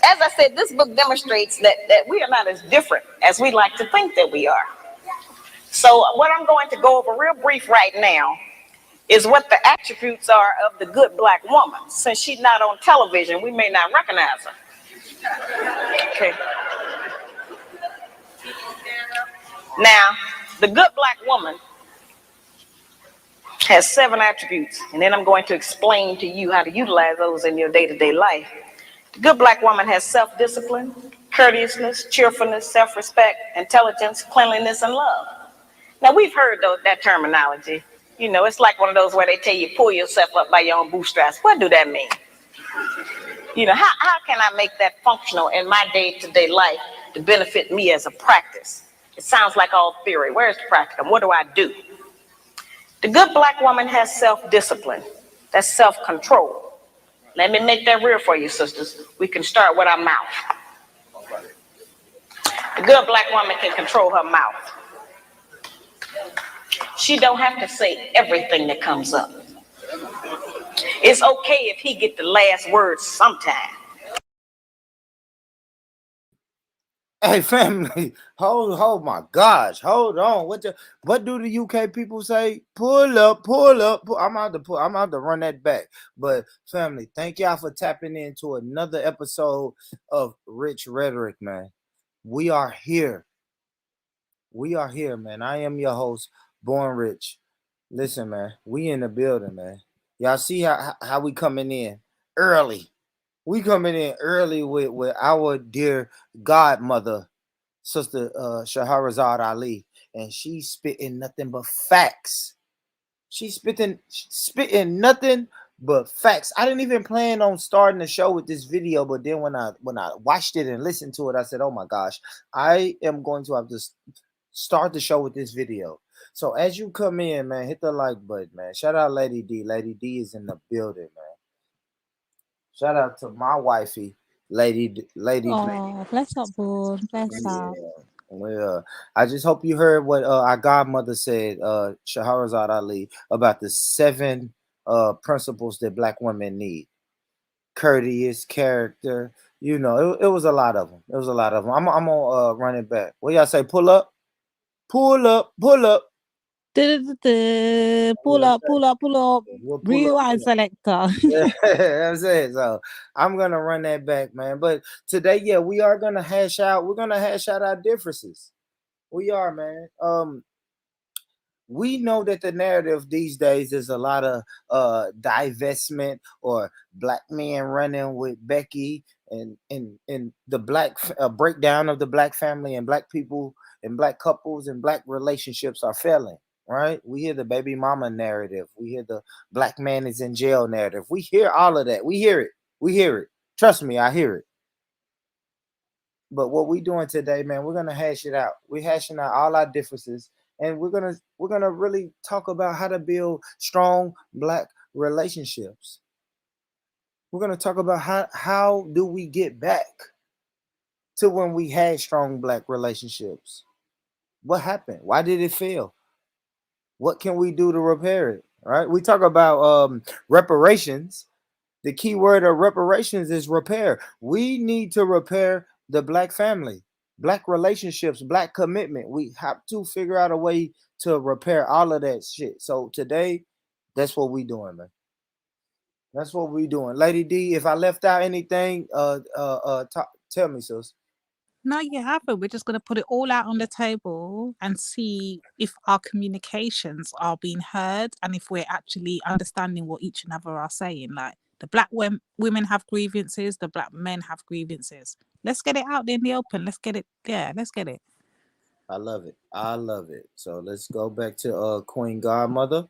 as I said, this book demonstrates that we are not as different as we like to think that we are. So what I'm going to go over real brief right now is what the attributes are of the good black woman. Since she's not on television, we may not recognize her. Okay. Now, the good black woman has 7 attributes, and then I'm going to explain to you how to utilize those in your day-to-day life. The good black woman has self-discipline, courteousness, cheerfulness, self-respect, intelligence, cleanliness, and love. Now, we've heard that terminology. You know, it's like one of those where they tell you pull yourself up by your own bootstraps. What do that mean? You know, how can I make that functional in my day-to-day life to benefit me as a practice? It sounds like all theory. Where's the practicum? What do I do? The good black woman has self-discipline. That's self-control. Let me make that real for you, sisters. We can start with our mouth. The good black woman can control her mouth. She don't have to say everything that comes up. It's okay if he get the last word sometime. Hey, family, hold my gosh, hold on. What do the UK people say? Pull up, pull up. I'm out to run that back. But family, thank y'all for tapping into another episode of Rich Rhetoric, man. We are here. We are here, man. I am your host, Born Rich. Listen, man, we in the building, man. Y'all see how we coming in early. We coming in early with our dear godmother, Sister Shahrazad Ali, and she's spitting nothing but facts. She's spitting nothing but facts. I didn't even plan on starting the show with this video, but then when I watched it and listened to it, I said, "Oh my gosh, I am going to have to start the show with this video." So as you come in, man, hit the like button, man. Shout out Lady D. Lady D is in the building, man. Shout out to my wifey, Lady. Oh, bless up, Board. Bless up. Well, I just hope you heard what our godmother said, Shahrazad Ali, about the 7 principles that black women need. Courteous, character, you know, it was a lot of them. It was a lot of them. I'm gonna run it back. What y'all say? Pull up, pull up, pull up. Pull up. Rewind selector. Yeah, that's it. So I'm gonna run that back, man. But today, yeah, we are gonna hash out. We're gonna hash out our differences. We are, man. We know that the narrative these days is a lot of divestment or black men running with Becky and the black breakdown of the black family and black people and black couples and black relationships are failing. Right? We hear the baby mama narrative. We hear the black man is in jail narrative. We hear all of that. We hear it. We hear it. Trust me, I hear it. But what we doing today, man, we're gonna hash it out. We're hashing out all our differences, and we're gonna really talk about how to build strong black relationships. We're gonna talk about how do we get back to when we had strong black relationships. What happened? Why did it fail? What can we do to repair it? Right? We talk about reparations. The key word of reparations is repair. We need to repair the black family, black relationships, black commitment. We have to figure out a way to repair all of that shit. So today, that's what we doing, man. That's what we doing. Lady D, if I left out anything, tell me, sis. No, you haven't. We're just going to put it all out on the table and see if our communications are being heard and if we're actually understanding what each another are saying. Like the black women have grievances, the black men have grievances. Let's get it out there in the open. Let's get it. Yeah, let's get it. I love it. I love it. So let's go back to Queen Godmother.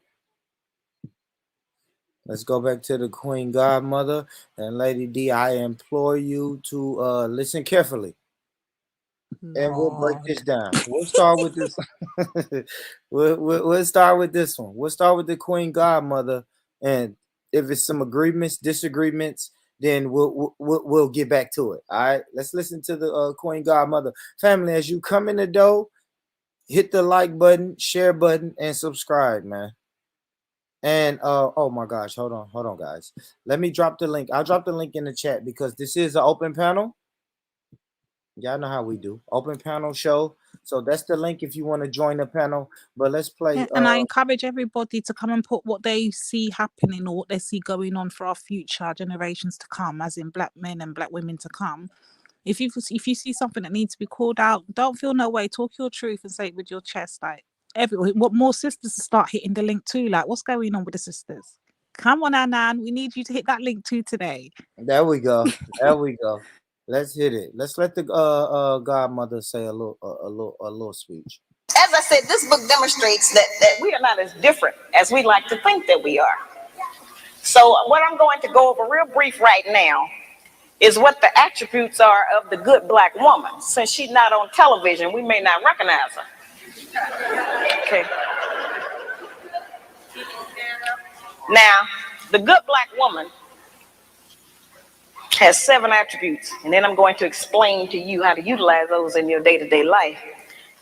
Let's go back to the Queen Godmother. And Lady D, I implore you to listen carefully. And we'll break this down. We'll start with this. we'll start with this one. We'll start with the Queen Godmother, and if it's some agreements, disagreements, then we'll get back to it. All right. Let's listen to the Queen Godmother. Family, as you come in the door, hit the like button, share button, and subscribe, man. And oh my gosh, hold on, guys. Let me drop the link. I'll drop the link in the chat because this is an open panel. Y'all know how we do. Open panel show. So that's the link if you want to join the panel. But let's play. Yeah, and I encourage everybody to come and put what they see happening or what they see going on for our future generations to come, as in black men and black women to come. If you see something that needs to be called out, don't feel no way. Talk your truth and say it with your chest. Like what more sisters to start hitting the link too. Like, what's going on with the sisters? Come on, Anan. We need you to hit that link too today. There we go. There we go. Let's hit it. Let's let the godmother say a little speech. As I said, this book demonstrates that we are not as different as we like to think that we are. So what I'm going to go over real brief right now is what the attributes are of the good black woman. Since she's not on television, we may not recognize her. Okay. Now, the good black woman has 7 attributes, and then I'm going to explain to you how to utilize those in your day-to-day life.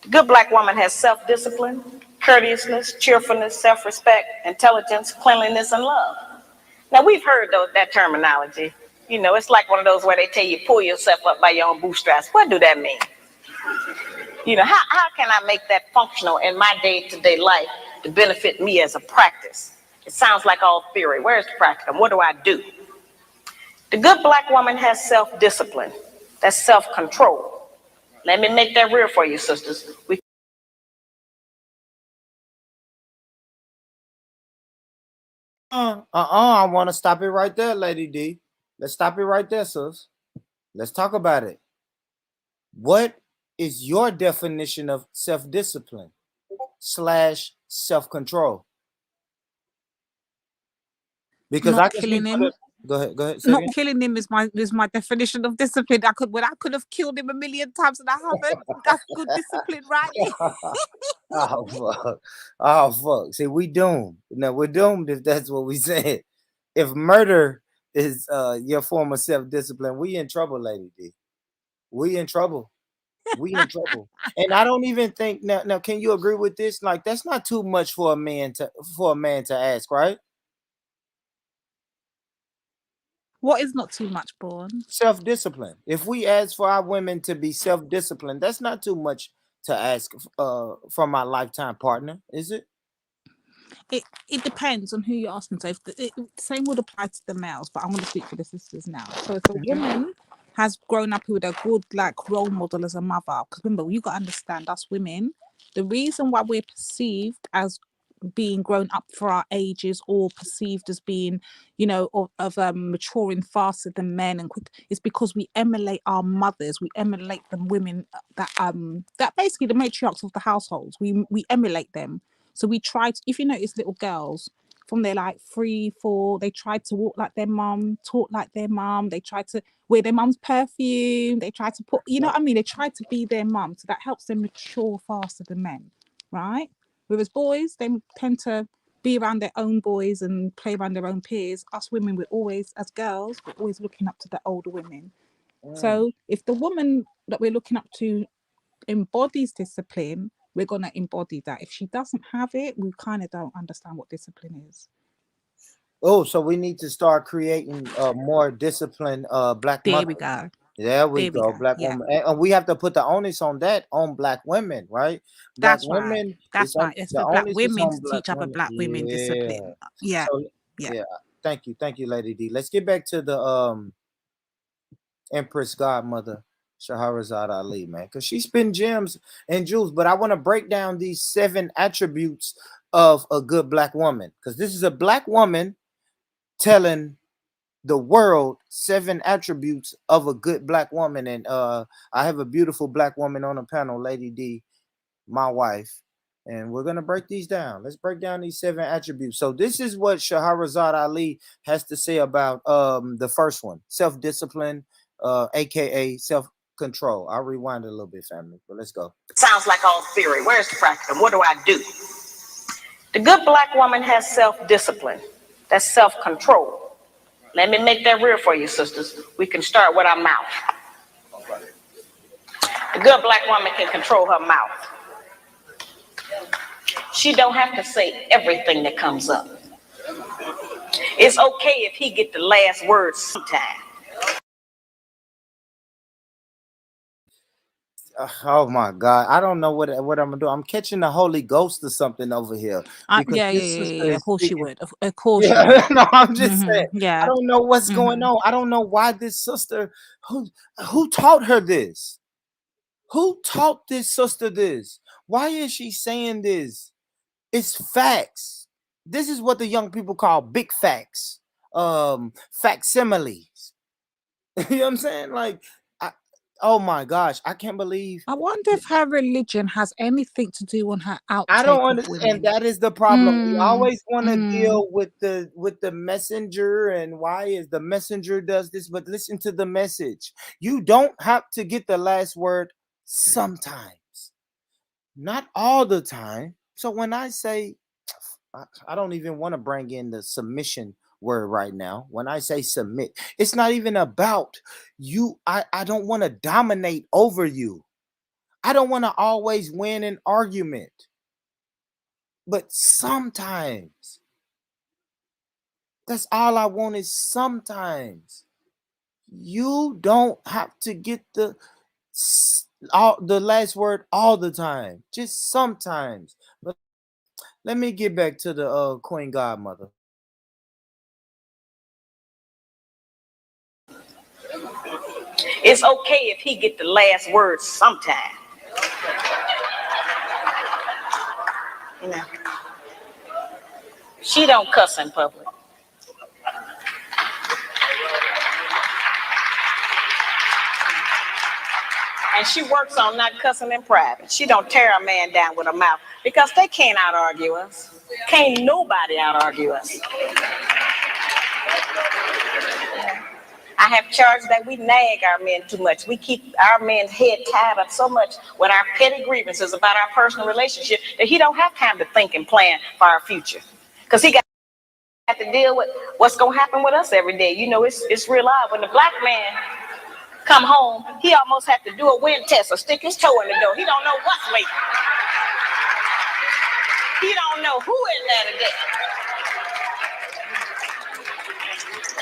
The good black woman has self-discipline, courteousness, cheerfulness, self-respect, intelligence, cleanliness, and love. Now, we've heard that terminology. You know, it's like one of those where they tell you pull yourself up by your own bootstraps. What do that mean? You know, how can I make that functional in my day-to-day life to benefit me as a practice? It sounds like all theory. Where's the practical? What do I do? The good black woman has self-discipline. That's self-control. Let me make that real for you, sisters. I want to stop it right there, Lady D. Let's stop it right there, sis. Let's talk about it. What is your definition of self-discipline / self-control? Because Not I can killing him. Go ahead. Not killing him is my definition of discipline. I could have killed him a million times and I haven't. That's good discipline, right? Oh fuck. Oh fuck. See, we doomed. No, we're doomed if that's what we said. If murder is your form of self-discipline, we in trouble, Lady D. We in trouble. We in trouble. And I don't even think now can you agree with this? Like that's not too much for a man to ask, right? What is not too much, Born? Self-discipline. If we ask for our women to be self-disciplined, that's not too much to ask from my lifetime partner, is it? It depends on who you're asking. So if the same would apply to the males, but I'm going to speak for the sisters now. So if a woman has grown up with a good like role model as a mother, because remember, you got to understand us women, the reason why we're perceived as being grown up for our ages or perceived as being, you know, of maturing faster than men and quick, is because we emulate our mothers. We emulate the women that basically the matriarchs of the households. We emulate them. So we try to, if you notice little girls from their like 3, 4, they try to walk like their mum, talk like their mum, they try to wear their mum's perfume, they try to put, you know what I mean? They try to be their mum. So that helps them mature faster than men, right? Whereas boys, they tend to be around their own boys and play around their own peers. Us women, we're always, as girls, we're always looking up to the older women. So if the woman that we're looking up to embodies discipline, we're going to embody that. If she doesn't have it, we kind of don't understand what discipline is. Oh, so we need to start creating more disciplined black There mothers. we go. There we go. Black Yeah. woman. And we have to put the onus on that on black women, right? Black That's women. right. That's right. It's for black women to teach other black women discipline. Yeah. So, Yeah. Thank you, Lady D. Let's get back to the Empress Godmother Shahrazad Ali, man, because she spin gems and jewels. But I want to break down these 7 attributes of a good black woman, because this is a black woman telling the world 7 attributes of a good black woman. And I have a beautiful black woman on the panel, Lady D, my wife, and we're gonna break these down. Let's break down these 7 attributes. So this is what Shahrazad Ali has to say about the first one, self-discipline, aka self-control. I'll rewind it a little bit, family, but let's go. Sounds like all theory. Where's the practical? What do I do? The good black woman has self-discipline. That's self-control. Let me make that real for you, sisters. We can start with our mouth. The good black woman can control her mouth. She don't have to say everything that comes up. It's okay if he get the last word sometime. Oh my God, I don't know what I'm gonna do. I'm catching the Holy Ghost or something over here because Yeah, this sister Of is course you speaking. would. Of course you Yeah, would. no, I'm just saying. I Yeah. don't know what's going on. I don't know why this sister who who taught her this. Who taught this sister this? Why is she saying this? It's facts. This is what the young people call big facts. Facsimiles. You know what I'm saying? Like, I, oh my gosh, I can't believe. I wonder if her religion has anything to do on her I don't outtake of understand. women. That is the problem. We Mm, always want to mm. deal with the messenger and why is the messenger does this, but listen to the message. You don't have to get the last word sometimes, not all the time. So when I say I don't even want to bring in the submission word right now. When I say submit, it's not even about you. I don't want to dominate over you. I don't want to always win an argument. But sometimes, that's all I want is sometimes. You don't have to get all the last word all the time. Just sometimes. But let me get back to the Queen Godmother. It's okay if he get the last word sometime. You know, she don't cuss in public. And she works on not cussing in private. She don't tear a man down with her mouth because they can't out argue us. Can't nobody out argue us. I have charged that we nag our men too much. We keep our men's head tied up so much with our petty grievances about our personal relationship that he don't have time to think and plan for our future. Because he got to deal with what's going to happen with us every day. You know, it's real odd. When the black man come home, he almost have to do a wind test or stick his toe in the door. He don't know what's waiting. He don't know who in there today.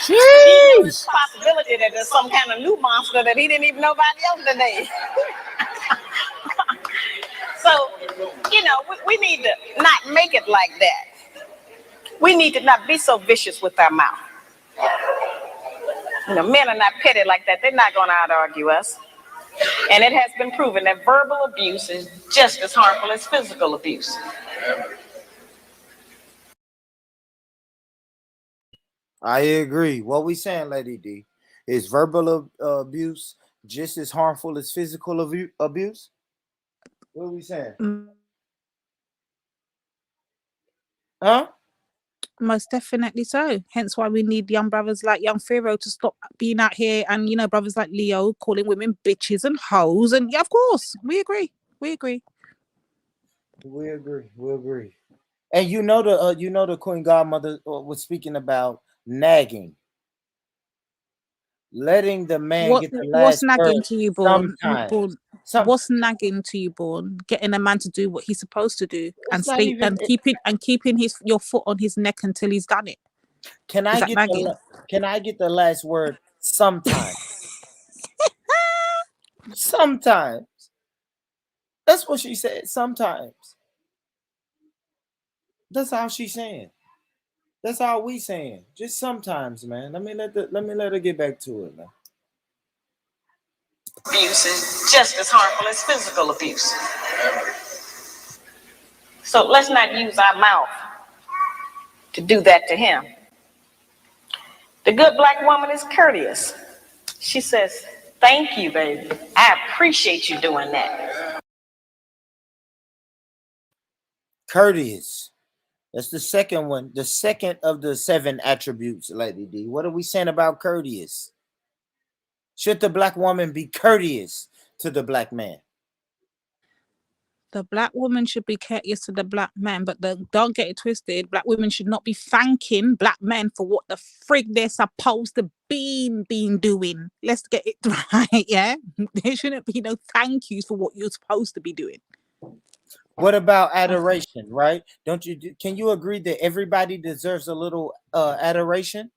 He knows there's a possibility that there's some kind of new monster that he didn't even know about yesterday. So, you know, we need to not make it like that. We need to not be so vicious with our mouth. You know, men are not petty like that. They're not going to out-argue us. And it has been proven that verbal abuse is just as harmful as physical abuse. I agree. What we saying, Lady D, is verbal abuse just as harmful as physical abuse? What are we saying? Huh? Most definitely so. Hence why we need young brothers like young Pharaoh to stop being out here, and you know, brothers like Leo calling women bitches and hoes. And yeah, of course, we agree. We agree. We agree. We agree. And you know the Queen Godmother was speaking about nagging, letting the man get the What's last nagging word to you, Born? sometimes. Born. What's nagging to you, Born? Getting a man to do what he's supposed to do and It's not stay even. and keeping his your foot on his neck until he's done it. Can Is I that get nagging? can I get the last word sometime? Sometimes. That's what she said. Sometimes. That's all she's saying. That's all we saying. Just sometimes, man. Let me let her get back to it, man. Abuse is just as harmful as physical abuse. So let's not use our mouth to do that to him. The good black woman is courteous. She says, thank you, baby. I appreciate you doing that. Courteous. That's the second one. The second of the 7 attributes, Lady D. What are we saying about courteous? Should the black woman be courteous to the black man? The black woman should be courteous to the black man, but don't get it twisted. Black women should not be thanking black men for what the frig they're supposed to been doing. Let's get it right, yeah? There shouldn't be no thank yous for what you're supposed to be doing. What about adoration, right? Don't you can you agree that everybody deserves a little adoration?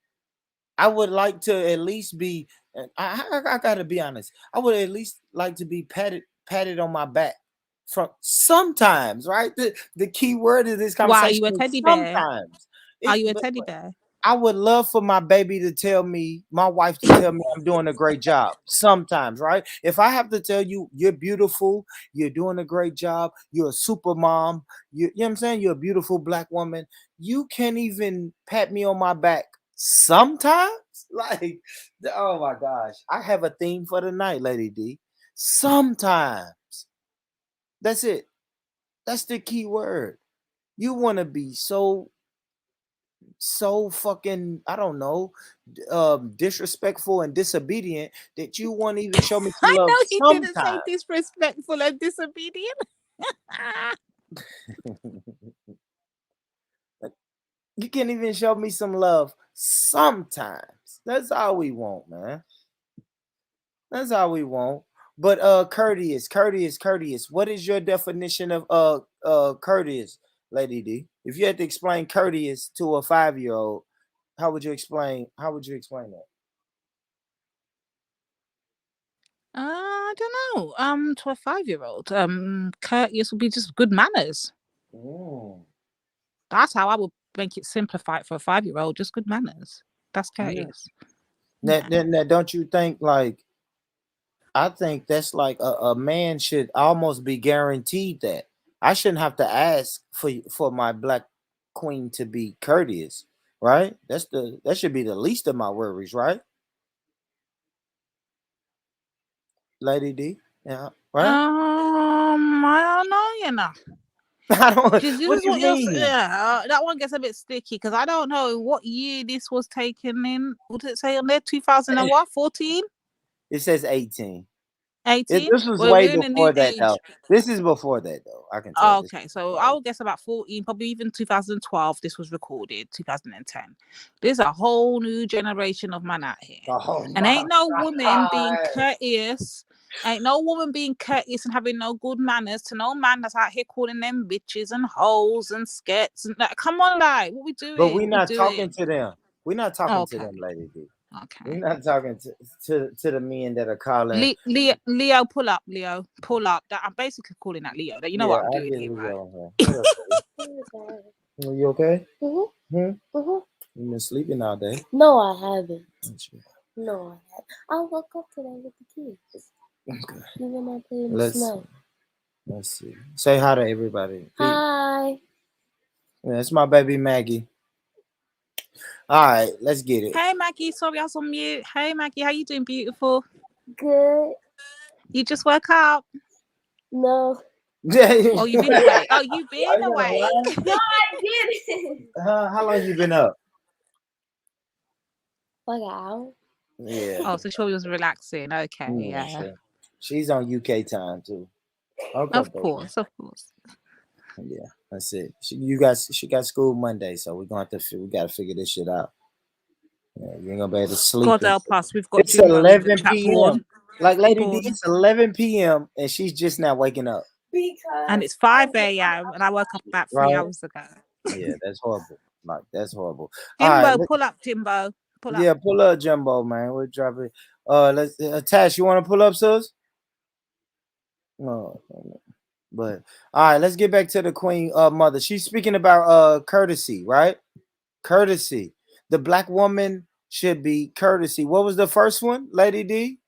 I would like to at least be I gotta be honest. I would at least like to be patted patted on my back from sometimes, right? The key word of this Why, are conversation you a is teddy bear? sometimes. Are It, you a but teddy bear? I would love for my baby to tell me, my wife to tell me I'm doing a great job sometimes, right? If I have to tell you you're beautiful, you're doing a great job, you're a super mom, you know what I'm saying? You're a beautiful black woman. You can't even pat me on my back sometimes. Like, oh my gosh. I have a theme for the night, Lady D. Sometimes. That's it. That's the key word. You want to be so fucking, I don't know, disrespectful and disobedient that you won't even show me some I love know he didn't say sometimes. disrespectful and disobedient. You can't even show me some love sometimes. That's all we want, man. That's all we want. But courteous. What is your definition of courteous, Lady D? If you had to explain courteous to a 5-year-old, how would you explain that? I don't know. To a 5-year-old, courteous would be just good manners. Mm, That's how I would make it simplified for a 5-year-old. Just good manners. That's yeah. courteous. Now, Yeah. now, don't you think, like, I think that's like a man should almost be guaranteed that. I shouldn't have to ask for my black queen to be courteous, right? That should be the least of my worries, right? Lady D. Yeah, right? I don't know, you know. I don't, This what is do you what you're. mean? Yeah, that one gets a bit sticky because I don't know what year this was taken in. What did it say on there? 2000 and what? 14? It says 18. 18? This was Well, way we're in a new before that though. age. This is before that though. I can tell this Okay, is so before I that. would guess about 14, probably even 2012. This was recorded, 2010. There's a whole new generation of man out here, Oh and my God. ain't no woman being courteous and having no good manners to no man that's out here calling them bitches and hoes and skets and that. Come on, like, what we But doing? we're What we not talking doing? to them. We're not talking to Okay, them, Lady D. We're okay. not talking to the men that are calling. Leo, pull up, Leo, pull up. That I'm basically calling that Leo. That you know Yeah, what I'm I'll doing get here, right? Leo on here. What up, Leo? Are you okay? You've been sleeping all day. No, I haven't. Ain't you? No, I haven't. I woke up today with the kids. Okay. We went out there in the Let's snow. let's see. Say hi to everybody. Hi. Yeah, it's my baby Maggie. All right, let's get it. Hey Maggie, sorry I was on mute. Hey Maggie, how you doing, beautiful? Good. You just woke up? No. Oh, you been away? Oh, you been Are you gonna away? lie? No, I didn't. How long you been up? Like an hour. Yeah. Oh, so sure was relaxing. Okay, yeah. Sure. She's on UK time too. Okay, Of baby. course, of course. Yeah, that's it. She got school Monday, so we're gonna have to we gotta figure this shit out. Yeah, you ain't gonna be able to sleep. God help us. We've got It's Jimbo in the 11 chat. Go p.m. on, Like Lady go D, on. it's 11 p.m. and she's just now waking up. And it's 5 a.m. and I woke up about 3 Right? hours ago. Yeah, that's horrible. Like that's horrible. All right, Jimbo, pull up, Jimbo. Pull up. yeah, pull up Jumbo, man. We'll drop it. Let's Tash, you want to pull up, sis? No. But all right, let's get back to the Queen Mother. She's speaking about courtesy, right? Courtesy. The black woman should be courtesy. What was the first one, Lady D?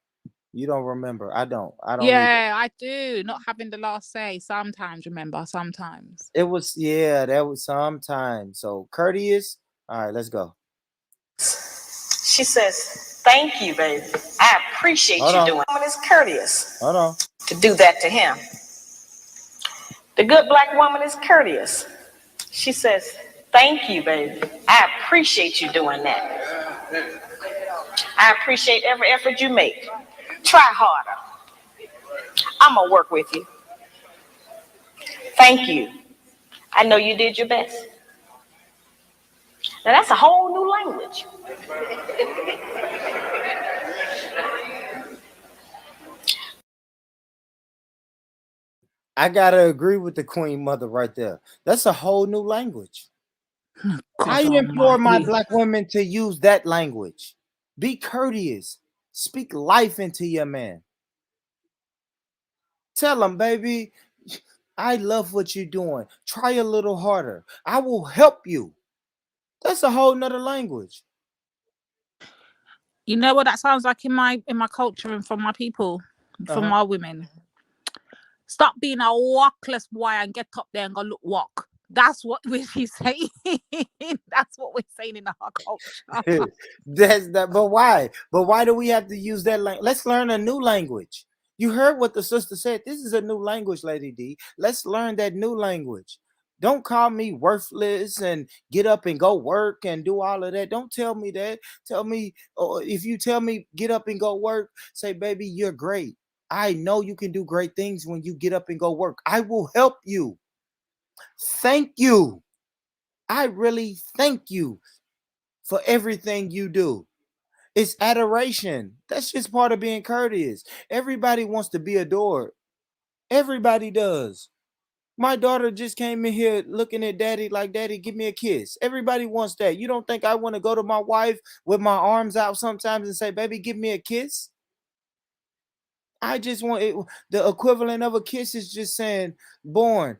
You don't remember. I don't either. Yeah, I do. Not having the last say. Sometimes, remember, sometimes. It was, yeah, that was sometimes. So courteous. All right, let's go. She says, thank you, baby. I appreciate Hold you on. doing it. It's courteous Hold on. to do that to him. The good black woman is courteous. She says, thank you, baby. I appreciate you doing that. I appreciate every effort you make. Try harder. I'm going to work with you. Thank you. I know you did your best. Now that's a whole new language. I gotta agree with the Queen Mother right there. That's a whole new language. I God implore my almighty. black women to use that language. Be courteous. Speak life into your man. Tell them, baby, I love what you're doing. Try a little harder. I will help you. That's a whole nother language. You know what that sounds like in my culture and from my people, from our women. Stop being a walkless boy and get up there and go look walk. That's what we're saying. That's what we're saying in our culture. That's that. But why? But why do we have to use that language? Let's learn a new language. You heard what the sister said. This is a new language, Lady D. Let's learn that new language. Don't call me worthless and get up and go work and do all of that. Don't tell me that. Tell me, or if you tell me get up and go work, say, baby, you're great. I know you can do great things when you get up and go work. I will help you. Thank you. I really thank you for everything you do. It's adoration. That's just part of being courteous. Everybody wants to be adored. Everybody does. My daughter just came in here looking at daddy like, daddy, give me a kiss. Everybody wants that. You don't think I want to go to my wife with my arms out sometimes and say, baby, give me a kiss? I just want it. The equivalent of a kiss is just saying, born,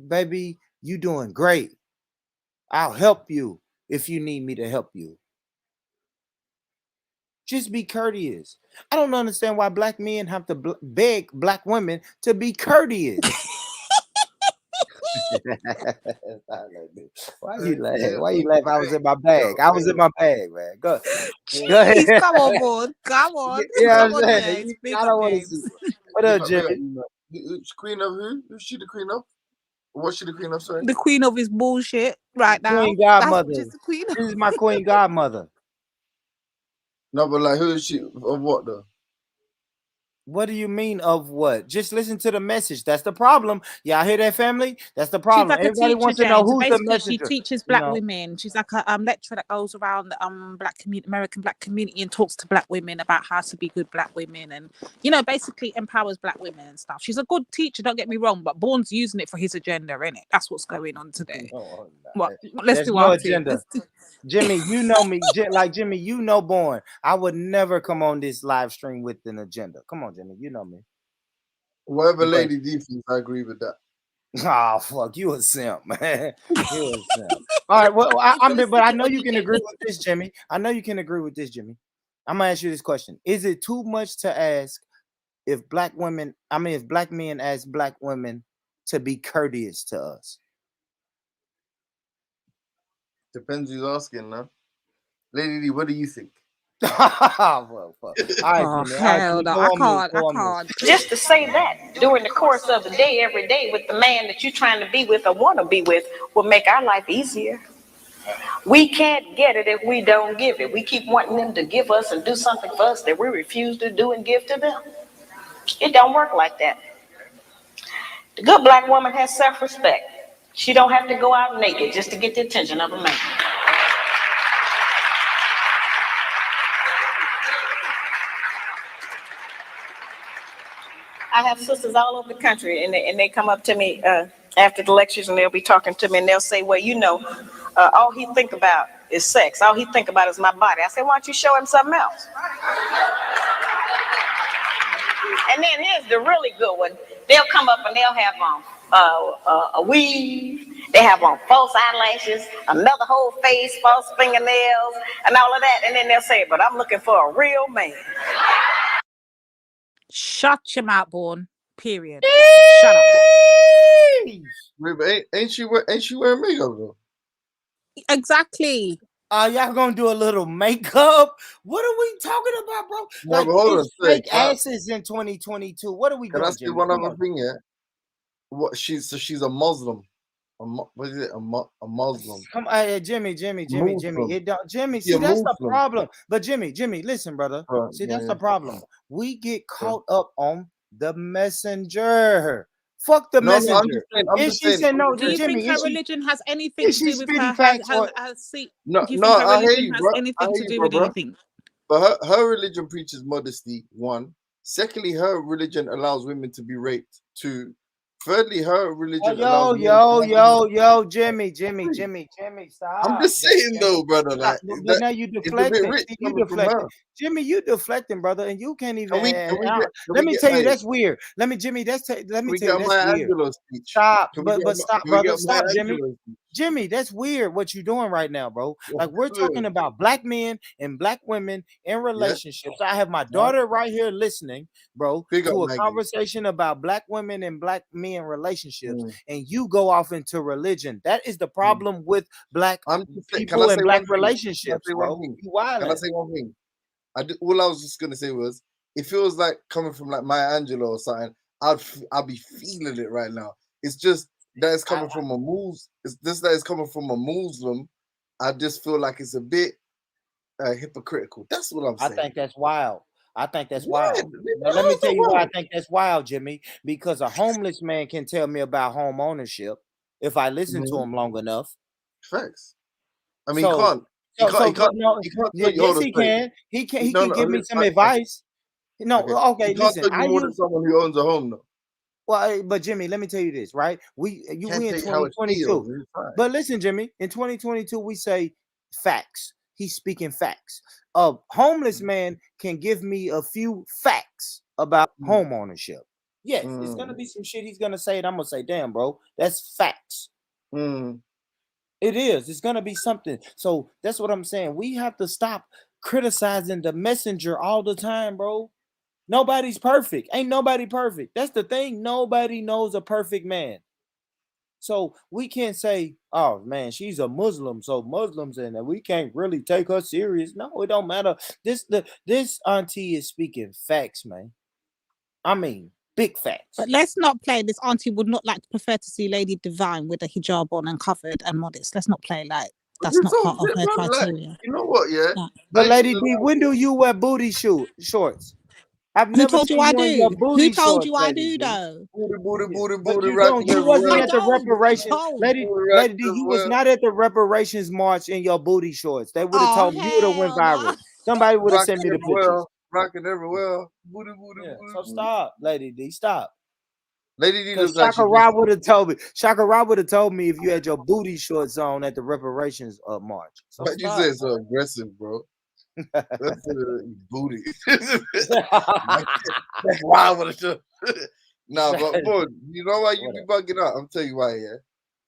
baby, you doing great. I'll help you if you need me to help you. Just be courteous. I don't understand why black men have to beg black women to be courteous. Why you laughing? Why you laughing? I was in my bag. I was in my bag, man. Go ahead. Jeez, come on, board. Come on. Yeah, Come on, saying. James. Big I up, don't want to James. see. What up, Jimmy? Queen of who? Who's she the queen of? What's she the queen of? Sorry. The queen of his bullshit right now. Queen Godmother. That's the queen. This is my queen godmother. No, but like, who is she? Of what though? What do you mean of what? Just listen to the message. That's the problem. Y'all hear that, family? That's the problem. She's like Everybody a teacher, wants to know James. who's the Basically, messenger. she teaches black women. She's like a lecturer that goes around the American black community and talks to black women about how to be good black women, and basically empowers black women and stuff. She's a good teacher. Don't get me wrong, but Bourne's using it for his agenda, innit? That's what's going on today. What? Let's do our agenda. Jimmy, you know me. Jimmy, you know Bourne. I would never come on this live stream with an agenda. Come on, Jimmy. You know me. Whatever Lady D thinks, I agree with that. Oh, fuck. You a simp, man. You a simp. All right. Well, but I know you can agree with this, Jimmy. I know you can agree with this, Jimmy. I'm going to ask you this question. Is it too much to ask if black men ask black women to be courteous to us? Depends who's asking, no? Lady D, what do you think? Well, fuck. All right, Jimmy. Hell no, I can't. Just to say that during the course of the day, every day, with the man that you're trying to be with or want to be with, will make our life easier. We can't get it if we don't give it. We keep wanting them to give us and do something for us that we refuse to do and give to them. It don't work like that. The good black woman has self-respect. She don't have to go out naked just to get the attention of a man. I have sisters all over the country, and they come up to me after the lectures, and they'll be talking to me, and they'll say, well, all he think about is sex. All he think about is my body. I say, why don't you show him something else? And then here's the really good one. They'll come up and they'll have on a weave. They have on false eyelashes, another whole face, false fingernails, and all of that. And then they'll say, but I'm looking for a real man. Shut your mouth, Bourne. Period. Shut up. Wait, but ain't she wearing makeup though? Exactly. Y'all gonna do a little makeup? What are we talking about, bro? No, but hold on, fake asses in 2022. What are we doing? Can I say one other thing? Yeah. What she's a Muslim. What is it? A Muslim. Come on, Jimmy. It don't, Jimmy. See, that's the problem. But Jimmy, listen, brother. See, that's the problem. We get caught up on the messenger. Fuck the messenger. I'm just saying, no, do you think her religion has anything to do with her? No, I hear you, bro. Anything to do with anything? But her religion preaches modesty. One. Secondly, her religion allows women to be raped. Two. thirdly, her religion Yo, allows men to yo, have yo, yo, Jimmy, free. Jimmy, I'm stop. just saying Jimmy, though, brother. stop. Like, is But that now you it's a bit deflecting. rich See, you coming from deflecting. her? Jimmy, you deflecting, brother, and you can't even. Can Let we me get tell you, Maya? that's weird. Let me, Jimmy, let Can me we tell get you, a that's Maya weird. Angelou speech? Stop, Can we get stop, can we get brother, a Maya stop, Jimmy. Angelou speech? Jimmy, that's weird what you're doing right now, bro. Like we're Yeah. talking about black men and black women in relationships. I have my Yeah. daughter right here listening, bro, Big up to a Maggie. conversation about black women and black men relationships, Mm. and you go off into religion. That is the problem with black I'm just saying, can I people say and one black thing? Can I relationships, say one bro. thing? You Can I wildin'. say one thing? All I was just gonna say was, it feels like coming from like Maya Angelou or something. I'd be feeling it right now. It's just that it's coming from a Muslim. It's just that it's coming from a Muslim. I just feel like it's a bit hypocritical. That's what I'm I saying. think that's wild. I think that's Why? wild. Now, let me tell you why I think that's wild, Jimmy. Because a homeless man can tell me about home ownership if I listen to him long enough. Facts. I mean, So, he can't, he can't, no, he can't tell you, yes, hold on, he sorry. can. He can. He No, can no, give me some advice. No, okay. okay. He can't Listen, tell you more than someone who owns a home, though. well, but Jimmy, let me tell you this, right? We in Can't tell you how it 2022. feels. It's fine. But listen, Jimmy, in 2022, we say facts. He's speaking facts. A homeless man can give me a few facts about home ownership. Yes, it's gonna be some shit he's gonna say, and I'm gonna say, damn, bro, that's facts. It is. It's gonna be something. So that's what I'm saying. We have to stop criticizing the messenger all the time, bro. Nobody's perfect. Ain't nobody perfect. That's the thing. Nobody knows a perfect man. So we can't say, oh man, she's a Muslim, so Muslims and we can't really take her serious. No, it don't matter. This auntie is speaking facts, man. I mean, big facts. But let's not play this. Auntie would not like to prefer to see Lady Divine with a hijab on and covered and modest. Let's not play like that's not part of her criteria. You know what? Yeah. Yeah. But Lady D, when do you wear booty shorts? I've Who never told you seen I you in your do? booty Who told shorts, you I Lady do D. though? But you don't. rocking You wasn't I at the don't. reparations, I don't. Lady D. You was not at the reparations march in your booty shorts. They would have Oh told me you would have went hell no. viral. Somebody would have sent me the everywhere, pictures. rocking everywhere. Booty, Yeah. So booty. stop, Lady D. Stop. Lady D Because looks like Shaka Ra would have told me. Shaka Ra would have told me if you had your booty shorts on at the reparations march. So Why'd you stop. say so aggressive, bro? That's booty. That's why I would have. Nah, but bro, you know why you be bugging out? I'm telling you why. Yeah,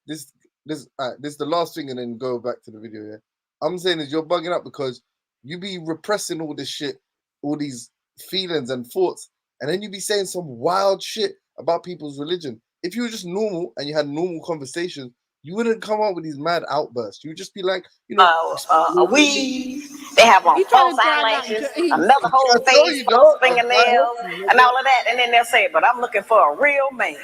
this is the last thing, and then go back to the video. Yeah, I'm saying is you're bugging out because you be repressing all this shit, all these feelings and thoughts, and then you be saying some wild shit about people's religion. If you were just normal and you had normal conversations, you wouldn't come up with these mad outbursts. You would just be like, you know, A weave. They have on You trying false to drag out eyelashes, James? another whole I tell face, you, false dog. I'm trying to help fingernails, you, and nigga. all of that. And then they'll say, but I'm looking for a real man.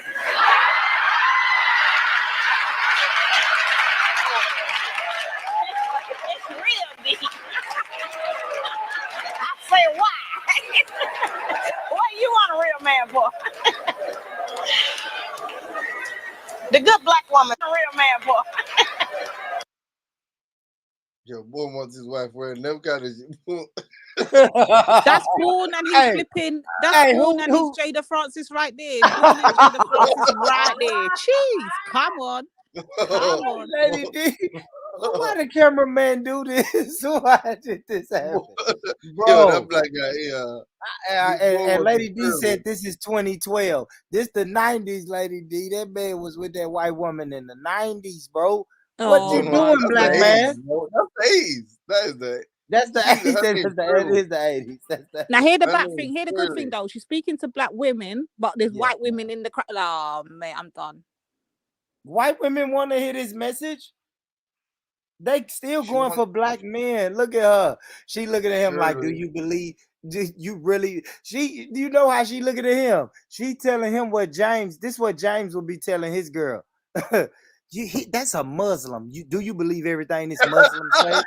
It's real deep. I say, why? What you want a real man for? The good black woman, a real man for. Yo, boy wants his wife wearing them kind of shit. That's Born and he's Hey, flipping. That's hey, Born and he's Jada Francis right there. Born and Jada Francis right there. Jeez, come on. Come on. Lady D. Why the cameraman do this? Why did this happen? Yo, that Bro, black guy, yeah. and Lady D said this is 2012. This the 90s, Lady D. That man was with that white woman in the 90s, bro. What Oh you my doing, black God. man? That's the 80s. That is the That's the She's- 80s. her That name's is the, Shirley. it is the 80s. That's the Now hear the Her bad name's thing. Hear the good thing Shirley. though. She's speaking to black women, but there's Yeah. white women in the crowd. Oh mate, I'm done. White women want to hear this message. They still She going want- for black men. Look at her. She looking at him like, do Shirley. you believe? Do you really? She, do you know how she looking at him? She telling him what James. This is what James will be telling his girl. That's a Muslim. Do you believe everything this Muslim say?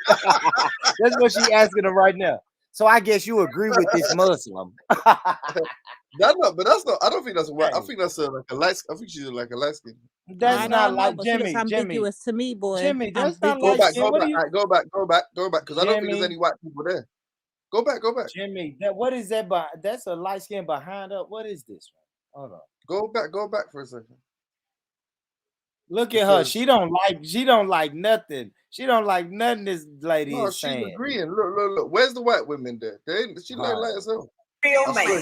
That's what she asking him right now. So I guess you agree with this Muslim. That's not, but that's not. I don't think that's white. I Hey. think that's like a light. I think she's like a light skin. That's I not don't know, like but she looks Jimmy. ambiguous to me, boy. Jimmy, that's not Go like back, skin. go What back, do you, all right, go back, because I don't think there's Jimmy? any white people there. Go back. Jimmy, what is that? That's a light skin behind up. What is this? Hold on. Go back for a second. Look at her. She don't like nothing. She don't like nothing this lady No, is she's saying. agreeing. Look. Where's the white women there? They ain't, she look like herself. Real I man. swear.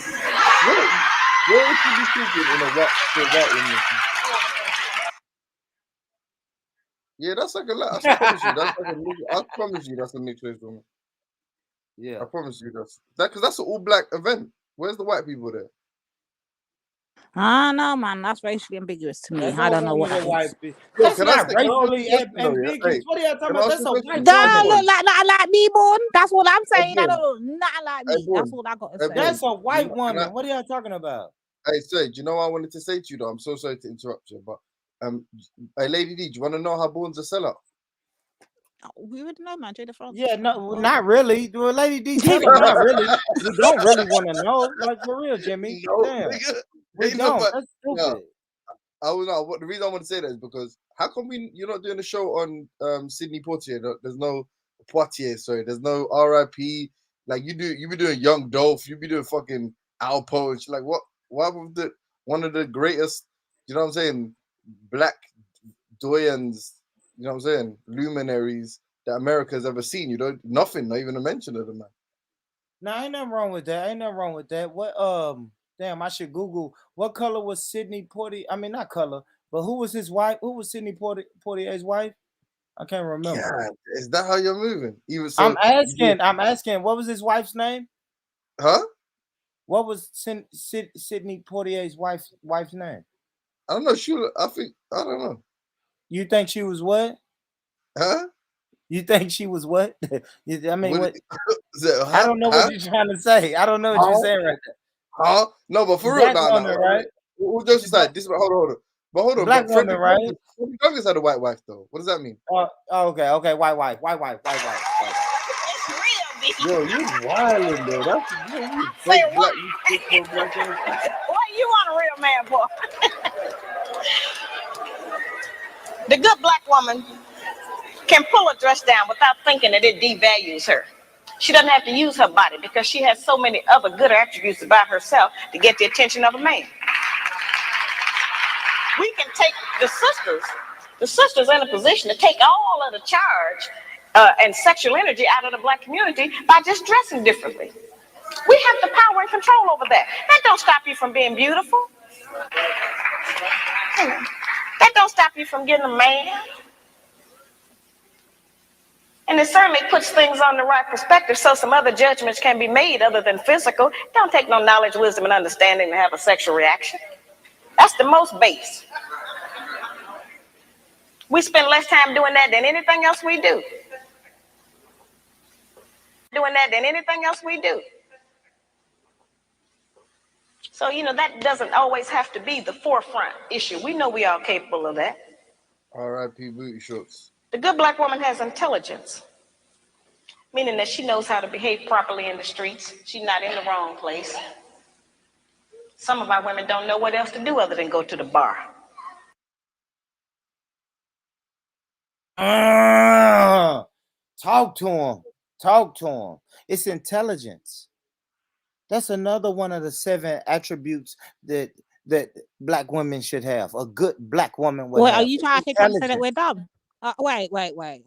Where would she be sleeping in a white woman? Yeah, that's like I promise you, that's like I promise you, that's a mixed race woman. Yeah, I promise you, because that's an all black event. Where's the white people there? I know, man. That's racially ambiguous to me. that's I don't know what that is. That's Can I not can I ask racially you a question, though, yeah? ambiguous. Hey, What are you talking can I about? ask That's you a a question? white That woman. look like me, born. That's what I'm saying. Hey, I don't look nothing like Hey, me. Boone. That's all I got to Hey, say. That's a white Can I- woman. What are y'all talking about? Hey, sir, do you know what I wanted to say to you, though? I'm so sorry to interrupt you, but hey, Lady D, do you want to know how Bourne's a sellout? We would know, man. Jay the France. Yeah, no, not really. Do a lady D tell them not really. We don't really want to know. Like for real, Jimmy. No, Damn. nigga. We Ain't don't. nobody- That's No. stupid. I was not. What the reason I want to say that is because how come you're not doing a show on Sydney Poitier? There's no Poitier, sorry. There's no R.I.P. Like you be doing Young Dolph. You be doing fucking Al Poach. Like what? Why would one of the greatest? You know what I'm saying? Black doyens. You know what I'm saying? Luminaries that America's ever seen. You don't nothing. Not even a mention of them, man. No, ain't nothing wrong with that. Ain't nothing wrong with that. What damn, I should Google what color was Sidney Poitier. I mean not color, but who was his wife? Who was Sidney Poitier's wife? I can't remember. God, is that how you're moving? Even so, I'm asking, what was his wife's name? Huh? What was Sidney Poitier's wife's name? I don't know. I don't know. You think she was what? Huh? You think she was what? I mean, what? I don't know what you're trying to say. I don't know what you're saying right there. Huh? No, but for real, right? We'll just decide. Hold on. But hold on. Black woman, right? Freddie Douglass had a white wife, though. What does that mean? Okay. White wife. Yo, you wildin', bro. That's Say black. what? What you want a real man for? The good black woman can pull a dress down without thinking that it devalues her. She doesn't have to use her body because she has so many other good attributes about herself to get the attention of a man. We can take the sisters in a position to take all of the charge and sexual energy out of the black community by just dressing differently. We have the power and control over that. That don't stop you from being beautiful. That don't stop you from getting a man. And it certainly puts things on the right perspective so some other judgments can be made other than physical. It don't take no knowledge, wisdom, and understanding to have a sexual reaction. That's the most base. We spend less time doing that than anything else we do. So, that doesn't always have to be the forefront issue. We know we are capable of that. R.I.P. booty shorts. The good black woman has intelligence, meaning that she knows how to behave properly in the streets. She's not in the wrong place. Some of our women don't know what else to do other than go to the bar. Talk to him. It's intelligence. That's another one of the 7 attributes that black women should have. A good black woman would have. Are you trying to say that we're dumb? Wait.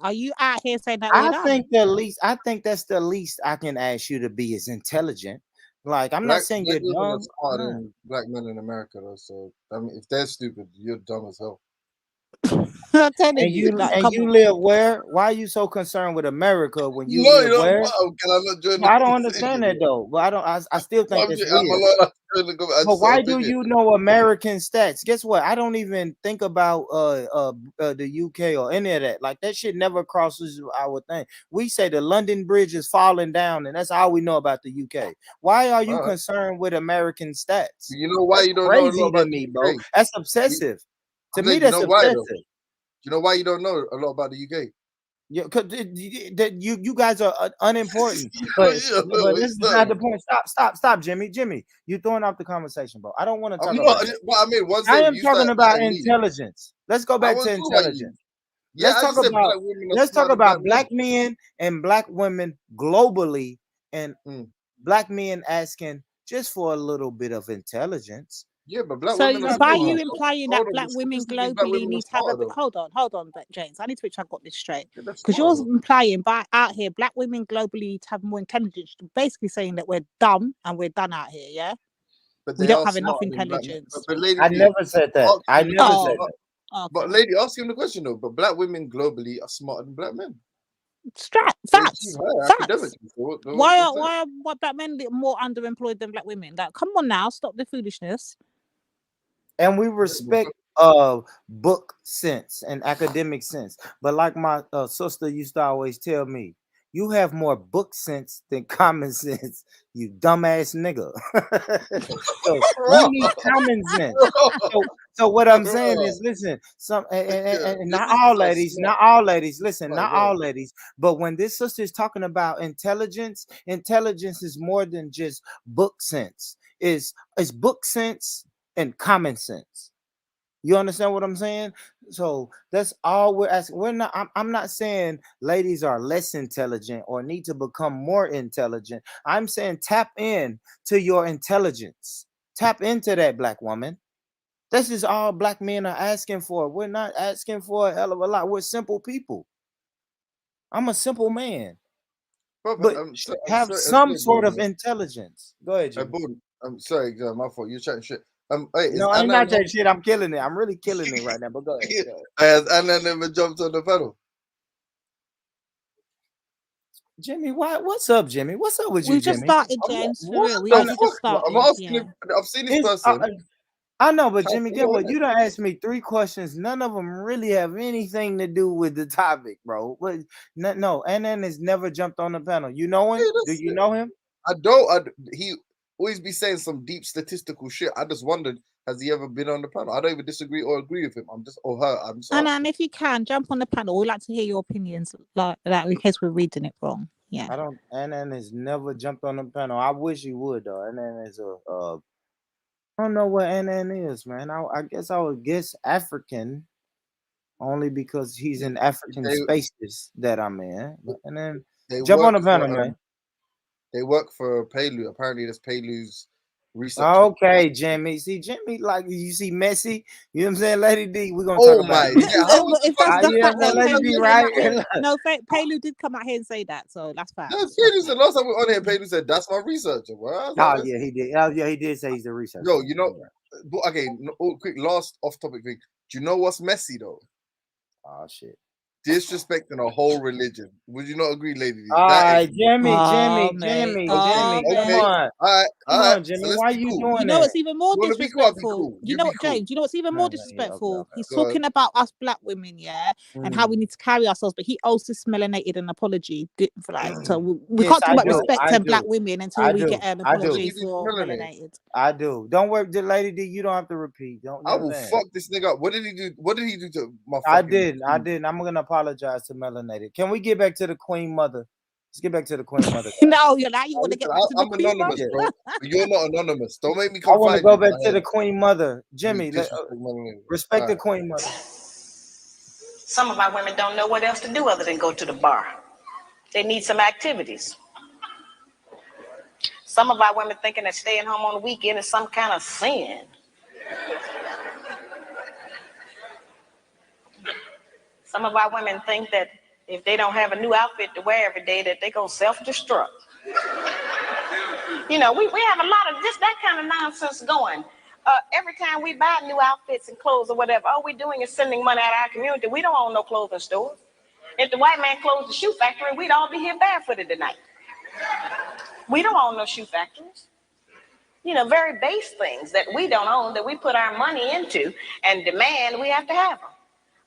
Are you out here saying that we're dumb? I think that's the least I can ask you to be is intelligent. Like I'm not saying you're dumb. Smarter than black men in America, though. So I mean, if they're stupid, you're dumb as hell. I'm telling And you live where? Why are you so concerned with America when you live where? I don't understand that though. But I still think it's weird. But why do you know American stats? Guess what? I don't even think about the UK or any of that. Like that shit never crosses our thing. We say the London Bridge is falling down, and that's all we know about the UK. Why are you concerned with American stats? You know why you don't know crazy to me, bro. That's obsessive. To me, that's obsessive. You know why you don't know a lot about the UK? Yeah, because you guys are unimportant. But this is not the point. Stop, Jimmy. You throwing off the conversation, bro. I don't want to talk about it. But I mean, I am talking about intelligence. Let's go back to intelligence. Let's talk about black men and black women globally, and black men asking just for a little bit of intelligence. Yeah, but black So women are by still. you implying that Hold on, black women statistically, black globally women are need to have a smarter though. hold on, but James, I need to make sure I got this straight. Yeah, they're Because smarter you're though. implying by out here, black women globally need to have more intelligence, basically saying that we're dumb and we're done out here, yeah? But We they don't are have enough smarter than black men. intelligence. But Lady I D, never said that. ask I him the never question. said Oh, that. But okay. lady, ask him the question though. But black women globally are smarter than black men. They achieve Facts. higher Facts. academically. So Why what's that? are black men more underemployed than black women? Like, come on now, stop the foolishness. And we respect book sense and academic sense. But like my sister used to always tell me, you have more book sense than common sense, you dumbass nigga. So we need common sense. So what I'm saying is, listen, and not all ladies, listen, not all ladies, but when this sister is talking about intelligence is more than just book sense. It's book sense and common sense. You understand what I'm saying? So that's all we're asking. We're not. I'm not saying ladies are less intelligent or need to become more intelligent. I'm saying tap in to your intelligence. Tap into that, black woman. This is all black men are asking for. We're not asking for a hell of a lot. We're simple people. I'm a simple man, but have some sort of intelligence. Go ahead, Jimmy. I'm sorry, my fault. You're chatting shit. Hey, No, I'm not that shit. I'm killing it. I'm really killing it right now. But go ahead. Has Anna never jumped on the panel? Jimmy, what's up, Jimmy? What's up with you, We just Jimmy? started, James. For real. We The just fuck? started. I'm asking Yeah. if I've seen this person. I know, but Jimmy, get what? You done asked me 3 questions. None of them really have anything to do with the topic, bro. No, Annan has never jumped on the panel. You know him? Do you know him? I don't. He always be saying some deep statistical shit. I just wondered, has he ever been on the panel? I don't even disagree or agree with him. I'm just And if you can jump on the panel, we'd like to hear your opinions, like that, in case we're reading it wrong. Yeah. Annan has never jumped on the panel. I wish he would though. Annan is I don't know what Annan is, man. I guess I would guess African, only because he's in African spaces that I'm in. And then jump on the panel, man. They work for Palu. Apparently, there's Palu's research. Okay, Jimmy. See, Jimmy, like you see Messi. You know what I'm saying, Lady D. We're gonna talk about it. If that's the fact that Lady D, right? Palu did come out here and say that, so that's fact. Yeah, Palu said last time we were on here, Palu said that's my researcher. Well, yeah, he did. Yeah, he did say he's the researcher. Yo, you know, okay. Quick, last off-topic thing. Do you know what's messy though? Oh shit. Disrespecting a whole religion. Would you not agree, lady? All right, Jimmy. Okay. Come on. All right. Jimmy. So why are you doing that? You know what's even more disrespectful? Cool. You know what, James? You know what's even more disrespectful? Okay. He's talking about us black women, yeah, and how we need to carry ourselves, but he also melanated an apology for like. So we can't talk about respect and black women until we get an apology for melanated. I do. Don't worry, Lady D. You don't have to repeat. I will fuck this nigga up. What did he do? What did he do to my? I did. I'm gonna apologize to melanated. Can we get back to the Queen Mother? Let's get back to the Queen Mother. No, you want to get back to the Queen anonymous, Mother? bro. You're not anonymous. Don't make me come. I want to go back to the Queen Mother. Jimmy, respect the Queen Mother. Some of our women don't know what else to do other than go to the bar. They need some activities. Some of our women thinking that staying home on the weekend is some kind of sin. Some of our women think that if they don't have a new outfit to wear every day, that they're going to self-destruct. You know, we have a lot of just that kind of nonsense going. Every time we buy new outfits and clothes or whatever, all we're doing is sending money out of our community. We don't own no clothing stores. If the white man closed the shoe factory, we'd all be here barefooted tonight. We don't own no shoe factories. You know, very base things that we don't own, that we put our money into and demand we have to have them.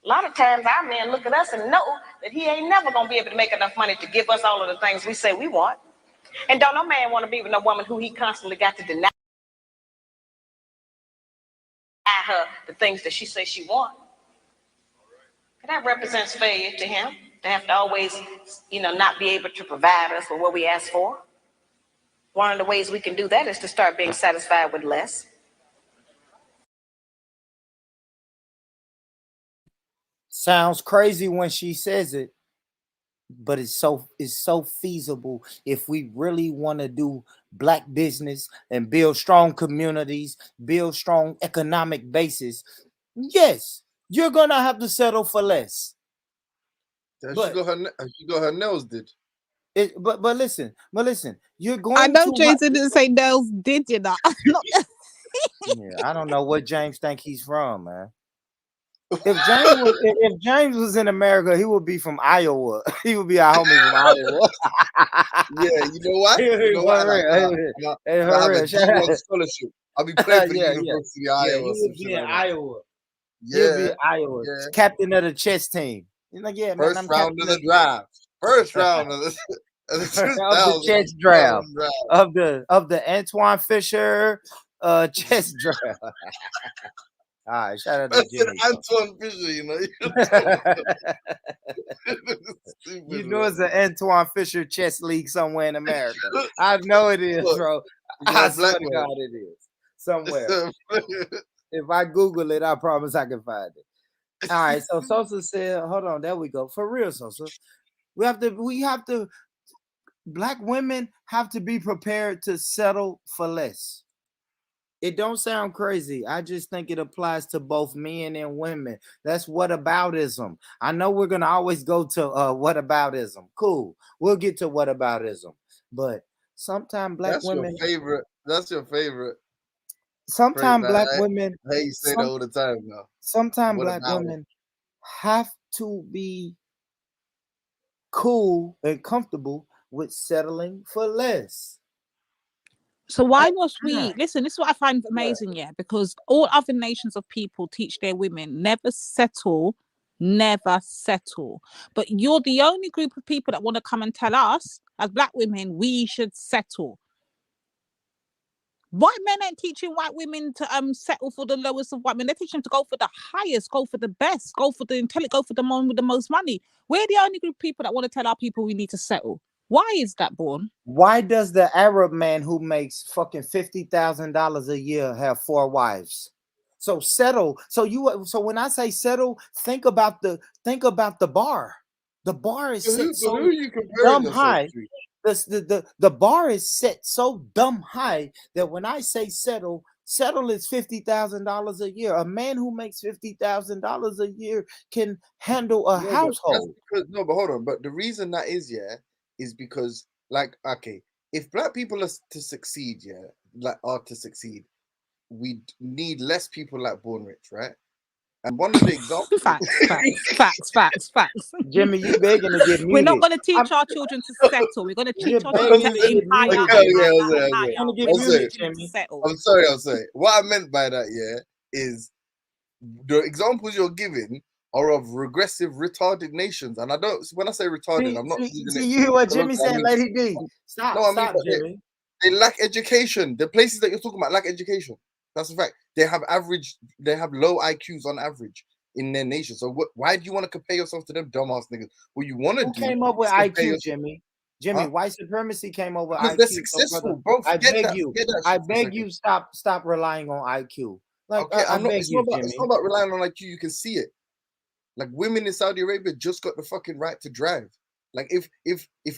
A lot of times our men look at us and know that he ain't never going to be able to make enough money to give us all of the things we say we want. And don't no man want to be with no woman who he constantly got to deny her the things that she says she wants. And that represents failure to him, to have to always, not be able to provide us with what we ask for. One of the ways we can do that is to start being satisfied with less. Sounds crazy when she says it, but it's so feasible if we really want to do black business and build strong communities, build strong economic bases. Yes, you're gonna have to settle for less. She got her nails did. But listen, you're I going know to Jason didn't say nails, did you not? yeah, I don't know what James think he's from, man. If James was in America, he would be from Iowa. He would be our homie from Iowa. Yeah, you know what? You know what? I have a D1 scholarship. I'll be playing for University of Iowa. He would be in Iowa. Yeah, He'll be Iowa. Captain of the chess team. He's like, yeah, man, I'm round of the draft. First round of the of the chess draft of the Antoine Fisher chess draft. All right, shout out to Jimmy. Antoine Fisher, you know. You know it's an Antoine Fisher chess league somewhere in America. I know it is, bro. I swear to God it is. Somewhere. If I Google it, I promise I can find it. All right, so Sosa said, hold on, there we go. For real, Sosa. We have to black women have to be prepared to settle for less. It don't sound crazy. I just think it applies to both men and women. That's whataboutism. I know we're gonna always go to whataboutism. Cool. We'll get to whataboutism. But sometimes black women. That's your favorite. Sometimes black women. Hey, you say that all the time now. Sometimes black women have to be cool and comfortable with settling for less. So why must we listen? This is what I find amazing, because all other nations of people teach their women never settle. But you're the only group of people that want to come and tell us, as black women, we should settle. White men ain't teaching white women to settle for the lowest of white men. They're teaching them to go for the highest, go for the best, go for the intelligent, go for the one with the most money. We're the only group of people that want to tell our people we need to settle. Why is that, Born? Why does the Arab man who makes fucking $50,000 a year have 4 wives? So settle. So when I say settle, think about the bar. The bar is set so dumb high. The bar is set so dumb high that when I say settle is $50,000 a year. A man who makes $50,000 a year can handle a household. But hold on. But the reason that is because, like, okay, if black people are to succeed, we need less people like Born Rich, right? And one of the examples. Facts. Jimmy, you begging to get muted. We're not going to teach our children to settle. We're going to teach our children to aim higher. I'm sorry. What I meant by that, is the examples you're giving are of regressive, retarded nations. And I don't, when I say retarded, I'm not using it. You hear what Jimmy said, Lady D? Stop, Jimmy. They lack education. The places that you're talking about lack education. That's a fact. They have low IQs on average in their nation. So why do you want to compare yourself to them dumbass niggas? What you want to do? Who came up with IQ, Jimmy? White supremacy came over IQ. They're successful, bro. I beg you, stop relying on IQ. Like, okay, it's not about relying on IQ. You can see it. Like, women in Saudi Arabia just got the fucking right to drive. Like, if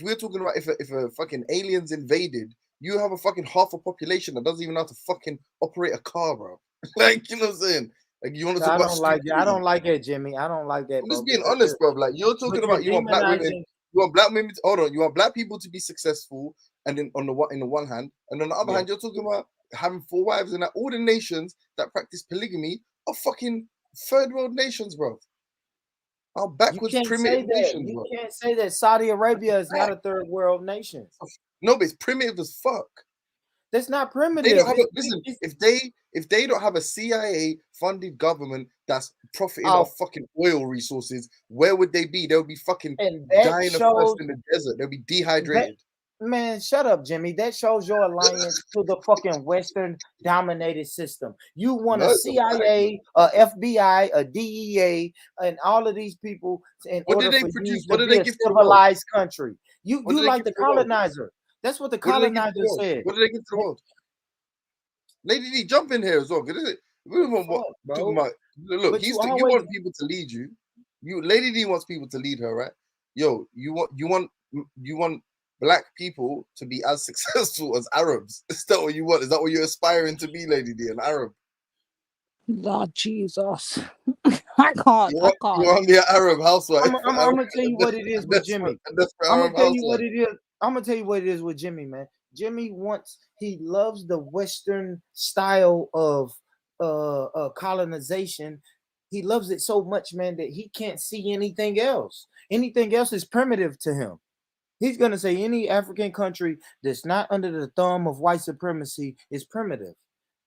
we're talking about if a fucking aliens invaded, you have a fucking half a population that doesn't even know how to fucking operate a car, bro. Like, you know what I'm saying? Like, you want to talk about I don't like it, Jimmy. I don't like that. I'm just being honest, bro. Like, you're talking about you want black women. You want black women. Hold on. You want black people to be successful, and then in the one hand, and on the other hand, you're talking about having 4 wives, and that all the nations that practice polygamy are fucking third world nations, bro. Our backwards primitive nations, bro. You can't say that Saudi Arabia is not a third world nation. No, but it's primitive as fuck. That's not primitive. Listen, if they don't have a CIA funded government that's profiting off fucking oil resources, where would they be? They would be fucking dying of thirst in the desert. They'll be dehydrated. Man, shut up, Jimmy. That shows your alliance to the fucking Western dominated system. You want a CIA, a FBI, a DEA, and all of these people in order for you to be a civilized country. You like the colonizer. That's what the colonizer said. What did they give to the world? Lady D, jump in here as well. Look, you want people to lead you. Lady D wants people to lead her, right? yo, you want black people to be as successful as Arabs. Is that what you want? Is that what you're aspiring to be, Lady D, an Arab? Lord Jesus. I can't. You want to be an Arab housewife? I'm gonna tell you what it is with Jimmy. I'm gonna tell you what it is. I'm gonna tell you what it is with Jimmy, man. Jimmy he loves the Western style of colonization. He loves it so much, man, that he can't see anything else. Anything else is primitive to him. He's gonna say any African country that's not under the thumb of white supremacy is primitive.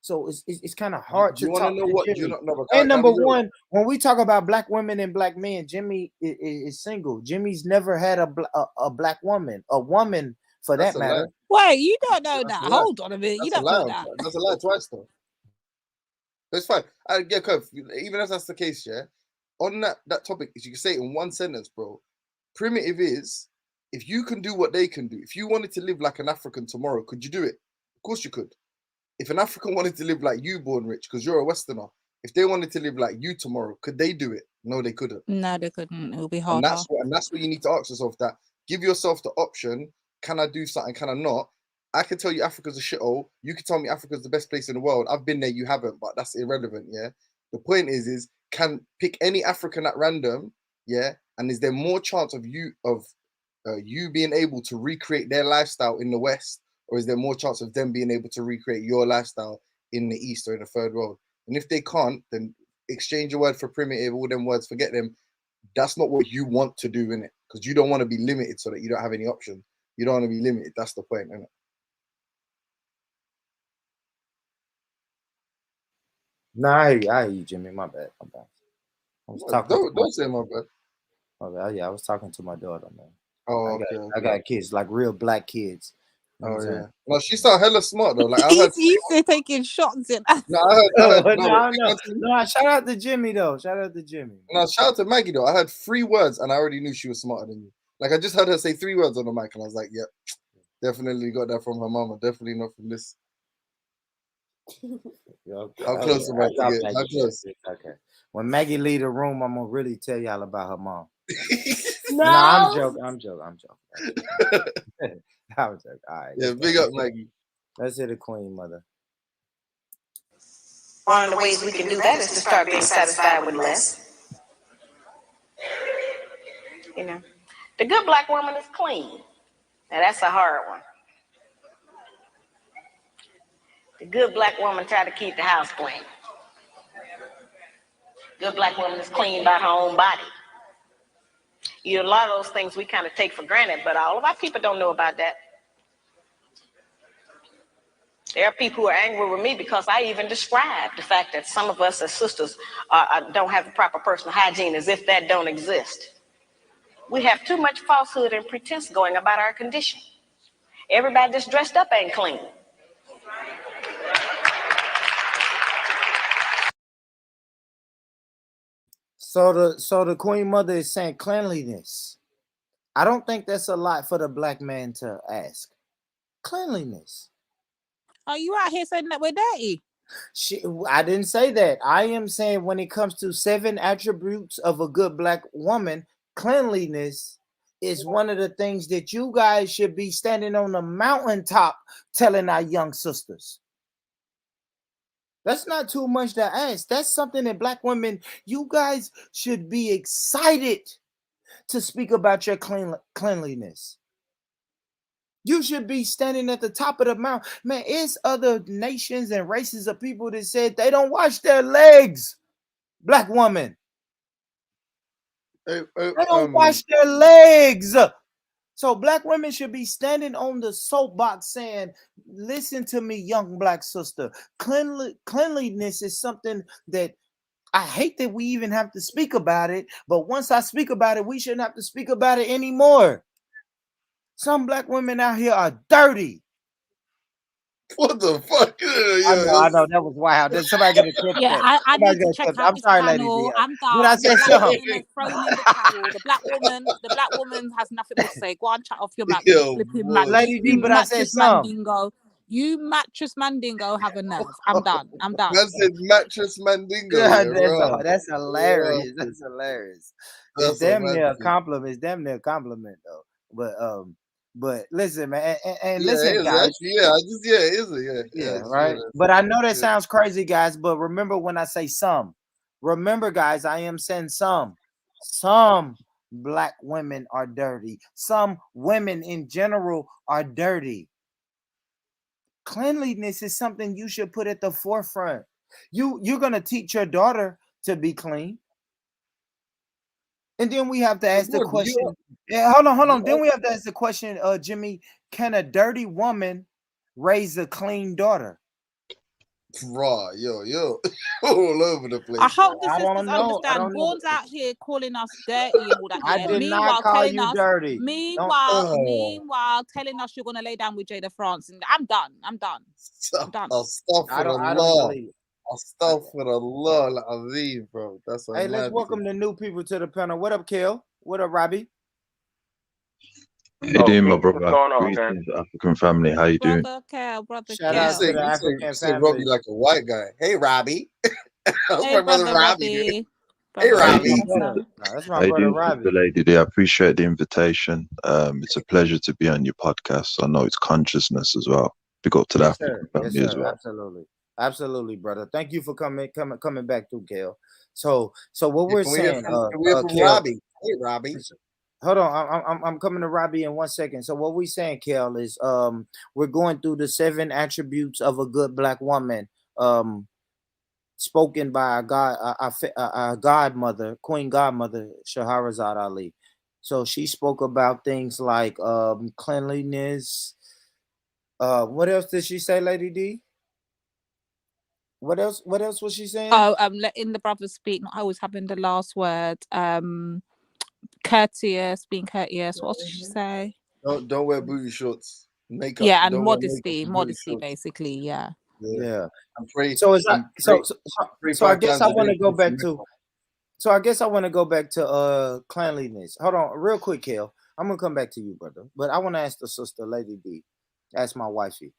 So it's kind of hard to talk to Jimmy. And number one, when we talk about black women and black men, Jimmy is single. Jimmy's never had a black woman, a woman for that matter. Wait, you don't know that. Hold on a minute. You don't know that. That's a lie twice, though. It's fine. Yeah, even if that's the case, yeah. On that topic, you can say it in one sentence, bro. Primitive is, if you can do what they can do. If you wanted to live like an African tomorrow, could you do it? Of course you could. If an African wanted to live like you, born rich, because you're a Westerner, if they wanted to live like you tomorrow, could they do it? No, they couldn't. No, they couldn't. It would be harder. And that's what you need to ask yourself. That give yourself the option: can I do something? Can I not? I can tell you Africa's a shithole. You can tell me Africa's the best place in the world. I've been there. You haven't, but that's irrelevant. Yeah. The point is can pick any African at random. Yeah. And is there more chance of you being able to recreate their lifestyle in the West? Or is there more chance of them being able to recreate your lifestyle in the East or in the third world? And if they can't, then exchange a word for primitive, all them words, forget them. That's not what you want to do, innit? Because you don't want to be limited so that you don't have any options. You don't want to be limited. That's the point, innit? Nah, I hear you, Jimmy. My bad. I was talking. Don't say my bad. My bad. Yeah, I was talking to my daughter, man. Oh, I got kids, like real black kids. Oh yeah. No, she sound hella smart though. Like he's taking shots in. No, shout out to Jimmy though. Shout out to Jimmy. No, shout out to Maggie though. I heard 3 words and I already knew she was smarter than you. Like I just heard her say 3 words on the mic and I was like, yep, definitely got that from her mama. Definitely not from this. How close am I to get? How close? Okay. When Maggie leave the room, I'm gonna really tell y'all about her mom. No, I'm joking. I was joking. All right. Yeah, big up, Maggie. Let's hear the Queen Mother. One of the ways we can do that is to start being satisfied with less. You know, the good black woman is clean. Now that's a hard one. The good black woman try to keep the house clean. Good black woman is clean about her own body. You know, a lot of those things we kind of take for granted, but all of our people don't know about that. There are people who are angry with me because I even described the fact that some of us as sisters don't have the proper personal hygiene, as if that don't exist. We have too much falsehood and pretense going about our condition. Everybody that's dressed up ain't clean. So the Queen Mother is saying cleanliness. I don't think that's a lot for the black man to ask. Cleanliness. Are you out here saying that we're dirty? I didn't say that. I am saying when it comes to 7 attributes of a good black woman, cleanliness is one of the things that you guys should be standing on the mountaintop telling our young sisters. That's not too much to ask. That's something that black women, you guys should be excited to speak about your cleanliness. You should be standing at the top of the mountain. Man, it's other nations and races of people that said they don't wash their legs. Black woman. They don't wash their legs. So black women should be standing on the soapbox saying, listen to me, young black sister. Cleanliness is something that I hate that we even have to speak about it. But once I speak about it, we shouldn't have to speak about it anymore. Some black women out here are dirty. What the fuck? I know that was wild. Did somebody get a clip? Yeah, I need to check out this channel. I'm done. Did I say so? The black woman has nothing to say. Go and chat off your back. Lady D, but I said so. You mattress mandingo have a nerve. I'm done. I said mattress mandingo. Yeah, that's hilarious. That's hilarious. It's damn near a compliment. It's damn near a compliment though. But listen, man, and Yeah, listen, it is, guys. actually, yeah, it is. Yeah, right. But I know that sounds crazy, guys. But remember when I say some, remember, guys, I am saying some. Some Black women are dirty. Some women in general are dirty. Cleanliness is something you should put at the forefront. You're gonna teach your daughter to be clean. And then we have to ask the question. Yeah, hold on. Then we have to ask the question, Jimmy, can a dirty woman raise a clean daughter? Raw, yo, all over the place. I hope the I sisters don't know. understand. Born's out here calling us dirty and all that. I Yeah. did not call you dirty. Meanwhile, telling us you're gonna lay down with Jada France. And I'm done. I'm done. I don't believe it. Astaghfirullah al-Azim, bro. That's a hey, let's welcome the new people to the panel. What up, Kel? What up, Robbie? How you doing, my brother? Greetings, African family. How you doing? Brother Kel. Shout out to the African family. Robbie like a white guy. Hey, Robbie. That's Hey, my brother Robbie. Hey, Robbie. That's my brother Robbie. The lady there. I appreciate the invitation. It's a pleasure to be on your podcast. I know it's consciousness as well. Big up to the African family as well. Absolutely, brother. Thank you for coming back through, Kel. So what we're saying, Robbie. Hey, Robbie. Hold on, I'm coming to Robbie in 1 second. So what we saying, Kel, is we're going through the 7 attributes of a good Black woman, spoken by a godmother, Queen Godmother Shahrazad Ali. So she spoke about things like cleanliness. What else did she say, Lady D? What else was she saying? Oh, letting the brothers speak, not always having the last word. Courteous, being courteous. What else did she say? Don't wear booty shorts. Makeup. Yeah, and modesty, basically. Yeah. I'm pretty. So I guess I want to go back to. So I guess I want to go back to cleanliness. Hold on, real quick, Kel. I'm gonna come back to you, brother. But I want to ask the sister, Lady D. Ask my wifey.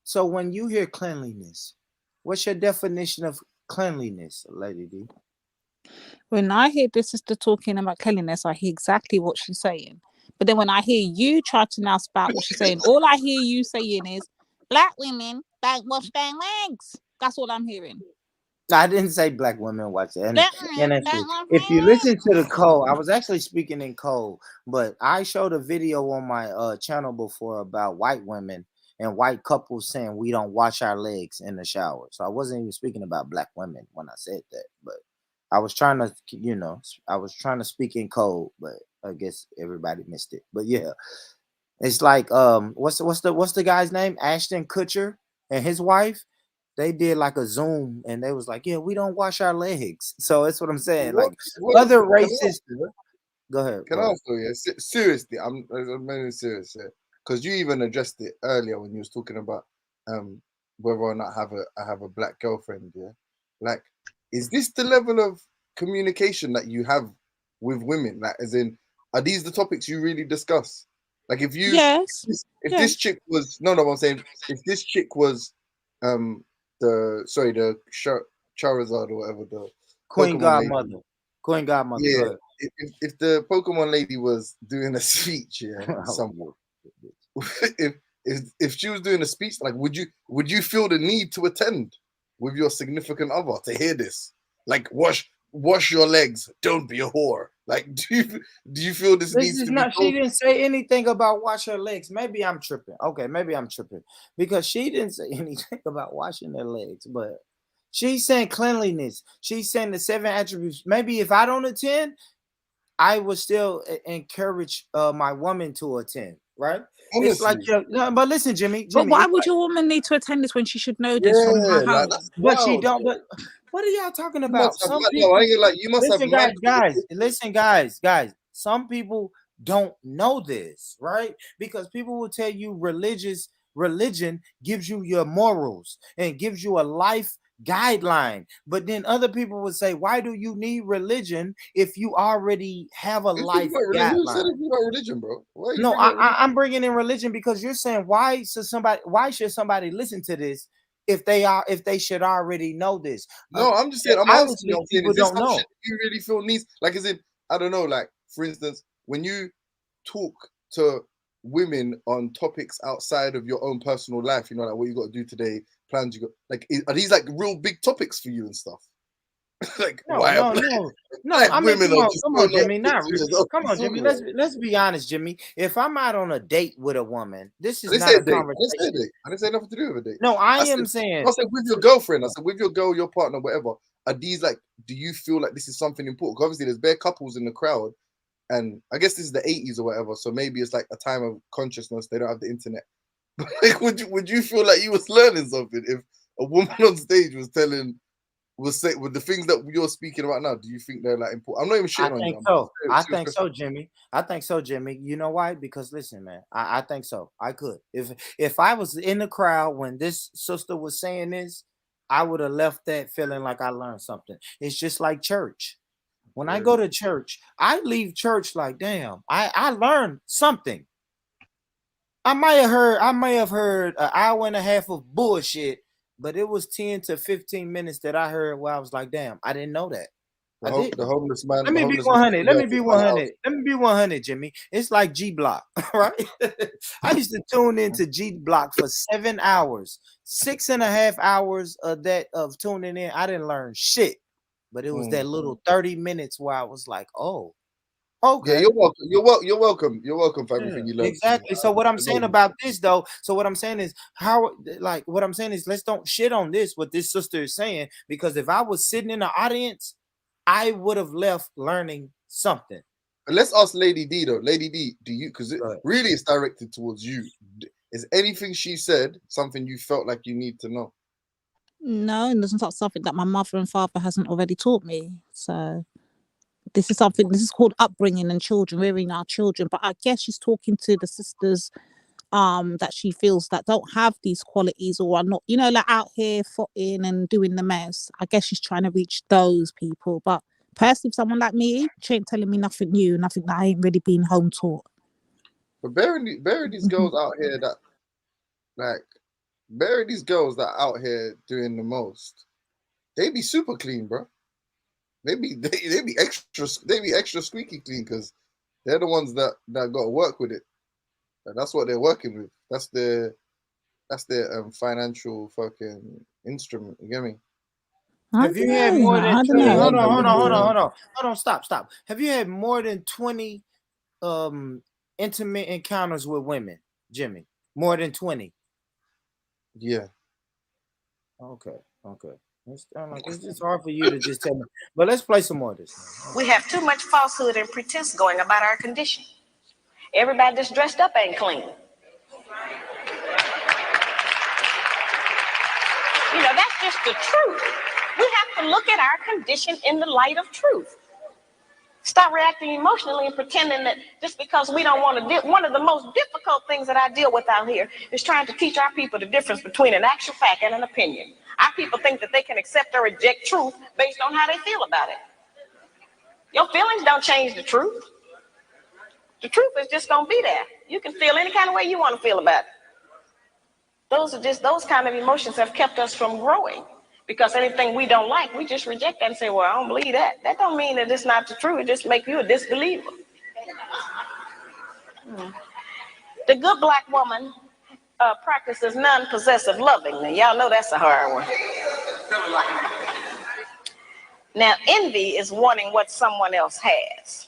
So when you hear cleanliness, what's your definition of cleanliness, Lady D? When I hear this sister talking about cleanliness, I hear exactly what she's saying. But then when I hear you try to now spout what she's saying, all I hear you saying is Black women don't wash their legs. That's all I'm hearing. I didn't say Black women watch it. And if you listen to the code, I was actually speaking in code, but I showed a video on my channel before about white women and white couples saying we don't wash our legs in the shower. So I wasn't even speaking about Black women when I said that, but I was trying to speak in code, but I guess everybody missed it. But yeah, it's like what's the guy's name? Ashton Kutcher and his wife. They did like a Zoom and they was like, yeah, we don't wash our legs. So that's what I'm saying. Like other races. Go ahead. Can I ask you? Seriously, I'm very serious here because you even addressed it earlier when you was talking about whether or not I have a Black girlfriend. Yeah, like. Is this the level of communication that you have with women? Like, as in, are these the topics you really discuss? Like, if you, this chick was I'm saying, if this chick was, the Charizard or whatever, the Queen Godmother. Yeah. If the Pokemon lady was doing a speech, if she was doing a speech, like, would you feel the need to attend with your significant other to hear this? Like, wash your legs, don't be a whore. Like, do you feel this needs to be told? She didn't say anything about wash her legs. Maybe I'm tripping. Okay, maybe I'm tripping because she didn't say anything about washing their legs, but she's saying cleanliness. She's saying the 7 attributes. Maybe if I don't attend, I would still encourage my woman to attend, right? Honestly. It's like, but listen, Jimmy. But why would your woman need to attend this when she should know this from her home? But she don't. But what are y'all talking about? Listen, guys. Some people don't know this, right? Because people will tell you religion gives you your morals and gives you a life guideline, but then other people would say, why do you need religion if you already have a life guideline? Who said about religion, bro? No, I'm bringing in religion because you're saying why should somebody listen to this if they should already know this? No, I'm just saying, I'm asking people don't know. You really feel needs, like, is it I don't know, like for instance, when you talk to women on topics outside of your own personal life, you know, like what you got to do today, plans you got, like, are these like real big topics for you and stuff? Like, No, why? no, no, no. Like I mean, women come are on, just come so on, not Jimmy. Not really. Come on, Jimmy. Let's be honest, Jimmy. If I'm out on a date with a woman, this I is didn't not say a a date. I didn't say a conversation. date. I didn't say nothing to do with a date. No, I I said, am saying. I said with your girlfriend. I said with your girl, your partner, whatever. Are these like? Do you feel like this is something important? 'Cause obviously, there's bare couples in the crowd, and I guess this is the '80s or whatever. So maybe it's like a time of consciousness. They don't have the internet. But like, would you feel like you was learning something if a woman on stage was telling? Was say with the things that you're speaking about now, do you think they're like important? I'm not even I shitting on think you. so. I think so, Jimmy. I think so, Jimmy. You know why? Because listen, man, I think so. I could. If I was in the crowd when this sister was saying this, I would have left that feeling like I learned something. It's just like church. When I go to church, I leave church like, damn, I learned something. I may have heard an hour and a half of bullshit, but it was 10 to 15 minutes that I heard where I was like, damn, I didn't know that. The homeless man. Let me be 100. Let me be 100. Let me be 100, Jimmy. It's like G Block, right? I used to tune into G Block for 7 hours, 6.5 hours of tuning in. I didn't learn shit, but it was that little 30 minutes where I was like, oh, okay. Yeah, you're welcome. You're welcome. You're welcome for everything you learned. Exactly. So what I'm saying about this, though, so what I'm saying is what I'm saying is let's don't shit on this, what this sister is saying, because if I was sitting in the audience, I would have left learning something. But let's ask Lady D though. Lady D, do you? Because really, it's directed towards you. Is anything she said something you felt like you need to know? No, and it's not something that my mother and father hasn't already taught me. So this is something. This is called upbringing and children, rearing our children. But I guess she's talking to the sisters that she feels that don't have these qualities or are not, you know, like out here footing and doing the mess. I guess she's trying to reach those people. But personally, someone like me, she ain't telling me nothing new, nothing that I ain't really been home taught. But bury these girls out here that bury these girls that out here doing the most. They be super clean, bro. They be extra squeaky clean because they're the ones that got to work with it. And that's what they're working with. That's their financial fucking instrument. You get me? Have you had more than 20? Hold on. Stop. Have you had more than 20 intimate encounters with women, Jimmy? More than 20? Yeah. Okay. It's just hard for you to just tell me. But let's play some more of this. We have too much falsehood and pretense going about our condition. Everybody that's dressed up ain't clean. You know, that's just the truth. We have to look at our condition in the light of truth. Stop reacting emotionally and pretending that just because we don't want to deal. One of the most difficult things that I deal with out here is trying to teach our people the difference between an actual fact and an opinion. Our people think that they can accept or reject truth based on how they feel about it. Your feelings don't change the truth. The truth is just gonna be there. You can feel any kind of way you want to feel about it. Those kind of emotions have kept us from growing. Because anything we don't like, we just reject that and say, well, I don't believe that. That don't mean that it's not the truth. It just makes you a disbeliever. The good black woman practices non-possessive loving. Now, y'all know that's a hard one. Now, envy is wanting what someone else has.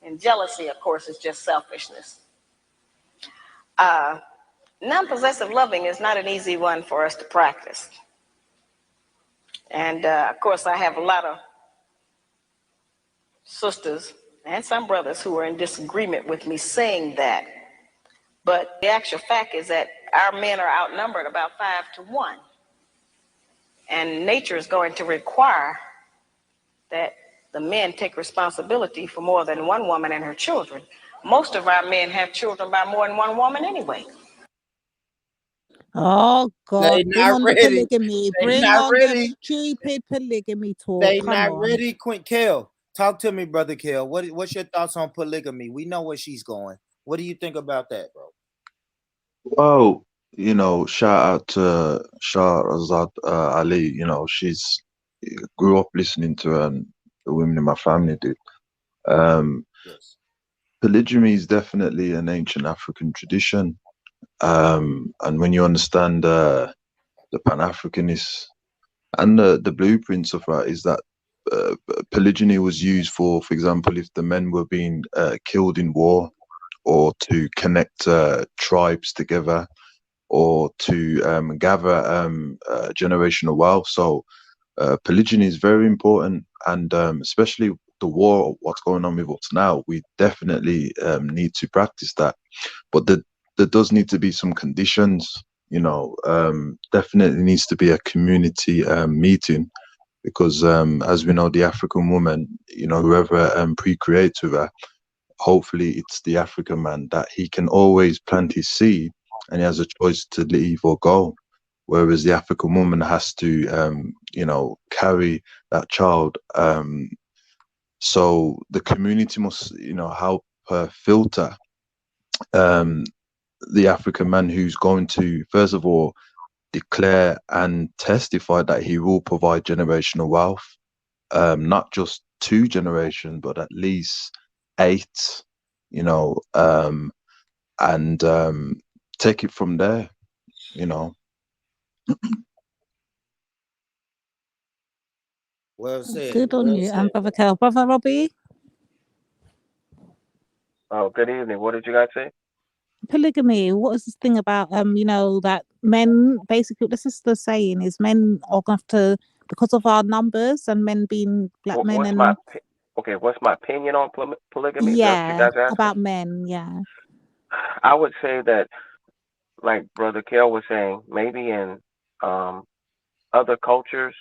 And jealousy, of course, is just selfishness. Non-possessive loving is not an easy one for us to practice. And of course, I have a lot of sisters and some brothers who are in disagreement with me saying that. But the actual fact is that our men are outnumbered about 5 to 1. And nature is going to require that the men take responsibility for more than one woman and her children. Most of our men have children by more than one woman anyway. Oh God! Bring on the polygamy. Bring on the stupid polygamy talk. They not ready. Quint Kel, talk to me, brother Kel. What's your thoughts on polygamy? We know where she's going. What do you think about that, bro? Well, you know, shout out to Shahrazad Ali. You know, she's grew up listening to her and the women in my family did. Yes. Polygyny is definitely an ancient African tradition. And when you understand the Pan-Africanists and the blueprints of that, is that polygyny was used for example, if the men were being killed in war, or to connect tribes together, or to gather generational wealth. So polygyny is very important, and especially the war, what's going on with us now, we definitely need to practice that. But there does need to be some conditions, definitely needs to be a community meeting, because as we know, the African woman, whoever pre-creates with her, hopefully it's the African man that he can always plant his seed and he has a choice to leave or go. Whereas the African woman has to, carry that child. So the community must, help her filter the African man who's going to, first of all, declare and testify that he will provide generational wealth, not just 2 generations, but at least 8, and take it from there, Well said. Good on Well you, said. Brother Kel. Brother Robbie, Oh, good evening. What did you guys say? polygamy. What is this thing about that men, basically what the sister's saying is men are going to, because of our numbers and men being black men What's and my opinion on polygamy? Is that what you yeah, guys are asking? about men, yeah. I would say that, like Brother Kale was saying, maybe in um, other cultures,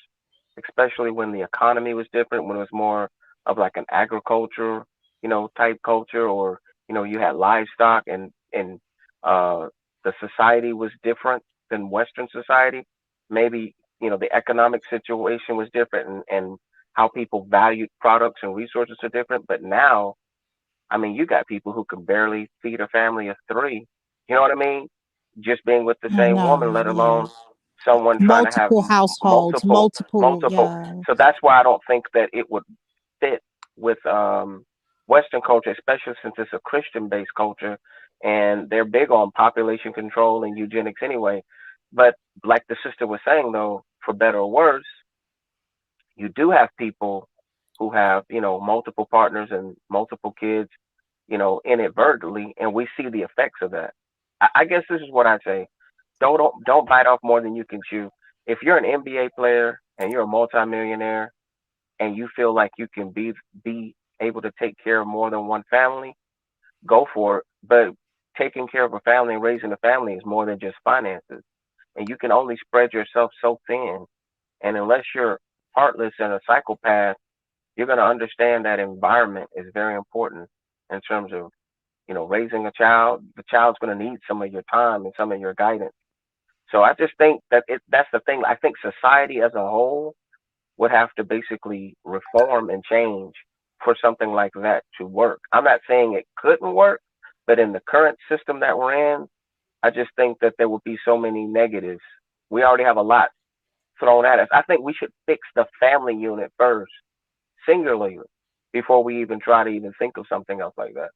especially when the economy was different, when it was more of like an agriculture, type culture, or you had livestock, and uh, the society was different than Western society. Maybe the economic situation was different, and how people valued products and resources are different. But now, I mean, you got people who can barely feed a family of 3. You know what I mean? Just being with the I same woman, know, let yeah. alone someone trying to have Multiple households, multiple, multiple. yeah. So that's why I don't think that it would fit with Western culture, especially since it's a Christian-based culture, and they're big on population control and eugenics anyway. But like the sister was saying, though, for better or worse, you do have people who have multiple partners and multiple kids, inadvertently, and we see the effects of that. I guess this is what I say: don't bite off more than you can chew. If you're an NBA player and you're a multimillionaire and you feel like you can be able to take care of more than one family, go for it. But taking care of a family and raising a family is more than just finances, and you can only spread yourself so thin. And unless you're heartless and a psychopath, you're going to understand that environment is very important in terms of raising a child. The child's going to need some of your time and some of your guidance. So I just think that that's the thing. I think society as a whole would have to basically reform and change for something like that to work. I'm not saying it couldn't work, but in the current system that we're in, I just think that there would be so many negatives. We already have a lot thrown at us. I think we should fix the family unit first, singularly, before we even try to even think of something else like that.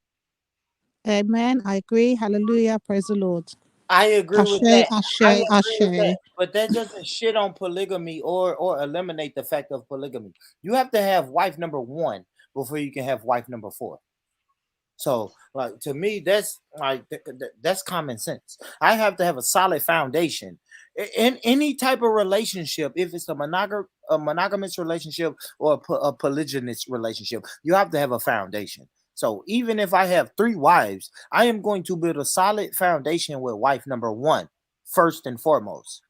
Amen. I agree. Hallelujah. Praise the Lord. I agree with Ashe, that. ashe, I agree with ashe. that. But that doesn't shit on polygamy or eliminate the fact of polygamy. You have to have wife number 1 before you can have wife number 4. So, like, to me, that's like that's common sense. I have to have a solid foundation in any type of relationship. If it's a monogamous relationship or a polygynous relationship, you have to have a foundation. So even if I have 3 wives, I am going to build a solid foundation with wife number 1 first and foremost.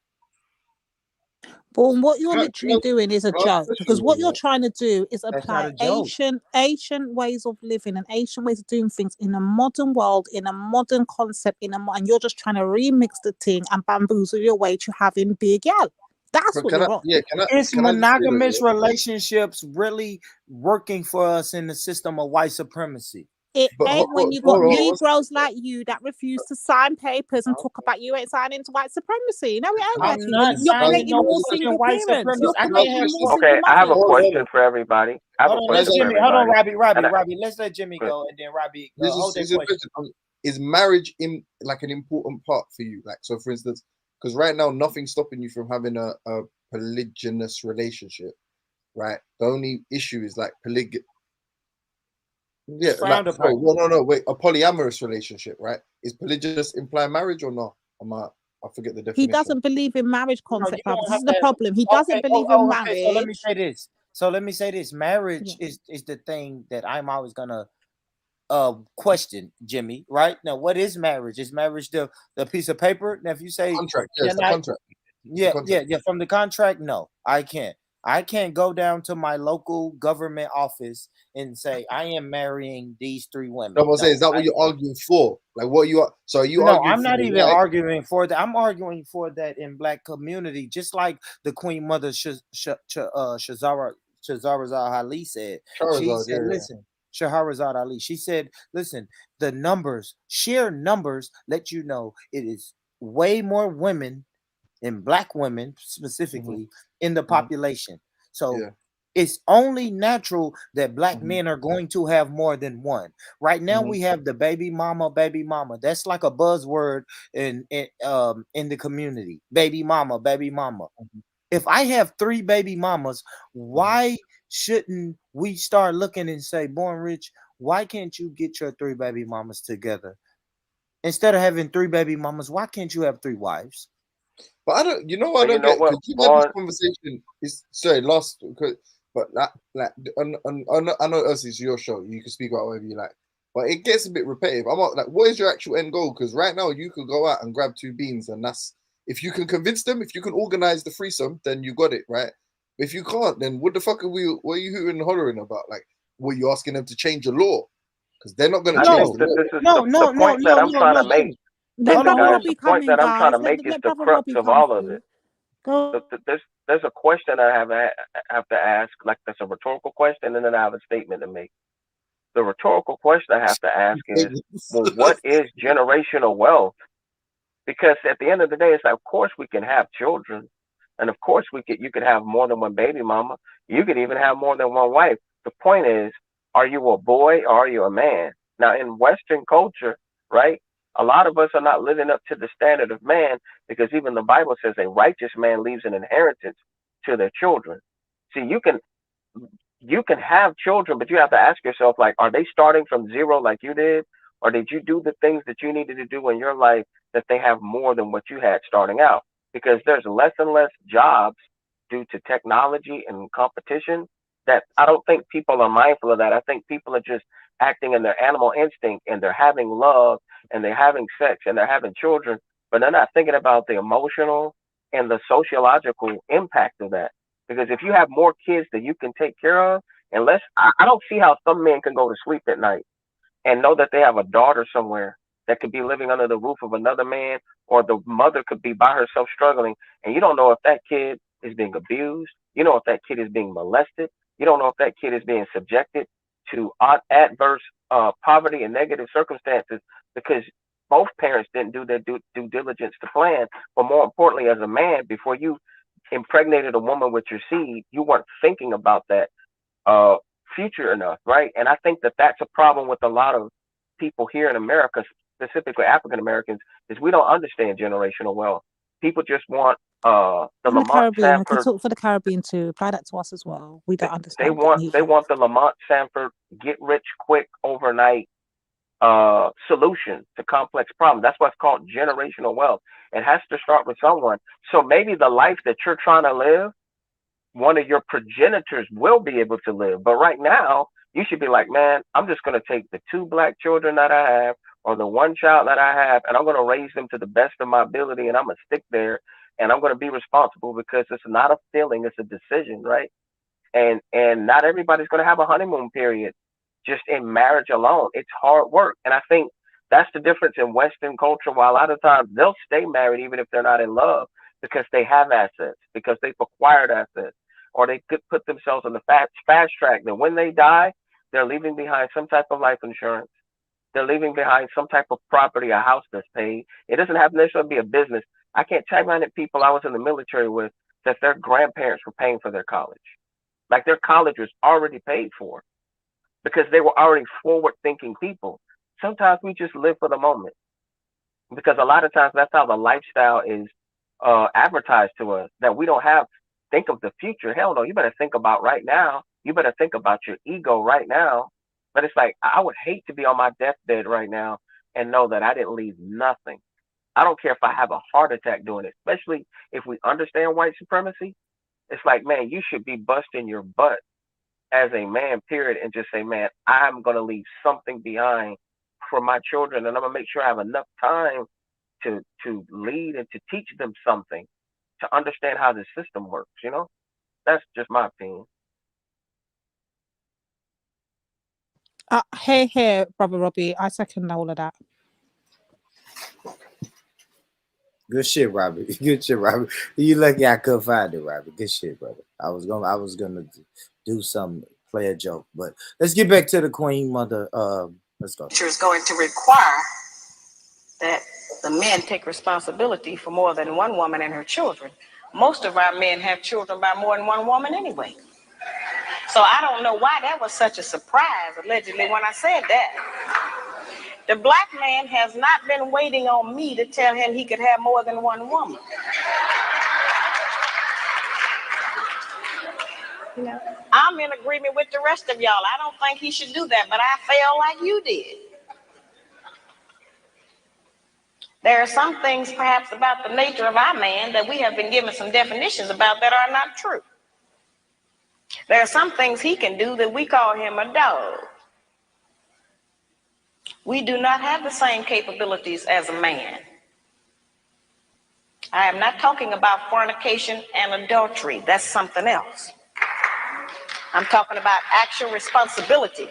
But what you're Can I, literally doing is a can I ask a joke, because question, what you're yeah? trying to do is That's not apply a joke. Asian ways of living and Asian ways of doing things in a modern world, in a modern concept, and you're just trying to remix the thing and bamboozle your way to having big gal. That's But what can I, you're on. yeah, It's can I just say this? monogamous Yeah? relationships really working for us in the system of white supremacy. It But ain't when you got hold on, Negroes like you that refuse to sign papers and talk about you ain't signing to white supremacy. No, it ain't, I'm Becky. not You're signing creating no more fucking single white parents. supremacy. You're I can't creating have more short. single Okay, I have a mothers. question for everybody. I have a Hold on, question let's for Jimmy. Hold on, everybody. Robbie. Let's let Jimmy go, and then Robbie, this hold that is a question. question. Is marriage in like an important part for you? Like, so for instance, because right now nothing's stopping you from having a polygynous relationship, right? The only issue is like yeah, It's like frowned sorry, upon. no, wait, a polyamorous relationship, right? Is polygynous imply marriage or not? I forget the He definition. doesn't believe in marriage No, you concept, brother. don't This have is the to. problem. He doesn't believe in Okay. So let me marriage. say this. Marriage Yeah. is the thing that I'm always gonna question, Jimmy. Right now, what is marriage? Is marriage the piece of paper? Now, if you say Contract, yes, can the I, contract. The contract. yeah. From the contract, no, I can't. I can't go down to my local government office and say I am marrying these 3 women. No, I'm saying, is that what you're arguing for? Like, what you are? So are you No, arguing I'm for not the even right? arguing for that. I'm arguing for that in Black community, just like the Queen Mother Shahrazad Ali said. She Charizard, said, yeah. "Listen, Shahrazad Ali." She said, "Listen, the sheer numbers, let you know it is way more women and Black women specifically in the population. So Yeah. it's only natural that Black Mhm. men are going to have more than one. Right now, we have the baby mama. That's like a buzzword in the community. Baby mama. If I have 3 baby mamas, why shouldn't we start looking and say, Born Rich, why can't you get your 3 baby mamas together? Instead of having 3 baby mamas, why can't you have 3 wives? But I don't, I But you don't know get, what, because you had this Vaughn? conversation. Sorry, last, but that, like, I know this is your show. You can speak about whatever you like, but it gets a bit repetitive. I'm not, like, what is your actual end goal? Because right now you could go out and grab 2 beans, and that's, if you can convince them, if you can organize the threesome, then you got it, right? If you can't, then what the fuck what are you hooting and hollering about? Like, were you asking them to change the law? Because they're not going to I change think the that law. this is the point that I'm trying to make. Jimmy. Let Listen, Brother guys, Robbie the come point in, that I'm trying guys. to make is Let the Brother crux Robbie of come all of through. it. Go. There's a question I have to ask, like that's a rhetorical question, and then I have a statement to make. The rhetorical question I have to ask is, well, what is generational wealth? Because at the end of the day, it's like, of course we can have children, and of course you could have more than one baby mama. You could even have more than one wife. The point is, are you a boy or are you a man? Now in Western culture, right? A lot of us are not living up to the standard of man, because even the Bible says a righteous man leaves an inheritance to their children. See, you can have children, but you have to ask yourself, like, are they starting from zero like you did? Or did you do the things that you needed to do in your life that they have more than what you had starting out? Because there's less and less jobs due to technology and competition, that I don't think people are mindful of that. I think people are just acting in their animal instinct, and they're having love and they're having sex and they're having children, but they're not thinking about the emotional and the sociological impact of that. Because if you have more kids that you can take care of, unless I don't see how some men can go to sleep at night and know that they have a daughter somewhere that could be living under the roof of another man, or the mother could be by herself struggling, and you don't know if that kid is being abused, you know if that kid is being molested, you don't know if that kid is being subjected to adverse poverty and negative circumstances, because both parents didn't do their due diligence to plan. But more importantly, as a man, before you impregnated a woman with your seed, you weren't thinking about that uh, future enough, right? And I think that that's a problem with a lot of people here in America, specifically African Americans, is we don't understand generational wealth. People just want the In the Lamont Caribbean, I can Sanford. talk for the Caribbean too. Apply that to us as well. We don't They understand it want neither. the Lamont Sanford get rich quick overnight solution to complex problems. That's what's called generational wealth. It has to start with someone. So maybe the life that you're trying to live, one of your progenitors will be able to live. But right now, you should be like, man, I'm just going to take the 2 black children that I have, or the 1 child that I have, and I'm going to raise them to the best of my ability, and I'm going to stick there, and I'm going to be responsible, because it's not a feeling, it's a decision, right? And not everybody's going to have a honeymoon period just in marriage alone. It's hard work. And I think that's the difference in Western culture. While a lot of times they'll stay married even if they're not in love, because they have assets, because they've acquired assets, or they could put themselves on the fast track that when they die, they're leaving behind some type of life insurance. They're leaving behind some type of property, a house that's paid. It doesn't have to necessarily be a business. I can't tell you how many people I was in the military with that their grandparents were paying for their college. Like their college was already paid for because they were already forward thinking people. Sometimes we just live for the moment because a lot of times that's how the lifestyle is advertised to us, that we don't have think of the future. Hell no, you better think about right now. You better think about your ego right now. But it's like I would hate to be on my deathbed right now and know that I didn't leave nothing. I don't care if I have a heart attack doing it, especially if we understand white supremacy. It's like, man, you should be busting your butt as a man, period, and just say, man, I'm going to leave something behind for my children, and I'm going to make sure I have enough time to lead and to teach them something, to understand how the system works, you know? That's just my opinion. Here, Brother Robbie, I second all of that. Good shit, Robert. Good shit, Robert. You lucky I couldn't find it, Robert. Good shit, brother. I was gonna do some play a joke, but let's get back to the Queen Mother. Let's go. Is going to require that the men take responsibility for more than one woman and her children. Most of our men have children by more than one woman anyway. So I don't know why that was such a surprise, allegedly, when I said that. The black man has not been waiting on me to tell him he could have more than one woman. You know, I'm in agreement with the rest of y'all. I don't think he should do that, but I feel like you did. There are some things perhaps about the nature of our man that we have been given some definitions about that are not true. There are some things he can do that we call him a dog. We do not have the same capabilities as a man. I am not talking about fornication and adultery. That's something else. I'm talking about actual responsibility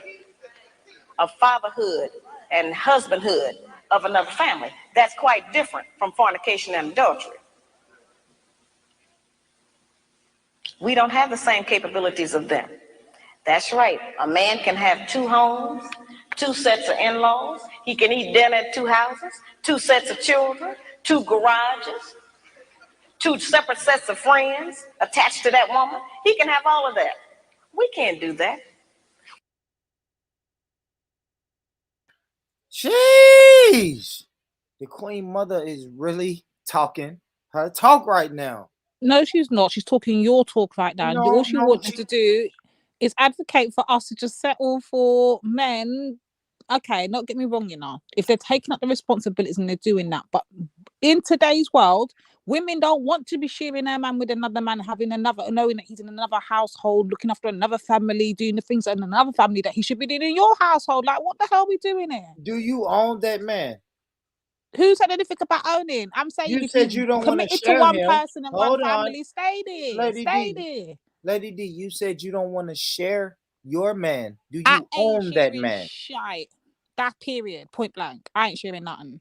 of fatherhood and husbandhood of another family. That's quite different from fornication and adultery. We don't have the same capabilities of them. That's right. A man can have 2 homes, 2 sets of in-laws. He can eat dinner at 2 houses, 2 sets of children, 2 garages, 2 separate sets of friends attached to that woman. He can have all of that. We can't do that. Sheesh! The Queen Mother is really talking her talk right now. No, she's not. She's talking your talk right now. And all she wants to do is advocate for us to just settle for men. Okay, not get me wrong, you know, if they're taking up the responsibilities and they're doing that. But in today's world, women don't want to be sharing their man with another man, having another, knowing that he's in another household, looking after another family, doing the things in another family that he should be doing in your household. Like, what the hell are we doing here? Do you own that man? Who said anything about owning? I'm saying You if said you you don't want to committed share to one him. person and Hold one on. family, stay there. Lady Stay D. there. Lady D, you said you don't want to share your man. Do I you ain't own that sharing man? shite. That period, point blank. I ain't sharing nothing.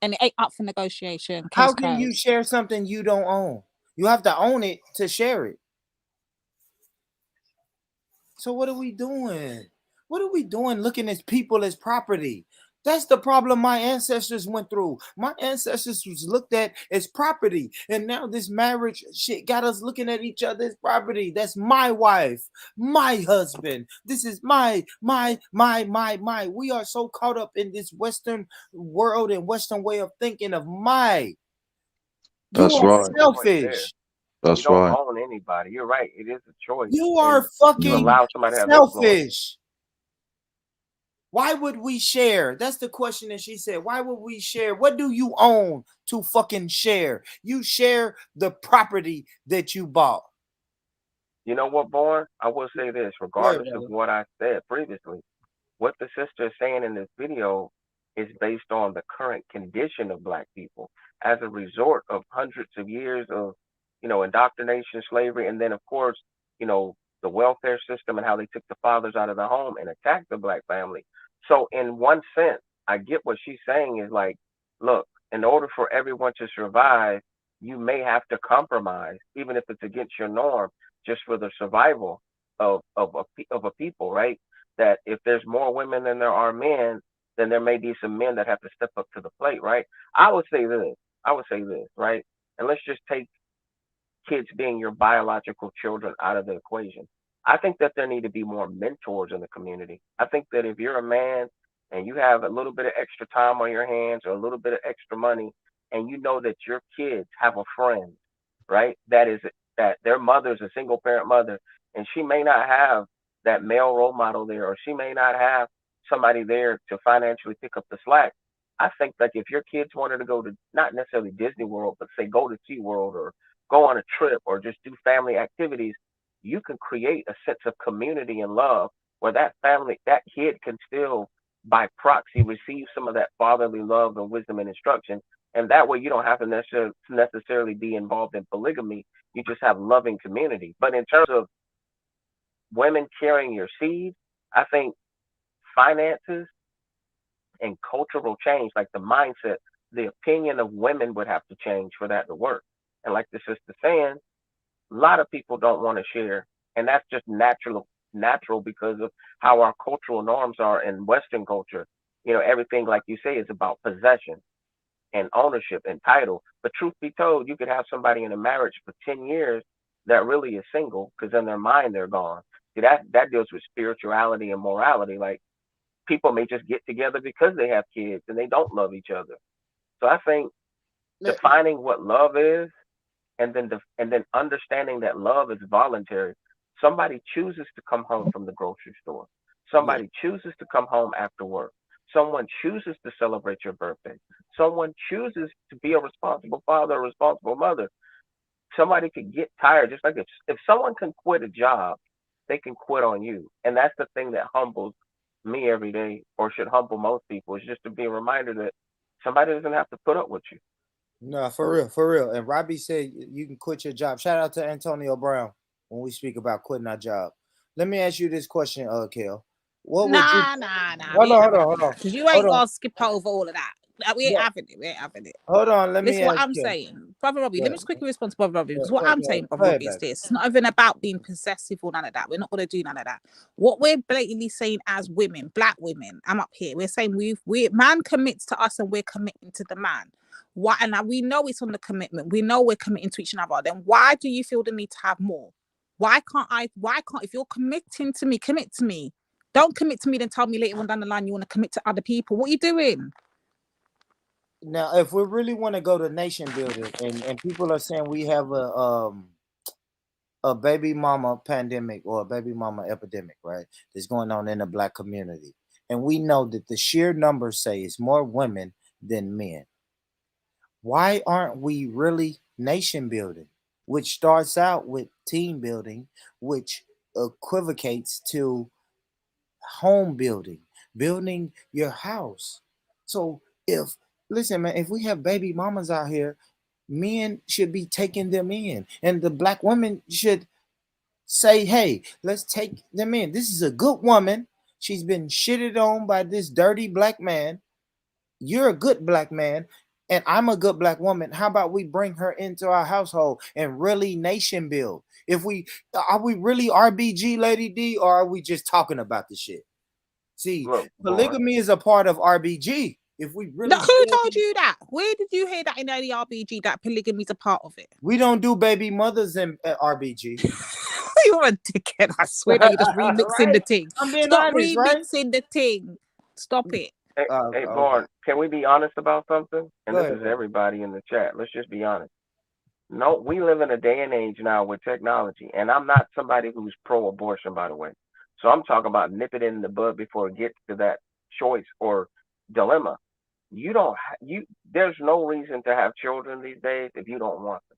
And it ain't up for negotiation. How Case can you closed. share something you don't own? You have to own it to share it. So what are we doing? What are we doing looking at people as property? That's the problem my ancestors went through. My ancestors was looked at as property. And now this marriage shit got us looking at each other as property. That's my wife, my husband. This is my. We are so caught up in this Western world and Western way of thinking of my. You That's are right. selfish. You That's don't right. own anybody. You're right. It is a choice. You are to fucking allow somebody to have influence. selfish. Why would we share? That's the question that she said. Why would we share? What do you own to fucking share? You share the property that you bought. You know what, Born? I will say this, regardless of what I said previously, what the sister is saying in this video is based on the current condition of Black people as a result of hundreds of years of, indoctrination, slavery, and then, of course, the welfare system and how they took the fathers out of the home and attacked the Black family. So in one sense, I get what she's saying is like, look, in order for everyone to survive, you may have to compromise, even if it's against your norm, just for the survival of a people, right? That if there's more women than there are men, then there may be some men that have to step up to the plate, right? I would say this. Right? And let's just take kids being your biological children out of the equation. I think that there need to be more mentors in the community. I think that if you're a man and you have a little bit of extra time on your hands or a little bit of extra money, and you know that your kids have a friend, right? That their mother's a single parent mother, and she may not have that male role model there, or she may not have somebody there to financially pick up the slack. I think that if your kids wanted to go to not necessarily Disney World, but say go to SeaWorld or go on a trip or just do family activities, you can create a sense of community and love where that kid can still, by proxy, receive some of that fatherly love and wisdom and instruction. And that way you don't have to necessarily be involved in polygamy. You just have loving community. But in terms of women carrying your seed, I think finances and cultural change, like the mindset, the opinion of women would have to change for that to work. And like the sister saying, a lot of people don't want to share. And that's just natural because of how our cultural norms are in Western culture. Everything, like you say, is about possession and ownership and title. But truth be told, you could have somebody in a marriage for 10 years that really is single because in their mind they're gone. See, that deals with spirituality and morality. Like, people may just get together because they have kids and they don't love each other. So I think defining what love is, and then understanding that love is voluntary. Somebody chooses to come home from the grocery store. Somebody chooses to come home after work. Someone chooses to celebrate your birthday. Someone chooses to be a responsible father, a responsible mother. Somebody could get tired. Just like if someone can quit a job, they can quit on you. And that's the thing that humbles me every day, or should humble most people, is just to be a reminder that somebody doesn't have to put up with you. No, for real. And Robbie said you can quit your job. Shout out to Antonio Brown when we speak about quitting our job. Let me ask you this question, Kel. What would you? Nah. Hold on. Because you ain't gonna skip over all of that. We ain't having it. Hold on, let me Listen, what ask I'm you. saying, Brother Robbie, let me just quickly respond to Brother Robbie, because Go what I'm ahead, saying, Brother Robbie, is baby. this. It's not even about being possessive or none of that. We're not going to do none of that. What we're blatantly saying as women, black women, I'm up here, we're saying man commits to us and we're committing to the man. Why? And now we know it's on the commitment. We know we're committing to each other. Then why do you feel the need to have more? Why can't, if you're committing to me, commit to me. Don't commit to me, then tell me later on down the line you want to commit to other people. What are you doing? Now, if we really want to go to nation building, and people are saying we have a baby mama pandemic or a baby mama epidemic, right? That's going on in the black community. And we know that the sheer numbers say it's more women than men. Why aren't we really nation building, which starts out with team building, which equivocates to home building, building your house? So listen, man, if we have baby mamas out here, men should be taking them in, and the black women should say, hey, let's take them in. This is a good woman. She's been shitted on by this dirty black man. You're a good black man, and I'm a good black woman. How about we bring her into our household and really nation build? Are we really RBG, Lady D, or are we just talking about the shit? See, polygamy is a part of RBG. If we really, who told you that? Where did you hear that in any RBG that polygamy is a part of it? We don't do baby mothers in RBG. You're a dickhead. I swear that you're just remixing the thing. I'm being Stop honest, remixing the thing. Stop it. Hey, Born, can we be honest about something? And Go this ahead, is everybody in the chat. Let's just be honest. No, we live in a day and age now with technology, and I'm not somebody who's pro-abortion, by the way. So I'm talking about nip it in the bud before it gets to that choice or dilemma. There's no reason to have children these days if you don't want them.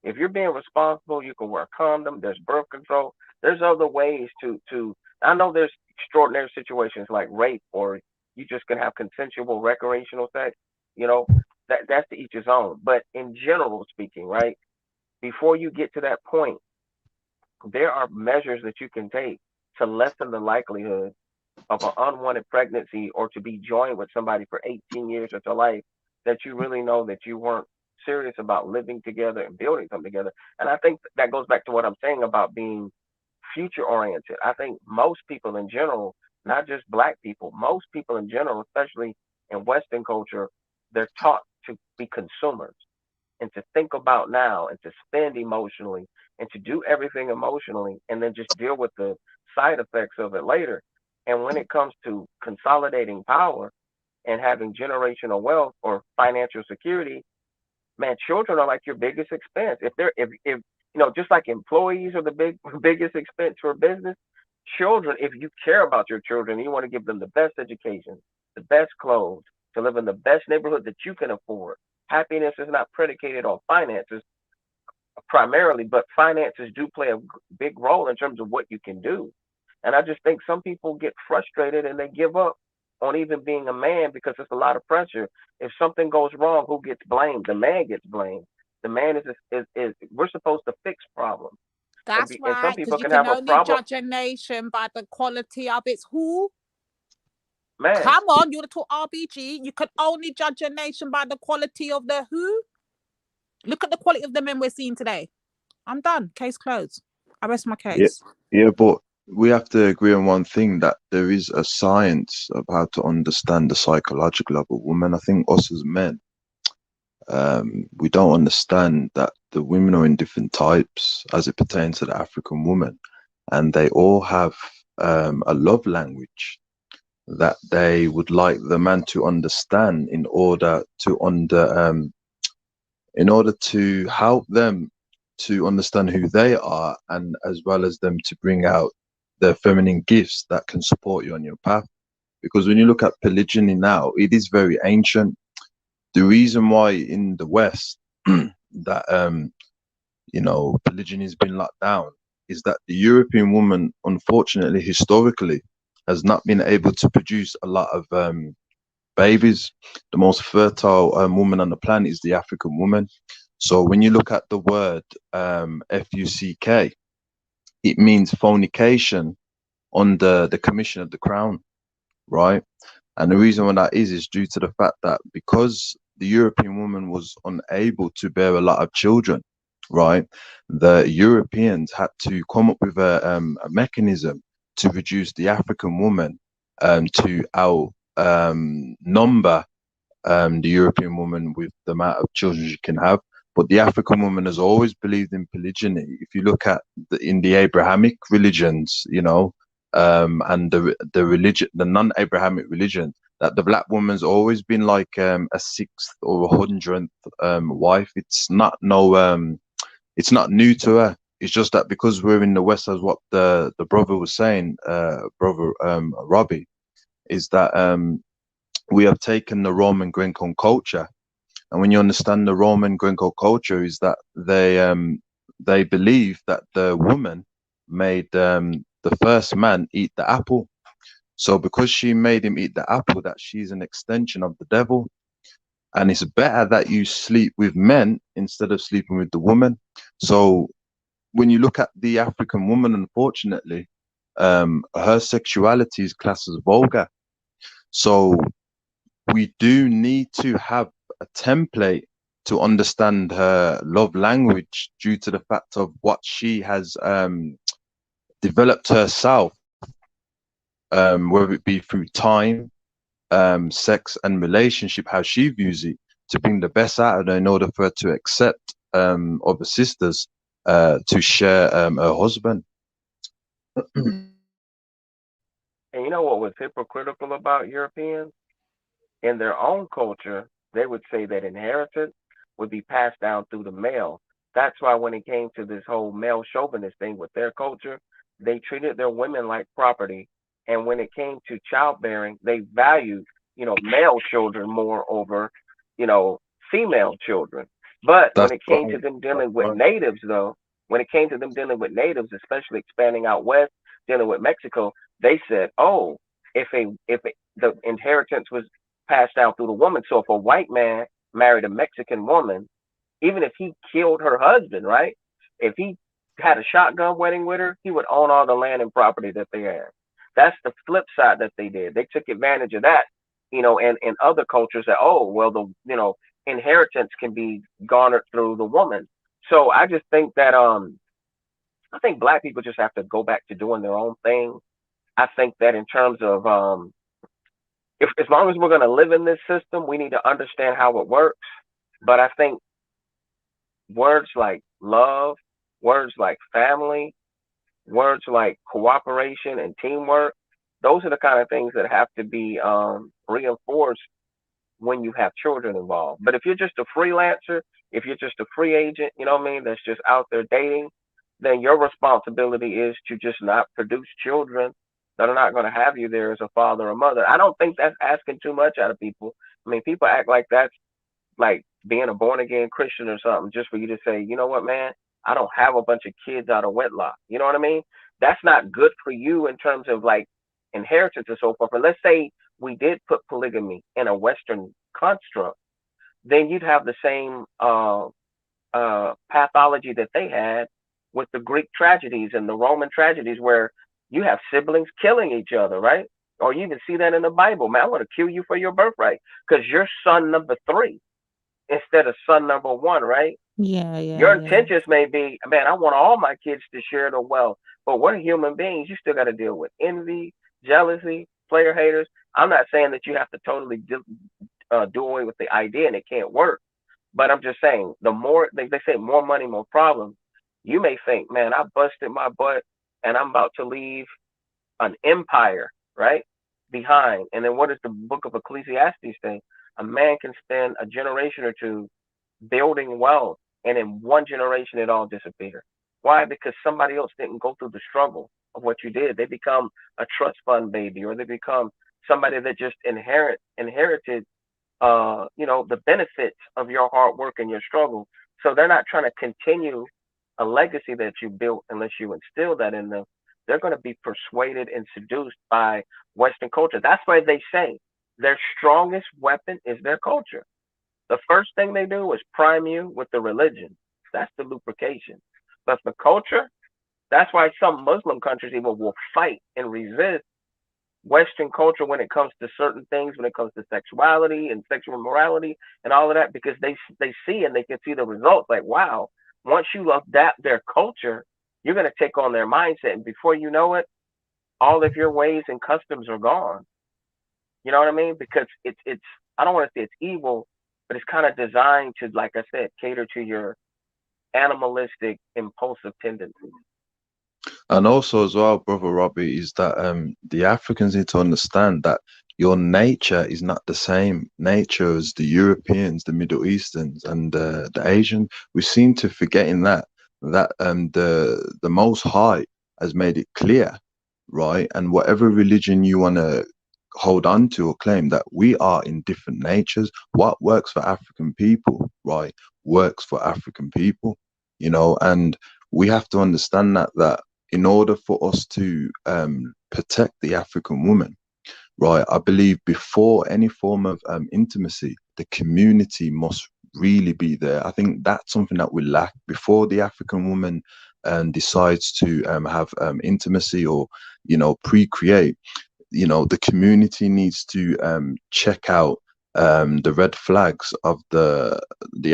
If you're being responsible, you can wear a condom. There's birth control. There's other ways to. I know there's extraordinary situations like rape, or you just can have consensual recreational sex. That's to each his own. But in general speaking, right, before you get to that point, there are measures that you can take to lessen the likelihood of an unwanted pregnancy or to be joined with somebody for 18 years of your life that you really know that you weren't serious about living together and building something together. And I think that goes back to what I'm saying about being future oriented. I think most people in general not just black people, most people in general, especially in Western culture, they're taught to be consumers and to think about now and to spend emotionally and to do everything emotionally and then just deal with the side effects of it later. And when it comes to consolidating power and having generational wealth or financial security, man, children are like your biggest expense. If just like employees are the biggest expense for business, children, if you care about your children, you want to give them the best education, the best clothes, to live in the best neighborhood that you can afford. Happiness is not predicated on finances primarily, but finances do play a big role in terms of what you can do. And I just think some people get frustrated and they give up on even being a man because it's a lot of pressure. If something goes wrong, who gets blamed? The man gets blamed. The man is we're supposed to fix problems. That's And some right, people because you can can have a only problem. judge a nation by the quality of its who. Man, Come on, you want to talk RBG? You can only judge a nation by the quality of the who. Look at the quality of the men we're seeing today. I'm done. Case closed. I rest my Yeah, case. yeah, but we have to agree on one thing, that there is a science of how to understand the psychological of a woman. I think us as men, we don't understand that the women are in different types as it pertains to the African woman, and they all have a love language that they would like the man to understand in order to help them to understand who they are, and as well as them to bring out their feminine gifts that can support you on your path. Because when you look at polygyny now, it is very ancient. The reason why in the West that polygyny has been locked down is that the European woman, unfortunately, historically, has not been able to produce a lot of babies. The most fertile woman on the planet is the African woman. So when you look at the word fuck, it means fornication under the commission of the crown, right? And the reason why that is due to the fact that because the European woman was unable to bear a lot of children, right? The Europeans had to come up with a mechanism to reduce the African woman to outnumber the European woman with the amount of children she can have. But the African woman has always believed in polygyny. If you look at in the Abrahamic religions, and the non-Abrahamic religion, that the black woman's always been like a sixth or 100th wife. It's not it's not new to her. It's just that because we're in the West, as what the brother was saying, brother Robbie, is that we have taken the Roman Greco culture, and when you understand the Roman Greco culture, is that they believe that the woman made the first man eat the apple. So because she made him eat the apple, that she's an extension of the devil, and it's better that you sleep with men instead of sleeping with the woman. So when you look at the African woman, unfortunately, her sexuality is classed as vulgar. So we do need to have a template to understand her love language due to the fact of what she has developed herself, whether it be through time, sex and relationship, how she views it, to bring the best out of her in order for her to accept other sisters to share her husband. and you know what was hypocritical about Europeans? In their own culture, they would say that inheritance would be passed down through the male. That's why when it came to this whole male chauvinist thing with their culture, they treated their women like property. And when it came to childbearing, they valued, male children more over, you know, female children. But when That's it came right. to them That's dealing with right. natives, though, when it came to them dealing with natives, especially expanding out west, dealing with Mexico, they said, oh, the inheritance was passed down through the woman. So if a white man married a Mexican woman, even if he killed her husband, right? If he had a shotgun wedding with her, he would own all the land and property that they had. That's the flip side that they did. They took advantage of that, and in other cultures that, oh, well, inheritance can be garnered through the woman. So I just think that I think black people just have to go back to doing their own thing. I think that in terms of if as long as we're going to live in this system, we need to understand how it works. But I think words like love, words like family, words like cooperation and teamwork, those are the kind of things that have to be reinforced when you have children involved. But if you're just a freelancer, if you're just a free agent, you know what I mean, that's just out there dating, then your responsibility is to just not produce children that are not going to have you there as a father or mother. I don't think that's asking too much out of people. I mean, people act like that's like being a born again Christian or something, just for you to say, you know what, man, I don't have a bunch of kids out of wedlock. You know what I mean? That's not good for you in terms of like inheritance and so forth. But let's say we did put polygamy in a Western construct, then you'd have the same pathology that they had with the Greek tragedies and the Roman tragedies, where you have siblings killing each other, right? Or you even see that in the Bible. Man, I want to kill you for your birthright because you're son number 3 instead of son number 1, right? Yeah, Your yeah, yeah. intentions may be, man, I want all my kids to share the wealth, but we're human beings. You still got to deal with envy, jealousy, player haters. I'm not saying that you have to totally do away with the idea and it can't work, but I'm just saying the more they say more money, more problems. You may think, man, I busted my butt and I'm about to leave an empire, right, behind. And then what does the book of Ecclesiastes say? A man can spend a generation or two building wealth, and in one generation it all disappears. Why? Because somebody else didn't go through the struggle of what you did. They become a trust fund baby, or they become somebody that just inherited the benefits of your hard work and your struggle. So they're not trying to continue a legacy that you built unless you instill that in them. They're going to be persuaded and seduced by Western culture. That's why they say their strongest weapon is their culture. The first thing they do is prime you with the religion. That's the lubrication. But the culture, that's why some Muslim countries even will fight and resist Western culture when it comes to certain things, when it comes to sexuality and sexual morality and all of that, because they see and they can see the results. Like, wow, once you adapt their culture, you're going to take on their mindset, and before you know it, all of your ways and customs are gone. You know what I mean? Because it's I don't want to say it's evil, but it's kind of designed to, like I said, cater to your animalistic, impulsive tendencies. And also as well, Brother Robbie, is that the Africans need to understand that your nature is not the same nature as the Europeans, the Middle Easterns, and the Asian. We seem to forgetting that the Most High has made it clear, right? And whatever religion you want to hold on to or claim, that we are in different natures. What works for African people, right, works for African people, and we have to understand that in order for us to protect the African woman, right, I believe before any form of intimacy, the community must really be there. I think that's something that we lack. Before the African woman decides to have intimacy or, procreate, the community needs to check out the red flags of the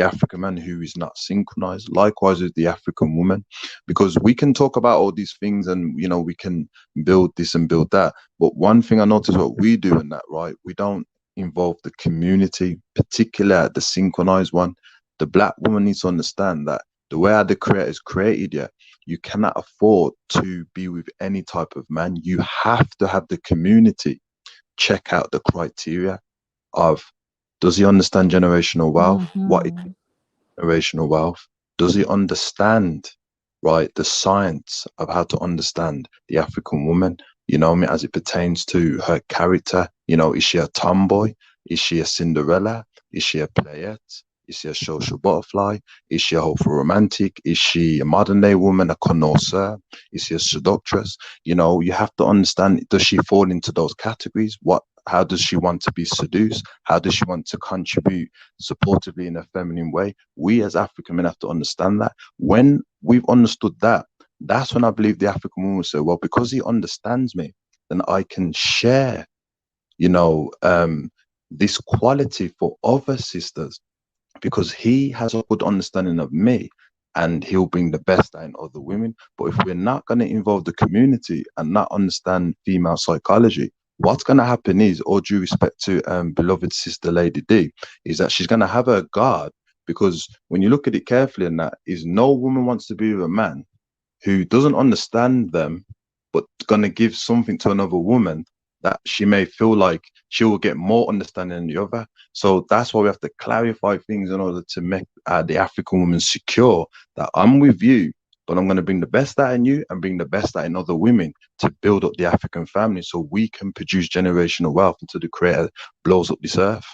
African man who is not synchronized. Likewise with the African woman, because we can talk about all these things and we can build this and build that. But one thing I notice what we do in that, right, we don't involve the community, particularly the synchronized one. The Black woman needs to understand that the way the Creator is created, you cannot afford to be with any type of man. You have to have the community check out the criteria of, does he understand generational wealth? What is generational wealth? Does he understand, right, the science of how to understand the African woman, as it pertains to her character? Is she a tomboy? Is she a Cinderella? Is she a playette? Is she a social butterfly? Is she a hopeful romantic? Is she a modern day woman, a connoisseur? Is she a seductress? You have to understand, does she fall into those categories? How does she want to be seduced? How does she want to contribute supportively in a feminine way? We as African men have to understand that. When we've understood that, that's when I believe the African woman will say, well, because he understands me, then I can share, this quality for other sisters, because he has a good understanding of me and he'll bring the best out in other women. But if we're not going to involve the community and not understand female psychology, what's going to happen is, all due respect to beloved sister Lady D, is that she's going to have her guard, because when you look at it carefully, and that is, no woman wants to be with a man who doesn't understand them, but going to give something to another woman that she may feel like she will get more understanding than the other. So that's why we have to clarify things in order to make the African woman secure that I'm with you, but I'm going to bring the best out in you and bring the best out in other women to build up the African family, so we can produce generational wealth until the Creator blows up this earth.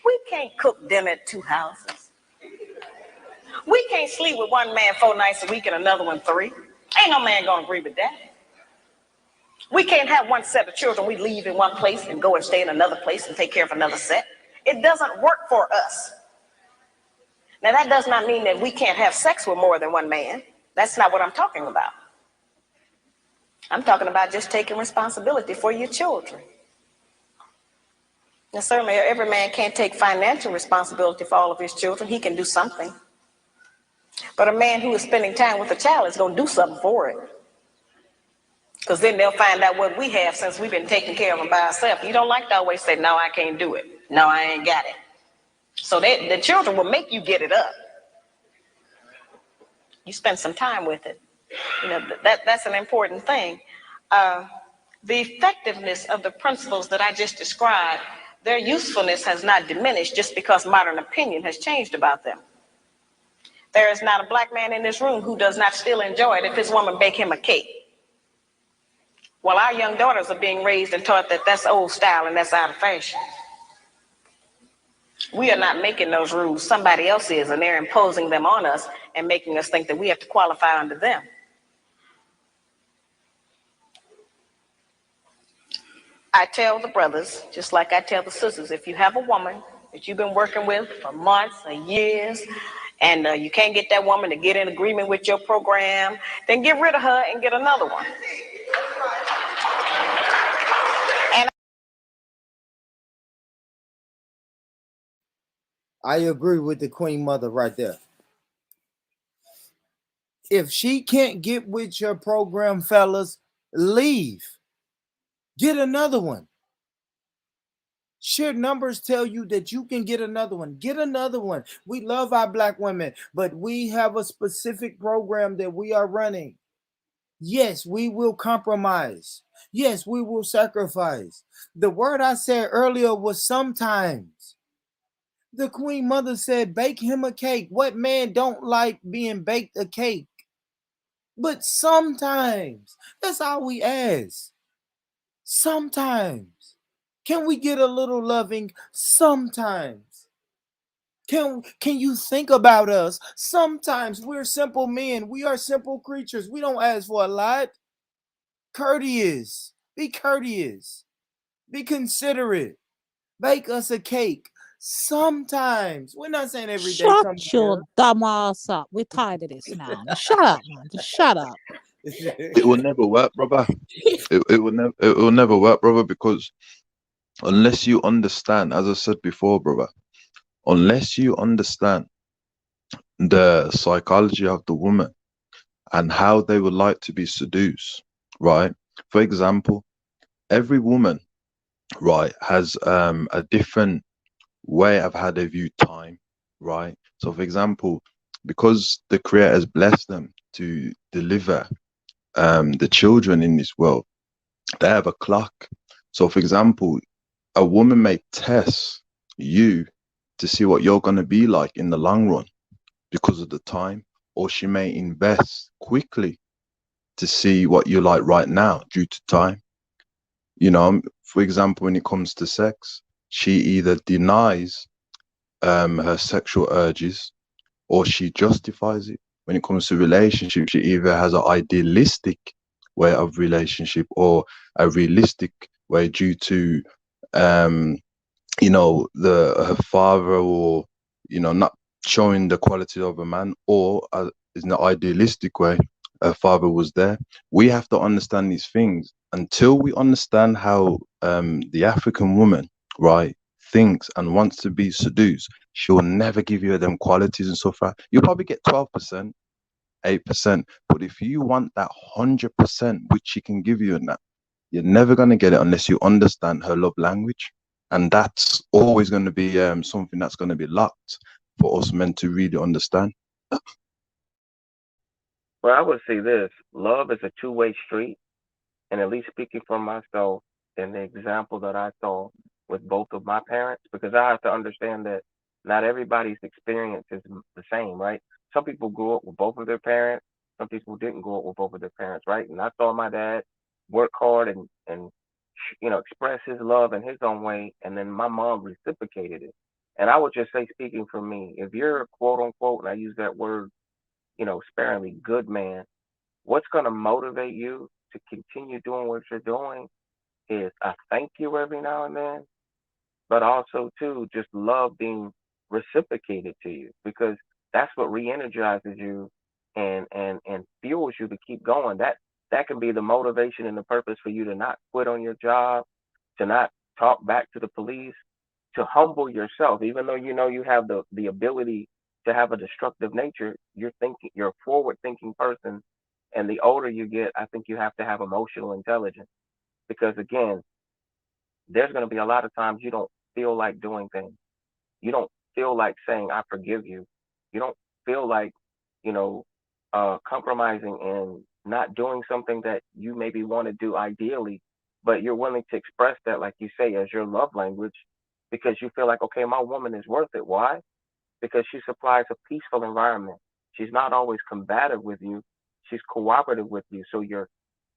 We can't cook dinner at 2 houses. We can't sleep with one man 4 nights a week and another one 3. Ain't no man gonna agree with that. We can't have one set of children we leave in one place and go and stay in another place and take care of another set. It doesn't work for us. Now, that does not mean that we can't have sex with more than one man. That's not what I'm talking about. I'm talking about just taking responsibility for your children. Now, certainly every man can't take financial responsibility for all of his children. He can do something. But a man who is spending time with a child is going to do something for it. Because then they'll find out what we have, since we've been taking care of them by ourselves. You don't like to always say, no, I can't do it. No, I ain't got it. So the children will make you get it up. You spend some time with it. You know, that's an important thing. The effectiveness of the principles that I just described, their usefulness has not diminished just because modern opinion has changed about them. There is not a black man in this room who does not still enjoy it if his woman bake him a cake. Well, our young daughters are being raised and taught that that's old style and that's out of fashion. We are not making those rules. Somebody else is, and they're imposing them on us and making us think that we have to qualify under them. I tell the brothers, just like I tell the sisters, if you have a woman that you've been working with for months or years, and you can't get that woman to get in agreement with your program, then get rid of her and get another one. I agree with the Queen Mother right there. If she can't get with your program, fellas, leave. Get another one. Sheer numbers tell you that you can get another one. Get another one. We love our black women, but we have a specific program that we are running. Yes, we will compromise. Yes, we will sacrifice. The word I said earlier was sometimes. The Queen Mother said, bake him a cake. What man don't like being baked a cake? But sometimes, that's all we ask. Sometimes. Can we get a little loving? Sometimes. Can you think about us? Sometimes. We're simple men. We are simple creatures. We don't ask for a lot. Courteous. Be courteous. Be considerate. Bake us a cake. Sometimes. We're not saying every day. Shut your dumb ass up. We're tired of this now. Just shut up, man. Just shut up. It will never work, brother. It will never work, brother, because unless you understand, as I said before, brother, unless you understand the psychology of the woman and how they would like to be seduced, right? For example, every woman, right, has a different way of how they view time, right? So, for example, because the Creator has blessed them to deliver the children in this world, they have a clock. So, for example, a woman may test you to see what you're going to be like in the long run because of the time, or she may invest quickly to see what you're like right now due to time. You know, for example, when it comes to sex, she either denies her sexual urges or she justifies it. When it comes to relationships, she either has an idealistic way of relationship or a realistic way due to you know, her father, or, you know, not showing the quality of a man, or in the idealistic way her father was there. We have to understand these things. Until we understand how the African woman, right, thinks and wants to be seduced, she'll never give you them qualities and so forth. You'll probably get 12%, 8%. But if you want that 100%, which she can give you in that, you're never going to get it unless you understand her love language. And that's always going to be something that's going to be locked for us men to really understand. Well, I would say this: love is a two-way street, and at least speaking for myself, and the example that I saw with both of my parents, because I have to understand that not everybody's experience is the same, right? Some people grew up with both of their parents. Some people didn't grow up with both of their parents, right? And I saw my dad work hard and express his love in his own way, and then my mom reciprocated it. And I would just say, speaking for me, if you're a quote unquote, and I use that word, sparingly, good man, what's going to motivate you to continue doing what you're doing is a thank you every now and then, but also too just love being reciprocated to you, because that's what re-energizes you and fuels you to keep going. That can be the motivation and the purpose for you to not quit on your job, to not talk back to the police, to humble yourself, even though you have the ability to have a destructive nature. You're a forward thinking person, and the older you get, I think you have to have emotional intelligence, because again, there's going to be a lot of times you don't feel like doing things. You don't feel like saying I forgive you. You don't feel like you know compromising and not doing something that you maybe want to do ideally, but you're willing to express that, like you say, as your love language, because you feel like, okay, my woman is worth it. Why? Because she supplies a peaceful environment. She's not always combative with you. She's cooperative with you. So you're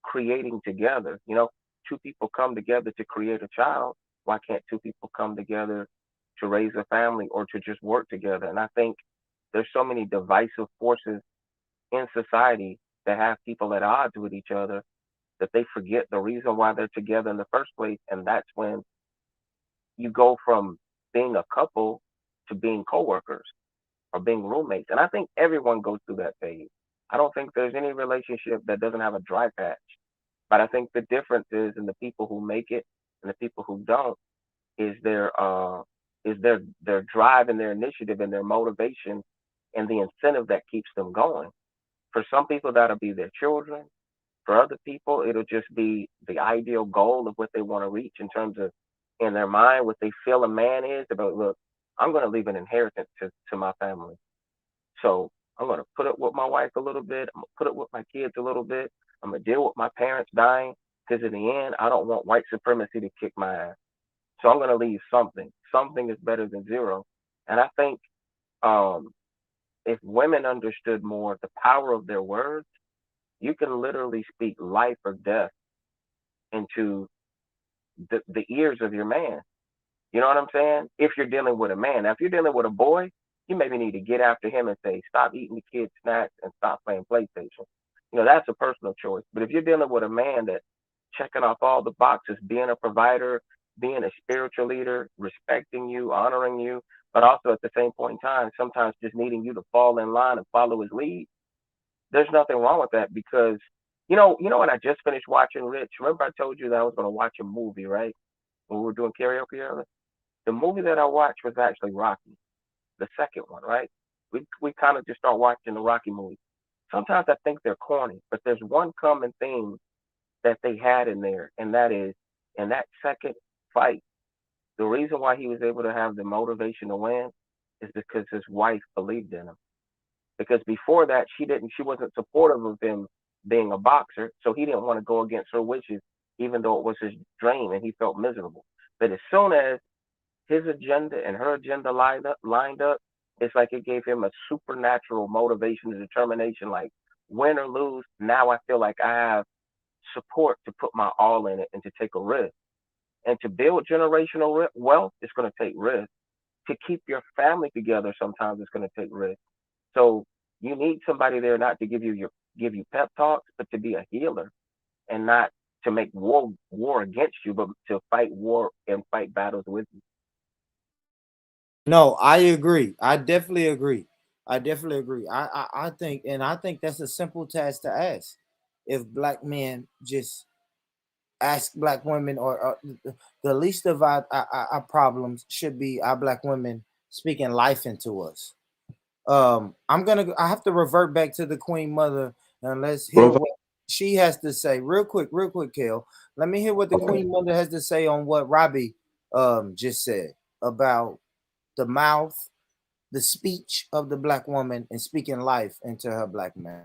creating together. Two people come together to create a child. Why can't two people come together to raise a family or to just work together? And I think there's so many divisive forces in society that have people at odds with each other that they forget the reason why they're together in the first place. And that's when you go from being a couple to being coworkers or being roommates. And I think everyone goes through that phase. I don't think there's any relationship that doesn't have a dry patch. But I think the difference is in the people who make it and the people who don't is their drive and their initiative and their motivation and the incentive that keeps them going. For some people, that'll be their children. For other people, it'll just be the ideal goal of what they want to reach in terms of in their mind what they feel a man is about. Look, I'm going to leave an inheritance to my family. So I'm going to put up with my wife a little bit. I'm going to put up with my kids a little bit. I'm going to deal with my parents dying, because in the end, I don't want white supremacy to kick my ass. So I'm going to leave something. Something is better than zero. And I think if women understood more the power of their words, you can literally speak life or death into the ears of your man. You know what I'm saying? If you're dealing with a man. Now, if you're dealing with a boy, you maybe need to get after him and say, stop eating the kids' snacks and stop playing PlayStation. That's a personal choice. But if you're dealing with a man that checking off all the boxes, being a provider, being a spiritual leader, respecting you, honoring you, but also at the same point in time, sometimes just needing you to fall in line and follow his lead, there's nothing wrong with that, because, when I just finished watching Rich, remember I told you that I was going to watch a movie, right? When we were doing karaoke earlier? The movie that I watched was actually Rocky, the second one, right? We kind of just start watching the Rocky movies. Sometimes I think they're corny, but there's one common theme that they had in there, and that is in that second fight, the reason why he was able to have the motivation to win is because his wife believed in him. Because before that, she wasn't supportive of him being a boxer, so he didn't want to go against her wishes, even though it was his dream and he felt miserable. But as soon as his agenda and her agenda lined up, it's like it gave him a supernatural motivation and determination, like win or lose, now I feel like I have support to put my all in it and to take a risk. And to build generational wealth, it's going to take risk. To keep your family together, sometimes it's going to take risk. So you need somebody there not to give you pep talks, but to be a healer, and not to make war against you, but to fight war and fight battles with you. No, I agree. I definitely agree. I definitely agree. I think, and I think that's a simple task to ask. If black men just ask black women, or the least of our problems should be our black women speaking life into us. I have to revert back to the Queen Mother, and let's hear Brother, what she has to say real quick, Kel. Let me hear what the okay. Queen Mother has to say on what Robbie just said about the mouth, the speech of the black woman, and speaking life into her black man.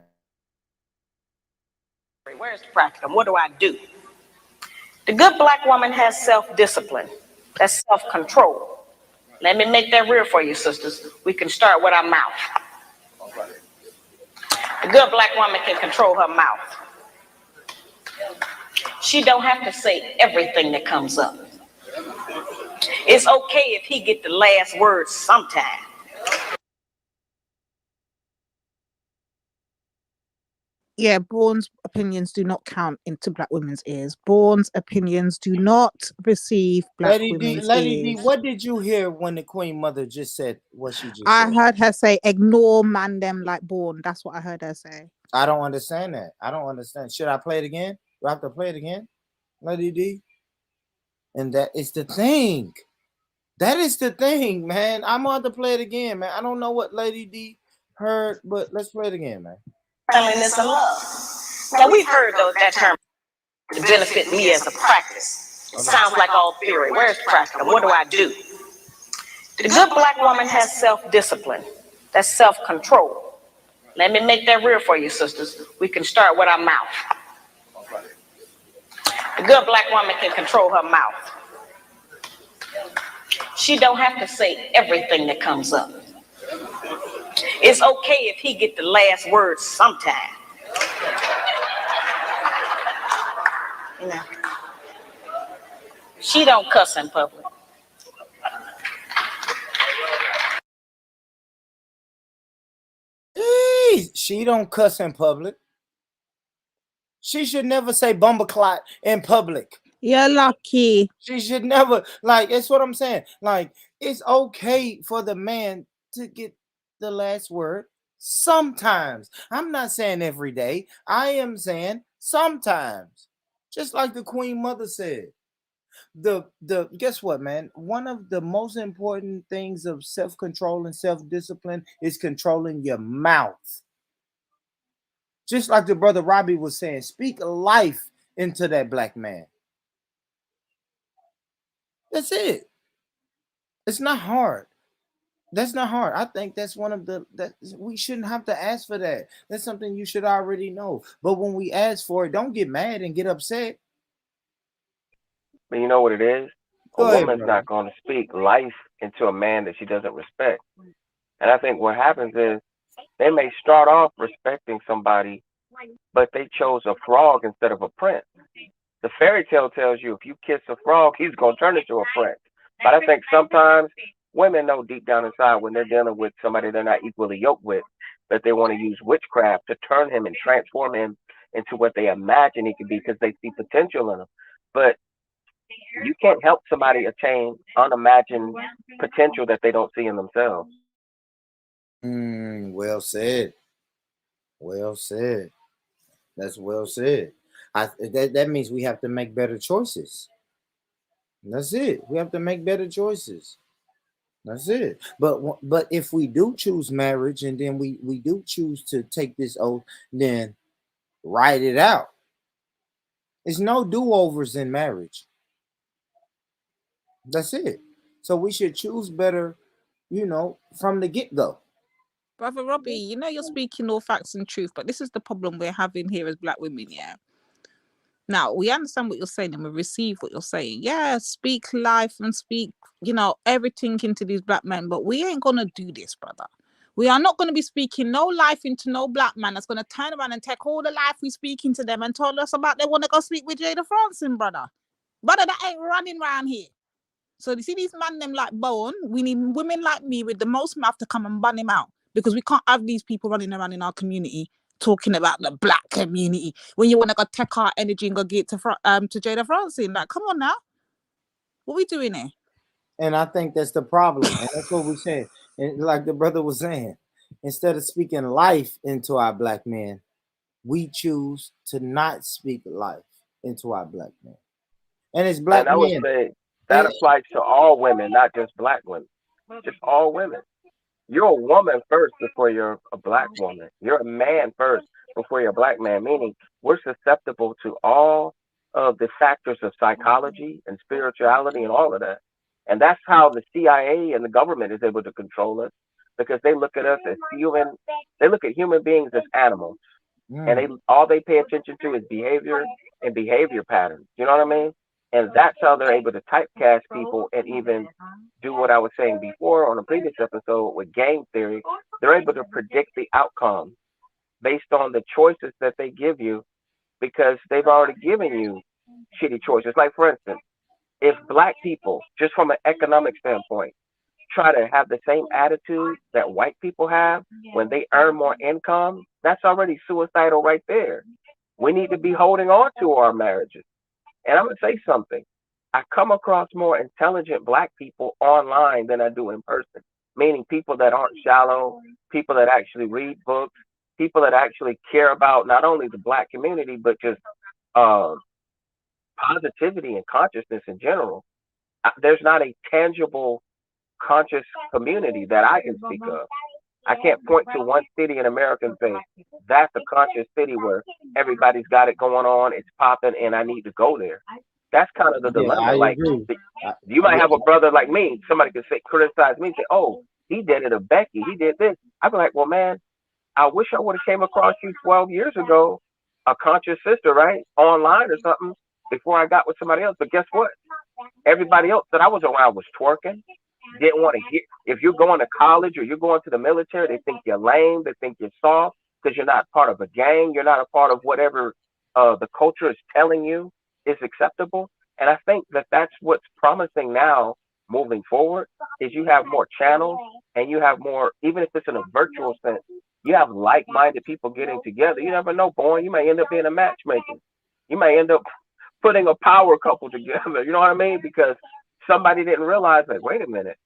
Where's the practicum? What do I do? The good black woman has self-discipline. That's self-control. Let me make that real for you, sisters. We can start with our mouth. The good black woman can control her mouth. She don't have to say everything that comes up. It's okay if he get the last word sometime. Yeah, Bourne's opinions do not count into black women's ears. Bourne's opinions do not receive black women's Lady D, ears. what did you hear when the Queen Mother just said what she just I said? heard her say, ignore man them like Bourne. That's what I heard her say. I don't understand that. I don't understand. Should I play it again? Do I have to play it again, Lady D? And that is the thing. That is the thing, man. I'm going to play it again, man. I don't know what Lady D heard, but let's play it again, man. Cleanliness and love. Now we've heard that term to benefit me as a practice. It sounds like all theory. Where's the practicum? What do I do? The good black woman has self-discipline. That's self-control. Let me make that real for you, sisters. We can start with our mouth. The good black woman can control her mouth. She don't have to say everything that comes up. It's okay if he get the last word sometime. You know, she don't cuss in public. She don't cuss in public. She should never say bumbleclot in public. You're lucky. She should never, like, it's what I'm saying. Like, it's okay for the man to get the last word sometimes. I'm not saying every day. I am saying sometimes. Just like the Queen Mother said. The guess what, man? One of the most important things of self-control and self-discipline is controlling your mouth. Just like the brother Robbie was saying, speak life into that black man. That's it. It's not hard. That's not hard. I think that's one of that we shouldn't have to ask for that. That's something you should already know. But when we ask for it, don't get mad and get upset. But you know what it is? A Go ahead, woman's brother. not going to speak life into a man that she doesn't respect. And I think what happens is they may start off respecting somebody, but they chose a frog instead of a prince. The fairy tale tells you if you kiss a frog, he's going to turn into a prince. But I think sometimes women know deep down inside when they're dealing with somebody they're not equally yoked with, that they want to use witchcraft to turn him and transform him into what they imagine he could be because they see potential in him. But you can't help somebody attain unimagined potential that they don't see in themselves. Well said. Well said. That's well said. That means we have to make better choices. That's it. We have to make better choices. That's it. But if we do choose marriage and then we do choose to take this oath, then write it out. There's no do-overs in marriage. That's it. So we should choose better, from the get-go. Brother Robbie, you know you're speaking all facts and truth, but this is the problem we're having here as black women, yeah? Now, we understand what you're saying and we receive what you're saying. Yeah, speak life and speak, everything into these black men, but we ain't going to do this, brother. We are not going to be speaking no life into no black man that's going to turn around and take all the life we speak into them and tell us about they want to go sleep with Jada Franson, brother. Brother, that ain't running around here. So you see these men them like Bowen, we need women like me with the most mouth to come and ban him out because we can't have these people running around in our community talking about the black community when you want to go take our energy and go get to Jada Francine. Like, come on now. What are we doing here? And I think that's the problem. And that's what we said. And like the brother was saying, instead of speaking life into our black men, we choose to not speak life into our black men. And it's black And I would men. say that applies to all women, not just black women, just all women. You're a woman first before you're a black woman. You're a man first before you're a black man, meaning we're susceptible to all of the factors of psychology and spirituality and all of that. And that's how the CIA and the government is able to control us because they look at us as human, they look at human beings as animals. And they all they pay attention to is behavior and behavior patterns. You know what I mean? And that's how they're able to typecast people and even do what I was saying before on a previous episode with game theory. They're able to predict the outcome based on the choices that they give you because they've already given you shitty choices. Like, for instance, if black people, just from an economic standpoint, try to have the same attitude that white people have when they earn more income, that's already suicidal right there. We need to be holding on to our marriages. And I'm going to say something. I come across more intelligent black people online than I do in person, meaning people that aren't shallow, people that actually read books, people that actually care about not only the black community, but just positivity and consciousness in general. There's not a tangible conscious community that I can speak of. I can't point to one city in America and say, that's a conscious city where everybody's got it going on, it's popping, and I need to go there. That's kind of the dilemma. Like, you might have a brother like me, somebody could say, criticize me and say, oh, he did it to Becky, he did this. I'd be like, well, man, I wish I would have came across you 12 years ago, a conscious sister, right? Online or something, before I got with somebody else. But guess what? Everybody else that I was around was twerking. Didn't want to hear. If you're going to college or you're going to the military, they think you're lame. They think you're soft because you're not part of a gang. You're not a part of whatever the culture is telling you is acceptable. And I think that that's what's promising now moving forward is you have more channels and you have more, even if it's in a virtual sense, you have like-minded people getting together. You never know, boy, you may end up being a matchmaker. You may end up putting a power couple together. You know what I mean? Because somebody didn't realize, like, wait a minute,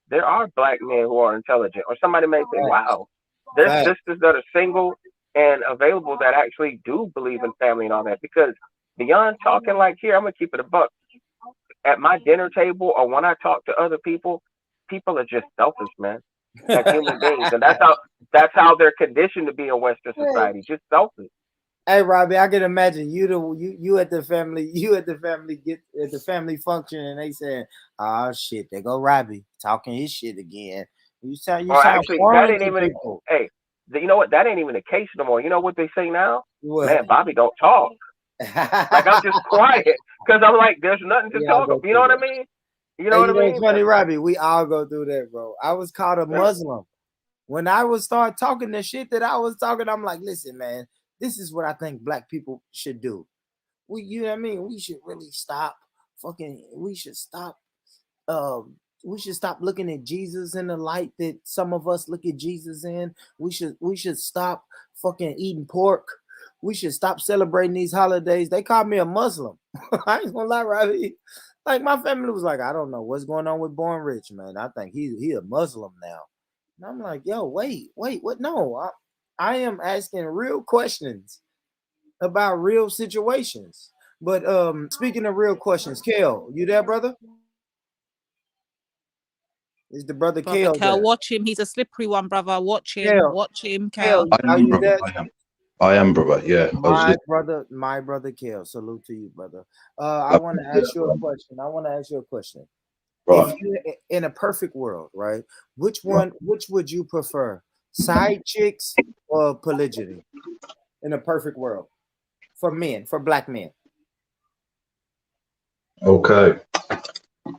there are black men who are intelligent. Or somebody may say, wow, there's sisters that are single and available that actually do believe in family and all that. Because beyond talking like here, I'm going to keep it a buck. At my dinner table or when I talk to other people, people are just selfish, man. Like human beings. And that's how they're conditioned to be in Western society, just selfish. Hey Robbie, I can imagine you at the family get at the family function and they saying, "Oh shit, there go Robbie talking his shit again." You sound actually that ain't even hey, you know what? That ain't even the case no more. You know what they say now? What? Man, Bobby don't talk. Like I'm just quiet because I'm like, there's nothing to talk about. You know what I mean? You know what I mean? It's funny, Robbie. We all go through that, bro. I was called a Muslim when I would start talking the shit that I was talking. I'm like, listen, man. This is what I think black people should do. You know what I mean? We should really stop we should stop looking at Jesus in the light that some of us look at Jesus in. We should stop fucking eating pork. We should stop celebrating these holidays. They called me a Muslim. I ain't gonna lie, Robbie. Like my family was like, I don't know what's going on with Born Rich, man. I think he a Muslim now. And I'm like, yo, wait, what? No, I am asking real questions about real situations. But speaking of real questions, Kel, you there, brother? Is the brother Kel there? Watch him. He's a slippery one, brother. Watch him. Kel. Watch him, Kel. Are you there? I am, brother. Yeah. My brother Kel. Salute to you, brother. I want to ask you a question. Right. If you in a perfect world, right? Which would you prefer? Side chicks or polygyny in a perfect world for black men? Okay.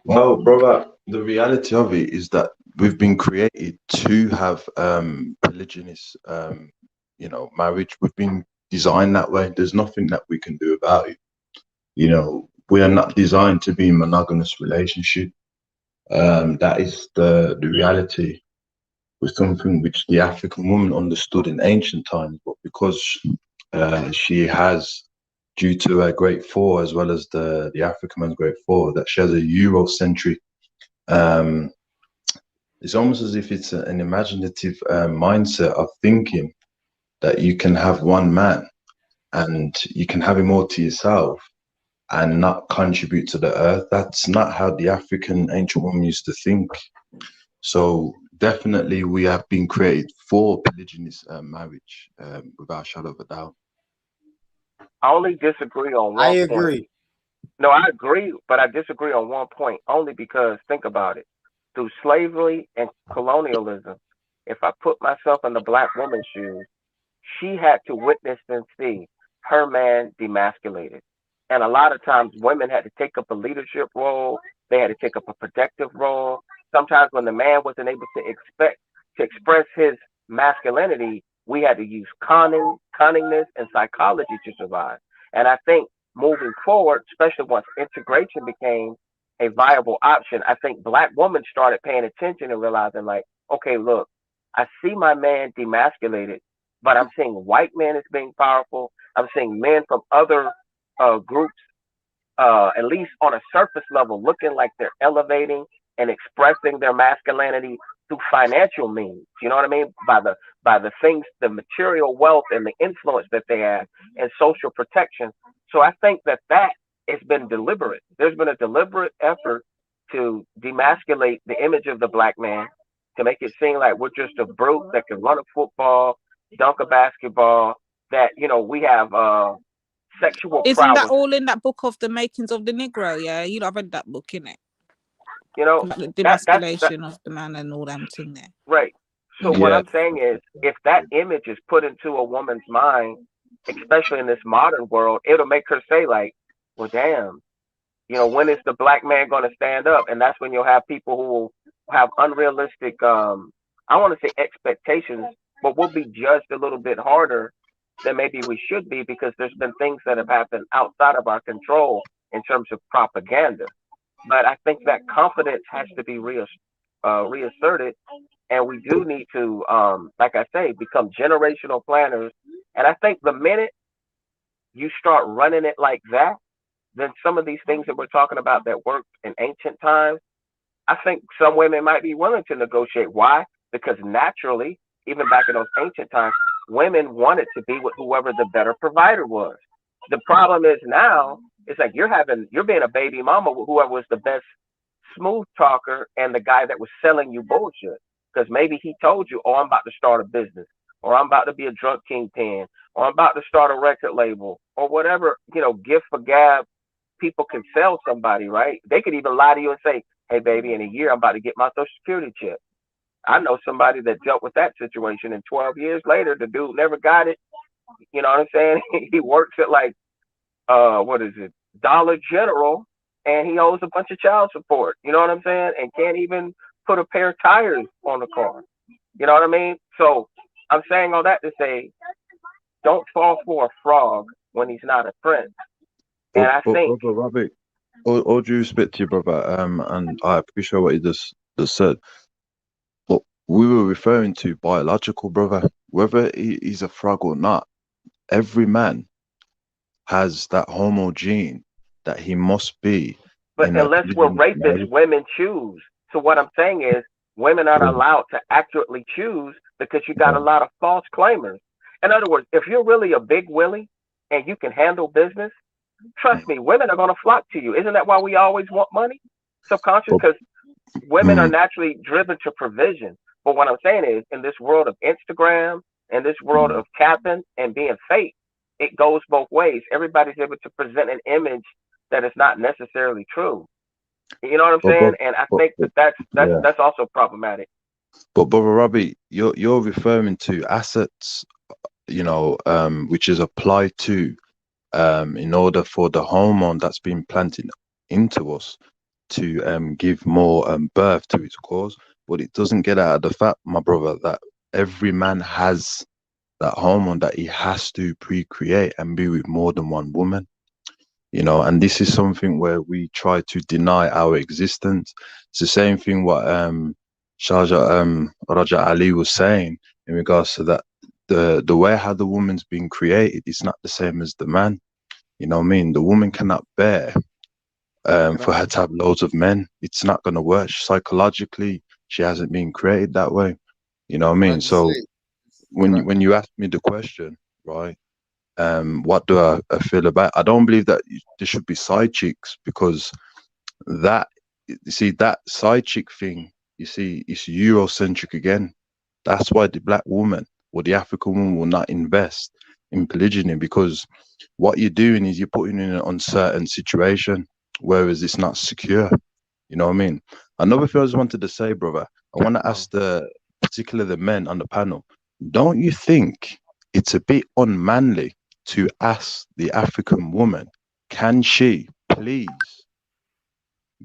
Well, brother, the reality of it is that we've been created to have polygynous, marriage. We've been designed that way. There's nothing that we can do about it. You know, we are not designed to be in monogamous relationship. That is the reality. Was something which the African woman understood in ancient times, but because she has, due to her great four, as well as the African man's great four, that she has a Eurocentric It's almost as if it's an imaginative mindset of thinking that you can have one man and you can have him all to yourself and not contribute to the earth. That's not how the African ancient woman used to think. So definitely we have been created for polygynous marriage, without a shadow of a doubt. I only disagree on I one point. agree. No, I agree, but I disagree on one point only because think about it. Through slavery and colonialism, if I put myself in the black woman's shoes, she had to witness and see her man demasculated. And a lot of times women had to take up a leadership role, they had to take up a protective role. Sometimes when the man wasn't able to express his masculinity, we had to use cunningness, and psychology to survive. And I think moving forward, especially once integration became a viable option, I think black women started paying attention and realizing, like, okay, look, I see my man demasculated, but I'm seeing white men as being powerful. I'm seeing men from other groups, at least on a surface level, looking like they're elevating and expressing their masculinity through financial means. You know what I mean? By the things, the material wealth and the influence that they have and social protection. So I think that has been deliberate. There's been a deliberate effort to demasculate the image of the black man, to make it seem like we're just a brute that can run a football, dunk a basketball, that, we have sexual Isn't that prowess. all in that book of The Makings of the Negro? Yeah, I've read that book, innit? Like the That's demasculation of the man and all them thing there. right. So what I'm saying is, if that image is put into a woman's mind, especially in this modern world, it'll make her say, like, well, damn, when is the black man going to stand up? And that's when you'll have people who will have unrealistic, I want to say expectations, but we'll be judged a little bit harder than maybe we should be, because there's been things that have happened outside of our control in terms of propaganda. But I think that confidence has to be reasserted, and we do need to, like I say, become generational planners. And I think the minute you start running it like that, then some of these things that we're talking about that worked in ancient times, I think some women might be willing to negotiate. Why? Because naturally, even back in those ancient times, women wanted to be with whoever the better provider was. The problem is now, it's like you're being a baby mama with whoever was the best smooth talker and the guy that was selling you bullshit. Because maybe he told you, oh, I'm about to start a business, or I'm about to be a drug kingpin, or I'm about to start a record label, or whatever, gift for gab people can sell somebody, right? They could even lie to you and say, hey, baby, in a year, I'm about to get my Social Security check. I know somebody that dealt with that situation, and 12 years later, the dude never got it. You know what I'm saying? He works at like, what is it, Dollar General, and he owes a bunch of child support. You know what I'm saying? And can't even put a pair of tires on the car. You know what I mean? So I'm saying all that to say, don't fall for a frog when he's not a prince. And I think, Brother Robbie, all due respect to you, brother, and I appreciate what you just said. But we were referring to biological, brother. Whether he's a frog or not, every man has that homo gene that he must be. But unless we're rapists, women choose. So what I'm saying is, women aren't allowed to accurately choose because you got a lot of false claimers. In other words, if you're really a big Willie and you can handle business, trust me, women are going to flock to you. Isn't that why we always want money? Subconscious, because women are naturally driven to provision. But what I'm saying is, in this world of Instagram, in this world of capping and being fake, it goes both ways. Everybody's able to present an image that is not necessarily true. You know what I'm saying? And I think that's also problematic. But brother Robbie, you're referring to assets, which is applied to in order for the hormone that's been planted into us to give more birth to its cause. But it doesn't get out of the fact, my brother, that every man has that hormone that he has to procreate and be with more than one woman. And this is something where we try to deny our existence. It's the same thing what Raja Ali was saying in regards to that. The way how the woman's been created is not the same as the man. You know what I mean? The woman cannot bear for her to have loads of men. It's not going to work psychologically. she hasn't been created that way. You know what I Can I mean? just So say, when you ask me the question, right? What do I feel about? I don't believe that there should be side chicks, because that, you see, that side chick thing, you see, it's Eurocentric again. That's why the black woman or the African woman will not invest in polygyny, because what you're doing is you're putting in an uncertain situation, whereas it's not secure. You know what I mean? Another thing I just wanted to say, brother, I want to ask particularly the men on the panel, don't you think it's a bit unmanly to ask the African woman, can she please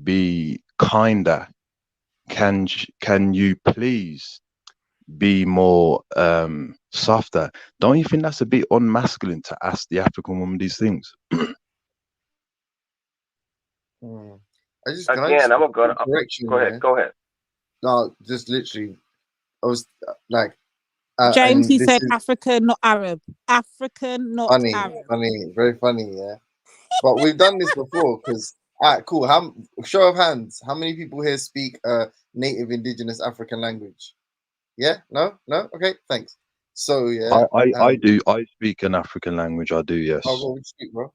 be kinder? Can you please be more softer? Don't you think that's a bit unmasculine to ask the African woman these things? can I just Again, I'm gonna go. correction? Go ahead. Yeah. Go ahead. No, just literally, I was like, James, and he this said is African, not Arab. African, not Arab. funny, very funny, yeah. But we've done this before, because cool. Show of hands, how many people here speak native indigenous African language? Yeah, no, okay, thanks. So yeah, I do. I speak an African language. I do, yes. I'll go with speak, bro.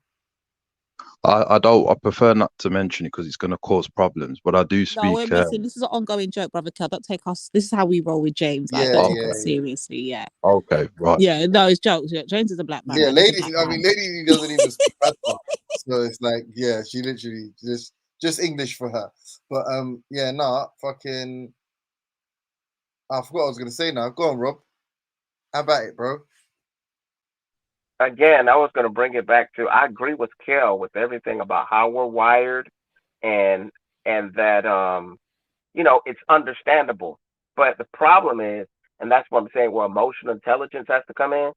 I don't. I prefer not to mention it because it's going to cause problems. But I do No, we're speak. messing. This is an ongoing joke, brother Kel. Don't take us. This is how we roll with James. Like, don't take us seriously. Yeah. Okay, right. Yeah, no, it's jokes. Yeah, James is a black man. Yeah, Man. He's a ladies. black I mean, man. lady he doesn't even speak patois, so it's like, yeah, she literally just English for her. But yeah, nah, fucking. I forgot what I was gonna say now. Go on, Rob. How about it, bro? Again, I was gonna bring it back to. I agree with Kel with everything about how we're wired, and that it's understandable. But the problem is, and that's what I'm saying, where emotional intelligence has to come in.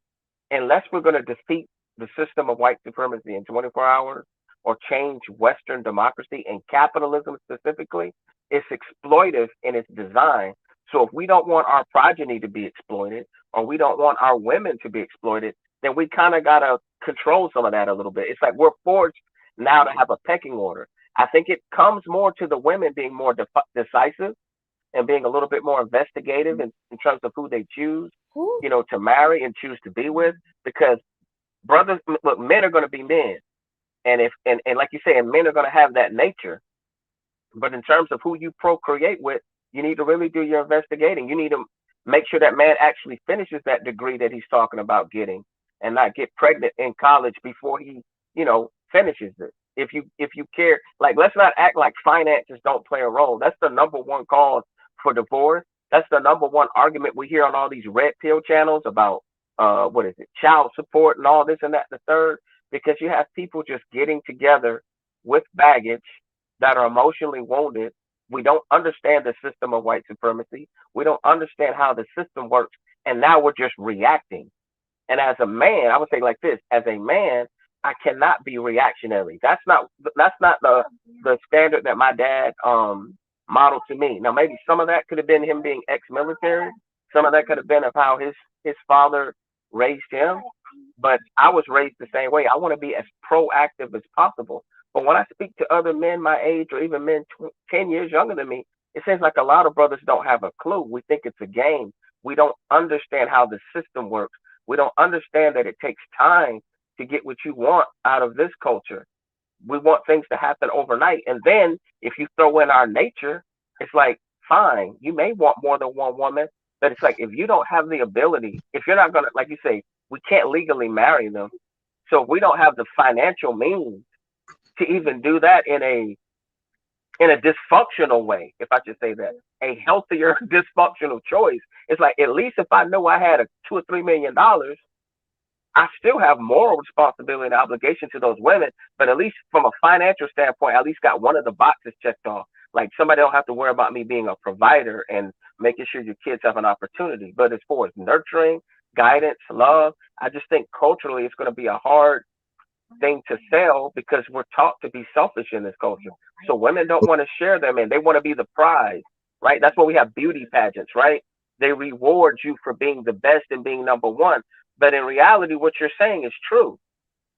Unless we're going to defeat the system of white supremacy in 24 hours or change Western democracy and capitalism specifically, it's exploitive in its design. So if we don't want our progeny to be exploited, or we don't want our women to be exploited, then we kind of got to control some of that a little bit. It's like we're forced now to have a pecking order. I think it comes more to the women being more decisive and being a little bit more investigative in terms of who they choose, to marry and choose to be with. Because brothers, look, men are going to be men, and if and like you say, and men are going to have that nature. But in terms of who you procreate with, you need to really do your investigating. You need to make sure that man actually finishes that degree that he's talking about getting, and not get pregnant in college before he, finishes it. If you care, like, let's not act like finances don't play a role. That's the number one cause for divorce. That's the number one argument we hear on all these red pill channels about what is it, child support and all this and that and the third, because you have people just getting together with baggage that are emotionally wounded. We don't understand the system of white supremacy. We don't understand how the system works, and now we're just reacting. And as a man, I would say like this: as a man, I cannot be reactionary. That's not the standard that my dad modeled to me. Now maybe some of that could have been him being ex-military. Some of that could have been of how his father raised him. But I was raised the same way. I want to be as proactive as possible. But when I speak to other men my age, or even men 10 years younger than me, it seems like a lot of brothers don't have a clue. We think it's a game. We don't understand how the system works. We don't understand that it takes time to get what you want out of this culture. We want things to happen overnight. And then if you throw in our nature, it's like, fine, you may want more than one woman, but it's like, if you don't have the ability, if you're not going to, like you say, we can't legally marry them. So if we don't have the financial means to even do that in a dysfunctional way, if I should say that, a healthier dysfunctional choice, it's like, at least if I know I had a $2 or $3 million, I still have moral responsibility and obligation to those women, but at least from a financial standpoint, I at least got one of the boxes checked off. Like, somebody don't have to worry about me being a provider and making sure your kids have an opportunity. But as far as nurturing, guidance, love, I just think culturally it's going to be a hard thing to sell, because we're taught to be selfish in this culture. So women don't want to share them, and they want to be the prize, right? That's why we have beauty pageants, right? They reward you for being the best and being number one. But in reality, what you're saying is true.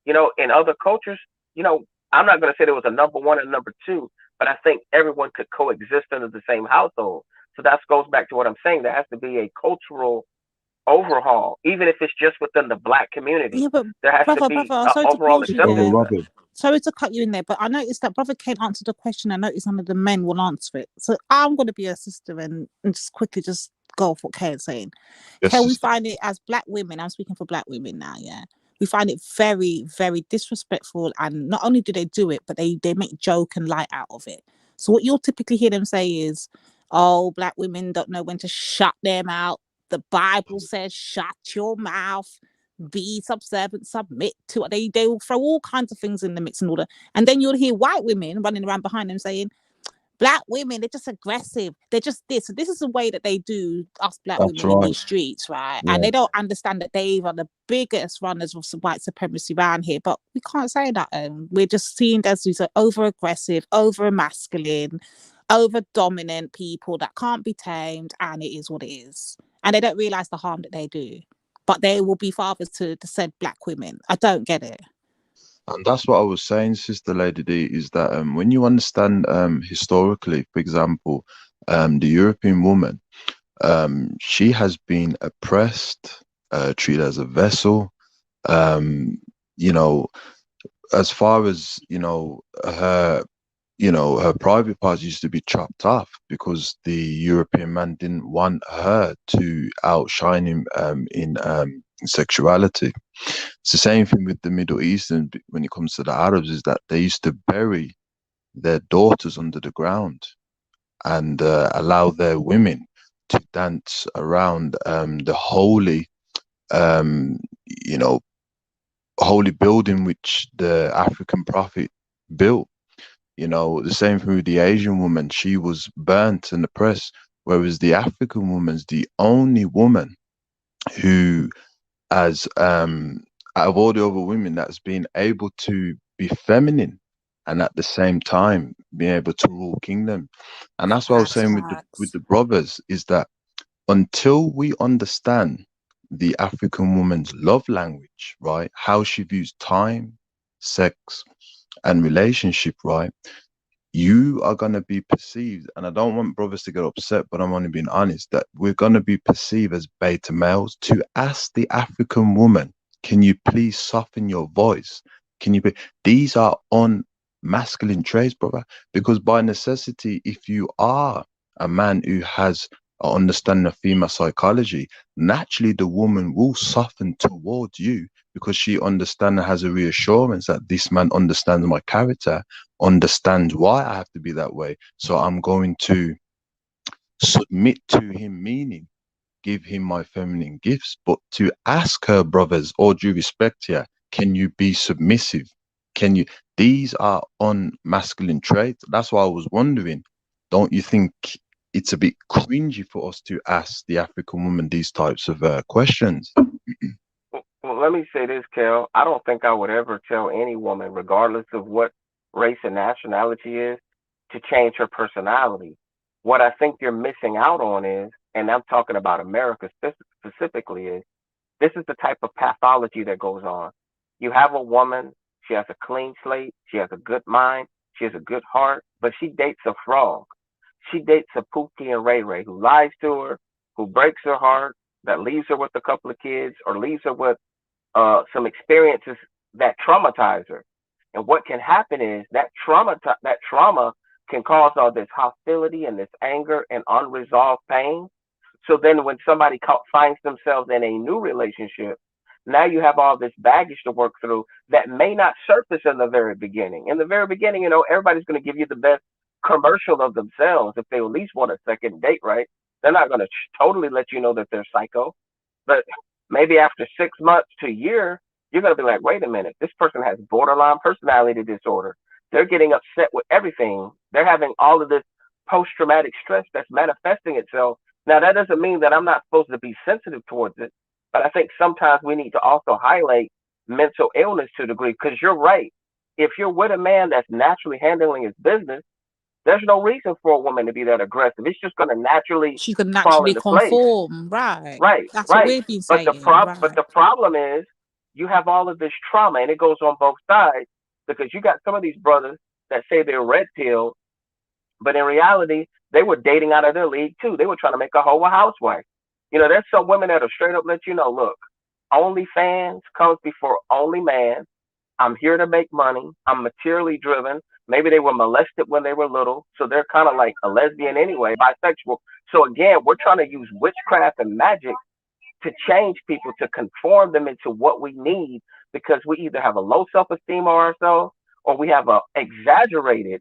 In other cultures, I'm not going to say there was a number one and number two, but I think everyone could coexist under the same household. So that goes back to what I'm saying. There has to be a cultural overhaul, even if it's just within the Black community. Yeah, but There has to brother, be I'm an sorry to overall pause you Brother acceptance there. of that. Robert, Sorry to cut you in there, but I noticed that brother Kane answered the question. I noticed none of the men will answer it. So I'm going to be a sister and just quickly just go off what Kane's saying. yes, Can we sister. find it as Black women? I'm speaking for Black women now, yeah. We find it very, very disrespectful, and not only do they do it, but they make joke and light out of it. So what you'll typically hear them say is, "Oh, Black women don't know when to shut their mouth. The Bible says, shut your mouth. Be subservient, submit to it." They will throw all kinds of things in the mix and order, and then you'll hear white women running around behind them saying, Black women, they're just aggressive. They're just this. So this is the way that they do us Black That's women in right. these streets, right? Yeah. And they don't understand that they are the biggest runners of some white supremacy around here. But we can't say that. We're just seen as these over aggressive, over masculine, over dominant people that can't be tamed, and it is what it is. And they don't realize the harm that they do. But they will be fathers to said Black women. I don't get it. And that's what I was saying, Sister Lady D, is that when you understand historically, for example, the European woman, she has been oppressed, treated as a vessel. You know, as far as her private parts used to be chopped off because the European man didn't want her to outshine him in sexuality. It's the same thing with the Middle Eastern when it comes to the Arabs, is that they used to bury their daughters under the ground and allow their women to dance around the holy, um, you know, holy building which the African prophet built. The same thing with the Asian woman. She was burnt in the press, whereas the African woman's the only woman who, as out of all the other women, that's been able to be feminine and at the same time being able to rule kingdom. And that's what I was saying with the brothers, is that until we understand the African woman's love language, right, how she views time, sex, and relationship, right, you are going to be perceived, and I don't want brothers to get upset, but I'm only being honest, that we're going to be perceived as beta males. To ask the African woman, can you please soften your voice? These are unmasculine traits, brother, because by necessity, if you are a man who has an understanding of female psychology, naturally the woman will soften towards you because she understands and has a reassurance that this man understands my character, understands why I have to be that way. So I'm going to submit to him, meaning give him my feminine gifts. But to ask her, brothers, all due respect here, can you be submissive? These are unmasculine traits. That's why I was wondering, don't you think it's a bit cringy for us to ask the African woman these types of questions? Well, let me say this, Kel. I don't think I would ever tell any woman, regardless of what race and nationality is, to change her personality. What I think you're missing out on is, and I'm talking about America specifically, is this is the type of pathology that goes on. You have a woman, she has a clean slate, she has a good mind, she has a good heart, but she dates a frog. She dates a Pookie and Ray Ray who lies to her, who breaks her heart, that leaves her with a couple of kids or leaves her with some experiences that traumatize her. And what can happen is that trauma can cause all this hostility and this anger and unresolved pain. So then when somebody finds themselves in a new relationship, now you have all this baggage to work through that may not surface in the very beginning. In the very beginning, everybody's going to give you the best commercial of themselves if they at least want a second date, right? They're not going to totally let you know that they're psycho. But maybe after 6 months to a year, you're going to be like, wait a minute, this person has borderline personality disorder. They're getting upset with everything. They're having all of this post-traumatic stress that's manifesting itself. Now, that doesn't mean that I'm not supposed to be sensitive towards it, but I think sometimes we need to also highlight mental illness to a degree, because you're right. If you're with a man that's naturally handling his business, there's no reason for a woman to be that aggressive. It's just going to naturally She can fall naturally into place. conform, right? Right, That's what right. we've been But saying, but the problem is you have all of this trauma, and it goes on both sides, because you got some of these brothers that say they're red pill, but in reality they were dating out of their league too. They were trying to make a hoe a housewife. You know, there's some women that'll straight up let you know, look, OnlyFans comes before Only Man. I'm here to make money. I'm materially driven. Maybe they were molested when they were little, so they're kind of like a lesbian anyway, bisexual. So again, we're trying to use witchcraft and magic to change people, to conform them into what we need, because we either have a low self-esteem of ourselves or we have a exaggerated,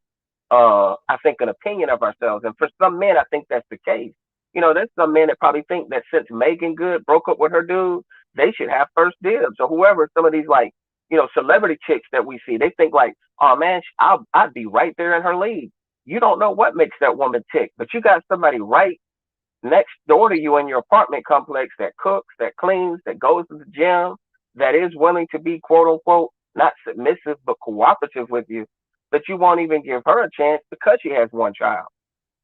I think, an opinion of ourselves. And for some men, I think that's the case. You know, there's some men that probably think that since Megan Good broke up with her dude, they should have first dibs, or whoever. Some of these, like, you know, celebrity chicks that we see, they think like, oh man, I'd be right there in her league. You don't know what makes that woman tick, but you got somebody right next door to you in your apartment complex that cooks, that cleans, that goes to the gym, that is willing to be quote unquote not submissive but cooperative with you, but you won't even give her a chance because she has one child,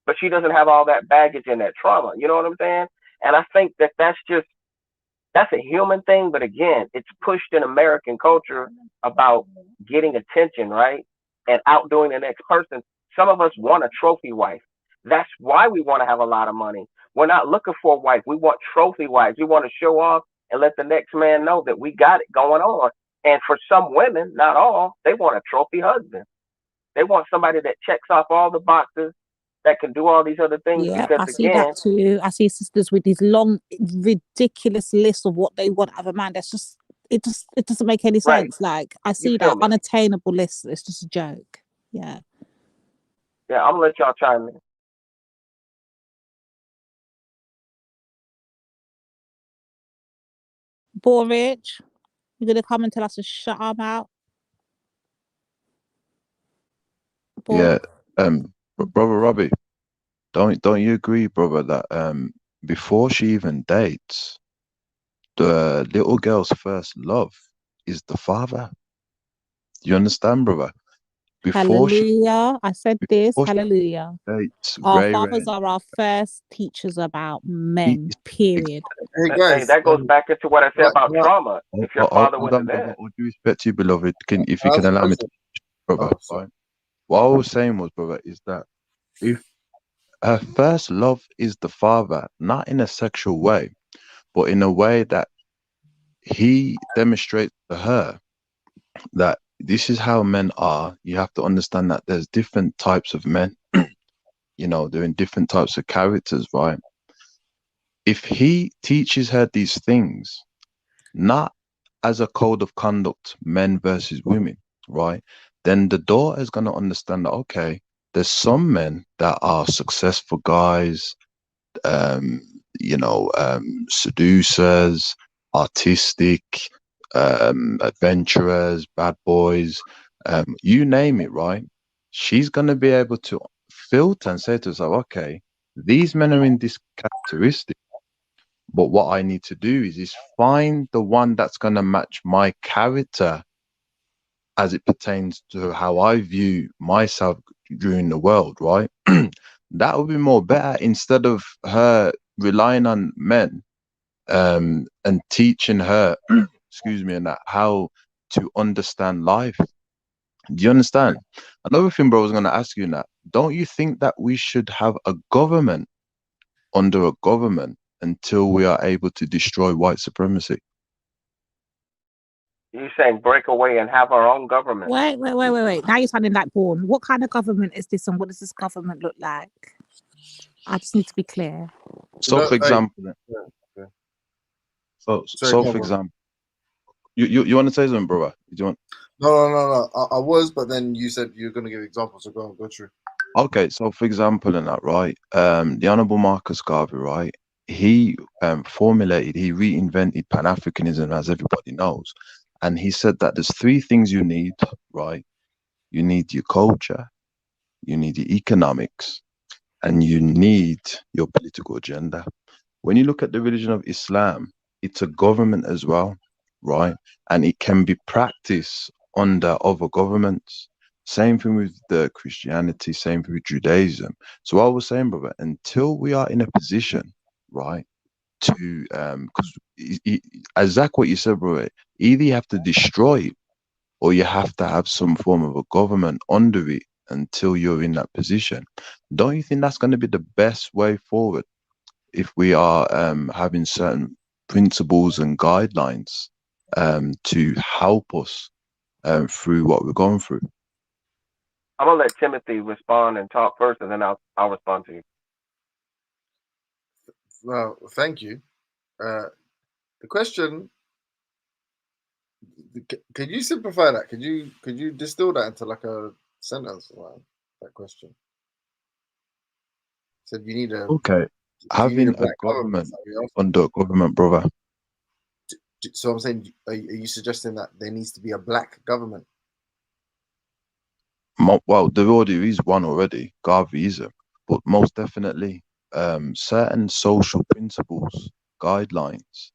but she doesn't have all that baggage and that trauma. You know what I'm saying? And I think that that's a human thing, but again, it's pushed in American culture about getting attention, right? And outdoing the next person. Some of us want a trophy wife. That's why we want to have a lot of money. We're not looking for a wife. We want trophy wives. We want to show off and let the next man know that we got it going on. And for some women, not all, they want a trophy husband. They want somebody that checks off all the boxes, that can do all these other things. Yeah, Because I see again, that too. I see sisters with these long, ridiculous lists of what they want out of a man. That's just it doesn't make any right, sense. Like I you see feel that me? unattainable list. It's just a joke. Yeah. Yeah, I'm gonna let y'all chime in. Borich, you're gonna come and tell us to shut our mouth? Yeah, brother Robbie, don't you agree, brother, that before she even dates, the little girl's first love is the father? You understand, brother? Before she Hallelujah. I said this. before she Hallelujah. dates Our Ray fathers are our first teachers about men, it's period. Hey Hey, guys, that goes back into what I said right, about right, trauma. If your father hold wasn't on, brother. there, All due respect to you, beloved, if I you have can a allow me to, question. brother, Oh, sorry. right? What I was saying was, brother, is that if her first love is the father, not in a sexual way, but in a way that he demonstrates to her that this is how men are. You have to understand that there's different types of men. You know, they're in different types of characters, right? If he teaches her these things, not as a code of conduct, men versus women, right? Then the daughter is going to understand that, okay, there's some men that are successful guys, um, seducers, artistic, adventurers, bad boys, you name it, right? She's going to be able to filter and say to herself, okay, these men are in this characteristic, but what I need to do is find the one that's going to match my character as it pertains to how I view myself during the world, right? That would be more better instead of her relying on men and teaching her, excuse me, and that how to understand life. Do you understand? Another thing, bro, I was going to ask you that. Don't you think that we should have a government under a government until we are able to destroy white supremacy? you're saying break away and have our own government. Wait. Now you're sounding like Born. What kind of government is this, and what does this government look like? I just need to be clear. So, for Hey, example, yeah. Sorry, so go for on, bro. example, you want to say something, brother? Do you want? No. I was, but then you said you're going to give examples, so go through. Okay, so for example, in that, right? The Honorable Marcus Garvey, right? He he reinvented Pan-Africanism, as everybody knows, and he said that there's three things you need, right? You need your culture, you need your economics, and you need your political agenda. When you look at the religion of Islam, it's a government as well, right? And it can be practiced under other governments. Same thing with the Christianity, same thing with Judaism. So I was saying, brother, until we are in a position, right, to because exactly what you said, brother, either you have to destroy it or you have to have some form of a government under it until you're in that position. Don't you think that's going to be the best way forward if we are having certain principles and guidelines to help us through what we're going through? I'm gonna let Timothy respond and talk first, and then I'll respond to you. Well, thank you. The question. Could you simplify that? Could you distill that into like a sentence? That question. Said you need a. Okay, having a government under government, brother. So I'm saying, are you suggesting that there needs to be a black government? Well, there already is one already, Garveyism, but most definitely certain social principles, guidelines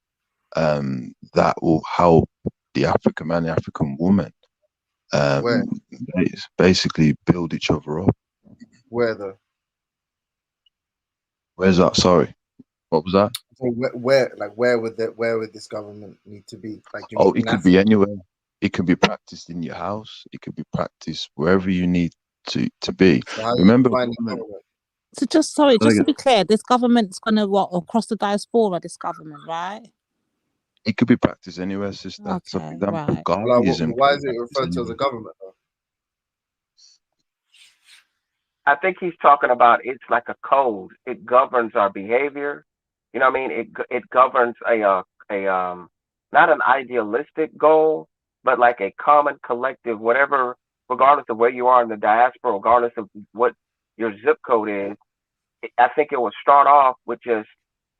that will help the African man, the African woman, basically build each other up. Where though? Where's that? Sorry, what was that? So where would this government need to be? Like, it could be anywhere. It could be practiced in your house. It could be practiced wherever you need to be. So remember, so just to be clear, this government's gonna across the diaspora? This government, right? It could be practiced anywhere, sister. Okay, so, for example, right. Why is it referred to as a government though? I think he's talking about it's like a code. It governs our behavior. You know what I mean? It governs a not an idealistic goal, but like a common collective, whatever, regardless of where you are in the diaspora, regardless of what your zip code is. I think it will start off with just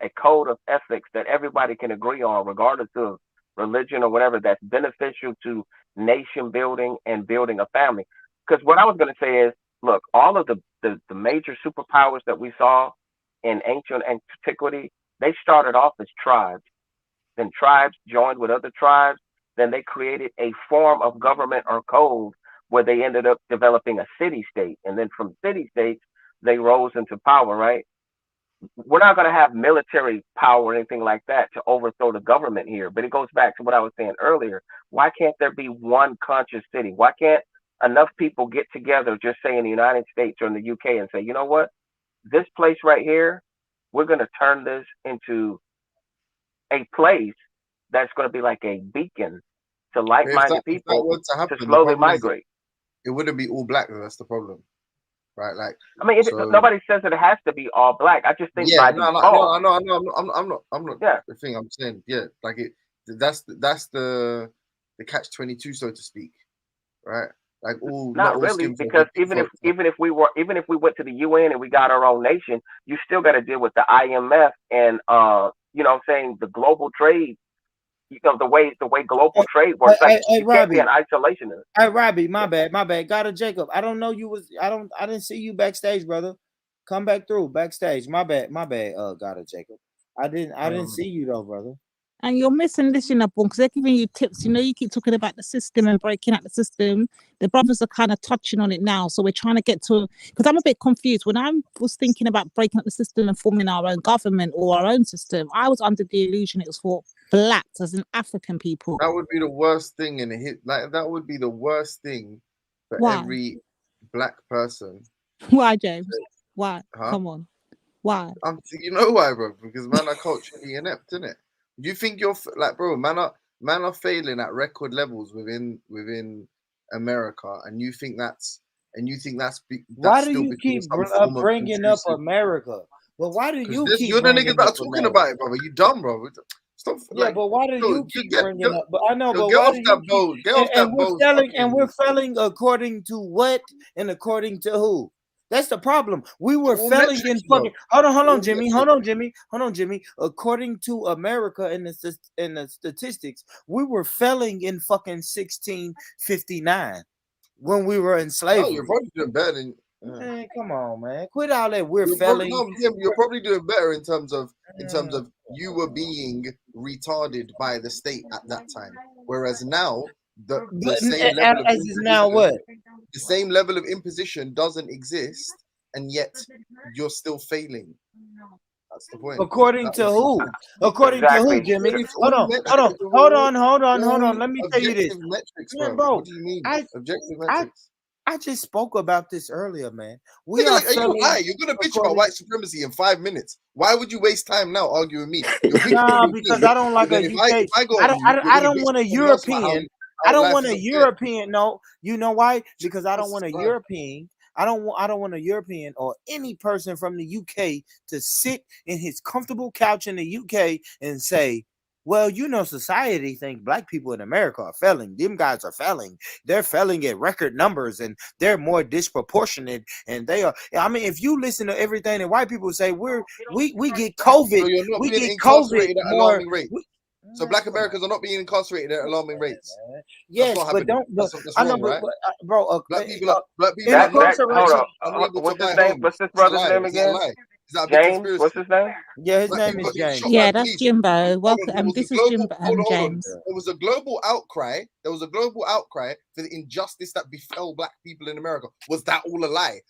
a code of ethics that everybody can agree on, regardless of religion or whatever, that's beneficial to nation building and building a family. Because what I was going to say is, look, all of the major superpowers that we saw in ancient antiquity, they started off as tribes. Then tribes joined with other tribes. Then they created a form of government or code where they ended up developing a city-state. And then from city-states, they rose into power, right? We're not going to have military power or anything like that to overthrow the government here. But it goes back to what I was saying earlier. Why can't there be one conscious city? Why can't enough people get together, just say in the United States or in the UK, and say, you know what? This place right here, we're going to turn this into a place that's going to be like a beacon to like-minded people to slowly migrate. It wouldn't be all black, though. That's the problem, right? Like, I mean, nobody says that it has to be all black. I just think I'm not. Yeah. The thing I'm saying, yeah, like that's the catch-22, so to speak, right? Like not really, because even if we went to the UN and we got our own nation, you still got to deal with the IMF and you know what I'm saying, the global trade. You know, the way global trade works. You can't be an isolationist. Hey, Robbie, my bad. Got it, Jacob. I don't know you was. I didn't see you backstage, brother. Come back through backstage. My bad. Got it, Jacob. I didn't see you though, brother. And you're missing this in a book because they're giving you tips. You know, you keep talking about the system and breaking out the system. The brothers are kind of touching on it now. So we're trying to get to, because I'm a bit confused. When I was thinking about breaking up the system and forming our own government or our own system, I was under the illusion it was for blacks, as in African people. That would be the worst thing in a hit. Like, that would be the worst thing for every black person. Why, James? Why? Huh? Come on. Why? You know why, bro? Because man are culturally inept, innit? You think you're like, bro? Man are failing at record levels within America, and you think that's why do you keep bringing up America? But why do you keep? You're the niggas that are talking about it, brother. You dumb, bro. Stop. Yeah, but why do you keep bringing up? But I know, but get why off that boat. Get off that boat. And we're failing according to what and according to who? That's the problem. We were failing in fucking. Hold on, Jimmy. According to America and the statistics, we were failing in fucking 1659 when we were in slavery. No, you're probably doing better than. Man, come on, man. Quit all that. You're probably doing better in terms of you were being retarded by the state at that time, whereas now the same level of imposition doesn't exist, and yet you're still failing. That's the point. According to who? According to who, Jimmy? Hold on. Let me tell you this, metrics, bro. What do you mean? Objective metrics. I just spoke about this earlier, man. We Nigga, are like, are you felling lying? You're gonna bitch about according. white supremacy in 5 minutes. Why would you waste time now arguing with me? You're bitching Nah, with because me, I don't but like a then if UK. I go I on don't. mute, you're I gonna don't bitch want to a someone else about European. I how don't life want is a unfair. European. No, you know why? Because I don't Jesus want a Christ. European. I don't want a European or any person from the UK to sit in his comfortable couch in the UK and say, well, you know, society thinks black people in America are failing. Them guys are failing. They're failing at record numbers and they're more disproportionate. And they are. I mean, if you listen to everything that white people say, we get COVID. So you're not We being get COVID incarcerated at more. alarming rates. So Man, black come on. Americans are not being incarcerated at alarming Come on, rates. man. That's Yes, not but happening. don't. But That's I know, wrong, right? bro, Black people are That hold incarceration. on. unable to What's his buy name? homes. What's this Is that a brother's lie? name Is that a again? lie? Is that a big James. What's conspiracy? his name? Yeah, his Black name people is are getting James. shot by Yeah, that's police. Jimbo. Hold on, Welcome. there was a This is global. Jimbo. Hold on. James. There was a global outcry. There was a global outcry for the injustice that befell black people in America. Was that all a lie?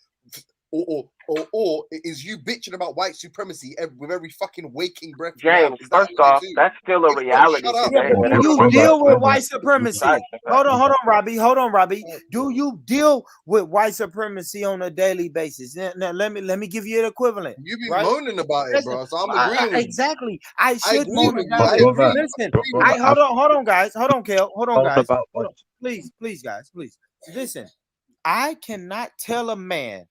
Or is you bitching about white supremacy with every fucking waking breath you have? James. Is that First a lie off, too? that's still a If so, reality shut up. Yeah, today but that do you everyone deal with suffers white from supremacy? Hold on, Robbie. Hold on, Robbie. Do you deal with white supremacy on a daily basis? Now let me give you an equivalent. You be Right? moaning about it, Listen, bro. So I'm agreeing with you. exactly. I I should agree moan with you. about I it. agree. Listen, I agree with you. hold on, guys. Hold on, Kel. Hold on, guys. about Hold on. Please, guys, please. Listen, I cannot tell a man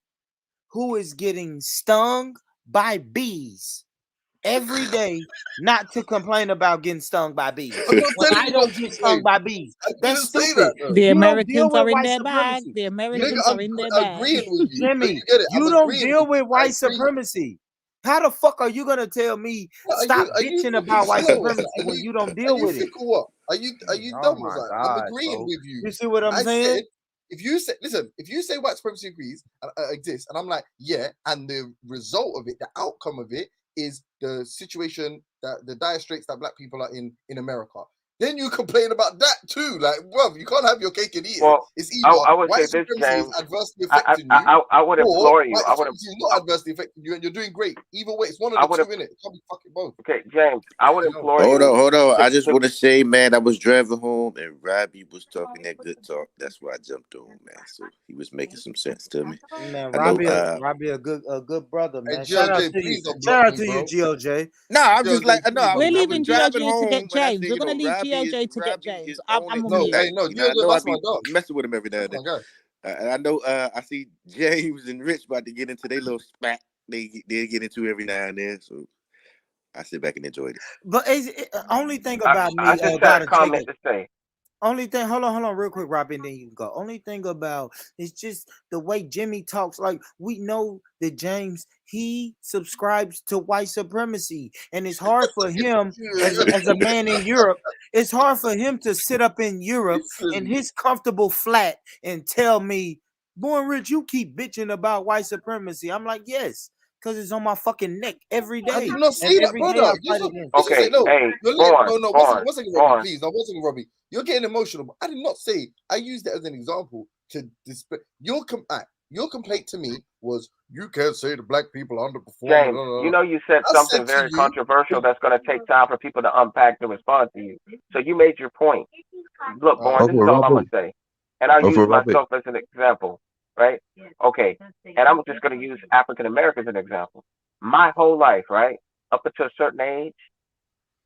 who is getting stung by bees every day not to complain about getting stung by bees. I'm not When telling I you not don't to get stung complain. by bees, I that's didn't say stupid. that, though. The You don't deal Americans with are in white their bag. supremacy. The Nigga, Americans I'm are in their bag. agreeing with you. No, Jimmy, you get it. I'm you don't agreeing deal with with you. I white agree. supremacy. How the fuck are you gonna tell me Are stop you bitching fucking about white slow? Are supremacy when you don't are deal you with it? fickle? What? Are you Oh dumb or my something? I'm god, agreeing bro. with you. You see what I'm I saying? said if you say listen, if you say white supremacy agrees exists, and I'm like yeah, and the result of it, the outcome of it is the situation that the dire straits that black people are in America. Then you complain about that too, like, bro, you can't have your cake and eat it. Well, It's either I would say white this, supremacy is James. adversely affecting you, I would or implore you. white supremacy is not adversely affecting you, and you're doing great. Either way, it's one of I the would two, innit? It can't be fucking both. Okay, James. I would You know? implore Hold you. on. I just To, want to say, man, I was driving home and Robbie was talking that good talk. That's why I jumped on, man. So he was making some sense to me. Man, I know. Robbie, a good brother, Hey, man. Shout out GLJ, to you. please don't block Shout out me, to you, bro. GOJ. No, I'm just GLJ, like, no, please I was, We're don't I block was leaving me. driving GOJ to home get when I said, James. We're gonna leave GOJ to get Robbie James. is I'm only on No, mute. protected. hey, no, You know, I GLJ, know I that's my be dog. messing with him every now That's and my guy. then. And I know I see James and Rich about to get into their little spat they get into every now and then. So I sit back and enjoy it. But only thing I about me, just had a God, comment Jacob. to say. Only thing, hold on, real quick, Robbie, and then you can go. Only thing about it's just the way Jimmy talks. Like we know that James, he subscribes to white supremacy, and it's hard for him as a man in Europe. It's hard for him to sit up in Europe in his comfortable flat and tell me, "Boy, Rich, you keep bitching about white supremacy." I'm like, yes, because it's on my fucking neck every I day, did not and say that, every day brother. I fight against. Just say Okay, no. hey, You're Vaughn, no, Vaughn, one second, Robbie, Vaughn. please. No, one second, Robbie. You're getting emotional. I did not say. I used it as an example to display your complaint to me was you can't say the black people underperforming. James, you know you said I something said to very you, controversial that's going to take time for people to unpack to respond to you. So you made your point. Look, Vaughn, this is all I'm going to say. And I'll use myself as an example, right? Okay. And I'm just going to use African Americans as an example. My whole life, right, up until a certain age,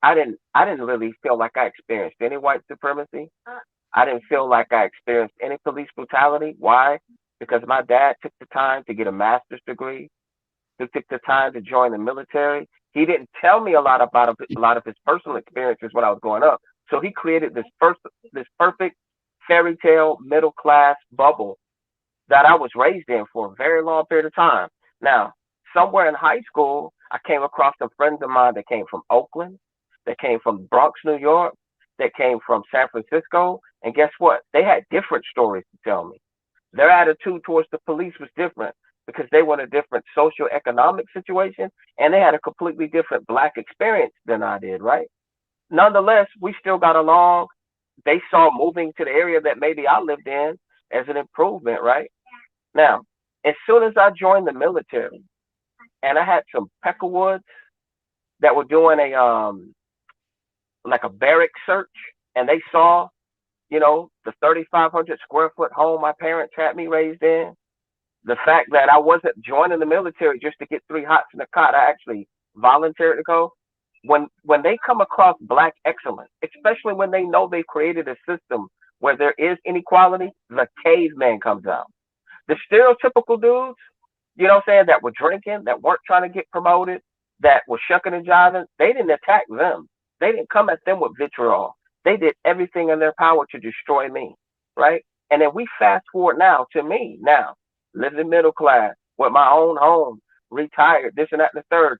I didn't really feel like I experienced any white supremacy. I didn't feel like I experienced any police brutality. Why? Because my dad took the time to get a master's degree. He took the time to join the military. He didn't tell me a lot of his personal experiences when I was growing up. So he created this perfect fairy tale middle class bubble that I was raised in for a very long period of time. Now, somewhere in high school, I came across some friends of mine that came from Oakland, that came from Bronx, New York, that came from San Francisco. And guess what? They had different stories to tell me. Their attitude towards the police was different because they were in a different socio-economic situation and they had a completely different black experience than I did, right? Nonetheless, we still got along. They saw moving to the area that maybe I lived in as an improvement, right? Now, as soon as I joined the military and I had some Peckerwoods that were doing a like a barrack search and they saw You know, the 3,500 square foot home my parents had me raised in. The fact that I wasn't joining the military just to get 3 hots in a cot. I actually volunteered to go. When they come across black excellence, especially when they know they've created a system where there is inequality, the caveman comes out. The stereotypical dudes, you know what I'm saying, that were drinking, that weren't trying to get promoted, that were shucking and jiving, they didn't attack them. They didn't come at them with vitriol. They did everything in their power to destroy me, right? And then we fast forward now to me now, living middle class with my own home, retired, this and that and the third.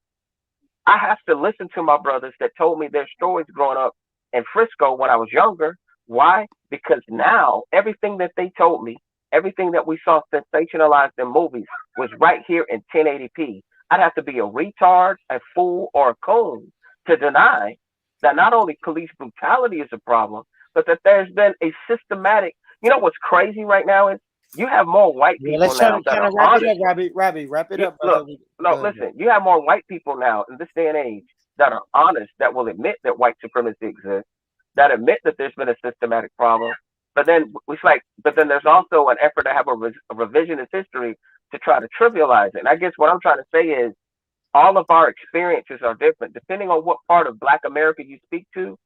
I have to listen to my brothers that told me their stories growing up in Frisco when I was younger. Why? Because now everything that they told me, everything that we saw sensationalized in movies was right here in 1080p. I'd have to be a retard, a fool, or a coon to deny that not only police brutality is a problem, but that there's been a systematic, you know what's crazy right now is you have more white people let's try now to that kind are of wrap honest. it up, Robbie. Wrap it up. Look, no, listen. You have more white people now in this day and age that are honest, that will admit that white supremacy exists, that admit that there's been a systematic problem. But then it's like, but then there's also an effort to have a revisionist history to try to trivialize it. And I guess what I'm trying to say is all of our experiences are different depending on what part of Black America you speak to.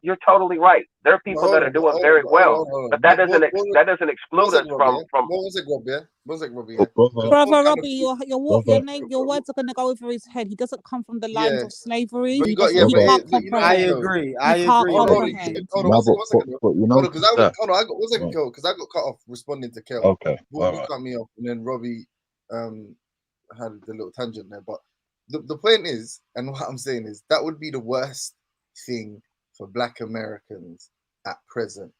You're totally right. There are people that are doing very well, but that doesn't exclude us from. What was it, Rob? Yeah, what was it, Rob? Yeah. Brother Robbie, your words are gonna go over his head. He doesn't come from the lines of slavery. But He you got, can't but you know, I comprehend. agree. He can't comprehend. Hold on, one second, but you know, hold on, because I got cut off responding to Kel. Okay, He cut me off, and then Robbie had the little tangent there. But the point is, and what I'm saying is, that would be the worst thing for Black Americans at present.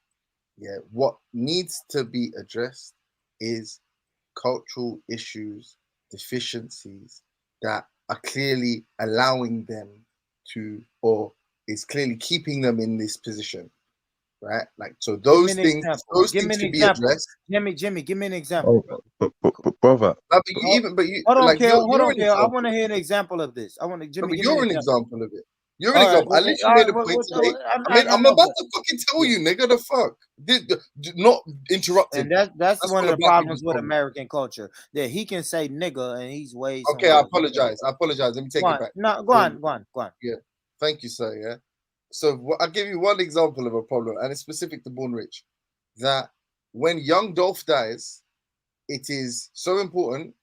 Yeah, what needs to be addressed is cultural issues, deficiencies that are clearly allowing them to, or is clearly keeping them in this position, right? Like, so those things to be addressed. Jimmy, give me an example. But brother. Hold on, Kel. I want to hear an example of this. I want to, Jimmy. You're an example of it. You're an example. I literally made a point today. I'm about to fucking tell you, nigga, the fuck. Not interrupting. And that's one of the problems with American culture. That he can say nigga and he's way. Okay, I apologize. Let me take it back. No, go on. Yeah. Thank you, sir. Yeah. So I'll give you one example of a problem, and it's specific to Born Rich. That when young Dolph dies, it is so important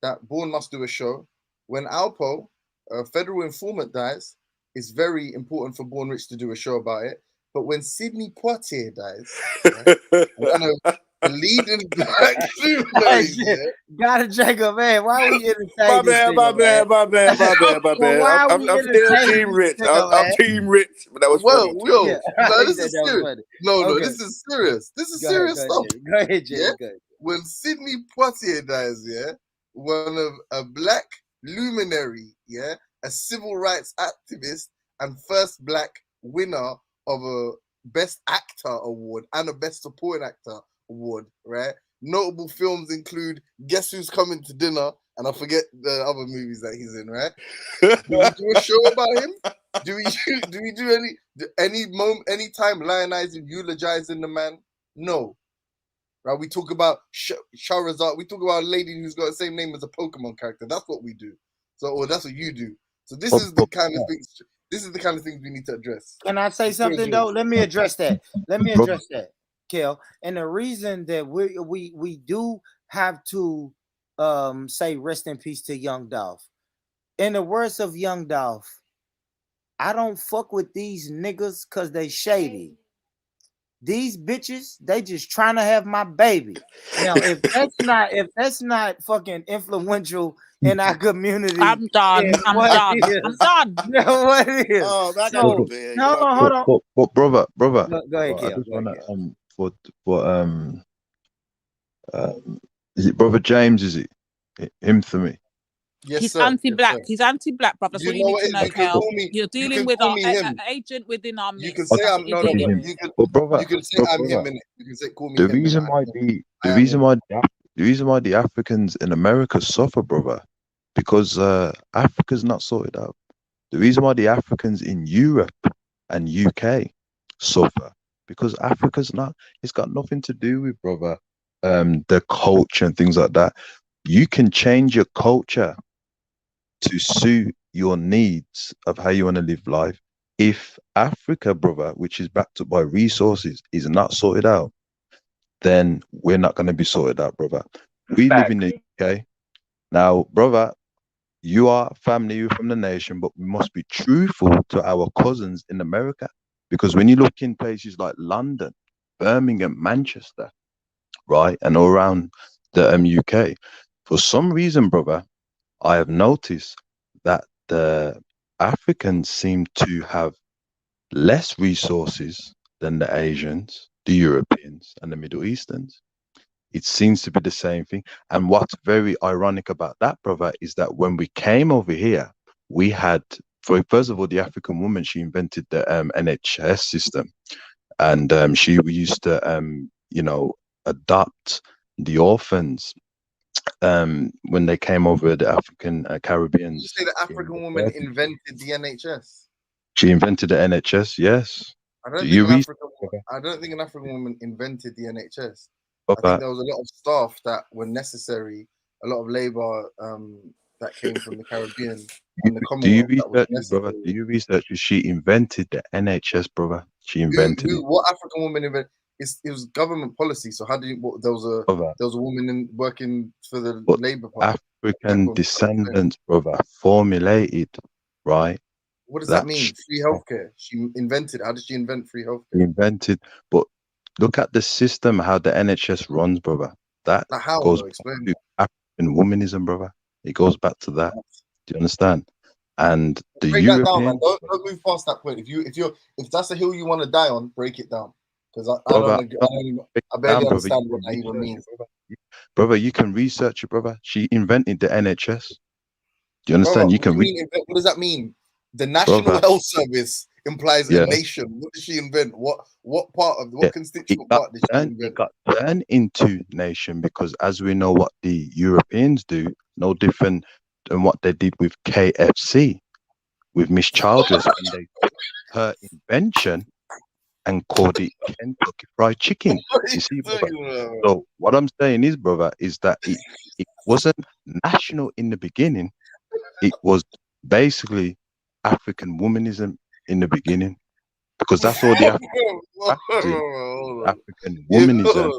that Born must do a show. When Alpo, a federal informant, dies, it's very important for Born Rich to do a show about it. But when Sidney Poitier dies, one of the leading Black luminaries, gotta Jacob, man. Why are we entertaining? My bad. I'm still Team Rich. I'm Team Rich, but that was funny. This is serious. No, this is serious. This is serious stuff. Go ahead, Jay. Yeah? When Sidney Poitier dies, one of a Black luminary, a civil rights activist and first Black winner of a Best Actor award and a Best Supporting Actor award, right? Notable films include Guess Who's Coming to Dinner, and I forget the other movies that he's in, right? Do we do a show about him? Do we do any time lionizing, eulogizing the man? No. Right? We talk about Charizard. We talk about a lady who's got the same name as a Pokemon character. That's what we do. Or that's what you do. So this is the kind of things. This is the kind of things we need to address. Can I say something though? Let me address that. Kel. And the reason that we do have to say rest in peace to Young Dolph. In the words of Young Dolph, I don't fuck with these niggas because they shady. These bitches, they just trying to have my baby. Now, if that's not fucking influential in our community, I'm done. I'm done. You know what it is? Oh, hold on. But brother, go ahead, Kel. I just want is it Brother James? Is it him for me? Yes, he's sir. anti-black. Yes, He's anti-black, brother. So you need to know, Kel. You're dealing with our agent within our midst. You can say I'm no. You can say I'm him in it. You can say call me. The reason why the Africans in America suffer, brother, because Africa's not sorted out. The reason why the Africans in Europe and UK suffer because Africa's not. It's got nothing to do with, brother, the culture and things like that. You can change your culture to suit your needs of how you want to live life. If Africa, brother, which is backed up by resources, is not sorted out, then we're not going to be sorted out, brother. We live in the UK. Now, brother, you are family, you're from the nation, but we must be truthful to our cousins in America. Because when you look in places like London, Birmingham, Manchester, right, and all around the UK, for some reason, brother, I have noticed that the Africans seem to have less resources than the Asians, the Europeans, and the Middle Easterns. It seems to be the same thing. And what's very ironic about that, brother, is that when we came over here, we had, first of all, the African woman, she invented the NHS system. And she used to, adopt the orphans when they came over, the African Caribbeans. You say the African woman invented the NHS? She invented the NHS, yes. I don't think an African woman invented the NHS. I think there was a lot of staff that were necessary, a lot of labor that came from the Caribbean and the Commonwealth. Do you research? She invented the NHS, brother. She invented it. What African woman invented? It was government policy. So how did there was a woman working for the Labour Party? African descendants, brother, formulated, right? What does that mean? Free healthcare. She invented. How did she invent free healthcare? Invented, but look at the system, how the NHS runs, brother. That goes back to African womanism, brother. It goes back to that. Do you understand? And the break European. That down, man. Don't move past that point. If that's a hill you want to die on, break it down. Because I barely understand what that even means. Brother, you can research it, brother. She invented the NHS. Do you understand? Brother, what does that mean? The National Health Service implies a nation. What did she invent? What part of what constituent part did she invent? It got turned into nation because, as we know, what the Europeans do, no different than what they did with KFC, with Miss Childress, and they took her invention and called it Kentucky Fried Chicken. You see, brother? So what I'm saying is, brother, is that it wasn't national in the beginning. It was basically African womanism in the beginning, because that's all the African womanism.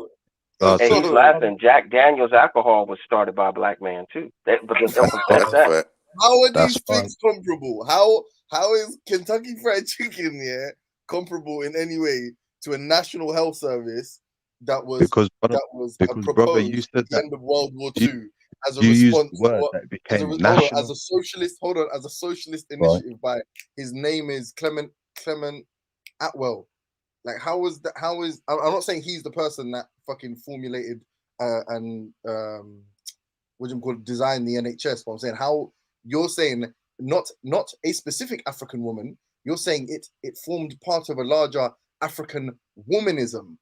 Hey, he's laughing. Jack Daniels alcohol was started by a black man too. How are these things comparable? How is Kentucky Fried Chicken comparable in any way to a national health service that was proposed brother, you said at the end of World War II as a response as a socialist initiative by his name is Clement Atwell. Like, how is that? I'm not saying he's the person that fucking formulated and designed the NHS, but I'm saying how you're saying not a specific African woman. You're saying it formed part of a larger African womanism.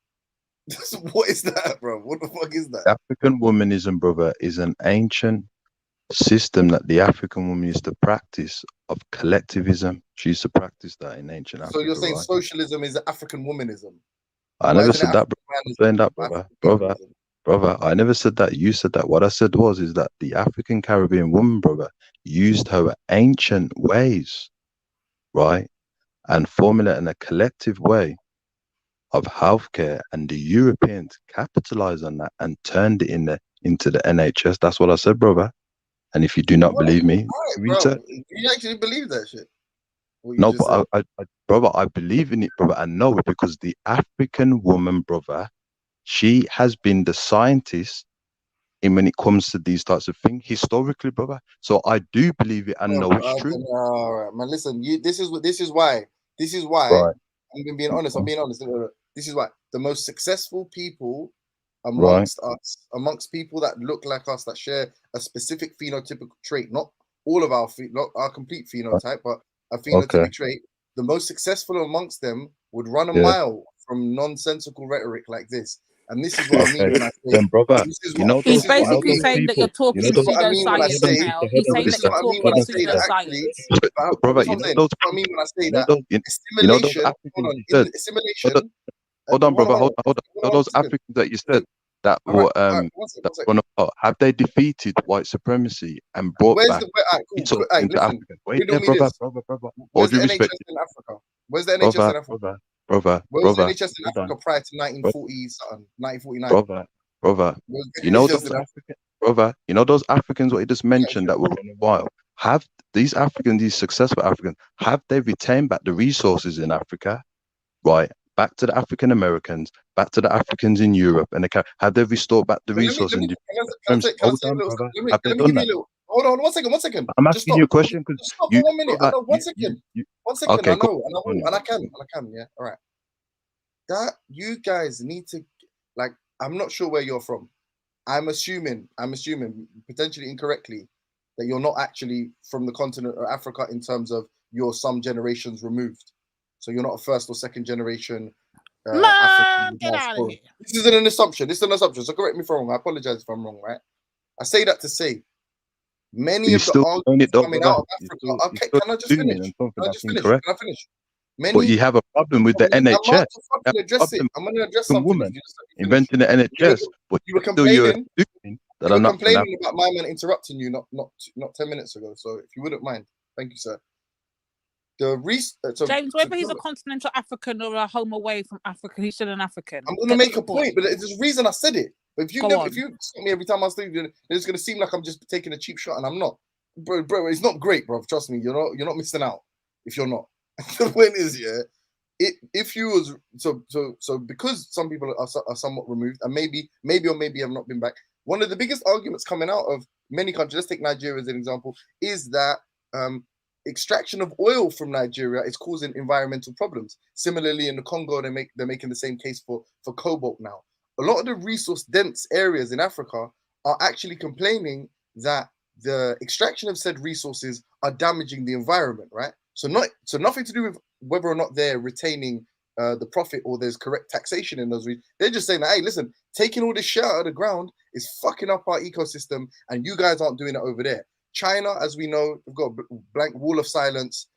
What is that, bro? What the fuck is that? African womanism, brother, is an ancient system that the African woman used to practice of collectivism. She used to practice that in ancient Africa. So you're saying socialism is African womanism? I never said that, brother. I'm saying that, brother. I never said that. You said that. What I said is that the African Caribbean woman, brother, used her ancient ways, right, and formulate in a collective way of healthcare, and the Europeans capitalized on that and turned it into the NHS. That's what I said, brother. And if you do not believe me, research. Do you actually believe that shit? No, but brother, I believe in it, brother. I know it because the African woman, brother, she has been the scientist in when it comes to these types of things historically, brother. So I do believe it and know it's true. All right, man. Listen, this is why. Right. I'm being honest. This is why the most successful people amongst us, amongst people that look like us, that share a specific phenotypical trait, not all of not our complete phenotype, but a phenotypic trait. The most successful amongst them would run a mile from nonsensical rhetoric like this. And this is what I mean when I say, then, brother, he's basically saying that you're talking pseudoscience now. He's saying that you're talking pseudoscience. Brother, you know those. I mean when I say that assimilation. hold on, brother. Hold on, hold on. All One those second. Africans that you said that All right, were all right, one second, that one second. run apart, have they defeated white supremacy and brought Where's back the all right, cool. resources Hey, into listen, Africa? Wait riddle there, me brother, this. brother. All Where's the due respect, NHS in Africa? Where's the NHS in Africa? brother, Where was the NHS in Africa prior to 1940 something, 1949? brother. Where was the You know NHS those in Africa? African, brother. You know those Africans what you just mentioned sure. that were in a while. Have these Africans, these successful Africans, have they retained back the resources in Africa? Right, back to the African Americans, back to the Africans in Europe, and have they restored back the But let me, resources? can I say Hold a on, little, brother. let Have they me done give you a that? little, hold on, one second. I'm Just asking stop. you a question because Just stop you, for 1 minute. I brother, know, one second. 1 second, okay, I know, go and I will, and I can, yeah. All right. That you guys need to, like, I'm not sure where you're from. I'm assuming, potentially incorrectly, that you're not actually from the continent of Africa in terms of you're some generations removed. So you're not a first or second generation African. Man, get out of here. This isn't an assumption. This is an assumption. So correct me if I'm wrong. I apologize if I'm wrong, right? I say that to say many you of the still doing arguments it though, coming brother. out of Africa. You Okay, still can I just doing it finish? and something Can I that's just finish? incorrect. Can I finish? But you have a problem with the I'm NHS. about to fucking address it. I'm gonna address African something. woman If you just let me finish. inventing the NHS, but You were still you're complaining. assuming that You are were not from complaining Africa. about my man interrupting you not 10 minutes ago. So if you wouldn't mind, thank you, sir. James, whether he's a continental African or a home away from Africa, he's still an African. I'm gonna make a point, but there's a reason I said it. But if you stop me every time I say it, it's gonna seem like I'm just taking a cheap shot, and I'm not. Bro, it's not great, bro. Trust me, you're not missing out if you're not. The point is, yeah, if you was so because some people are somewhat removed, and maybe have not been back. One of the biggest arguments coming out of many countries, let's take Nigeria as an example, is that extraction of oil from Nigeria is causing environmental problems. Similarly, in the Congo, they're making the same case for cobalt now. A lot of the resource dense areas in Africa are actually complaining that the extraction of said resources are damaging the environment, right? So nothing to do with whether or not they're retaining the profit or there's correct taxation in those regions. They're just saying that, hey, listen, taking all this shit out of the ground is fucking up our ecosystem, and you guys aren't doing it over there. China, as we know, we've got a blank wall of silence.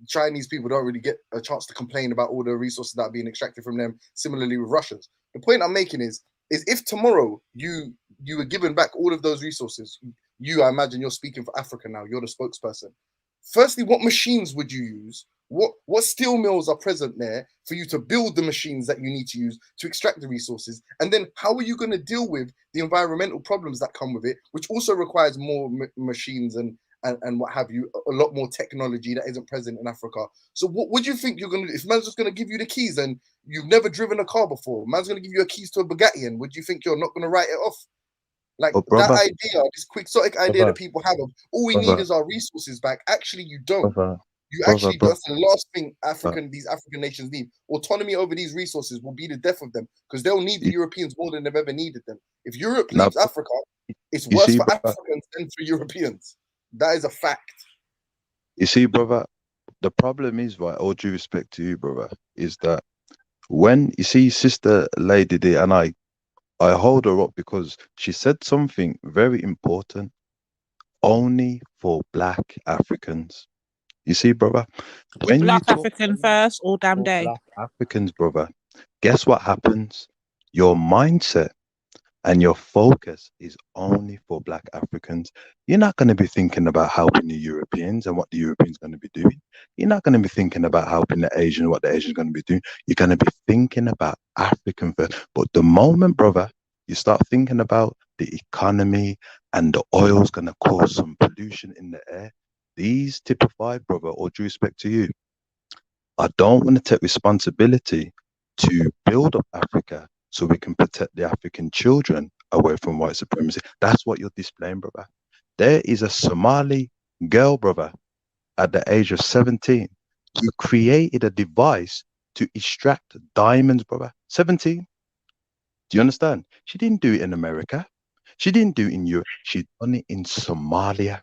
Chinese people don't really get a chance to complain about all the resources that are being extracted from them. Similarly with Russians. The point I'm making is if tomorrow you were given back all of those resources, I imagine you're speaking for Africa now, you're the spokesperson. Firstly, what machines would you use? What steel mills are present there for you to build the machines that you need to use to extract the resources? And then how are you going to deal with the environmental problems that come with it, which also requires more machines and what have you, a lot more technology that isn't present in Africa. So what do you think you're going to do? If man's just going to give you the keys and you've never driven a car before, man's going to give you a keys to a Bugatti, and would you think you're not going to write it off? Like that idea, this quixotic idea that people have of all we need is our resources back. Actually, you don't. That's the last thing these African nations need. Autonomy over these resources will be the death of them, because they'll need the Europeans more than they've ever needed them. If Europe leaves Africa, it's worse for Africans than for Europeans. That is a fact. You see, brother, the problem is, right, all due respect to you, brother, is that when you see Sister Lady D, and I hold her up because she said something very important, only for Black Africans. You see, brother, when Black you talk African first, all damn day. Black Africans, brother, guess what happens? Your mindset and your focus is only for Black Africans. You're not going to be thinking about helping the Europeans and what the Europeans are going to be doing. You're not going to be thinking about helping the Asians, what the Asians are going to be doing. You're going to be thinking about African first. But the moment, brother, you start thinking about the economy and the oil's going to cause some pollution in the air, these typify, brother, all due respect to you, I don't want to take responsibility to build up Africa so we can protect the African children away from white supremacy. That's what you're displaying, brother. There is a Somali girl, brother, at the age of 17, who created a device to extract diamonds, brother. 17. Do you understand? She didn't do it in America. She didn't do it in Europe. She done it in Somalia.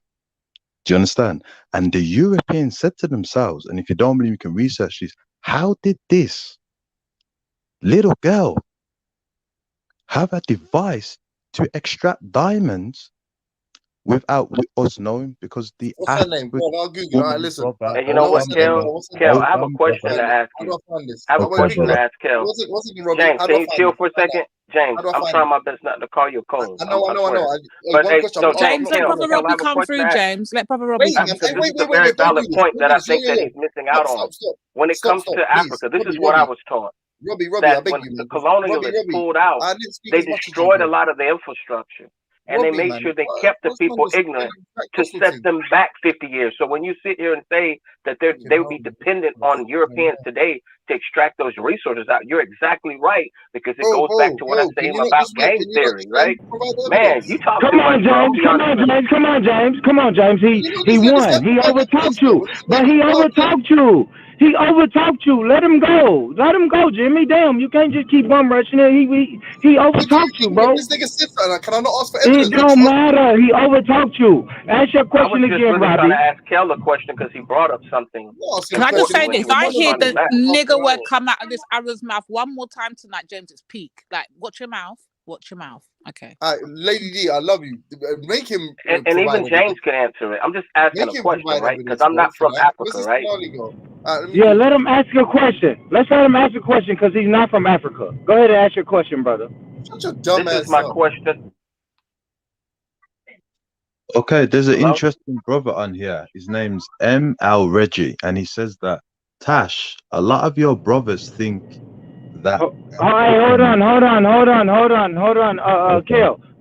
Do you understand? And the Europeans said to themselves, and if you don't believe, you can research this, how did this little girl have a device to extract diamonds without us knowing, because the What's her name? Go on, I'll Google. All right, woman, listen. brother, And you know what, What's her name? Kel? What's her Kel, name? I have a question to ask How you. do I find this? I have a Wait, question to ask Kel. what's it, Robbie? James, How do can I you find chill this? for a second? James, How do I I'm find trying it? my best not to call you a coon. I know. Swear. Hey, But one question. no, I'm James, let Kel, Brother Kel, I Robbie have a come question through, to ask. James. Let Brother Robbie wait, come Because through. this is a very don't valid do this. point Don't that do I this. think that he's missing out on. When it comes to Please. Africa, this is Robbie, what I was taught. Robbie, I That beg when you, the man. colonialists pulled out, I didn't speak they as much as you, destroyed a bro. lot of the infrastructure. And they Robbie, made man. sure they kept the What's on people this ignorant crack to gospel set thing? them back 50 years. So when you sit here and say that they would be dependent on Europeans today to extract those resources out, you're exactly right, because it goes back to what I say about game theory, right? Man, you talk too much, bro. Come on, James. He won. He overtalked you. But he overtalked you. He overtalked you. Let him go. Let him go, Jimmy. Damn, you can't just keep on rushing it. He overtalked you, bro. This nigga said something. Can I not ask for It evidence? don't matter. He overtalked you. Ask your I was question just again, really Robbie. trying to ask Kel a question because he brought up something. Can I just say when he this? was If I hear responding the back. nigger word come out of this arrow's mouth one more time tonight, James, it's peak. Like, watch your mouth. Watch your mouth. Okay. Lady D, I love you. Make him. And even James can answer it. I'm just asking a question, right? Because I'm not from Africa, right? Yeah, let him ask a question. Let's let him ask a question because he's not from Africa. Go ahead and ask your question, brother. Shut your dumb This is my question. Okay, there's an interesting brother on here. His name's M.L. Reggie, and he says that, Tash, a lot of your brothers think that. All right, hold on.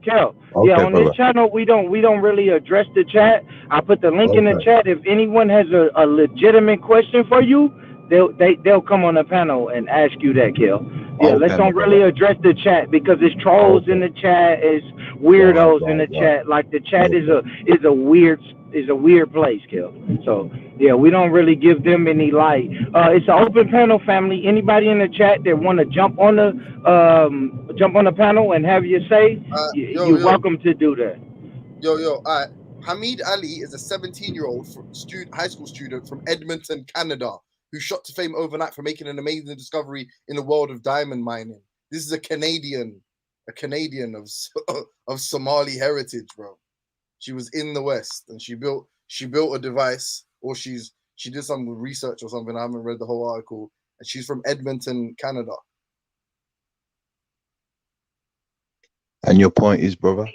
Kel. Yeah, on brother. this channel we don't really address the chat. I put the link in the chat. If anyone has a legitimate question for you, they'll come on the panel and ask you that, Kel. Yeah, let's don't really address the chat because it's trolls in the chat, it's weirdos in the chat. Like the chat is a weird place, Kel. So yeah, we don't really give them any light. It's an open panel, family. Anybody in the chat that want to jump on the panel and have your say, you're welcome to do that. All right. Hamid Ali is a 17-year-old high school student from Edmonton, Canada, who shot to fame overnight for making an amazing discovery in the world of diamond mining. This is a Canadian of Somali heritage, bro. She was in the West and she built a device, or she did some research or something. I haven't read the whole article, and she's from Edmonton, Canada. And your point is, brother?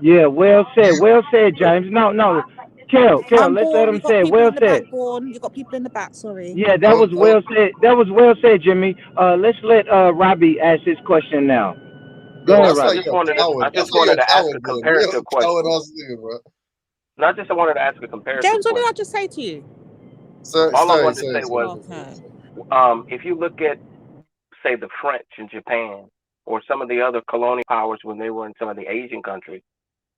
Yeah, well said, James. No. Kel, let's let him say it. Well said. You got people in the back, sorry. Yeah, that was well said. That was well said, Jimmy. Let's let Robbie ask his question now. Go ahead, Robbie. I just wanted to ask a comparative question. I wanted to ask a comparative James, what question. did I just say to you? All I wanted to say was, if you look at, say, the French in Japan, or some of the other colonial powers when they were in some of the Asian countries,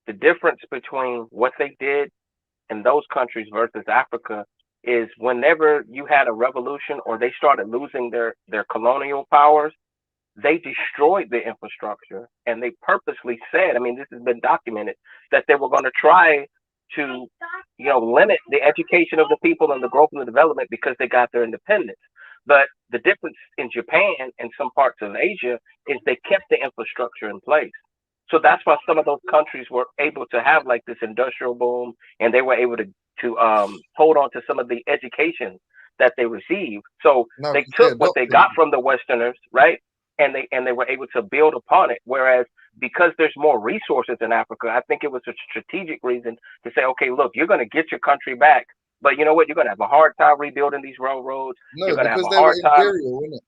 the difference between what they did in those countries versus Africa is whenever you had a revolution or they started losing their colonial powers, they destroyed the infrastructure, and they purposely said, I mean, this has been documented, that they were going to try to, limit the education of the people and the growth and the development because they got their independence. But the difference in Japan and some parts of Asia is they kept the infrastructure in place. So that's why some of those countries were able to have like this industrial boom, and they were able to hold on to some of the education that they received. So they took what they got from the Westerners, right? And they were able to build upon it. Whereas because there's more resources in Africa, I think it was a strategic reason to say, okay, look, you're going to get your country back, but you know what? You're going to have a hard time rebuilding these railroads. No, you're going to have because a they were hard time. imperial, innit?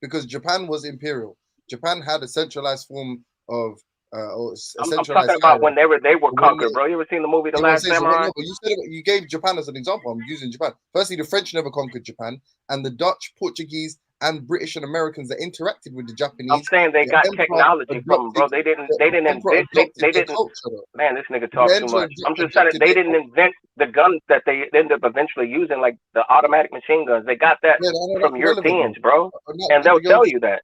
Because Japan was imperial. Japan had a centralized form of I'm talking about whenever they were conquered, bro. You ever seen the movie The Last Samurai? You gave Japan as an example. I'm using Japan. Firstly, the French never conquered Japan, and the Dutch, Portuguese, and British and Americans that interacted with the Japanese. I'm saying they got technology from them, bro. They didn't invent. They didn't. Man, this nigga talks too much. I'm just saying they didn't invent the guns that they ended up eventually using, like the automatic machine guns. They got that from Europeans, bro, and they'll tell you that.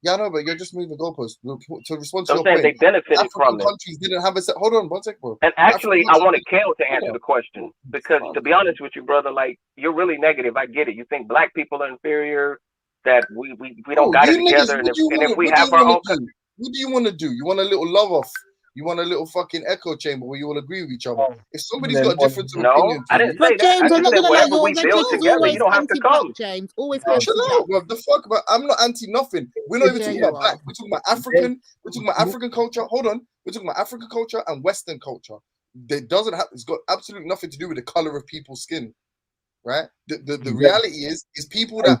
Yeah, I know, but you're just moving the goalposts. To respond to I'm your saying point, they benefited from it. Countries didn't have a hold on one second, bro. And actually, I wanted Kel to answer the question because, to be honest with you, brother, like you're really negative. I get it. You think black people are inferior, that we don't got it together, and if we have our own. What do you want to do? You want a little love off You want a little fucking echo chamber where you all agree with each other. If somebody's got a difference of No, opinion I to didn't you, say But that. I James, I'm just not said gonna lie, whatever we your build agenda is together, you always don't have to anti-black, come. James. Always chill anti-black. out, bro. The fuck, bro. I'm not anti nothing. We're not even Yeah, talking you about black. are. We're talking about African. We're talking about African culture. Hold on. We're talking about African culture and Western culture. It doesn't have. It's got absolutely nothing to do with the color of people's skin, right? The reality is people that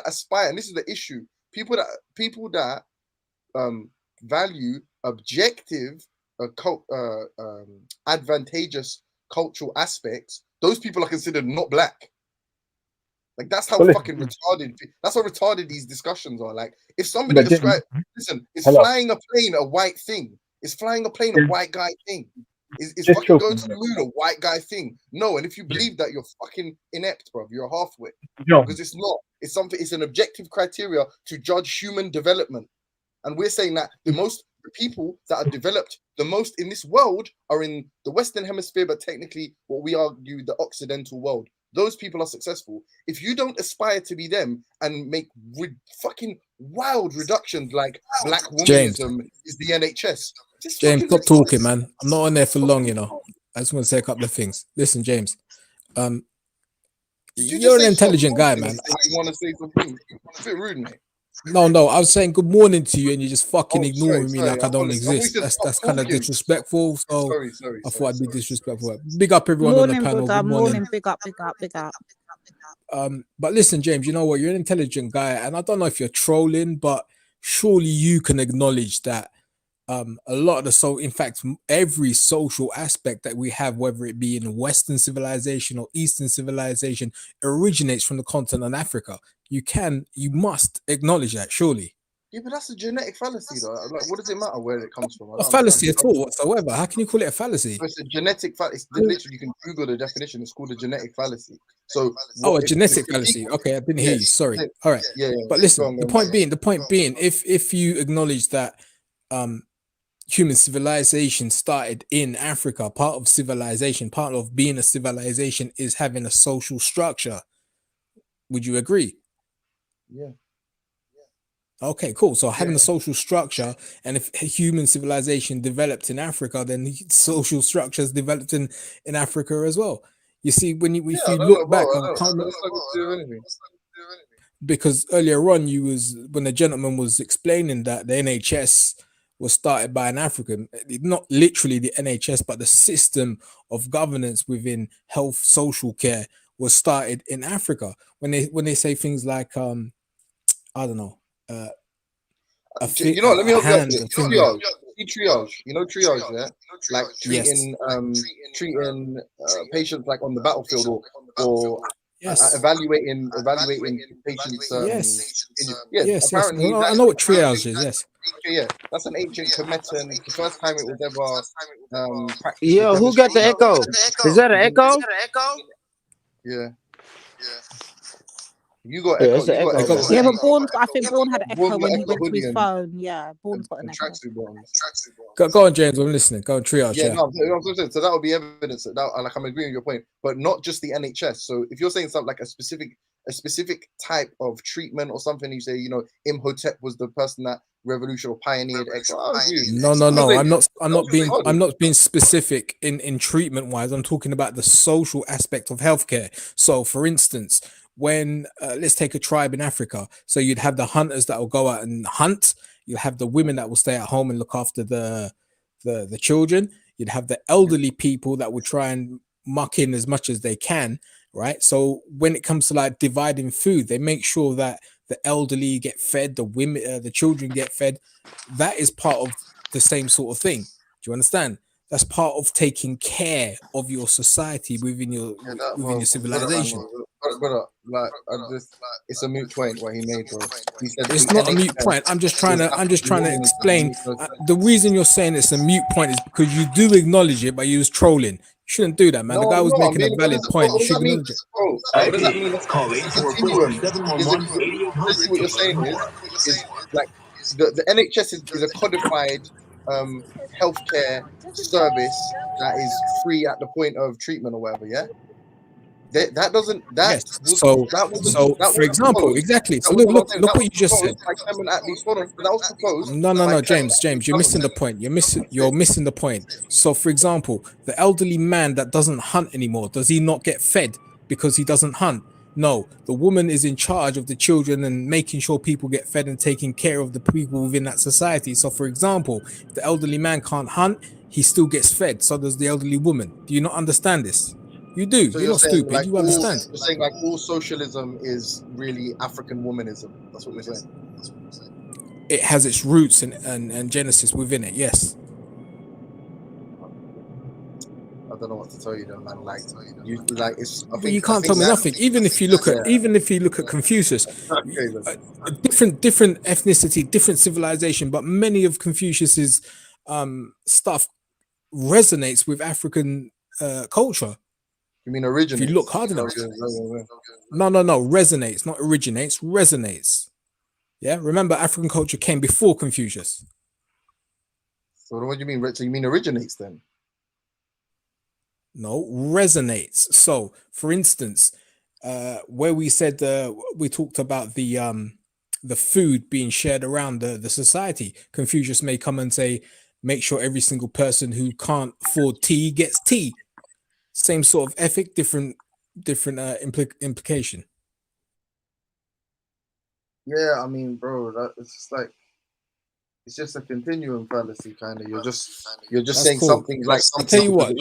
aspire, and this is the issue. People that value objective, advantageous cultural aspects. Those people are considered not black. Like that's how fucking retarded. That's how retarded these discussions are. Like if somebody describes, listen, is flying a plane a white thing? Is flying a plane a white guy thing? Is fucking going to the moon a white guy thing? No. And if you believe that, you're fucking inept, bro. You're a halfwit. Because it's not. It's something. It's an objective criteria to judge human development. And we're saying that the people that are developed the most in this world are in the Western Hemisphere, but technically what we argue the Occidental world. Those people are successful. If you don't aspire to be them and make fucking wild reductions like black womanism is the NHS. James, stop talking, man. I'm not on there for long, you know. I just want to say a couple of things. Listen, James. You're an intelligent guy, man. You want to say something? It's a bit rude, mate. No, I was saying good morning to you, and you're just fucking ignoring me like I don't exist. That's kind of disrespectful. So I thought I'd be disrespectful. Big up everyone on the panel. Good morning. Big up. But listen, James, you know what? You're an intelligent guy, and I don't know if you're trolling, but surely you can acknowledge that a lot of in fact, every social aspect that we have, whether it be in Western civilization or Eastern civilization, originates from the continent of Africa. You must acknowledge that, surely. Yeah, but that's a genetic fallacy, though. Like, what does it matter where it comes from? A fallacy at all whatsoever. How can you call it a fallacy? It's a genetic fallacy. Literally, you can Google the definition. It's called a genetic fallacy. So, a genetic fallacy. Okay, I didn't hear you. Sorry. All right. Yeah. But listen, the point being, if you acknowledge that human civilization started in Africa, part of civilization, part of being a civilization is having a social structure. Would you agree? Yeah. Okay, cool. So having a social structure, and if human civilization developed in Africa, then social structures developed in Africa as well. You see, if you look back, because earlier on when the gentleman was explaining that the NHS was started by an African, not literally the NHS, but the system of governance within health, social care was started in Africa. When they say things like I don't know, let me help you. Triage. You know triage, yeah? Like treating patients like on the battlefield or evaluating patients. Yes. I know what triage is. Yes. Yeah, that's an ancient Kemetan. The first time it was ever practiced. Yo, who got the echo? Is that an echo? Yeah. You got echo. Yeah, but I think Bourne had an echo when he went to his phone. Yeah, Bourne's got an echo. Go on, James. I'm listening. Go on, triage. Yeah. No, so that would be evidence that, like, I'm agreeing with your point, but not just the NHS. So if you're saying something like a specific type of treatment or something, you say, you know, Imhotep was the person that revolution or pioneered X. No. I'm not being specific in treatment wise. I'm talking about the social aspect of healthcare. So, for instance, when let's take a tribe in Africa, so you'd have the hunters that will go out and hunt. You'll have the women that will stay at home and look after the children. You'd have the elderly people that will try and muck in as much as they can, right? So when it comes to like dividing food, they make sure that the elderly get fed, the women, the children get fed. That is part of the same sort of thing. Do you understand? That's part of taking care of your society within your civilization. It's a moot point what he made, bro. He said it's not a moot point. I'm just trying to explain. The reason you're saying it's a moot point is because you do acknowledge it, but you was trolling. You shouldn't do that, man. The guy was making a valid point. You should acknowledge it. What does that mean? This what you're saying is like the NHS is a codified healthcare service that is free at the point of treatment or whatever, yeah? That doesn't. Yes. So for example, proposed. exactly. So That wasn't look saying. what That you was just said. proposed by Clement Attlee's. Hold on, but that was proposed. No, James, you're missing the point. You're missing the point. So, for example, the elderly man that doesn't hunt anymore, does he not get fed because he doesn't hunt? No, the woman is in charge of the children and making sure people get fed and taking care of the people within that society. So, for example, if the elderly man can't hunt, he still gets fed. So does the elderly woman. Do you not understand this? You do. So you're not saying stupid. like You understand. You're saying like all socialism is really African womanism. That's what you're saying. It has its roots and genesis within it. Yes. I don't know what to tell you, though, man. Like you, like it's. I But think you can't tell me nothing. Even if you look at Confucius, different ethnicity, different civilization, but many of Confucius's stuff resonates with African culture. You mean originates? If you look hard enough. No, resonates, not originates, resonates. Yeah, remember African culture came before Confucius. So what do you mean? So you mean originates then? No, resonates. So, for instance, where we said we talked about the food being shared around the society, Confucius may come and say, make sure every single person who can't afford tea gets tea. Same sort of ethic, different implication. Yeah, I mean, bro, it's just like it's just a continuum fallacy, kind of. You're just That's saying cool. something like I'll tell you what.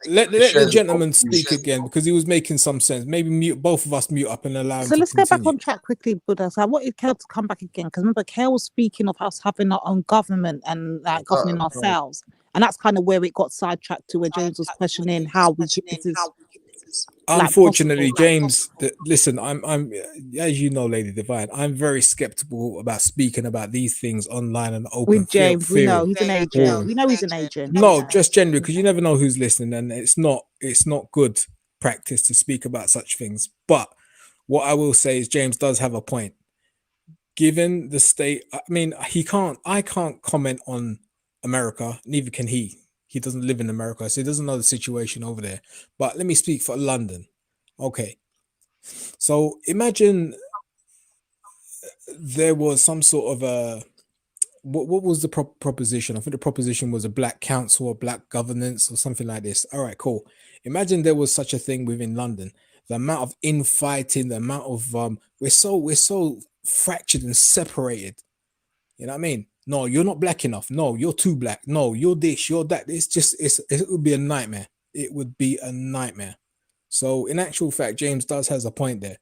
Let the gentleman speak again because he was making some sense. Maybe both of us mute up and allow him So to let's go continue. back on track quickly, Buddha. So I wanted Kel to come back again because remember, Kel was speaking of us having our own government and like governing ourselves, and that's kind of where it got sidetracked to where James was questioning how we get this is. Unfortunately, James, listen, I'm as you know, Lady Divine, I'm very skeptical about speaking about these things online and open. With James, we know he's an agent. We know he's an agent. No, just generally, because you never know who's listening, and it's not good practice to speak about such things. But what I will say is James does have a point. Given the state, I mean, I can't comment on America, neither can he. He doesn't live in America, so he doesn't know the situation over there. But let me speak for London. Okay. So imagine there was some sort of a, what was the proposition? I think the proposition was a black council or black governance or something like this. All right, cool. Imagine there was such a thing within London. The amount of infighting, the amount of we're so fractured and separated. You know what I mean? No, you're not black enough. No, you're too black. No, you're this, you're that. It would be a nightmare. It would be a nightmare. So in actual fact, James has a point there.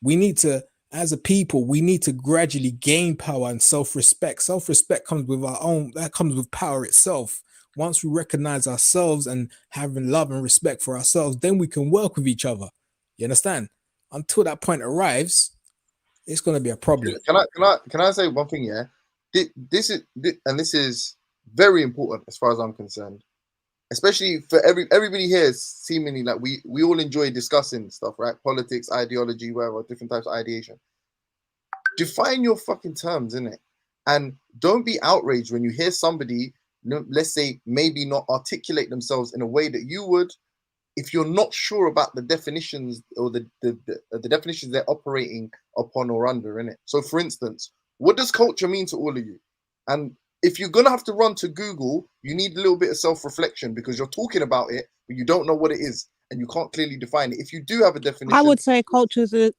We need to, as a people, we need to gradually gain power and self-respect. Self-respect comes with that comes with power itself. Once we recognize ourselves and having love and respect for ourselves, then we can work with each other. You understand? Until that point arrives, it's going to be a problem. Can I say one thing? Yeah, this is very important as far as I'm concerned, especially for everybody here. Seemingly like we all enjoy discussing stuff, right? Politics, ideology, whatever, different types of ideation. Define your fucking terms, innit? And don't be outraged when you hear somebody, let's say, maybe not articulate themselves in a way that you would, if you're not sure about the definitions or the definitions they're operating upon or under, innit? So, for instance, what does culture mean to all of you? And if you're gonna have to run to Google, you need a little bit of self-reflection because you're talking about it, but you don't know what it is and you can't clearly define it. If you do have a definition, I would say culture is what's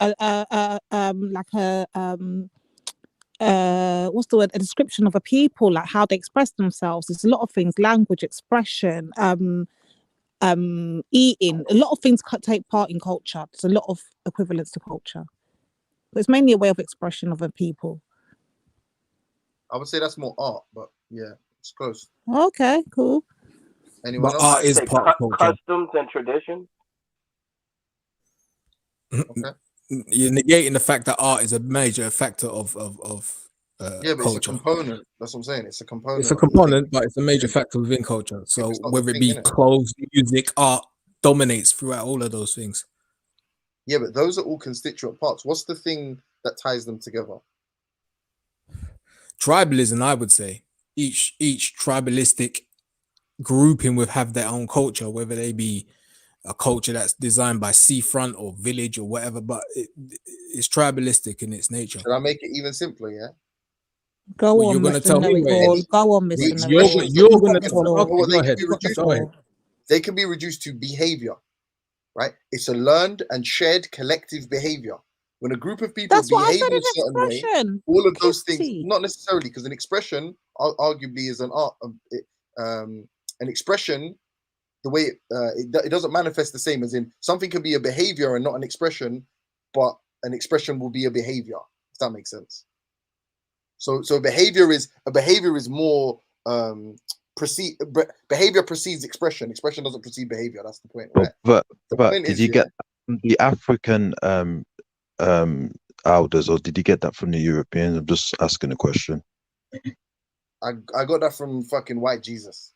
the word? A description of a people, like how they express themselves. There's a lot of things: language, expression, eating. A lot of things take part in culture. There's a lot of equivalence to culture. But it's mainly a way of expression of a people. I would say that's more art, but yeah, it's close. Okay, cool. Anyone else? Art is part of culture. Customs and tradition. Okay. You're negating the fact that art is a major factor of yeah, but culture. it's a component. That's what I'm saying. It's a component. It's a component, but it's a major factor within culture. So whether it be clothes, music, art dominates throughout all of those things. Yeah, but those are all constituent parts. What's the thing that ties them together? Tribalism, I would say. Each tribalistic grouping would have their own culture, whether they be a culture that's designed by seafront or village or whatever, but it's tribalistic in its nature. Should I make it even simpler? Yeah. Go Well, on, you're gonna Mr. tell me what it Know-it-all. is. Go on, The Mr. expressions Know-it-all. that You're gonna You got the tell me. floor. Okay, go they can ahead. be You got the reduced Go ahead. floor. they can be reduced to behavior, right? It's a learned and shared collective behavior. When a group of people That's what I behave said in a in certain way, expression. all of those things, Kitty. not necessarily, because an expression arguably is an art. An expression, the way it doesn't manifest the same as in something can be a behavior and not an expression, but an expression will be a behavior. If that makes sense. So behavior is more behavior precedes expression. Expression doesn't precede behavior. That's the point, right? But The point did is, you yeah, get that from the African elders, or did you get that from the Europeans? I'm just asking a question. I got that from fucking white Jesus.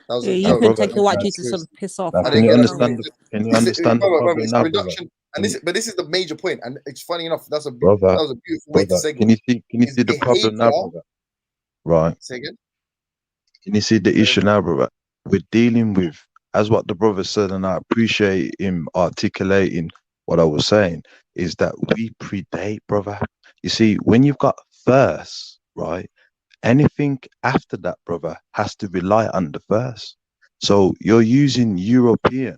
That was Yeah, a you Now, joke. can brother, take your white That's Jesus serious. and piss off. now, I I can didn't you get that don't from know. you. understand? Can you It's, understand the brother, problem it's now, a brother? reduction, Can you, but this is the major point, and it's funny enough. That brother, was a beautiful way to brother, segue. can you see? Can you Is see the problem now, behavior? brother? Right. Say again. Can you see the issue now, brother? We're dealing with, as what the brother said, and I appreciate him articulating what I was saying, is that we predate, brother. You see, when you've got first, right, anything after that, brother, has to rely on the first. So you're using European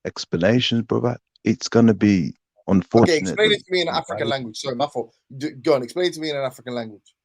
explanations, brother. It's going to be, Okay, explain it unfortunately, to me in an African language. Sorry, my fault. Go on, explain it to me in an African language.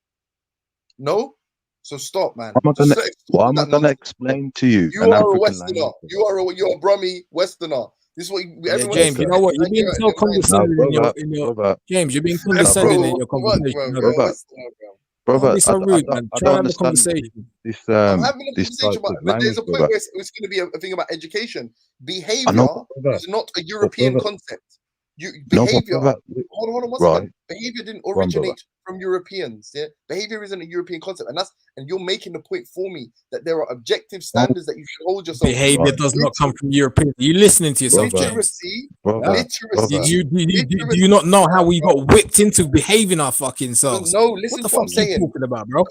No? So stop, man. Just stop what with am I that going to nonsense. explain to you? You An are a African Westerner. language. You're a Brummie Westerner. This is what Yeah, everyone is James, you saying. know what? You're being Nigeria, so they're mine. Now, condescending in your brother, James, you're being Bro, condescending in your come on, conversation. bro. You know You're a that? brother, Westerner, bro. Don't brother, be so rude, man. I Try don't and have a understand conversation. I'm having a this conversation type about, of but there's language, a point brother. where it's going to be a thing about education. I know, Behavior brother, is not a but European brother, concept. no, but Behavior. brother, Hold on one right, second. Behavior didn't go on, brother. originate from Europeans. Yeah, behavior isn't a European concept, and you're making the point for me that there are objective No, standards that you should hold yourself to. Behavior right, does not come from European. You listening to yourself, brother, James? Literacy, brother, Did brother. do you not know how we bro. got whipped into behaving our fucking selves? No, What listen the to what fuck I'm are you saying. talking about, bro?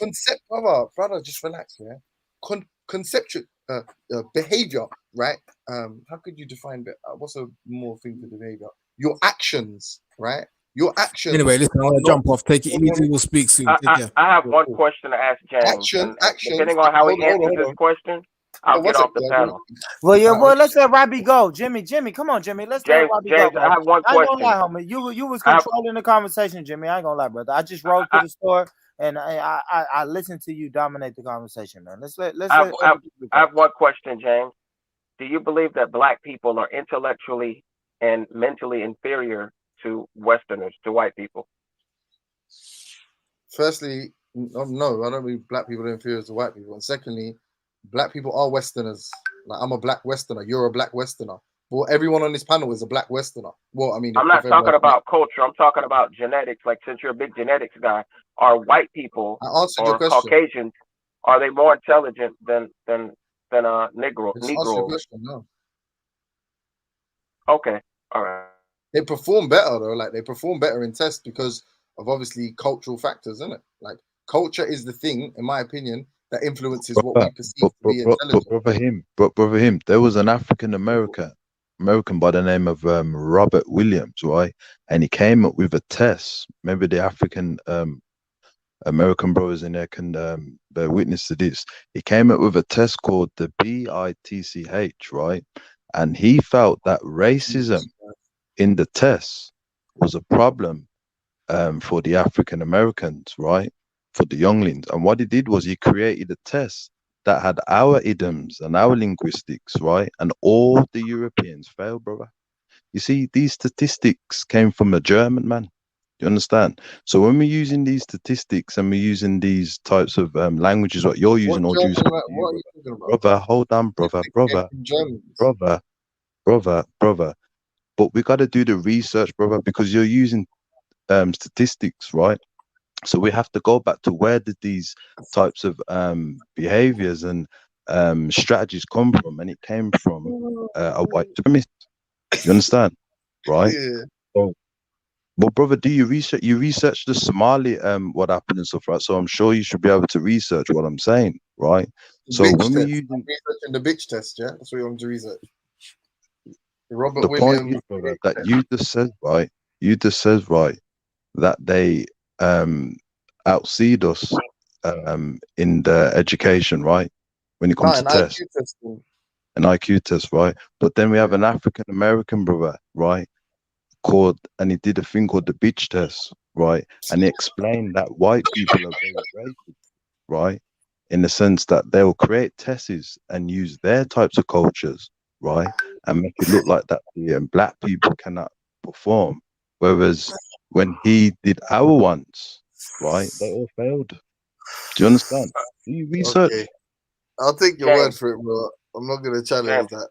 Brother, just relax, yeah. Conceptual behavior, right? How could you define what's a more thing for behavior? Your actions, right? Your actions. Anyway, listen, I want to jump off. Take it easy. We'll speak soon. Take care. I have one question to ask James, and depending on how he answers this question, I'll get off the panel. Well, yeah, boy, let's let Robbie go. Jimmy, come on, Jimmy. Let's let Robbie go. James, I have one I ain't gonna question. lie, homie. You was controlling the conversation, Jimmy. I ain't gonna lie, brother. I just rode to the store and I listened to you dominate the conversation, man. I have one question, James. Do you believe that Black people are intellectually and mentally inferior to Westerners, to white people? Firstly, no, I don't believe Black people are inferior to white people. And secondly, Black people are Westerners. Like, I'm a Black Westerner. You're a Black Westerner. Well, everyone on this panel is a Black Westerner. Well, I mean, I'm not talking about culture. I'm talking about genetics. Like, since you're a big genetics guy, are white people or Caucasians, are they more intelligent than Negro? Just ask your question, no. Okay, all right. They perform better though. Like, they perform better in tests because of obviously cultural factors, isn't it? Like, culture is the thing, in my opinion, that influences what we perceive to be intelligent. But brother him, there was an African American by the name of Robert Williams, right? And he came up with a test. Maybe the African American brothers in there can bear witness to this. He came up with a test called the BITCH, right? And he felt that racism in the test was a problem for the African Americans, right? For the younglings. And what he did was he created a test that had our idioms and our linguistics, right? And all the Europeans failed, brother. You see, these statistics came from a German man. You understand? So when we're using these statistics and we're using these types of languages, what you're using, What are you talking about? Brother, hold on, brother. But we got to do the research, brother, because you're using statistics, right? So we have to go back to where did these types of behaviors and strategies come from, and it came from a white supremacist. You understand, right? Yeah. So, well, brother, do you research? You research the Somali what happened and stuff, right? So I'm sure you should be able to research what I'm saying, right? So when we're using researching the bitch test, yeah, that's what you want to research. Robert The point Williams. is, brother, that you just said right. You just said right that they outseed us in the education, right? When it comes An to tests, IQ testing. an IQ test, right? But then we have an African American brother, right? And he did a thing called the bitch test, right? And he explained that white people are very racist, right? In the sense that they'll create tests and use their types of cultures, right? And make it look like that and black people cannot perform. Whereas when he did our ones, right, they all failed. Do you understand? Do you research? Okay, I'll take your word for it, bro. I'm not gonna challenge that.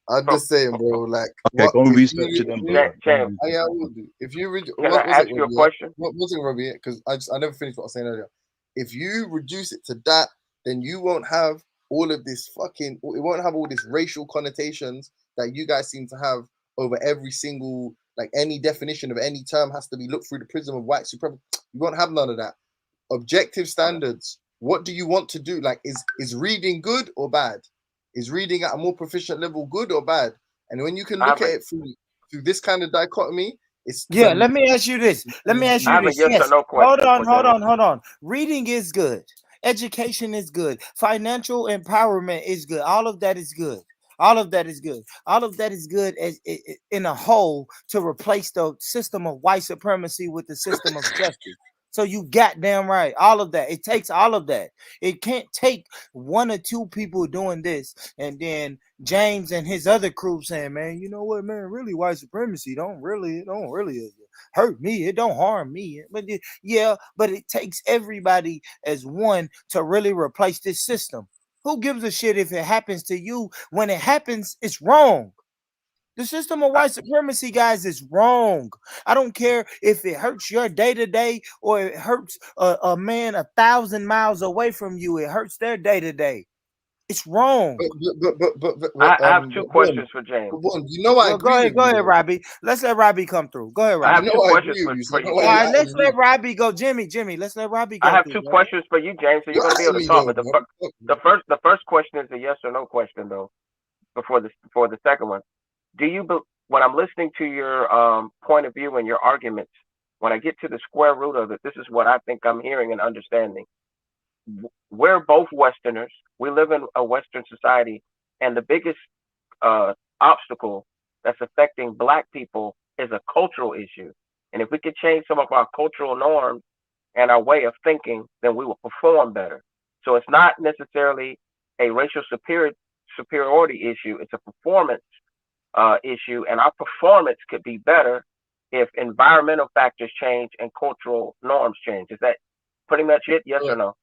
I'm just saying, bro. Like, okay, go and research it then, bro. I will do. If you read, Can I ask you a question? What was it, Robbie? Because I never finished what I was saying earlier. If you reduce it to that, then you won't have all of this fucking. It won't have all this racial connotations that you guys seem to have over every single, like, any definition of any term has to be looked through the prism of white supremacy. You won't have none of that. Objective standards. What do you want to do? Like, is reading good or bad? Is reading at a more proficient level good or bad? And when you can look at it through this kind of dichotomy, it's let me ask you this. Yes. No hold on. Reading is good. Education is good. Financial empowerment is good. All of that is good. All of that is good. All of that is good as in a whole to replace the system of white supremacy with the system of justice. So you goddamn right. All of that. It takes all of that. It can't take one or two people doing this and then James and his other crew saying, man, you know what, man, really white supremacy don't really hurt me. It don't harm me. But but it takes everybody as one to really replace this system. Who gives a shit if it happens to you? When it happens, it's wrong. The system of white supremacy, guys, is wrong. I don't care if it hurts your day-to-day or it hurts a man 1,000 miles away from you. It hurts their day-to-day. It's wrong. I have two questions for James. You know, I agree. Go ahead, Robbie. Let's let Robbie come through. Go ahead, Robbie. I have two questions for you. All right, let's let Robbie go. Jimmy, let's let Robbie go. I have two questions for you, James, so you're going to be able to talk. But the first question is a yes or no question, though, before the second one. When I'm listening to your point of view and your arguments, when I get to the square root of it, this is what I think I'm hearing and understanding. We're both Westerners. We live in a Western society, and the biggest obstacle that's affecting Black people is a cultural issue. And if we could change some of our cultural norms and our way of thinking, then we will perform better. So it's not necessarily a racial superiority issue. It's a performance issue, and our performance could be better if environmental factors change and cultural norms change. Is that pretty much it? Yes or no?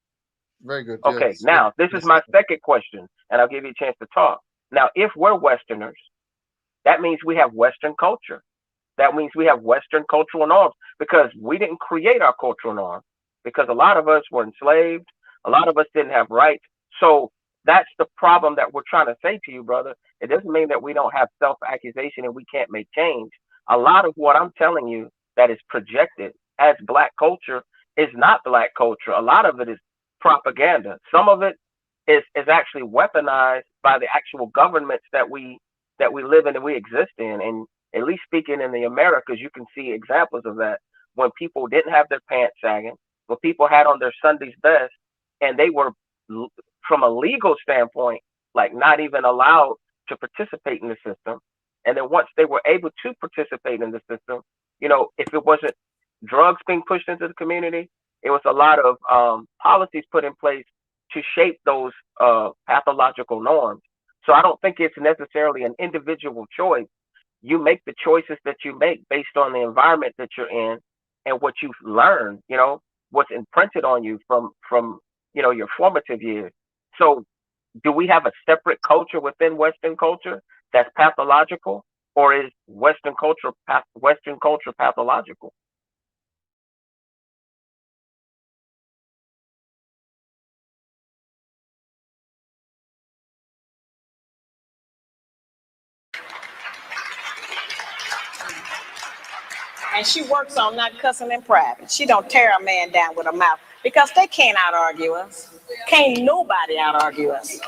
Very good. Okay, yes. now this is my second question, and I'll give you a chance to talk. Now, if we're Westerners, that means we have Western culture. That means we have Western cultural norms, because we didn't create our cultural norms, because a lot of us were enslaved. A lot of us didn't have rights. So that's the problem that we're trying to say to you, brother. It doesn't mean that we don't have self-accusation and we can't make change. A lot of what I'm telling you that is projected as Black culture is not Black culture. A lot of it is propaganda. Some of it is actually weaponized by the actual governments that we live in and we exist in. And at least speaking in the Americas, you can see examples of that when people didn't have their pants sagging, when people had on their Sunday's best, and they were, from a legal standpoint, like not even allowed to participate in the system. And then once they were able to participate in the system, you know, if it wasn't drugs being pushed into the community, it was a lot of policies put in place to shape those pathological norms. So I don't think it's necessarily an individual choice. You make the choices that you make based on the environment that you're in and what you've learned, you know, what's imprinted on you from you know, your formative years. So do we have a separate culture within Western culture that's pathological, or is Western culture pathological? And she works on not cussing in private. She don't tear a man down with her mouth, because they can't out-argue us. Can't nobody out-argue us.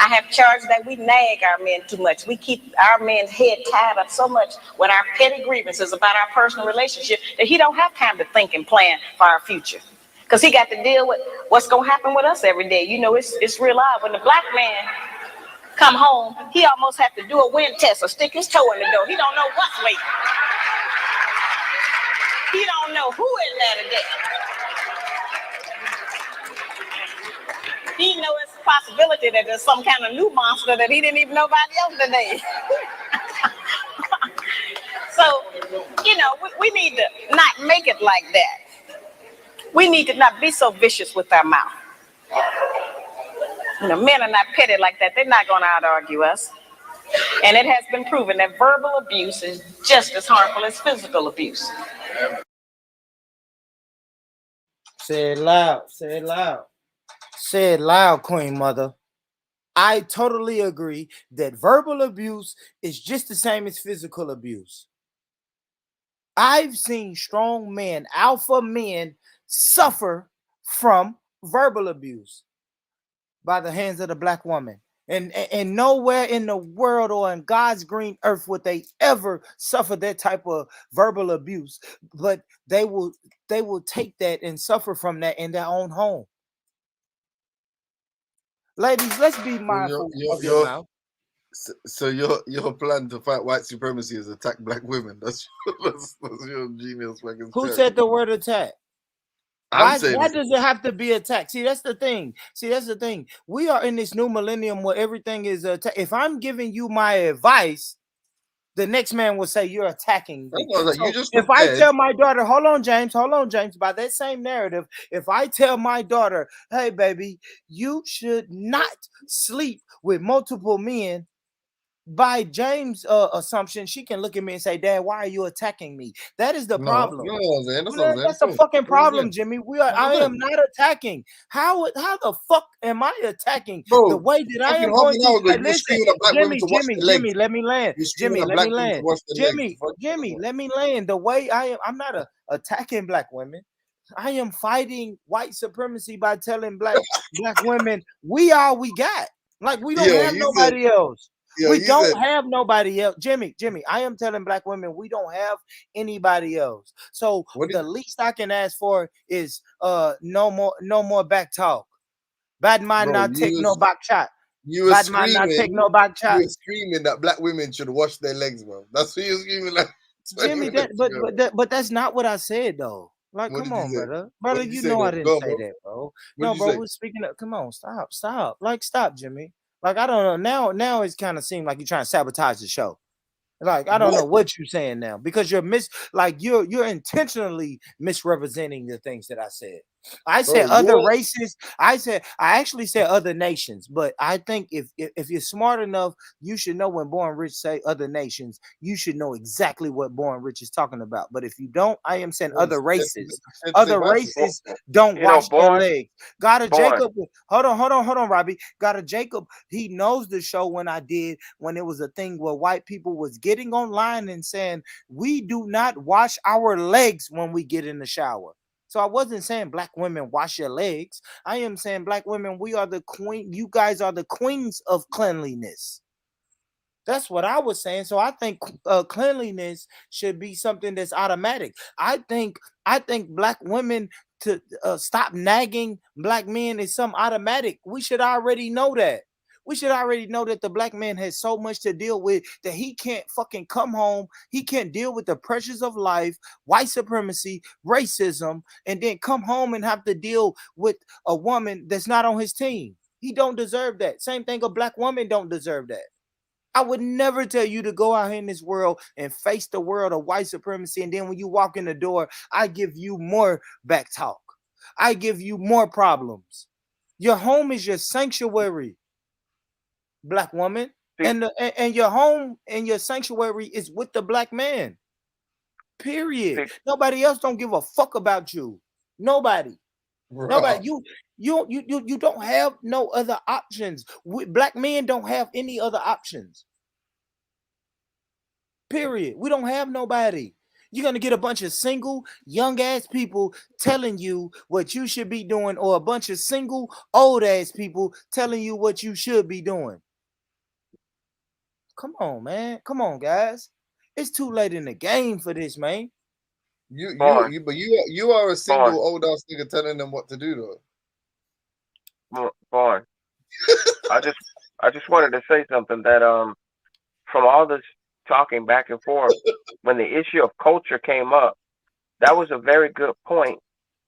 I have charged that we nag our men too much. We keep our men's head tied up so much with our petty grievances about our personal relationship that he don't have time to think and plan for our future. Because he got to deal with what's going to happen with us every day. You know, it's real odd. When the black man come home, he almost have to do a wind test or stick his toe in the door. He don't know what's waiting. He don't know who in there today. He know it's a possibility that there's some kind of new monster that he didn't even know about yesterday. So, you know, we need to not make it like that. We need to not be so vicious with our mouth. You know, men are not petty like that. They're not going to out-argue us. And it has been proven that verbal abuse is just as harmful as physical abuse. Say it loud. Say it loud. Say it loud, Queen Mother. I totally agree that verbal abuse is just the same as physical abuse. I've seen strong men, alpha men, suffer from verbal abuse by the hands of the black woman. And nowhere in the world or in God's green earth would they ever suffer that type of verbal abuse. But they will take that and suffer from that in their own home. Ladies, let's be mindful of your mouth. So your plan to fight white supremacy is attack black women. That's your genius. Who said the word attack? Why does it have to be attacked? See, that's the thing. We are in this new millennium where everything is attacked. If I'm giving you my advice, the next man will say you're attacking me. If I tell my daughter, hold on, James, by that same narrative, if I tell my daughter, hey, baby, you should not sleep with multiple men, by James' assumption, she can look at me and say, Dad, why are you attacking me? That is the problem. That's a fucking problem, Jimmy. I am not attacking. How the fuck am I attacking? Bro, the way that I am going to listen, Jimmy, let me land. Jimmy, let me land. The way I'm not attacking black women. I am fighting white supremacy by telling black women we all we got. Like we don't have nobody else. We don't have nobody else. Jimmy, I am telling black women we don't have anybody else. So the least I can ask for is no more back talk. Bad man not take no back shot. You were screaming that black women should wash their legs, bro. That's what you're screaming like. Jimmy, but that's not what I said though. Like, come on, brother. Brother, you know I didn't say that, bro. No, bro, we're speaking of, come on, stop. Like, stop, Jimmy. Like, I don't know. Now it's kind of seemed like you're trying to sabotage the show. Like, I don't know what you're saying now because you're intentionally misrepresenting the things that I said. I said other races. I actually said other nations, but I think if you're smart enough, you should know when Born Rich say other nations, you should know exactly what Born Rich is talking about. But if you don't, I am saying other races. Other races don't wash their legs. Jacob, hold on, Robbie. Jacob, he knows the show when it was a thing where white people was getting online and saying we do not wash our legs when we get in the shower. So I wasn't saying black women wash your legs. I am saying black women, we are the queen. You guys are the queens of cleanliness. That's what I was saying. So I think cleanliness should be something that's automatic. I think black women to stop nagging black men is some automatic. We should already know that. We should already know that the black man has so much to deal with that he can't fucking come home. He can't deal with the pressures of life, white supremacy, racism, and then come home and have to deal with a woman that's not on his team. He don't deserve that. Same thing, a black woman don't deserve that. I would never tell you to go out here in this world and face the world of white supremacy. And then when you walk in the door, I give you more back talk. I give you more problems. Your home is your sanctuary, black woman, and your home and your sanctuary is with the black man. Period. Nobody else don't give a fuck about you. Nobody. Nobody. You don't have no other options. Black men don't have any other options. Period. We don't have nobody. You're going to get a bunch of single, young-ass people telling you what you should be doing, or a bunch of single, old-ass people telling you what you should be doing. Come on, man. Come on, guys. It's too late in the game for this, man. But you are a single old-ass nigga telling them what to do, though. Born. I just wanted to say something that from all this talking back and forth, when the issue of culture came up, that was a very good point,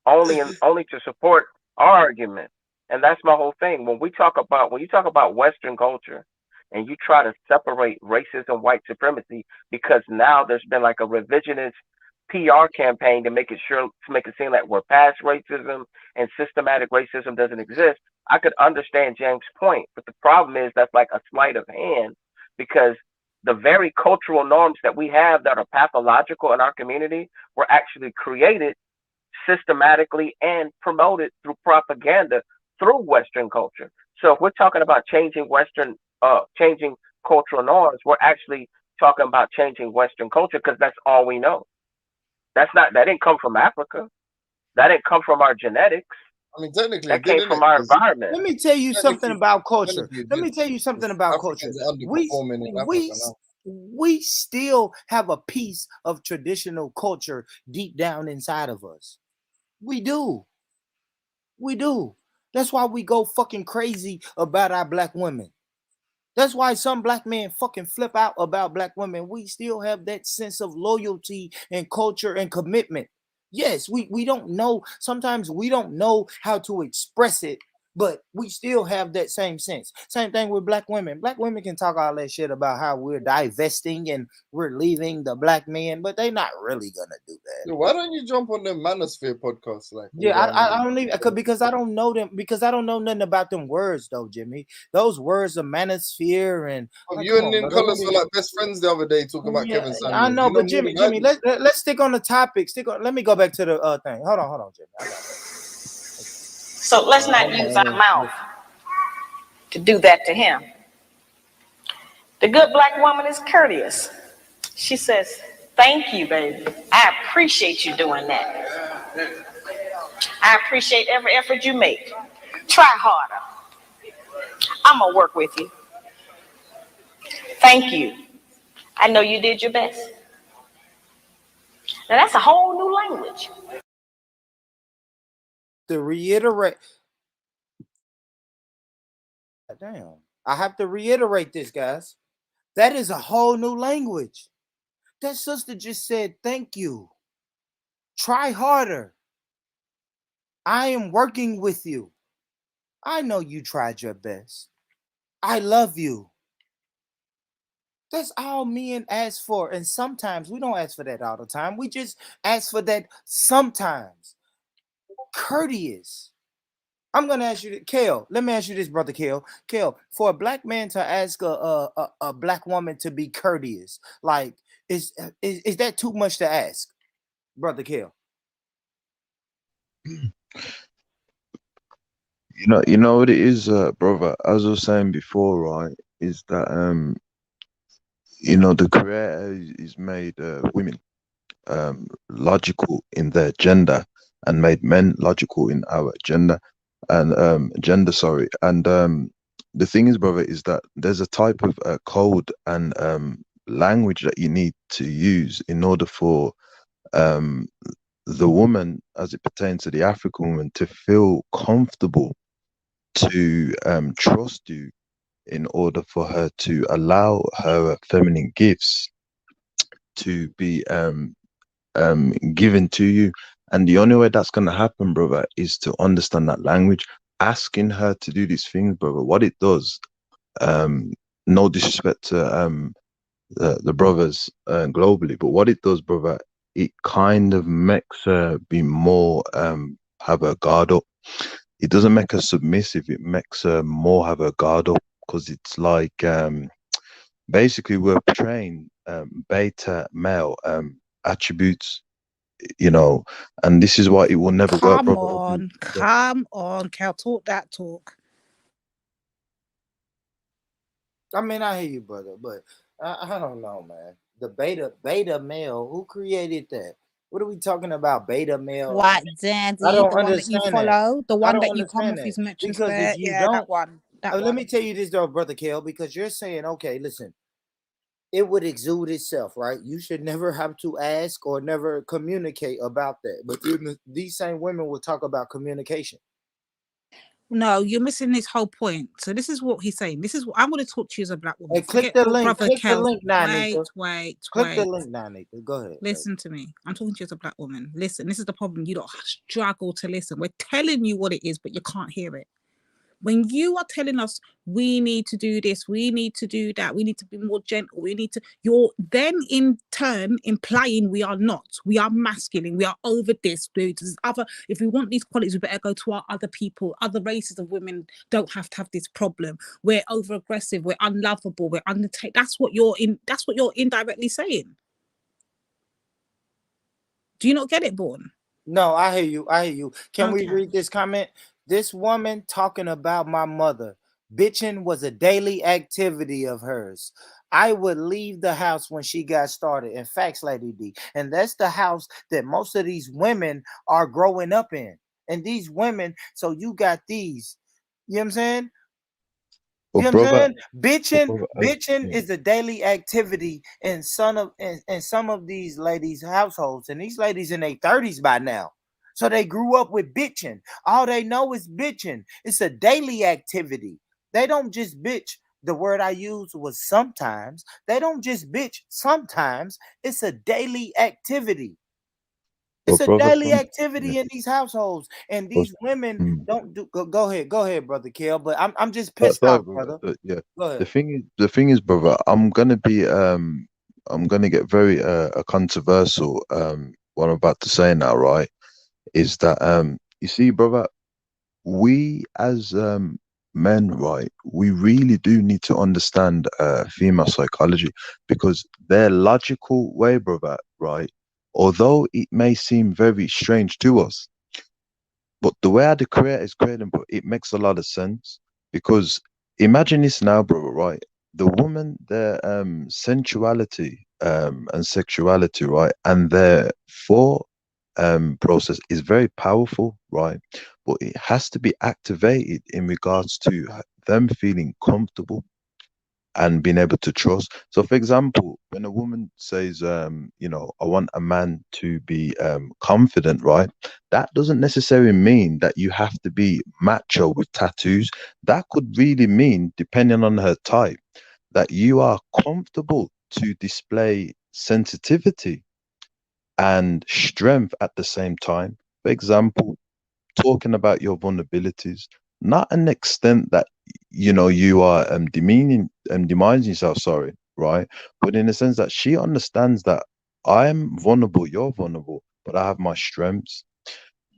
only to support our argument. And that's my whole thing. When you talk about Western culture and you try to separate racism, white supremacy, because now there's been like a revisionist PR campaign to make it seem like we're past racism and systematic racism doesn't exist. I could understand James' point, but the problem is that's like a sleight of hand, because the very cultural norms that we have that are pathological in our community were actually created systematically and promoted through propaganda through Western culture. So if we're talking about changing changing cultural norms, we're actually talking about changing Western culture, because that's all we know. That didn't come from Africa. That didn't come from our genetics. I mean, technically, that came from our environment. Let me tell you something about culture. Let me tell you something about culture. We still have a piece of traditional culture deep down inside of us. We do. We do. That's why we go fucking crazy about our black women. That's why some black men fucking flip out about black women. We still have that sense of loyalty and culture and commitment. Yes, we don't know. Sometimes we don't know how to express it, but we still have that same sense. Same thing with black women. Black women can talk all that shit about how we're divesting and we're leaving the black men, but they're not really gonna do that. Why don't you jump on the Manosphere podcast? I don't even, because I don't know them, because I don't know nothing about them words though, Jimmy. Those words of Manosphere and you and Nicholas were like best friends the other day talking about Kevin Samuels. I know, but Jimmy, let's stick on the topic. Let me go back to the thing. Hold on, Jimmy. I got it. So let's not use our mouth to do that to him. The good black woman is courteous. She says, "Thank you, baby. I appreciate you doing that. I appreciate every effort you make. Try harder. I'm gonna work with you. Thank you. I know you did your best." Now that's a whole new language. To reiterate, damn, I have to reiterate this, guys. That is a whole new language. That sister just said, "Thank you. Try harder. I am working with you. I know you tried your best. I love you." That's all men ask for. And sometimes we don't ask for that all the time. We just ask for that sometimes. Courteous. I'm gonna ask you, Kale. Let me ask you this, brother Kale. Kale, for a black man to ask a black woman to be courteous, like, is that too much to ask, brother Kale? You know what it is, brother. As I was saying before, right, is that the Creator is made women logical in their gender, and made men logical in our gender. And the thing is, brother, is that there's a type of code and language that you need to use in order for the woman, as it pertains to the African woman, to feel comfortable to trust you, in order for her to allow her feminine gifts to be given to you. And the only way that's going to happen, brother, is to understand that language. Asking her to do these things, brother, what it does, no disrespect to the brothers globally, but what it does, brother, it kind of makes her be more, have her guard up. It doesn't make her submissive, it makes her more have her guard up, because it's like, basically we're portraying beta male attributes, and this is why it will never work, brother. Come on, Cal, talk that talk. I mean, I hear you, brother, but I don't know, man. The beta male. Who created that? What are we talking about? Beta male? White I Daddy, don't the one that you understand that. follow, the I one don't that you come understand off that his mattress because if there. you Yeah, don't, that one. That let one. me tell you this though, brother Kale, because you're saying, okay, listen, it would exude itself, right? You should never have to ask or never communicate about that. But these same women will talk about communication. No, you're missing this whole point. So this is what he's saying. This is what I'm going to talk to you as a black woman. Hey, click the link. Brother Click the Kel. link now, Wait. Click the link now, Nathan. Go ahead. Listen to me. I'm talking to you as a black woman. Listen, this is the problem. You don't struggle to listen. We're telling you what it is, but you can't hear it. When you are telling us we need to do this, we need to do that, we need to be more gentle, we need to, you're then in turn implying we are not. We are masculine, we are over this. There's other, if we want these qualities, we better go to our other people. Other races of women don't have to have this problem. We're over aggressive, we're unlovable, we're undertaken. That's what you're indirectly saying. Do you not get it, Born? No, I hear you. I hear you. Can we read this comment? This woman talking about my mother. Bitching was a daily activity of hers. I would leave the house when she got started. In fact, Lady D. And that's the house that most of these women are growing up in. And these women, so you got these. You know what I'm saying? You know what I'm saying? Bitching is a daily activity in some of these ladies' households, and these ladies in their 30s by now. So they grew up with bitching. All they know is bitching. It's a daily activity. They don't just bitch. The word I used was sometimes. They don't just bitch sometimes. It's a daily activity. It's a daily activity in these households, and these women don't do. Go ahead, brother Kel. But I'm just pissed off, brother. Yeah. Go ahead. The thing is, brother, I'm gonna get very controversial. What I'm about to say now, right, is that you see, brother, we as men, right, we really do need to understand female psychology, because their logical way, brother, right, although it may seem very strange to us, but the way the creator is creating, bro, it makes a lot of sense. Because imagine this now, brother, right? The woman, their sensuality and sexuality, right, and their thought process is very powerful, right? But it has to be activated in regards to them feeling comfortable and being able to trust. So, for example, when a woman says, I want a man to be confident, right? That doesn't necessarily mean that you have to be macho with tattoos. That could really mean, depending on her type, that you are comfortable to display sensitivity and strength at the same time. For example, talking about your vulnerabilities, not an extent that you are demeaning demising yourself, sorry, right? But in the sense that she understands that I'm vulnerable, you're vulnerable, but I have my strengths.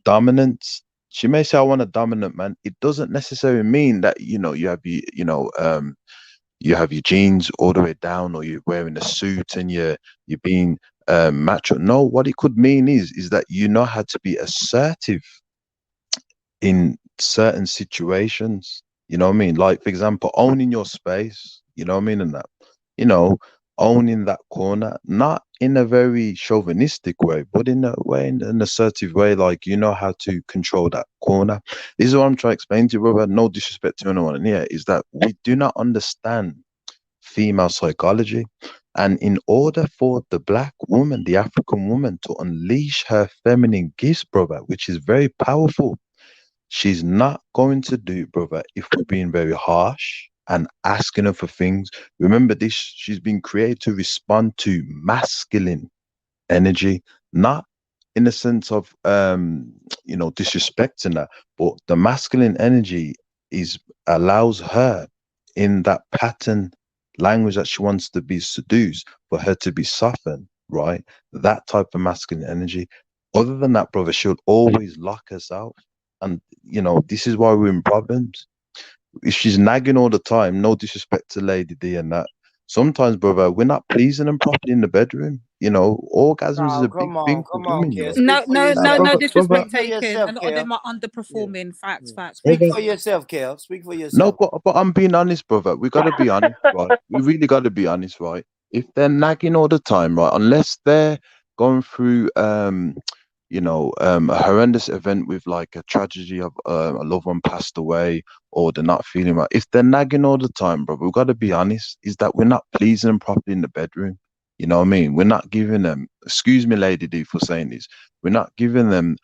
Dominance. She may say I want a dominant man. It doesn't necessarily mean that you have you have your jeans all the way down, or you're wearing a suit and you're being macho. No, what it could mean is that you know how to be assertive in certain situations, you know what I mean? Like, for example, owning your space, you know what I mean? And that, owning that corner, not in a very chauvinistic way, but in a way, in an assertive way, like you know how to control that corner. This is what I'm trying to explain to you, brother. No disrespect to anyone in here, is that we do not understand female psychology. And in order for the black woman, the African woman, to unleash her feminine gifts, brother, which is very powerful, she's not going to do it, brother, if we're being very harsh and asking her for things. Remember this, she's been created to respond to masculine energy, not in the sense of disrespecting her, but the masculine energy allows her in that pattern language that she wants to be seduced, for her to be softened, right? That type of masculine energy. Other than that, brother, she'll always lock herself. And this is why we're in problems. If she's nagging all the time, no disrespect to Lady D and that, sometimes, brother, we're not pleasing them properly in the bedroom. Orgasms is a big thing for women. No disrespect taken. A lot of them are underperforming. Facts. Speak for yourself, Kel. Speak for yourself. No, but I'm being honest, brother. We gotta be honest, right? We really gotta be honest, right? if they're nagging all the time, right, unless they're going through a horrendous event with like a tragedy of a loved one passed away, or they're not feeling right, if they're nagging all the time, bro, we've got to be honest, is that we're not pleasing them properly in the bedroom. You know what I mean? We're not giving them, excuse me, Lady D, for saying this, we're not giving them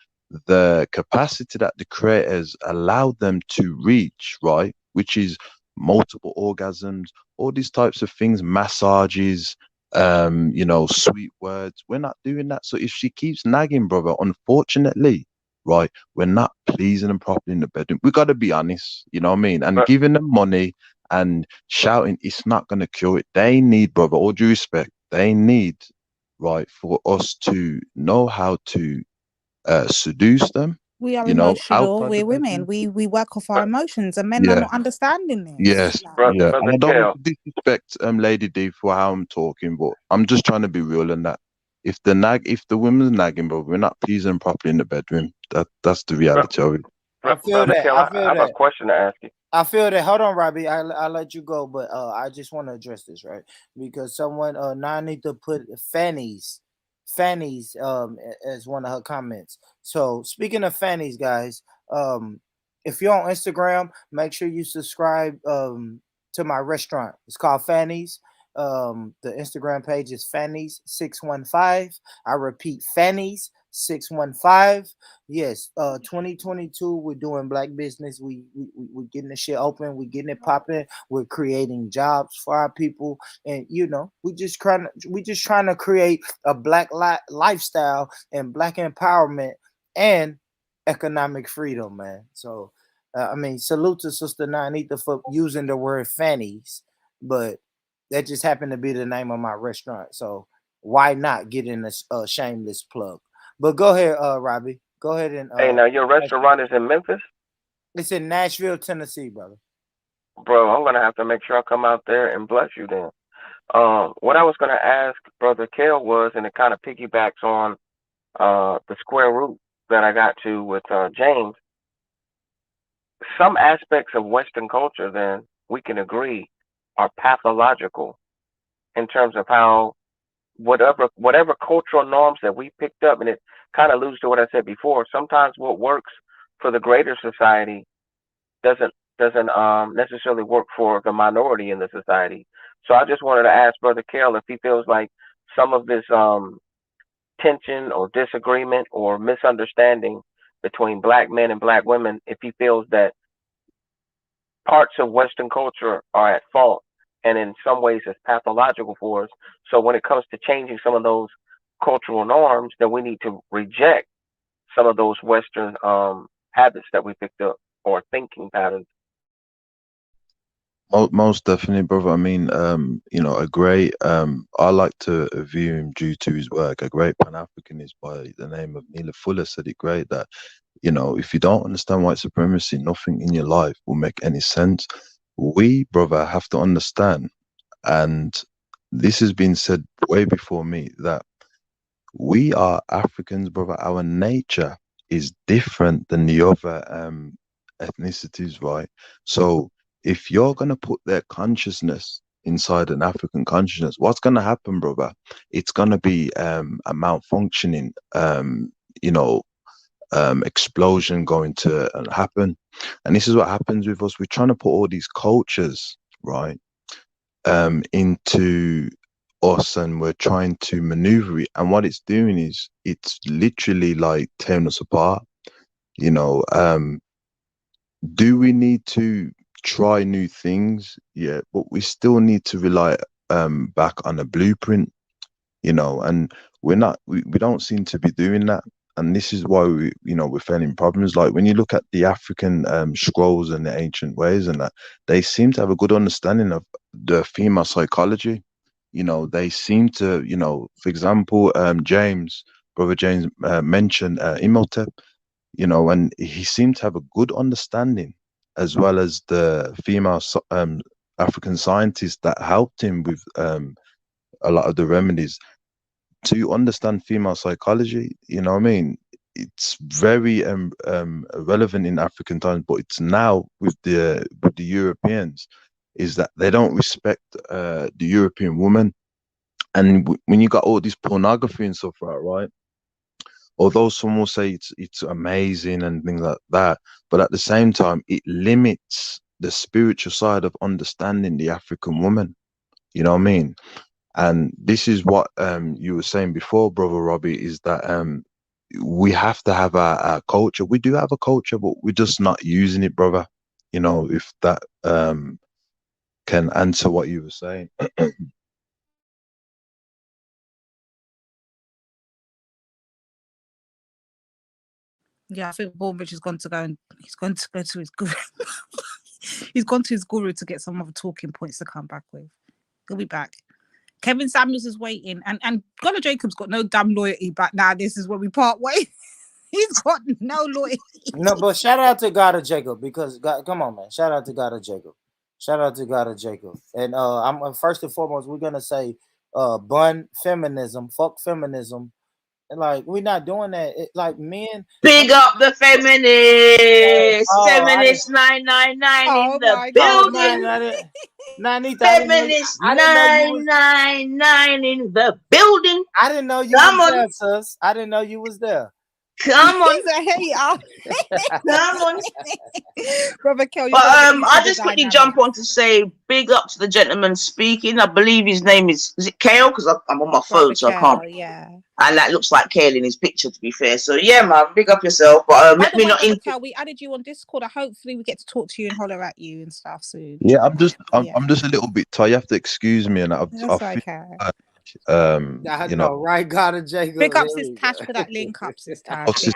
the capacity that the creators allowed them to reach, right? Which is multiple orgasms, all these types of things, massages, sweet words. We're not doing that. So if she keeps nagging, brother, unfortunately, right, we're not pleasing them properly in the bedroom. We got to be honest, you know what I mean? And giving them money and shouting, it's not going to cure it. They need, brother, all due respect, they need, right, for us to know how to seduce them, We are outside emotional. the We're women. bedroom. We work off our emotions, and men are Yeah. not understanding this. Yes, Like, yeah. And Brother I don't Kale. want to disrespect Lady D for how I'm talking, but I'm just trying to be real in that. If the women's nagging, bro, we're not pleasing them properly in the bedroom. That's the reality of it. I feel Brother that. Kale, I I feel have a that. question to ask you. I feel that. Hold on, Robbie. I'll let you go, but I just want to address this, right? Because someone now I need to put fannies as one of her comments. So speaking of fannies, guys, if you're on Instagram, make sure you subscribe to my restaurant. It's called Fannies. The Instagram page is Fannies615. I repeat, Fannies615. Yes, 2022, we're doing black business. We're getting the shit open. We're getting it popping. We're creating jobs for our people, and we just trying to create a black lifestyle and black empowerment and economic freedom, man. So, salute to Sister Nanita for using the word fannies, but that just happened to be the name of my restaurant. So why not get in a shameless plug? But go ahead, Robbie. Go ahead and Hey, now your restaurant is in Memphis? It's in Nashville, Tennessee, brother. Bro, I'm gonna have to make sure I come out there and bless you then. What I was gonna ask Brother Kale was, and it kind of piggybacks on the square root that I got to with James. Some aspects of Western culture, then we can agree, are pathological in terms of how whatever cultural norms that we picked up, and it kind of alludes to what I said before. Sometimes what works for the greater society doesn't necessarily work for the minority in the society. So I just wanted to ask Brother Kale if he feels like some of this tension or disagreement or misunderstanding between black men and black women, if he feels that parts of Western culture are at fault and in some ways it's pathological for us. So when it comes to changing some of those cultural norms, then we need to reject some of those Western habits that we picked up or thinking patterns. Most definitely, brother. I mean, a great I like to view him due to his work. A great Pan-Africanist by the name of Neela Fuller said it great that, if you don't understand white supremacy, nothing in your life will make any sense. We, brother, have to understand, and this has been said way before me, that we are Africans, brother. Our nature is different than the other ethnicities, right? So if you're going to put their consciousness inside an African consciousness, what's going to happen, brother? It's going to be a malfunctioning, explosion going to happen. And this is what happens with us. We're trying to put all these cultures, right, into us, and we're trying to maneuver it. And what it's doing is it's literally like tearing us apart. Do we need to try new things? Yeah, but we still need to rely back on a blueprint, and we don't seem to be doing that. And this is why we're failing problems. Like when you look at the African scrolls and the ancient ways and that, they seem to have a good understanding of the female psychology. They seem to, for example, brother James mentioned Imhotep, and he seemed to have a good understanding, as well as the female African scientists that helped him with a lot of the remedies to understand female psychology. You know what I mean? It's very relevant in African times, but it's now with the Europeans, is that they don't respect the European woman. And when you got all this pornography and stuff, right? Although some will say it's amazing and things like that, but at the same time, it limits the spiritual side of understanding the African woman. You know what I mean? And this is what you were saying before, brother Robbie, is that we have to have our culture. We do have a culture, but we're just not using it, brother. You know, if that can answer what you were saying. Yeah, I think Bornbridge is going to go and he's going to go to his guru. He's gone to his guru to get some other talking points to come back with. He'll be back. Kevin Samuels is waiting, and Gunnar Jacobs got no damn loyalty. But now this is where we part ways. He's got no loyalty. No, but shout out to God of Jacob, because God, come on, man. Shout out to God of Jacob. Shout out to God of Jacob. And I'm first and foremost, we're gonna say bun feminism, fuck feminism. And like we're not doing that. Like men. Big up the feminists. Feminist 999 in the building. Feminist 999 in the building. I didn't know you was there, sis. I didn't know you was there. Come on. He's a hater. Come on. Brother Kel, But I just quickly jump on to say big up to the gentleman speaking. I believe his name is it Kale? Because I'm on my phone, so I can't. Yeah. And that looks like Kale in his picture, to be fair. So yeah, man, big up yourself. But let me not Kel, we added you on Discord. Hopefully we get to talk to you and holler at you and stuff soon. Yeah, I'm just a little bit tired. You have to excuse me, and That's okay. You know, right? God of Jacob. Big up Sis Tash for that link up, Sis Tash.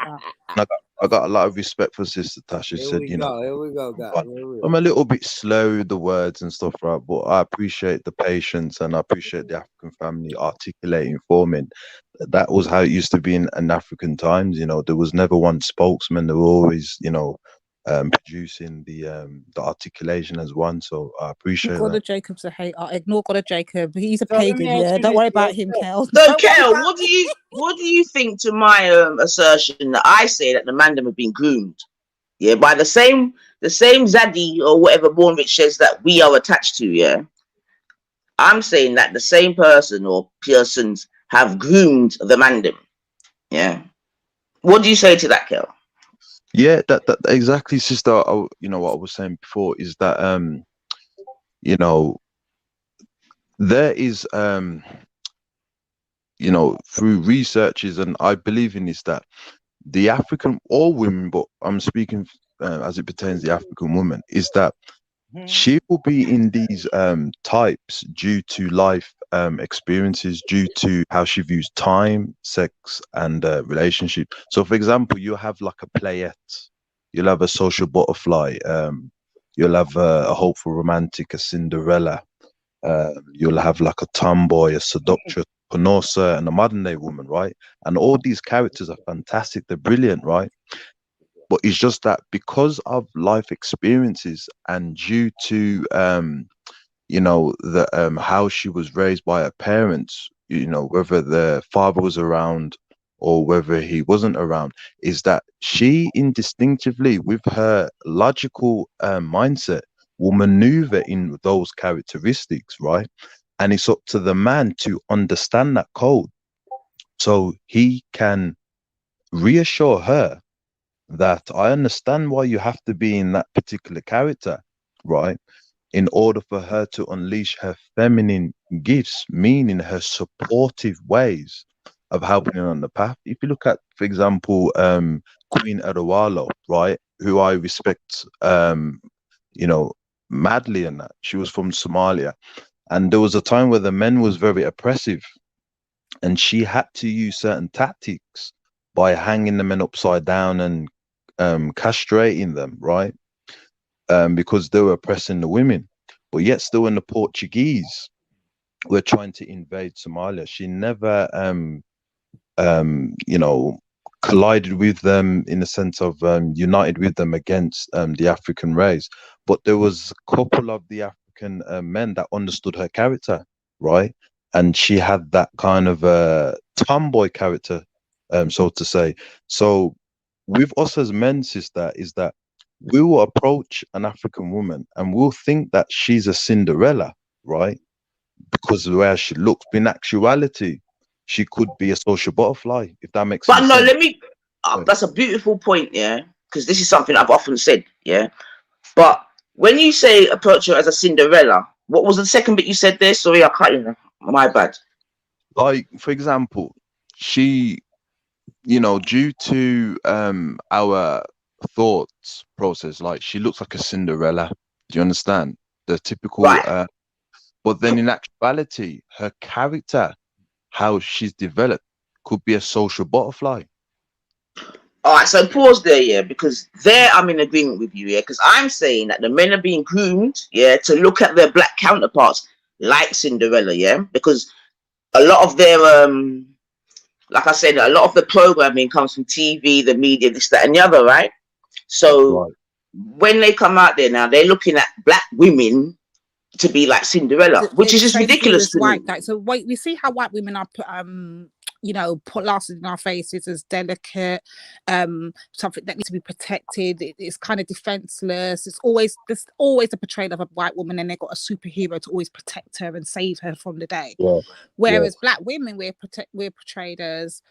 I got a lot of respect for Sister Tash. She said, you know, here we go, guys. I'm a little bit slow with the words and stuff, right? But I appreciate the patience and I appreciate the African family articulating for me. That was how it used to be in African times. You know, there was never one spokesman. There were always, you know, producing the articulation as one. So I appreciate God that. of Jacob's a hater. Ignore God of Jacob. He's a pagan. Yeah, don't worry about him, Kel. So Kel, what do you think to my assertion that I say that the mandem have been groomed? Yeah, by the same Zaddy or whatever Bornrich says that we are attached to, yeah. I'm saying that the same person or persons have groomed the mandem. Yeah. What do you say to that, Kel? Yeah, that exactly, sister. You know what I was saying before is that you know, there is you know, through researches, and I believe in this, that the African, all women, but I'm speaking as it pertains to the African woman, is that she will be in these types due to life experiences, due to how she views time, sex, and relationship. So, for example, you have like a playette, you'll have a social butterfly, you'll have a hopeful romantic, a Cinderella, you'll have like a tomboy, a seductress, Panosa, and a modern day woman, right? And all these characters are fantastic, they're brilliant, right? But it's just that because of life experiences and due to you know, the how she was raised by her parents, you know, whether the father was around or whether he wasn't around, is that she instinctively, with her logical mindset, will maneuver in those characteristics, right? And it's up to the man to understand that code so he can reassure her that I understand why you have to be in that particular character, right? In order for her to unleash her feminine gifts, meaning her supportive ways of helping her on the path. If you look at, for example, Queen Adewale, right, who I respect, you know, madly, in that she was from Somalia, and there was a time where the men was very oppressive, and she had to use certain tactics by hanging the men upside down and castrating them, right? Because they were oppressing the women. But yet still, when the Portuguese were trying to invade Somalia, she never you know, collided with them in the sense of united with them against the African race. But there was a couple of the African men that understood her character, right? And she had that kind of tomboy character, so to say. So with us as men, sister, is that we will approach an African woman and we'll think that she's a Cinderella, right? because of the way she looks. But in actuality, she could be a social butterfly, if that makes But any no, sense. let me. That's a beautiful point, yeah. Because this is something I've often said, yeah. But when you say approach her as a Cinderella, what was the second bit you said there? Sorry, I can't remember. My bad. Like, for example, she, due to our thoughts process, like she looks like a Cinderella. Do you understand? The typical Right. But then in actuality, her character, how she's developed, could be a social butterfly. All right, so pause there, yeah, because there I'm in agreement with you, yeah, because I'm saying that the men are being groomed, yeah, to look at their black counterparts like Cinderella, yeah, because a lot of their like I said, a lot of the programming comes from TV, the media, this, that, and the other, right? So when they come out there now, they're looking at black women to be like Cinderella, which is just ridiculous to me. So wait, we see how white women are put glasses in our faces as delicate, something that needs to be protected. It's kind of defenseless. There's always a portrayal of a white woman, and they've got a superhero to always protect her and save her from the day. Yeah. Whereas black women, we're portrayed as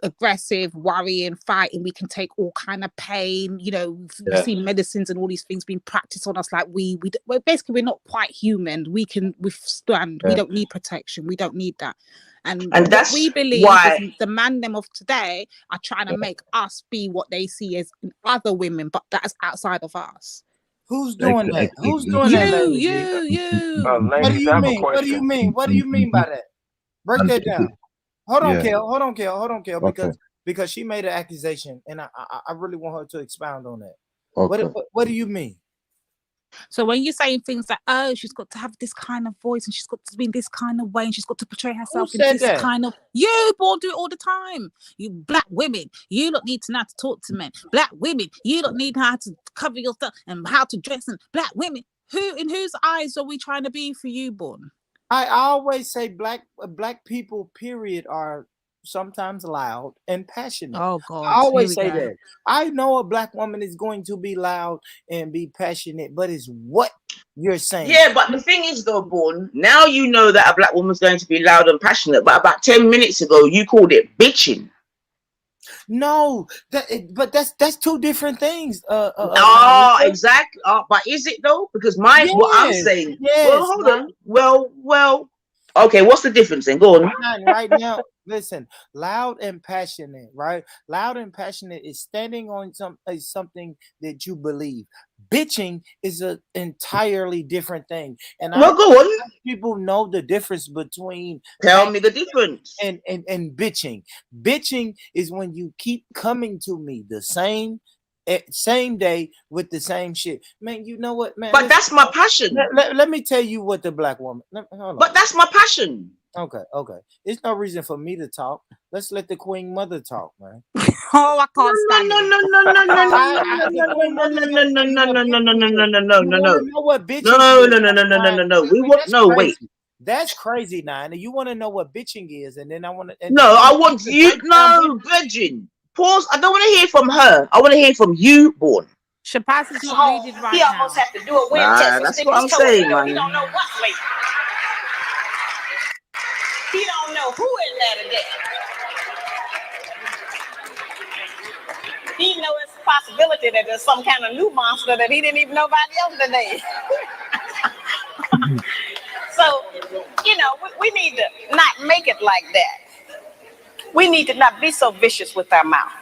aggressive, worrying, fighting. We can take all kind of pain. We've seen medicines and all these things being practiced on us. Like well, basically we're not quite human. We can withstand. We don't need protection. We don't need that. And that's what we believe is the man them of today are trying to make us be what they see as other women, but that's outside of us. Who's doing that? Who's doing that? You. What do you mean? What do you mean? What do you mean by that? Break that down. Hold on, Kel. Because she made an accusation, and I really want her to expound on that. Okay. What do you mean? So when you're saying things like, she's got to have this kind of voice, and she's got to be in this kind of way, and she's got to portray herself in this kind of, you both do it all the time. You black women, you don't need to know how to talk to men. Black women, you don't need how to cover your stuff and how to dress. And black women, in whose eyes are we trying to be for you, Born? I always say black people, period, are sometimes loud and passionate. Oh God! I always say that. I know a black woman is going to be loud and be passionate, but it's what you're saying. Yeah, but the thing is, though, Born, now you know that a black woman's going to be loud and passionate. But about 10 minutes ago, you called it bitching. No, but that's two different things. Exactly. But is it though? Because what I'm saying. Yes, well, hold on. Well. Okay, what's the difference then? Go on. Right now, listen. Loud and passionate, right? Loud and passionate is standing on something that you believe. Bitching is an entirely different thing. And go on. People know the difference between. Tell me the difference. And bitching. Bitching is when you keep coming to me the same day with the same shit, man. You know what, man? But that's my passion. Let me tell you what the black woman. But that's my passion. Okay. It's no reason for me to talk. Let's let the Queen Mother talk, man. Oh, I can't stand no. We want no wait. That's crazy, now. And you want to know what bitching is, and then I want to. No, I want you. No, virgin. Pause. I don't want to hear from her. I want to hear from you, Born. Shabazz is not reading right now. He almost have to do a wind test. That's what I'm saying, man. He don't know what way. He don't know who is there today. He knows it's a possibility that there's some kind of new monster that he didn't even know about yesterday. So, we need to not make it like that. We need to not be so vicious with our mouth.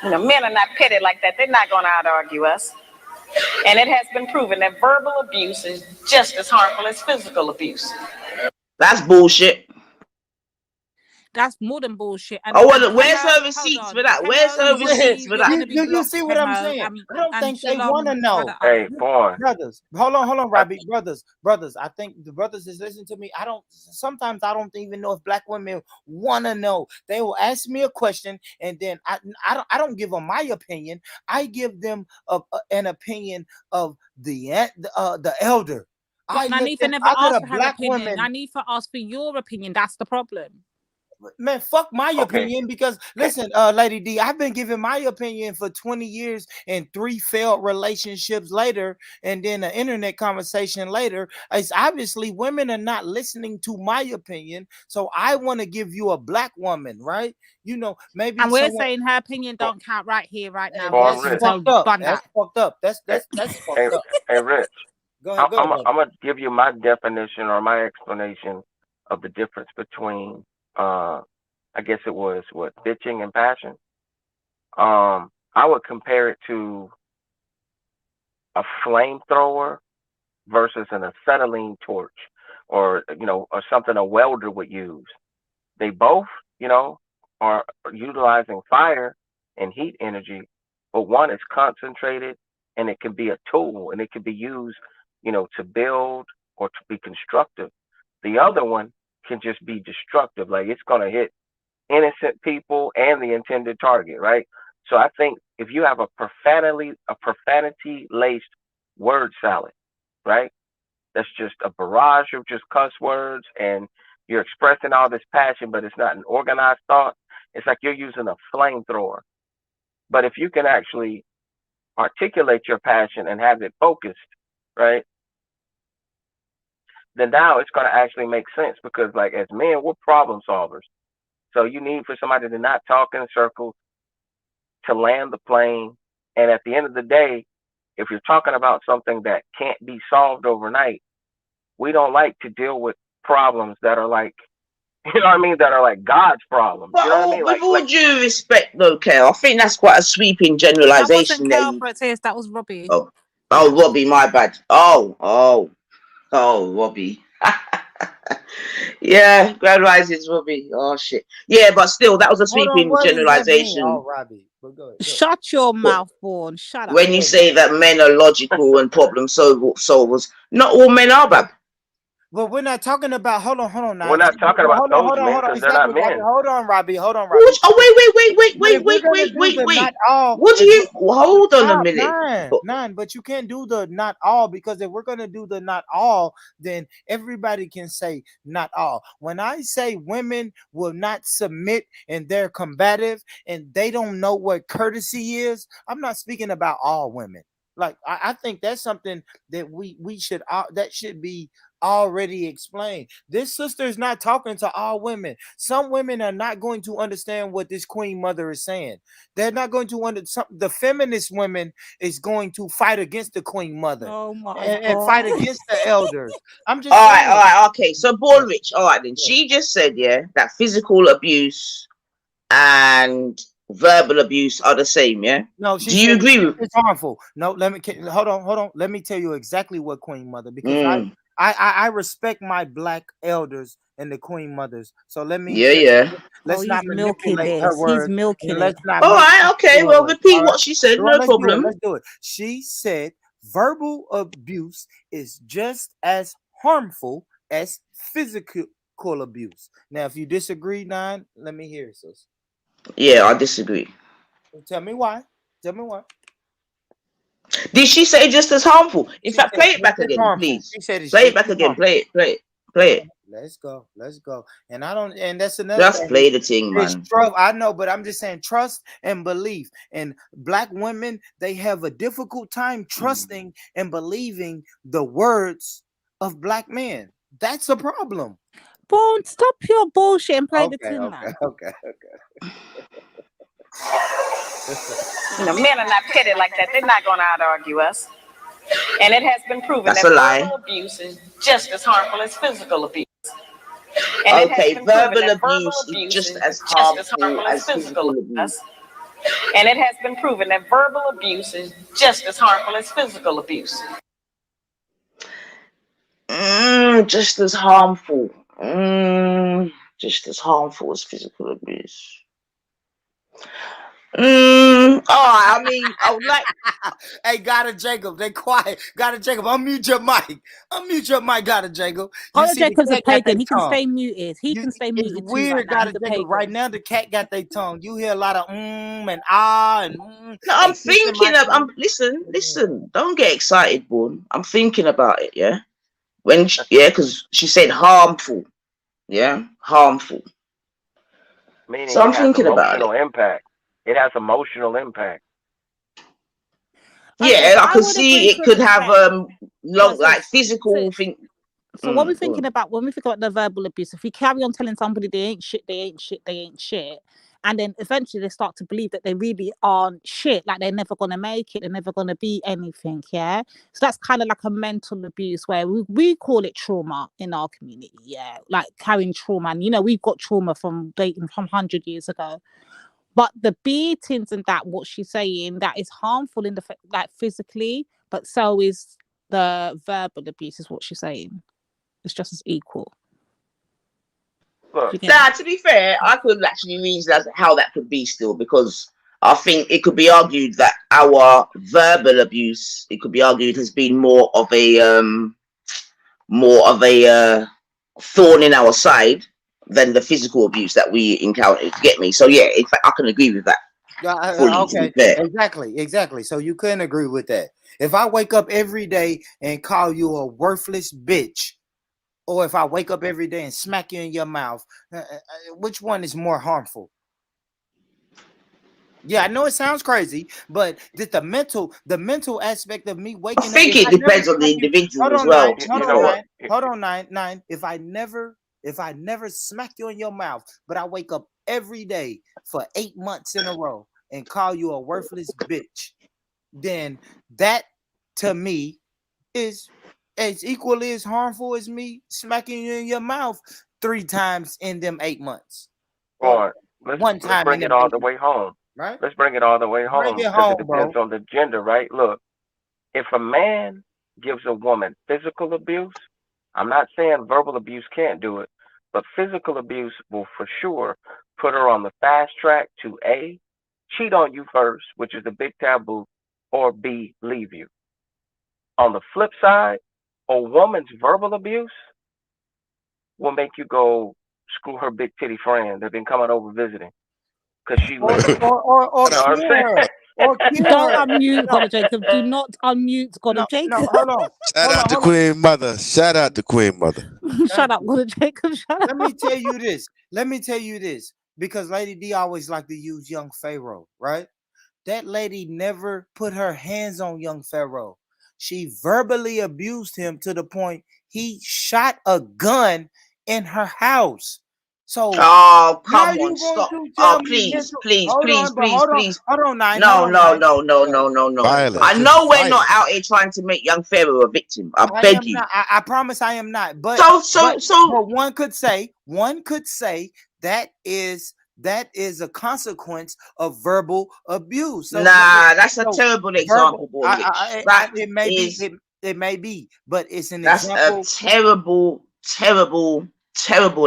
Men are not petty like that. They're not going to out-argue us. And it has been proven that verbal abuse is just as harmful as physical abuse. That's bullshit. That's more than bullshit. And where's her receipts for that? Where's her receipts for that? You see what I'm saying? I don't think they want to know. Hey, boy. Brothers, hold on, Robbie. Brothers. I think the brothers is listening to me. Sometimes I don't even know if black women want to know. They will ask me a question, and then I don't give them my opinion. I give them an opinion of the elder. I need to never ask for her opinion. I need to ask for your opinion. That's the problem. Man, fuck my Okay. opinion, because listen, Lady D, I've been giving my opinion for 20 years, and 3 failed relationships later, and then an internet conversation later. It's obviously women are not listening to my opinion, so I want to give you a black woman, right? You know, maybe And we're someone. saying her opinion don't count right here, right now. Well, That's Rich. fucked up. Bun That's that. fucked up. That's Hey, fucked up. hey, Rich. Go ahead, I'm brother. gonna give you my definition or my explanation of the difference between I guess it was what, bitching and passion. I would compare it to a flamethrower versus an acetylene torch, or or something a welder would use. They both, are utilizing fire and heat energy, but one is concentrated and it can be a tool and it can be used, to build or to be constructive. The other one can just be destructive, like it's gonna hit innocent people and the intended target, right? So I think if you have a profanity laced word salad, right? That's just a barrage of just cuss words, and you're expressing all this passion, but it's not an organized thought. It's like you're using a flamethrower. But if you can actually articulate your passion and have it focused, right? Then now it's going to actually make sense, because like as men, we're problem solvers. So you need for somebody to not talk in circles, to land the plane. And at the end of the day, if you're talking about something that can't be solved overnight, we don't like to deal with problems that are like, that are like God's problems. But You know what I mean? with all due respect, though, Kel, I think that's quite a sweeping generalization. That wasn't Kel, that was Robbie. Oh, Robbie, my bad. Oh, Robbie. Yeah, Grand Rising's Robbie. Oh shit. Yeah, but still, that was a sweeping generalization. Oh, Robbie. But go ahead. Shut your mouth, Vaughn. Shut up. When you say that men are logical and problem solvers, not all men are, bab. But we're not talking about. Hold on. Now. We're not talking about those men, because they're not men. Hold on, Robbie. Oh, wait. Not all. What do you? Hold on a minute. Nine. But you can't do the not all, because if we're gonna do the not all, then everybody can say not all. When I say women will not submit and they're combative and they don't know what courtesy is, I'm not speaking about all women. Like I think that's something that we should that should be already explained. This sister is not talking to all women. Some women are not going to understand what this queen mother is saying. They're not going to understand. The feminist women is going to fight against the queen mother and fight against the elders. I'm just all right. Okay, so Born Rich. All right, then she just said that physical abuse and verbal abuse are the same. No, do you agree with it's harmful? No, hold on. Let me tell you exactly what queen mother, because I respect my black elders and the queen mothers. So let me let's not manipulate her words. He's milking it. All right, okay. Well, repeat what she said. No problem. Let's do it. She said verbal abuse is just as harmful as physical abuse. Now, if you disagree, Nine, let me hear it, sis. Yeah, I disagree. Tell me why. Did she say just as harmful? In fact, play it back again, please. Play it back again. Play it. Let's go. And that's another. Just play the thing, man. I know, but I'm just saying trust and belief. And black women, they have a difficult time trusting and believing the words of black men. That's a problem. Bone, stop your bullshit and play the thing, man. Okay. Men are not petty like that. They're not going to out-argue us. And it has been proven that verbal abuse is just as harmful as physical abuse. And verbal abuse is just as harmful as physical abuse. And it has been proven that verbal abuse is just as harmful as physical abuse. Just as harmful. Just as harmful as physical abuse. I mean, I would like. Hey, Gotta Jacob, they quiet. Gotta Jacob, unmute your mic. Gotta Jacob. Gotta Jacob's a pagan. He can stay muted. Can stay muted. It's weird, Gotta Jacob. Right now, the cat got their tongue. You hear a lot of and ah and. No, I'm thinking of. Listen. Don't get excited, Born. I'm thinking about it. Yeah, because she said harmful. Yeah, harmful. Meaning So I'm it has thinking about it. emotional impact. It has emotional impact. Okay, Yeah, but I I could would see agree it to an could have extent. long So, like physical thing. so what we're Go on. thinking about when we think about the verbal abuse, if we carry on telling somebody they ain't shit, they ain't shit, they ain't shit, and then eventually they start to believe that they really aren't shit, like they're never gonna make it, they're never gonna be anything, yeah. So that's kind of like a mental abuse where we call it trauma in our community, yeah, like carrying trauma, and we've got trauma from dating from 100 years ago. But the beatings and that, what she's saying, that is harmful in the like physically, but so is the verbal abuse, is what she's saying. It's just as equal. Look, Nah, to be fair, I could actually reason as how that could be still, because I think it could be argued that our verbal abuse, it could be argued, has been more of a thorn in our side than the physical abuse that we encountered. Get me? So yeah, in fact, I can agree with that fully. Okay, exactly. So you couldn't agree with that. If I wake up every day and call you a worthless bitch, or if I wake up every day and smack you in your mouth, which one is more harmful? Yeah, I know it sounds crazy, but the mental aspect of me waking I up. think it depends on the individual as well. Hold on, nine. If I never smack you in your mouth, but I wake up every day for 8 months in a row and call you a worthless bitch, then that to me is as equally as harmful as me smacking you in your mouth 3 times in them 8 months. or let's One time bring in it them all 8 the way months. home. Right? Let's bring it all the way Bring home it because it home, bro. depends on the gender, right? Look, if a man gives a woman physical abuse, I'm not saying verbal abuse can't do it, but physical abuse will for sure put her on the fast track to A, cheat on you first, which is the big taboo, or B, leave you. On the flip side, a woman's verbal abuse will make you go screw her big titty friend. They've been coming over visiting because she Or leaving. or You know what I'm kill saying? her. Or kill Don't her. unmute No, God of Jacob. Do not unmute God of no, Jacob. hold on. Shout out to Queen Mother. Shout out to Queen Mother. Shut up, God of Jacob. Shut up. Let me tell you this. Because Lady D always like to use young Pharaoh, right? That lady never put her hands on young Pharaoh. She verbally abused him to the point he shot a gun in her house. So oh, how come you on, going stop. to tell Oh, me please, mental? please, Hold please, on, bro. please, Hold on. please. Hold on, nine. No, Hold on, nine. no. Violence. I Just know we're violence. not out here trying to make young Pharaoh a victim. I I beg am you. not. I promise I am not. But So one could say that is a consequence of verbal abuse. So nah, that's a so terrible verbal. example, Bornwich. That It may be. is It may be, but it's an that's a example. terrible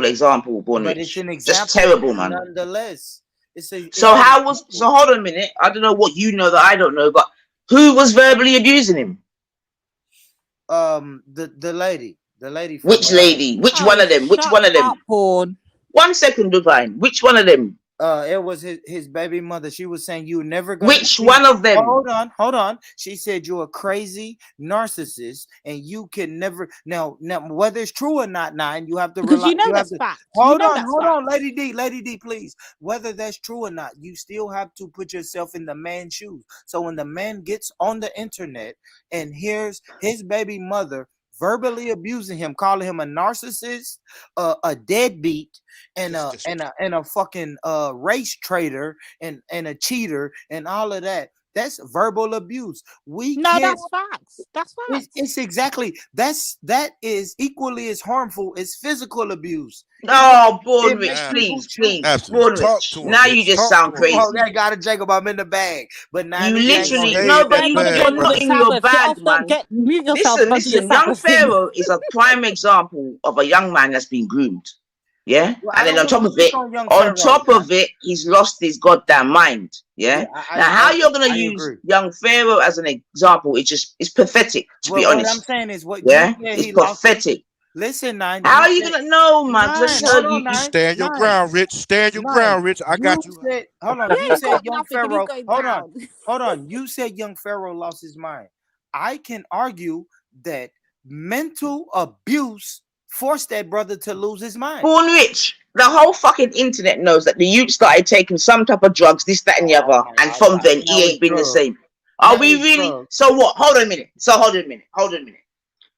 example, But it's Bornwich. an Just example terrible, man. nonetheless. It's an So example. hold on a minute. I don't know what you know that I don't know, but who was verbally abusing him? The lady from Which lady? Which one of them? Which Shut one of them? up, porn. 1 second, Divine. Which one of them? It was his baby mother. She was saying you never gonna Which see. one of them? Hold on. She said you're a crazy narcissist and you can never now whether it's true or not, nine, you have to Because rely. you know You have that's to fact. hold You know on, that's hold on, fact. Lady D, please. Whether that's true or not, you still have to put yourself in the man's shoes. So when the man gets on the internet and hears his baby mother verbally abusing him, calling him a narcissist, a deadbeat, and a fucking race traitor and a cheater and all of that. That's verbal abuse. That's facts. That's facts. It's exactly that is equally as harmful as physical abuse. Oh, Bornwich, please. Bornwich. Now you just sound crazy. Oh, I got it, Jacob. I'm in the bag, but now you literally You're not in your Sabbath. bag, Get man. mute yourself. Listen. Young Pharaoh is a prime example of a young man that's been groomed. Yeah, well, and then on top of it, he's lost his goddamn mind. Yeah. Now, how you're gonna use young Pharaoh as an example? It's pathetic, to be honest. What I'm saying is, it's pathetic. Listen, nine. How are you gonna know, man? You stand your ground, Rich. Stand your ground, Rich. I got you. Hold on. You said young Pharaoh. Hold on. You said young Pharaoh lost his mind. I can argue that mental abuse forced that brother to lose his mind. Born rich. The whole fucking internet knows that the youth started taking some type of drugs, this, that, and the other, and from then he ain't been the same. Are we really? So what? Hold on a minute.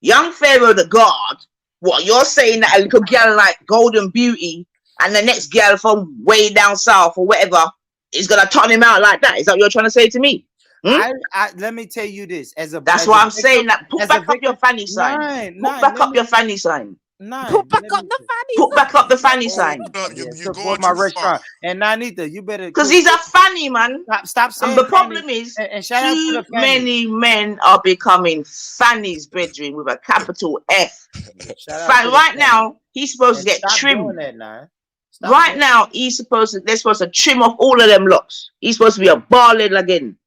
Young Pharaoh the God, what you're saying that a little girl like Golden Beauty and the next girl from way down south or whatever is gonna turn him out like that? Is that what you're trying to say to me? Let me tell you this. That's why I'm saying that. Put back up your fanny sign. Put back up your fanny sign. Put back up the fanny. Put back up the fanny sign. Support my restaurant. And Nanita, you better, because he's a fanny man. Stop saying. And the problem is, and shout out to the many men are becoming fannies, brethren, with a capital F. Right now, he's supposed to get trimmed. Right now, they're supposed to trim off all of them locks. He's supposed to be a bald again.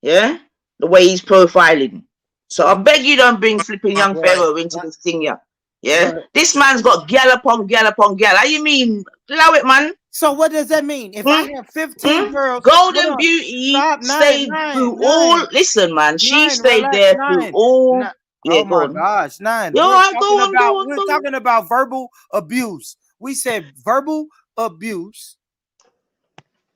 Yeah, the way he's profiling. So I beg you, don't bring flipping young Pharaoh into this thing, yeah. Yeah, this man's got gal upon gal upon gal. How you mean? Allow it, man. So what does that mean? If I have 15 girls, Golden Beauty stayed through all. Listen, man, she stayed there through all. Oh my gosh, 9. We're talking about verbal abuse. We said verbal abuse.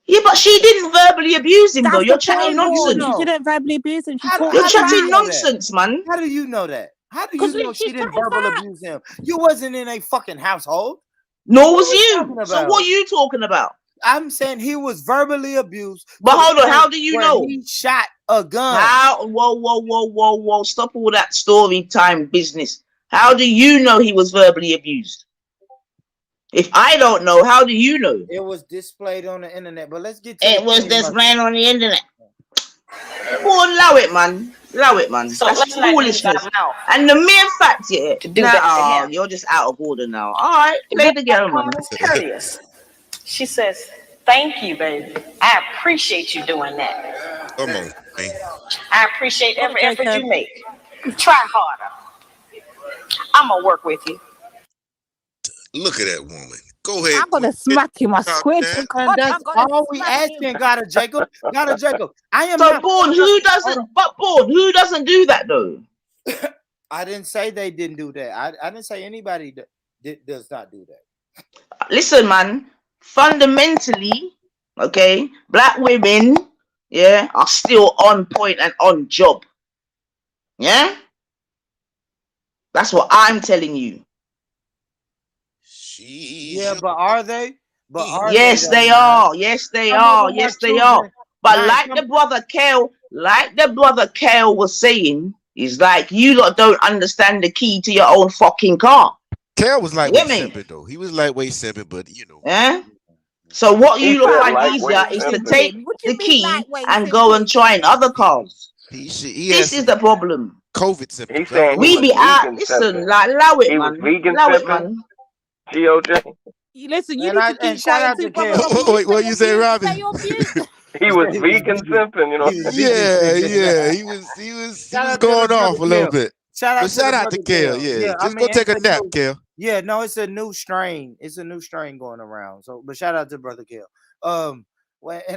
Yeah, but she didn't verbally abuse him, though. You're chatting nonsense. She didn't verbally abuse him. You're chatting nonsense, man. How do you know that? How do you know she didn't verbal abuse him? You wasn't in a fucking household. Nor was you. So what are you talking about? I'm saying he was verbally abused. But hold on, how do you know? He shot a gun. How? Whoa. Stop all that story time business. How do you know he was verbally abused? If I don't know, how do you know? It was displayed on the internet, but let's get to it. Was displayed on the internet. Oh, allow it, man. So that's foolishness. And the mere fact, yeah, to do that, you're just out of order now. All right, play the girl, man. Curious. She says, "Thank you, baby. I appreciate you doing that. Come on, man. I appreciate every effort you make. Try harder. I'm gonna work with you." Look at that woman. Go ahead. I'm gonna smack him. I swear to God. That's all we asking, Gotta Jacob. I am so Born. Who doesn't? But Born, who doesn't do that though? I didn't say they didn't do that. I didn't say anybody does not do that. Listen, man. Fundamentally, okay, black women, yeah, are still on point and on job. Yeah, that's what I'm telling you. Yeah, but are they? Yes, they are. Yes, they are. But like the brother Kale was saying, is like you lot don't understand the key to your own fucking car. Kale was lightweight 7 though. He was lightweight 7, but you know. Yeah. So what you look find easier is to take the key and go and try in other cars. This is the problem. COVID symptoms. He's saying we be out. Listen, like allow it, man. Allow it, man. GOJ. Listen, you need to keep shout out to brother. Wait, what you say, Robbie? He was vegan simping, you know. Yeah. He was going off a little bit. Shout out to Kale. Yeah. Just go take a nap, Kale. Yeah, no, it's a new strain. It's a new strain going around. So, but shout out to Brother Kale. And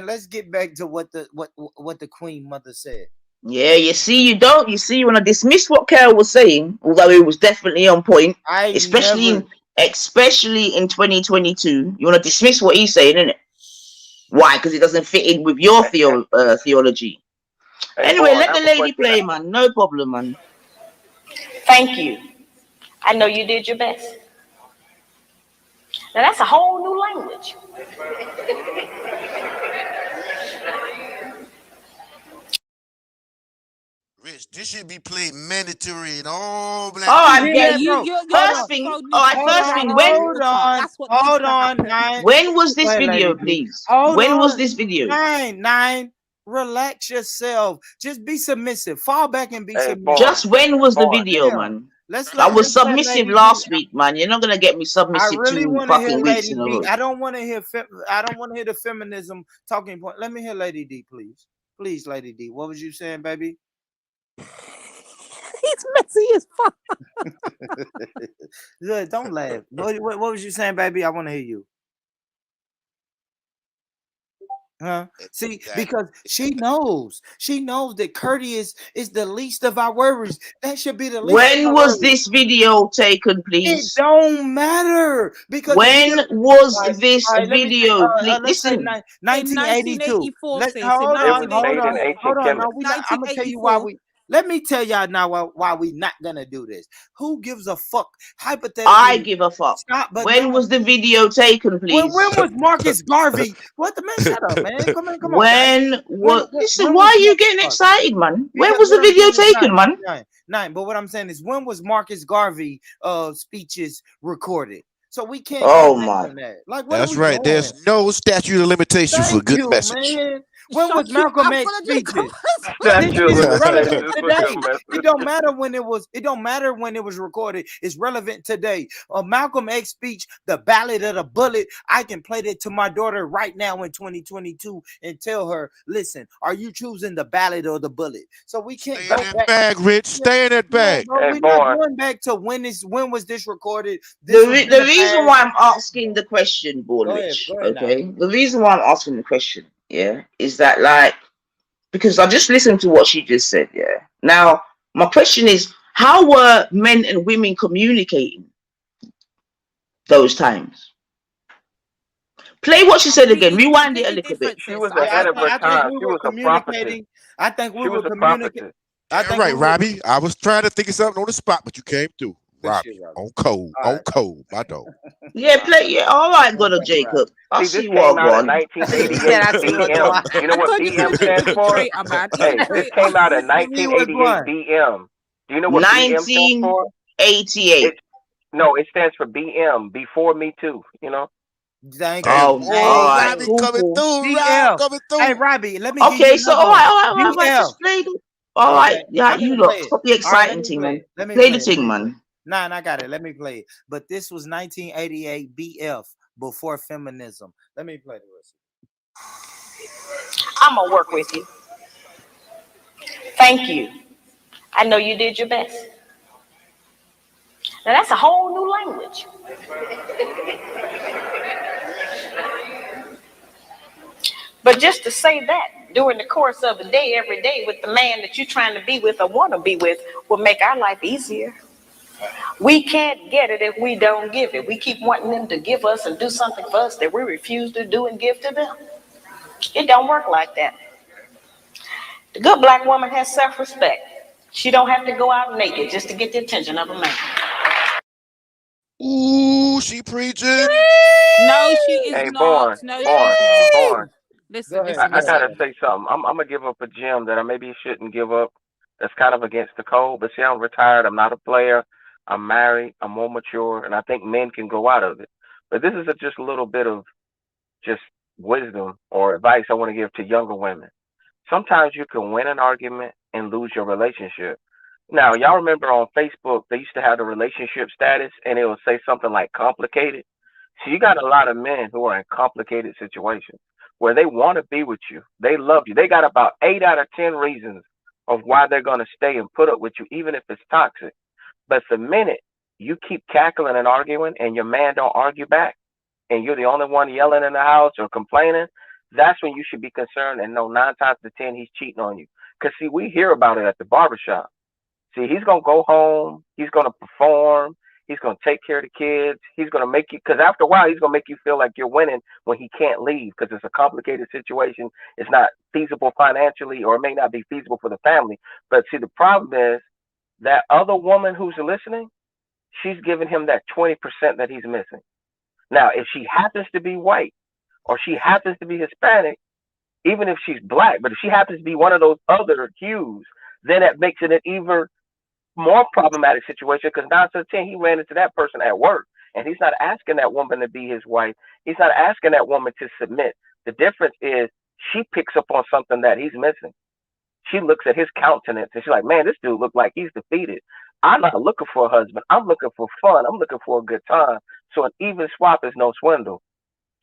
let's get back to what the Queen Mother said. Yeah, you see, you want to dismiss what Kale was saying, although it was definitely on point, especially in 2022. You want to dismiss what he's saying, innit? Why? Because it doesn't fit in with your theology. Anyway, let the lady play, man. No problem, man. Thank you. I know you did your best. Now that's a whole new language. Rich, this should be played mandatory in all black. First thing. Hold on. When was this video, please? When was this video? 9. Relax yourself. Just be submissive. Fall back and be submissive. Just when was the video, man? I was submissive last week, man. You're not gonna get me submissive two fucking weeks in a row. I don't want to hear the feminism talking point. Let me hear Lady D, please. Please, Lady D. What was you saying, baby? He's messy as fuck. Good, don't laugh. What was you saying, baby? I want to hear you. Huh? See, Exactly. because she knows that courteous is the least of our worries. That should be the least of When our was worries. this video taken, It please? don't matter because we When are. was All right, this all right, let me say. video? Please Let's say listen. In 1982. 1984, Let sis. In hold It on, was hold made in on, 1984. ancient hold on. No, Kemet. we not. I'm gonna tell you why 1984. we. Let me tell y'all now why we not gonna do this. Who gives a fuck? I Hypothetically, give a fuck. stop. But When no. was the video taken, When please? was Marcus Garvey? What the man? Shut up, man. Come on, guys. When was listen, When why was are you getting Marcus? excited, man? When Because was the what I'm video saying is taken, man? nine. But what I'm saying is when was Marcus Garvey speeches recorded? So we can't go Oh back my. on that. Like, what are That's we right. doing? There's no statute of limitation for Thank good you, message. man. When was Shut your Malcolm mouth X on a drink of speeches? This Statue of shit is relevant limitations for good today. It don't matter when it was. It don't matter when it was recorded. It's relevant today. A Malcolm X speech, the Ballad of the Bullet. I can play that to my daughter right now in 2022 and tell her, "Listen, are you choosing the Ballad or the Bullet?" So we can't Stay in go that back. bag, Rich. Stay in that Yeah, bag. bro, Hey, we're not born. going back to when was this recorded? This was in The the reason past. why I'm asking the question, Born Go ahead, Rich, go ahead now. okay? The reason why I'm asking the question, yeah, is that like because I just listened to what she just said, yeah. Now, my question is, how were men and women communicating those times? Play what she said again. Rewind it a Completely little bit. different, She sis. was I ahead of her I think time. we She were was a prophetess. communicating. I think we She was were a communicating. prophetess. I Damn think right, we were. Robbie. I was trying to think of something on the spot, but you came through. Good shit, Robbie. Robbie. On code. All On right. code, my dog. Yeah, play. Yeah, all right, All God of right, Robbie. Jacob. I See, this see came what out in one. yeah, 1988 that's too much. BM. Do you know I what told you BM to give stands the for? traitor, man. He's Hey, a this traitor. came out in Give me which 1988 one? BM. Do you know what BM stands for? 1988. No, it stands for BM, before Me Too. You know. Thank Damn. you. Oh, Thank all Oh, right, Robbie you. cool, coming cool. through. Rob BL. coming Hey, through. Robbie, let me give you Okay, so another one. all right, BL. just play it. All right, Okay, yeah, I'm you gonna lot, play it. stop the All right, let exciting me thing, play man. it. Let me Play play the it. Let thing, me play it. man. Nah, I got it. Let me play it. But this was 1988 BF before feminism. Let me play the rest. I'm gonna work with you. Thank you. I know you did your best. Now that's a whole new language. But just to say that during the course of the day, every day, with the man that you're trying to be with or want to be with, will make our life easier. We can't get it if we don't give it. We keep wanting them to give us and do something for us that we refuse to do and give to them. It don't work like that. The good black woman has self-respect. She don't have to go out naked just to get the attention of a man. Ooh, she preaching. No, she is Hey, not. born, No, she's born, not. born. Listen, I, listen, I gotta listen. say something. I'm gonna give up a gem that I maybe shouldn't give up. That's kind of against the code. But see, I'm retired. I'm not a player. I'm married. I'm more mature, and I think men can go out of it. But this is just a little bit of just wisdom or advice I want to give to younger women. Sometimes you can win an argument and lose your relationship. Now, y'all remember on Facebook, they used to have the relationship status and it would say something like complicated. So you got a lot of men who are in complicated situations where they want to be with you. They love you. They got about 8 out of 10 reasons of why they're going to stay and put up with you, even if it's toxic. But the minute you keep cackling and arguing and your man don't argue back, and you're the only one yelling in the house or complaining, that's when you should be concerned and know 9 times out of 10 he's cheating on you. Because, see, we hear about it at the barbershop. See, he's going to go home, he's going to perform, he's going to take care of the kids, he's going to make you, because after a while, he's going to make you feel like you're winning when he can't leave because it's a complicated situation. It's not feasible financially, or it may not be feasible for the family. But see, the problem is that other woman who's listening, she's giving him that 20% that he's missing. Now, if she happens to be white or she happens to be Hispanic, even if she's black, but if she happens to be one of those other hues, then that makes it an even more problematic situation because 9 out of 10, he ran into that person at work and he's not asking that woman to be his wife. He's not asking that woman to submit. The difference is she picks up on something that he's missing. She looks at his countenance and she's like, man, this dude look like he's defeated. I'm not looking for a husband. I'm looking for fun. I'm looking for a good time. So an even swap is no swindle.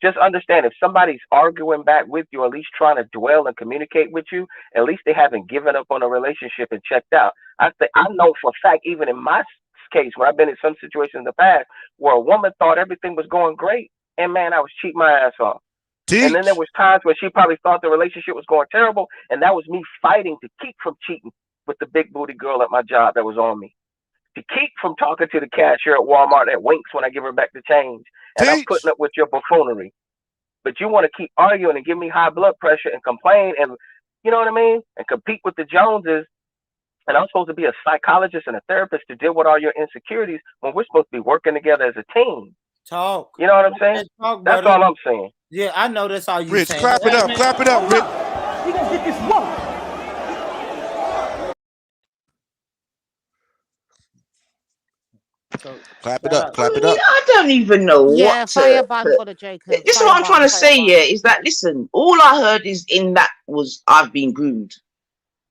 Just understand if somebody's arguing back with you, or at least trying to dwell and communicate with you, at least they haven't given up on a relationship and checked out. I know for a fact, even in my case, where I've been in some situations in the past where a woman thought everything was going great, and man, I was cheating my ass off. Teach. And then there was times where she probably thought the relationship was going terrible, and that was me fighting to keep from cheating with the big booty girl at my job that was on me, to keep from talking to the cashier at Walmart that winks when I give her back the change, and I'm putting up with your buffoonery. But you want to keep arguing and give me high blood pressure and complain, and you know what I mean, and compete with the Joneses. And I'm supposed to be a psychologist and a therapist to deal with all your insecurities when we're supposed to be working together as a team. Talk. You know what I'm saying? Talk, that's all I'm saying. Yeah, I know that's all you Rich, saying. clap it up, clap it up, Rich. We gonna get this work. So, clap it up, clap it up. I don't even know what fireban for the Jacob. This is what I'm trying to say here, is that, listen, all I heard is in that was I've been groomed.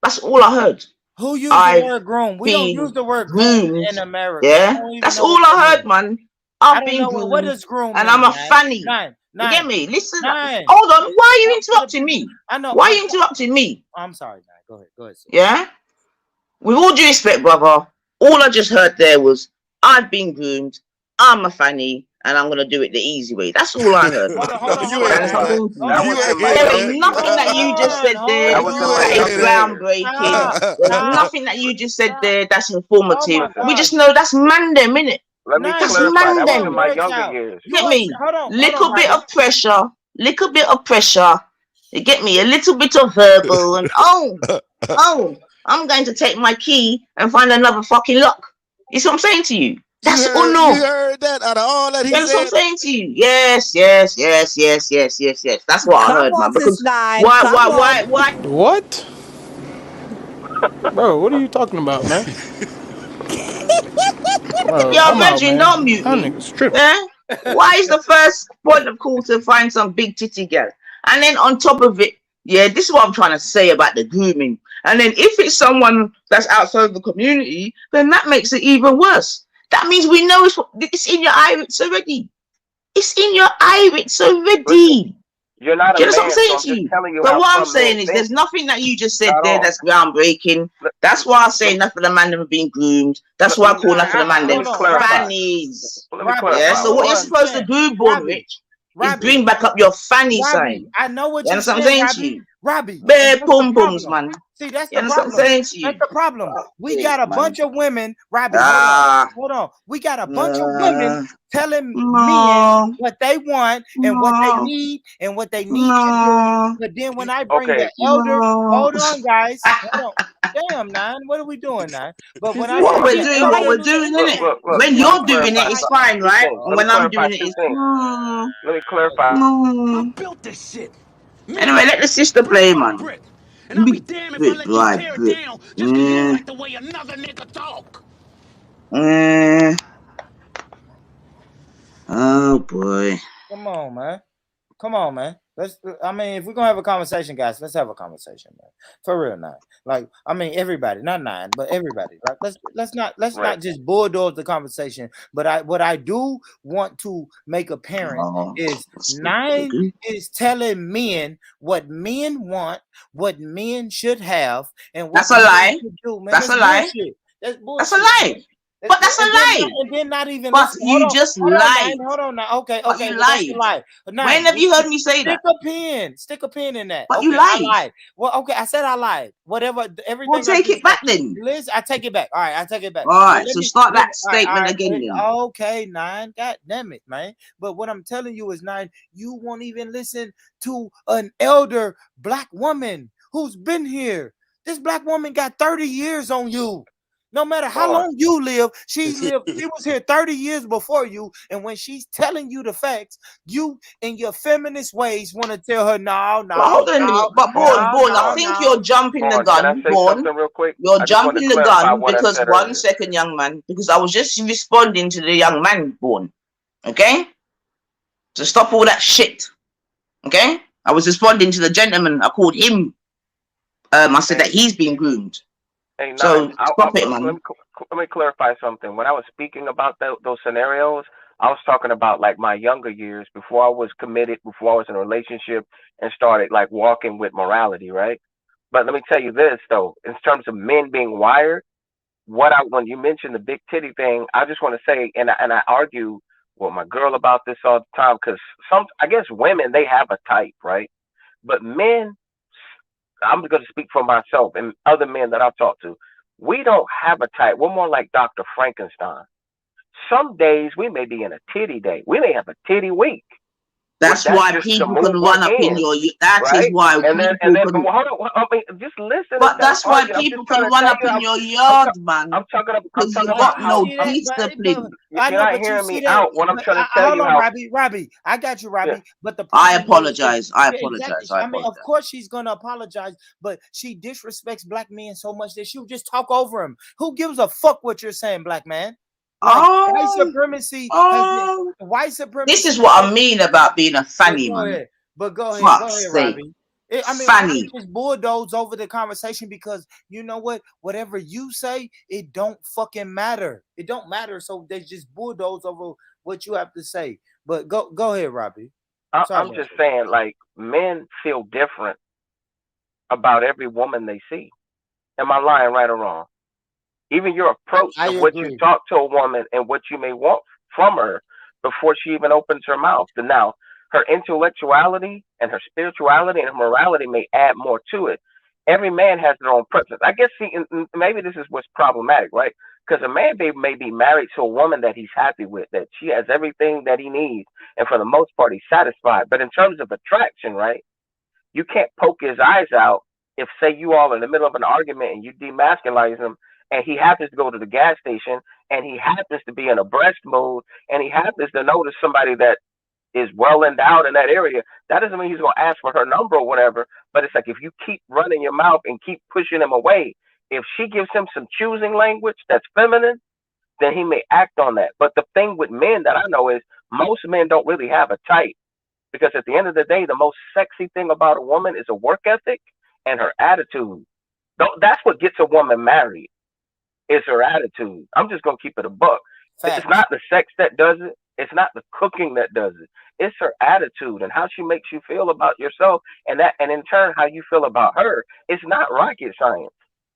That's all I heard. Who used the word groom? We don't use the word groom in America. Yeah, that's all I heard, man. I've been groomed, what does groom and mean, I'm a man? fanny. You get me? Listen, hold on. Why are you interrupting me? I know. Why are you interrupting me? I'm sorry, man. Go ahead. Go ahead. Sir. Yeah? With all due respect, brother, all I just heard there was, I've been groomed, I'm a fanny, and I'm going to do it the easy way. That's all I heard. There ain't nothing that you just said there that is groundbreaking. There's nothing that you just said there that's informative. We just know that's mandem, innit? Let me That's clarify. That was in mandem. my younger years. Get me? Little bit of pressure. You get me? A little bit of verbal, and I'm going to take my key and find another fucking lock. You see what I'm saying to you? That's all no. You heard that out of all that he That's said? what I'm saying to you. Yes. That's what I heard, man. Because why? What? Bro, what are you talking about, man? Bro, Yo, I'm out, Reggie, man. don't mute That me. nigga's tripping. Why is the first point of call to find some big titty girl? And then on top of it, yeah, this is what I'm trying to say about the grooming. And then if it's someone that's outside the community, then that makes it even worse. That means we know it's in your iris already. It's in your iris already. You're not a You know man, what I'm saying so to I'm you? just telling you But how what I'm some saying men is think. there's nothing that you just said Not there all. that's groundbreaking. That's why I say nothing of the man have been groomed. That's why I call nothing of the man them fannies. Let me clarify. Yeah, so what you're supposed to do, Born Rich, is bring back up your fanny side. I know what You you're understand saying, what I'm saying to you? Robbie. Bare pum pums, man. See, that's You the understand problem. what I'm saying to you? That's the problem. We got a man. bunch of women, Robbie. Hold on. We got a bunch of women telling men what they want and what they need and what they need to do. But then when I bring the elder, hold on, guys. Hold on. Damn, Nine. What are we doing, Nine? But when I what we're doing, innit? When you're doing it, it's fine, right? And when I'm doing it, it's let me clarify. I built this shit. Anyway, let the sister play, man. And I'll be damned if I let you tear it down just because you don't like the way another nigga talk. Oh boy. Come on, man. I mean, if we're gonna have a conversation, guys, let's have a conversation, man. For real now. Like, I mean, everybody, not Nine, but everybody. Like, let's not just bulldoze the conversation. But what I do want to make apparent is Nine is telling men what men want, what men should have, and what that's a lie. Do, man. That's a lie. Bullshit. That's bullshit. That's a lie. But that's a lie. And then not even. But you just lied. Hold on now. Okay. But you That's lied. a lie. When have you heard me say that? Stick a pin in that. But okay, you lied. I lied. Well, okay, I said I lied. Whatever, everything. Well, take it back then. Liz, I take it back. All right, I take it back. All right, so start that statement again then. Okay, Nine. God damn it, man. But what I'm telling you is, Nine, you won't even listen to an elder black woman who's been here. This black woman got 30 years on you. No matter how long you live, she was here 30 years before you. And when she's telling you the facts, you in your feminist ways want to tell her, no. Hold on a minute. But Born, I think you're jumping the gun. Born, you're jumping the gun because 1 second, young man, because I was just responding to the young man, Born. Okay? So stop all that shit. Okay? I was responding to the gentleman. I called him. I said that he's been groomed. Hey, so stop it, man. Let me clarify something. When I was speaking about those scenarios, I was talking about like my younger years before I was committed, before I was in a relationship and started like walking with morality, right? But let me tell you this though, in terms of men being wired, when you mentioned the big titty thing, I just want to say, and I argue with my girl about this all the time because I guess women, they have a type, right? But men, I'm going to speak for myself and other men that I've talked to. We don't have a type. We're more like Dr. Frankenstein. Some days we may be in a titty day. We may have a titty week. That's why people can run up in your. That is why people can. Hold on, I mean, just listen. But that's why people can run up in your yard, man. I'm talking because you about got no discipline. I know, but you see that. What I'm trying to tell you, hold on, Robbie. I got you, Robbie. Yeah. But the I apologize. Exactly. I mean, of course she's gonna apologize, but she disrespects black men so much that she'll just talk over him. Who gives a fuck what you're saying, black man? Like, white supremacy. White supremacy. This is what I mean about being a fanny, man. But go ahead, Robbie. I mean, fanny. I just bulldoze over the conversation because you know what? Whatever you say, it don't fucking matter. It don't matter. So they just bulldoze over what you have to say. But go ahead, Robbie. I'm just saying, like, men feel different about every woman they see. Am I lying, right or wrong? Even your approach of what you talk to a woman and what you may want from her before she even opens her mouth. And now, her intellectuality and her spirituality and her morality may add more to it. Every man has their own preference. I guess, maybe this is what's problematic, right? Because a man may be married to a woman that he's happy with, that she has everything that he needs, and for the most part, he's satisfied. But in terms of attraction, right, you can't poke his eyes out if, say, you all are in the middle of an argument and you demasculinize him, and he happens to go to the gas station, and he happens to be in a breast mode, and he happens to notice somebody that is well endowed in that area. That doesn't mean he's going to ask for her number or whatever, but it's like if you keep running your mouth and keep pushing him away, if she gives him some choosing language that's feminine, then he may act on that. But the thing with men that I know is most men don't really have a type, because at the end of the day, the most sexy thing about a woman is a work ethic and her attitude. That's what gets a woman married, is her attitude. I'm just going to keep it a buck. It's not the sex that does it. It's not the cooking that does it. It's her attitude and how she makes you feel about yourself, and in turn how you feel about her. It's not rocket science.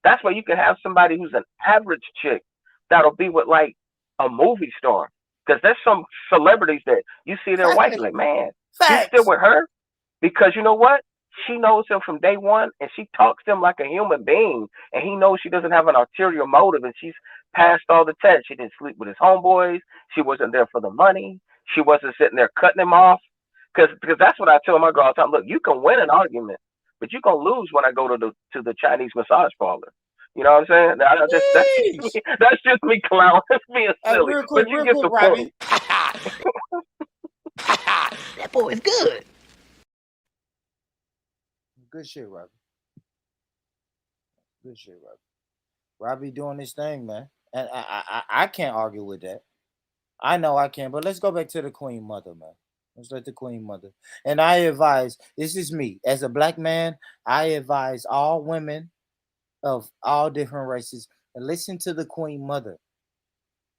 That's why you can have somebody who's an average chick that'll be with like a movie star. Because there's some celebrities that you see their wife like, man, she's still with her because you know what? She knows him from day one, and she talks to him like a human being, and he knows she doesn't have an ulterior motive, and she's passed all the tests. She didn't sleep with his homeboys. She wasn't there for the money. She wasn't sitting there cutting him off. Because that's what I tell my girl all the time. Look, you can win an argument, but you're going to lose when I go to the Chinese massage parlor. You know what I'm saying? That's just me clowning. That's being silly. Real quick, Robbie. That boy is good. Good shit, Robbie. Good shit, Robbie. Robbie doing his thing, man. And I can't argue with that. I know I can't, but let's go back to the Queen Mother, man. Let's let the Queen Mother. And I advise, this is me. As a black man, I advise all women of all different races to listen to the Queen Mother.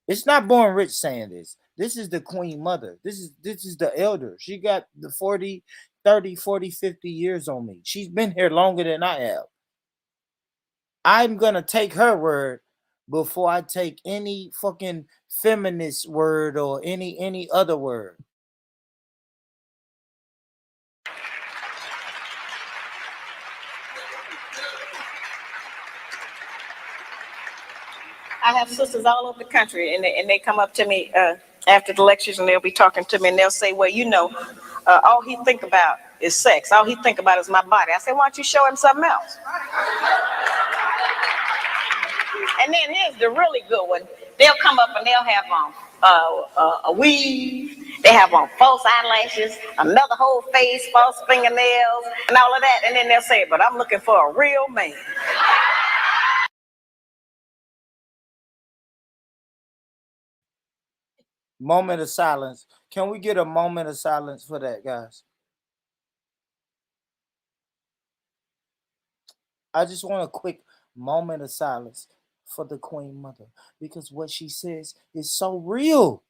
It's not Born Rich saying this. This is the Queen Mother. This is the elder. She got the 40, 30, 40, 50 years on me. She's been here longer than I have. I'm going to take her word before I take any fucking feminist word or any other word. I have sisters all over the country, and they come up to me after the lectures, and they'll be talking to me, and they'll say, well, you know, all he think about is sex. All he think about is my body. I say, why don't you show him something else? And then here's the really good one. They'll come up and they'll have on a weave. They have on false eyelashes, another whole face, false fingernails, and all of that. And then they'll say, but I'm looking for a real man. Moment of silence. Can we get a moment of silence for that, guys? I just want a quick moment of silence for the Queen Mother, because what she says is so real.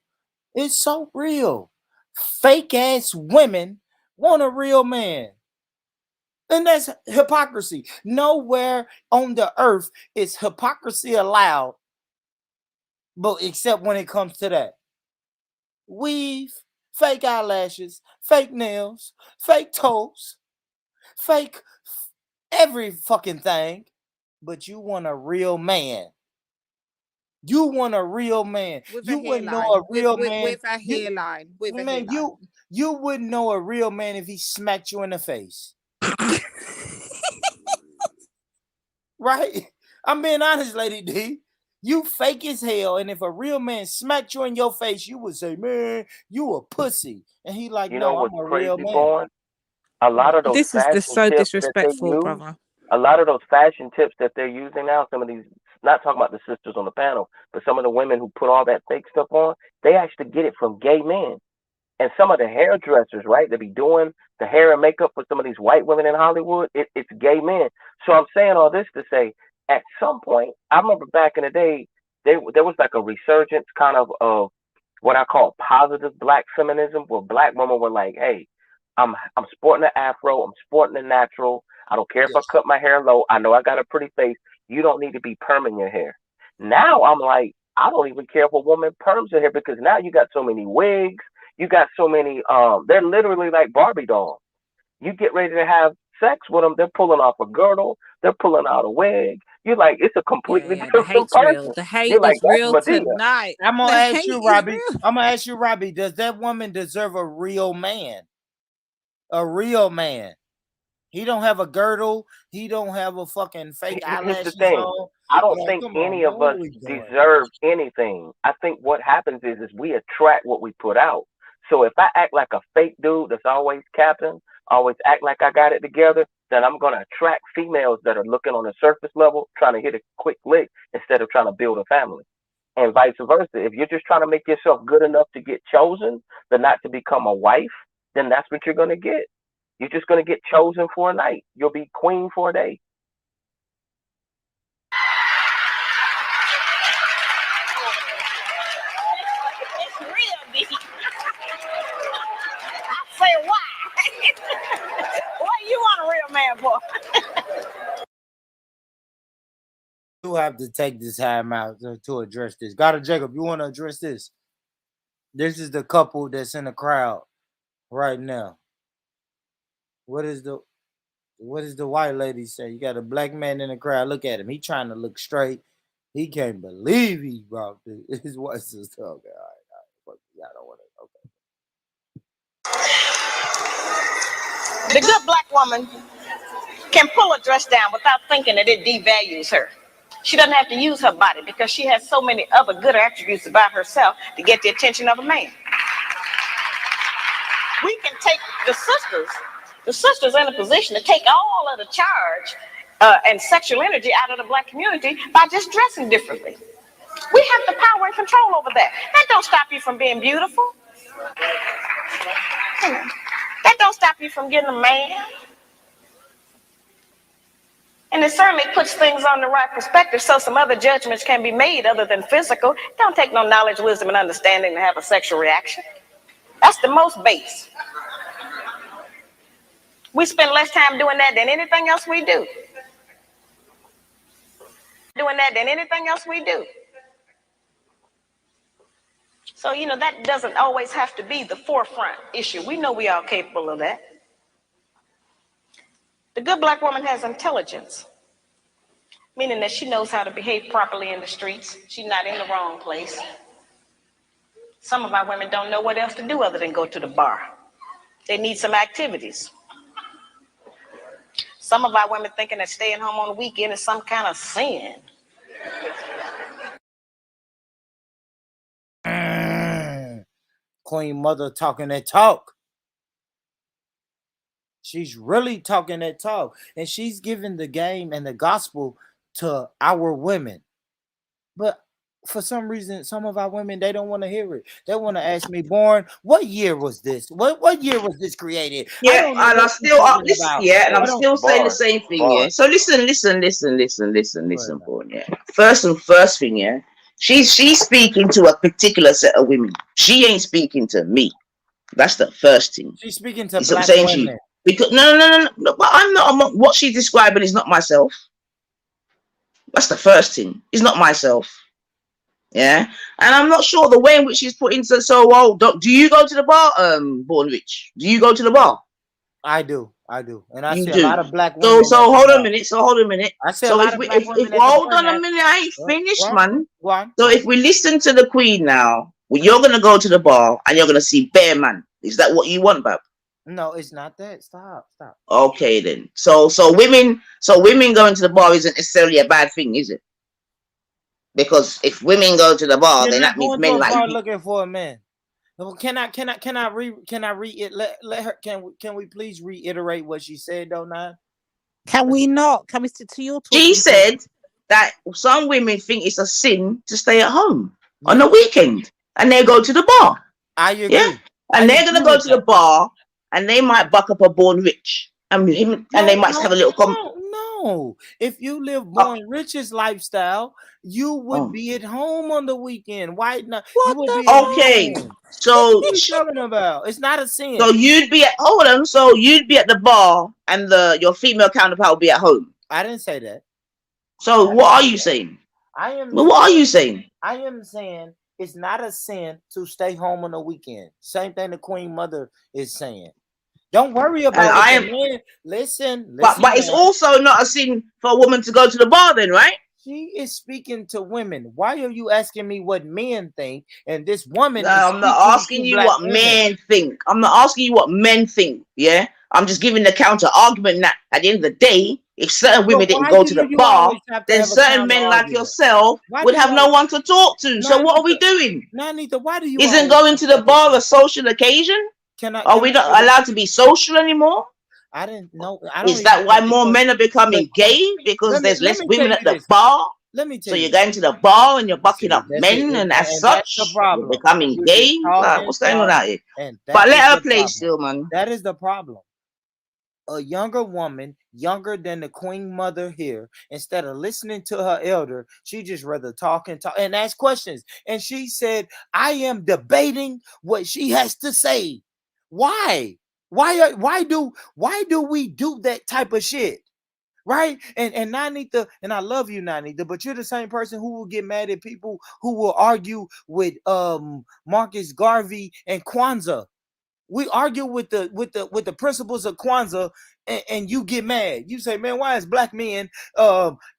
It's so real. Fake ass women want a real man. And that's hypocrisy. Nowhere on the earth is hypocrisy allowed, but except when it comes to that. weave, fake eyelashes, fake nails, fake toes, fake every fucking thing, but you want a real man. You want a real man. With You a wouldn't know hairline. a real man. With a hairline. With a Man, hairline. you wouldn't know a real man if he smacked you in the face. Right? I'm being honest, Lady D. You fake as hell, and if a real man smacked you in your face, you would say, "Man, you a pussy." And he like, You "No, know I'm what's a real crazy, man." Born? A lot of those This is fashion so tips that they disrespectful, use, brother. a lot of those fashion tips that they're using now, some of these, not talking about the sisters on the panel, but some of the women who put all that fake stuff on, they actually get it from gay men. And some of the hairdressers, right, that be doing the hair and makeup for some of these white women in Hollywood, it's gay men. So I'm saying all this to say, at some point, I remember back in the day, there was like a resurgence kind of what I call positive black feminism, where black women were like, hey, I'm sporting an afro, I'm sporting a natural. I don't care if I cut my hair low. I know I got a pretty face. You don't need to be perming your hair. Now I'm like, I don't even care if a woman perms her hair, because now you got so many wigs. You got so many, they're literally like Barbie dolls. You get ready to have sex with them, they're pulling off a girdle, they're pulling out a wig. You're like, it's a completely The different hate's person. real. The hate You're like, is that's real Medea. tonight. I'm gonna The ask hate you, is Robbie. real. I'm gonna ask you, Robbie. Does that woman deserve a real man? A real man. He don't have a girdle. He don't have a fucking fake Here's the eyelashes thing. on. I don't Like, think come on, any man. of What us are we doing? deserve anything. I think what happens is we attract what we put out. So if I act like a fake dude that's always capping, always act like I got it together, then I'm going to attract females that are looking on the surface level, trying to hit a quick lick instead of trying to build a family. And vice versa. If you're just trying to make yourself good enough to get chosen, but not to become a wife, then that's what you're going to get. You're just going to get chosen for a night. You'll be queen for a day. It's real deep. I say why? Why you want a real man for? You have to take this time out to address this. Gotta Jacob, you want to address this? This is the couple that's in the crowd right now. What is the white lady say? You got a black man in the crowd. Look at him. He trying to look straight. He can't believe he brought this. His wife's just okay. All right. I don't want to. Okay. The good black woman can pull a dress down without thinking that it devalues her. She doesn't have to use her body because she has so many other good attributes about herself to get the attention of a man. We can take the sisters in a position to take all of the charge and sexual energy out of the black community by just dressing differently. We have the power and control over that. That don't stop you from being beautiful. That don't stop you from getting a man. And it certainly puts things on the right perspective so some other judgments can be made other than physical. It don't take no knowledge, wisdom, and understanding to have a sexual reaction. That's the most base. We spend less time doing that than anything else we do. So, that doesn't always have to be the forefront issue. We know we are capable of that. The good black woman has intelligence, meaning that she knows how to behave properly in the streets. She's not in the wrong place. Some of our women don't know what else to do other than go to the bar. They need some activities. Some of our women thinking that staying home on the weekend is some kind of sin. Queen Mother talking that talk. She's really talking that talk. And she's giving the game and the gospel to our women. But for some reason, some of our women, they don't want to hear it. They want to ask me, Born, what year was this? What year was this created? Yeah, and I'm still I'm still saying the same thing. Yeah. So listen, Born. Yeah. First thing, yeah. She's speaking to a particular set of women. She ain't speaking to me. That's the first thing. She's speaking to black women. Because no. But I'm not. What she's describing is not myself. That's the first thing. It's not myself. Yeah, and I'm not sure the way in which she's put into. So, well, do you go to the bar, Born Rich? Do you go to the bar? I do, and I You see a do. lot of black So, women at the hold on a bar. minute. So, hold on a minute. I see a So, lot if of we, black if women at the hold bar on a now. minute, I ain't finished, man. Go on. So, if we listen to the Queen now, well, you're gonna go to the bar and you're gonna see bare man. Is that what you want, Bab? No, it's not that. Stop. Okay, then. So women going to the bar isn't necessarily a bad thing, is it? Because if women go to the bar, They're then not that means going to men a like bar you. looking for a man. Well, can I read it? Let her. Can we please reiterate what she said though, Nine? Can we not? Can we stick to your talking? She said that some women think it's a sin to stay at home on the weekend, and they go to the bar. I agree. Yeah, and they're gonna go to the bar, and they might buck up a Born Rich, and they might have a little. No. If you live Born Rich's lifestyle, you would be at home on the weekend. Why not? You would be at home. So what are you talking about? It's not a sin. So you'd be at So you'd be at the bar, and your female counterpart would be at home. I didn't say that. So what are you saying? What are you saying? I am saying it's not a sin to stay home on the weekend. Same thing the Queen Mother is saying. Don't worry about what the man. Listen. But it's also not a sin for a woman to go to the bar, then, right? She is speaking to women. Why are you asking me what men think? And this woman No, I'm not asking you what men think. I'm not asking you what men think. Yeah, I'm just giving the counter argument that at the end of the day, if certain women didn't go to the bar, then certain men like yourself would have no one to talk to. So what are we doing? Nanita, why do you? Isn't going to the bar a social occasion? Are we not allowed to be social anymore? I didn't know. Is that why more men are becoming gay? Because there's less women at the bar? Let me tell you. So you're you going to the bar and you're bucking up men, and as such, you're becoming gay? What's going on out here? But let her play still, man. That is the problem. A younger woman, younger than the Queen Mother here, instead of listening to her elder, she just rather talk and ask questions. And she said, I am debating what she has to say. Why? Why do we do that type of shit? Right? And Nanita, and I love you, Nanita, but you're the same person who will get mad at people who will argue with Marcus Garvey and Kwanzaa. We argue with the principles of Kwanzaa, and you get mad. You say, man, why is black men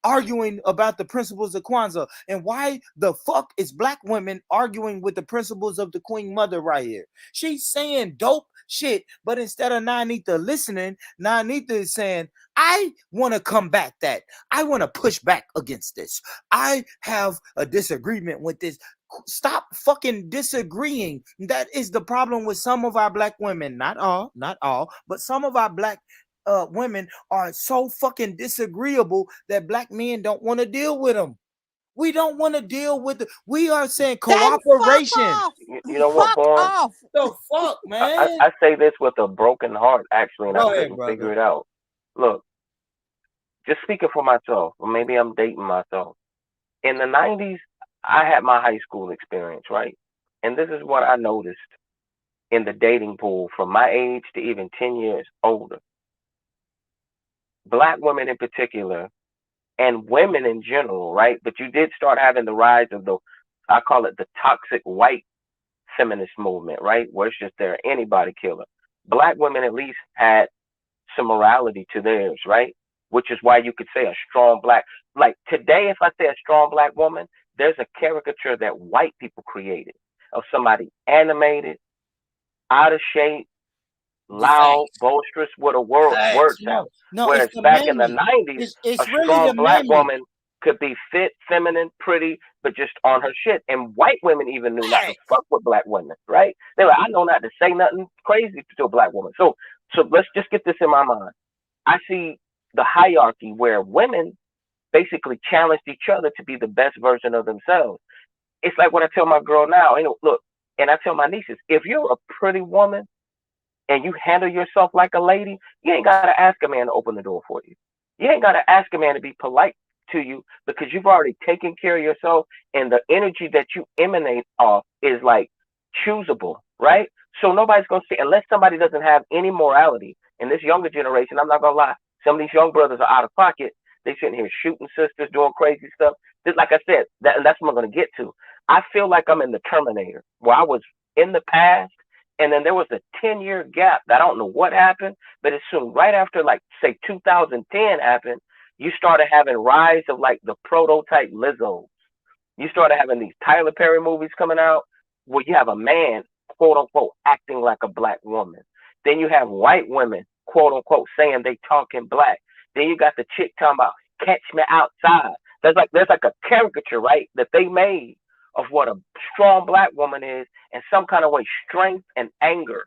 arguing about the principles of Kwanzaa? And why the fuck is black women arguing with the principles of the Queen Mother right here? She's saying dope shit, but instead of Nanita listening, Nanita is saying, I want to combat that. I want to push back against this. I have a disagreement with this. Stop fucking disagreeing. That is the problem with some of our black women. Not all, but some of our black women are so fucking disagreeable that black men don't want to deal with them. We don't want to deal with it. We are saying cooperation. You know what, Born? The fuck, man? I say this with a broken heart, actually, and Go I ahead, couldn't figure it out. Look, just speaking for myself, or maybe I'm dating myself. In the 90s, I had my high school experience, right? And this is what I noticed in the dating pool from my age to even 10 years older. Black women in particular, and women in general, right? But you did start having the rise of I call it the toxic white feminist movement, right? Where it's just they're anybody killer. Black women at least had some morality to theirs, right? Which is why you could say a strong black, like today, if I say a strong black woman, there's a caricature that white people created of somebody animated, out of shape, loud, boisterous, with a word sound. Whereas back in the 90s, a strong black woman could be fit, feminine, pretty, but just on her shit. And white women even knew not to fuck with black women, right? They're like, I know not to say nothing crazy to a black woman. So let's just get this in my mind. I see the hierarchy where women basically challenged each other to be the best version of themselves. It's like what I tell my girl now, look, and I tell my nieces, if you're a pretty woman and you handle yourself like a lady, you ain't got to ask a man to open the door for you. You ain't got to ask a man to be polite to you because you've already taken care of yourself, and the energy that you emanate off is like choosable, right? So nobody's going to say, unless somebody doesn't have any morality. In this younger generation, I'm not going to lie, some of these young brothers are out of pocket. They sitting here shooting sisters, doing crazy stuff. Just like I said, that's what I'm going to get to. I feel like I'm in the Terminator, where I was in the past, and then there was a 10-year gap that I don't know what happened, but as soon right after, like, say 2010 happened, you started having rise of like the prototype Lizzos. You started having these Tyler Perry movies coming out where you have a man, quote unquote, acting like a black woman. Then you have white women, quote unquote, saying they talking black. Then you got the chick talking about catch me outside. There's like a caricature, right, that they made of what a strong black woman is, and some kind of way strength and anger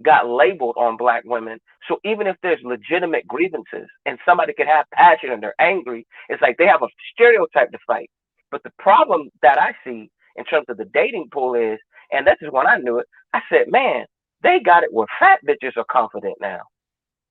got labeled on black women. So even if there's legitimate grievances and somebody can have passion and they're angry, it's like they have a stereotype to fight. But the problem that I see in terms of the dating pool is, and this is when I knew it, I said, man, they got it where fat bitches are confident now.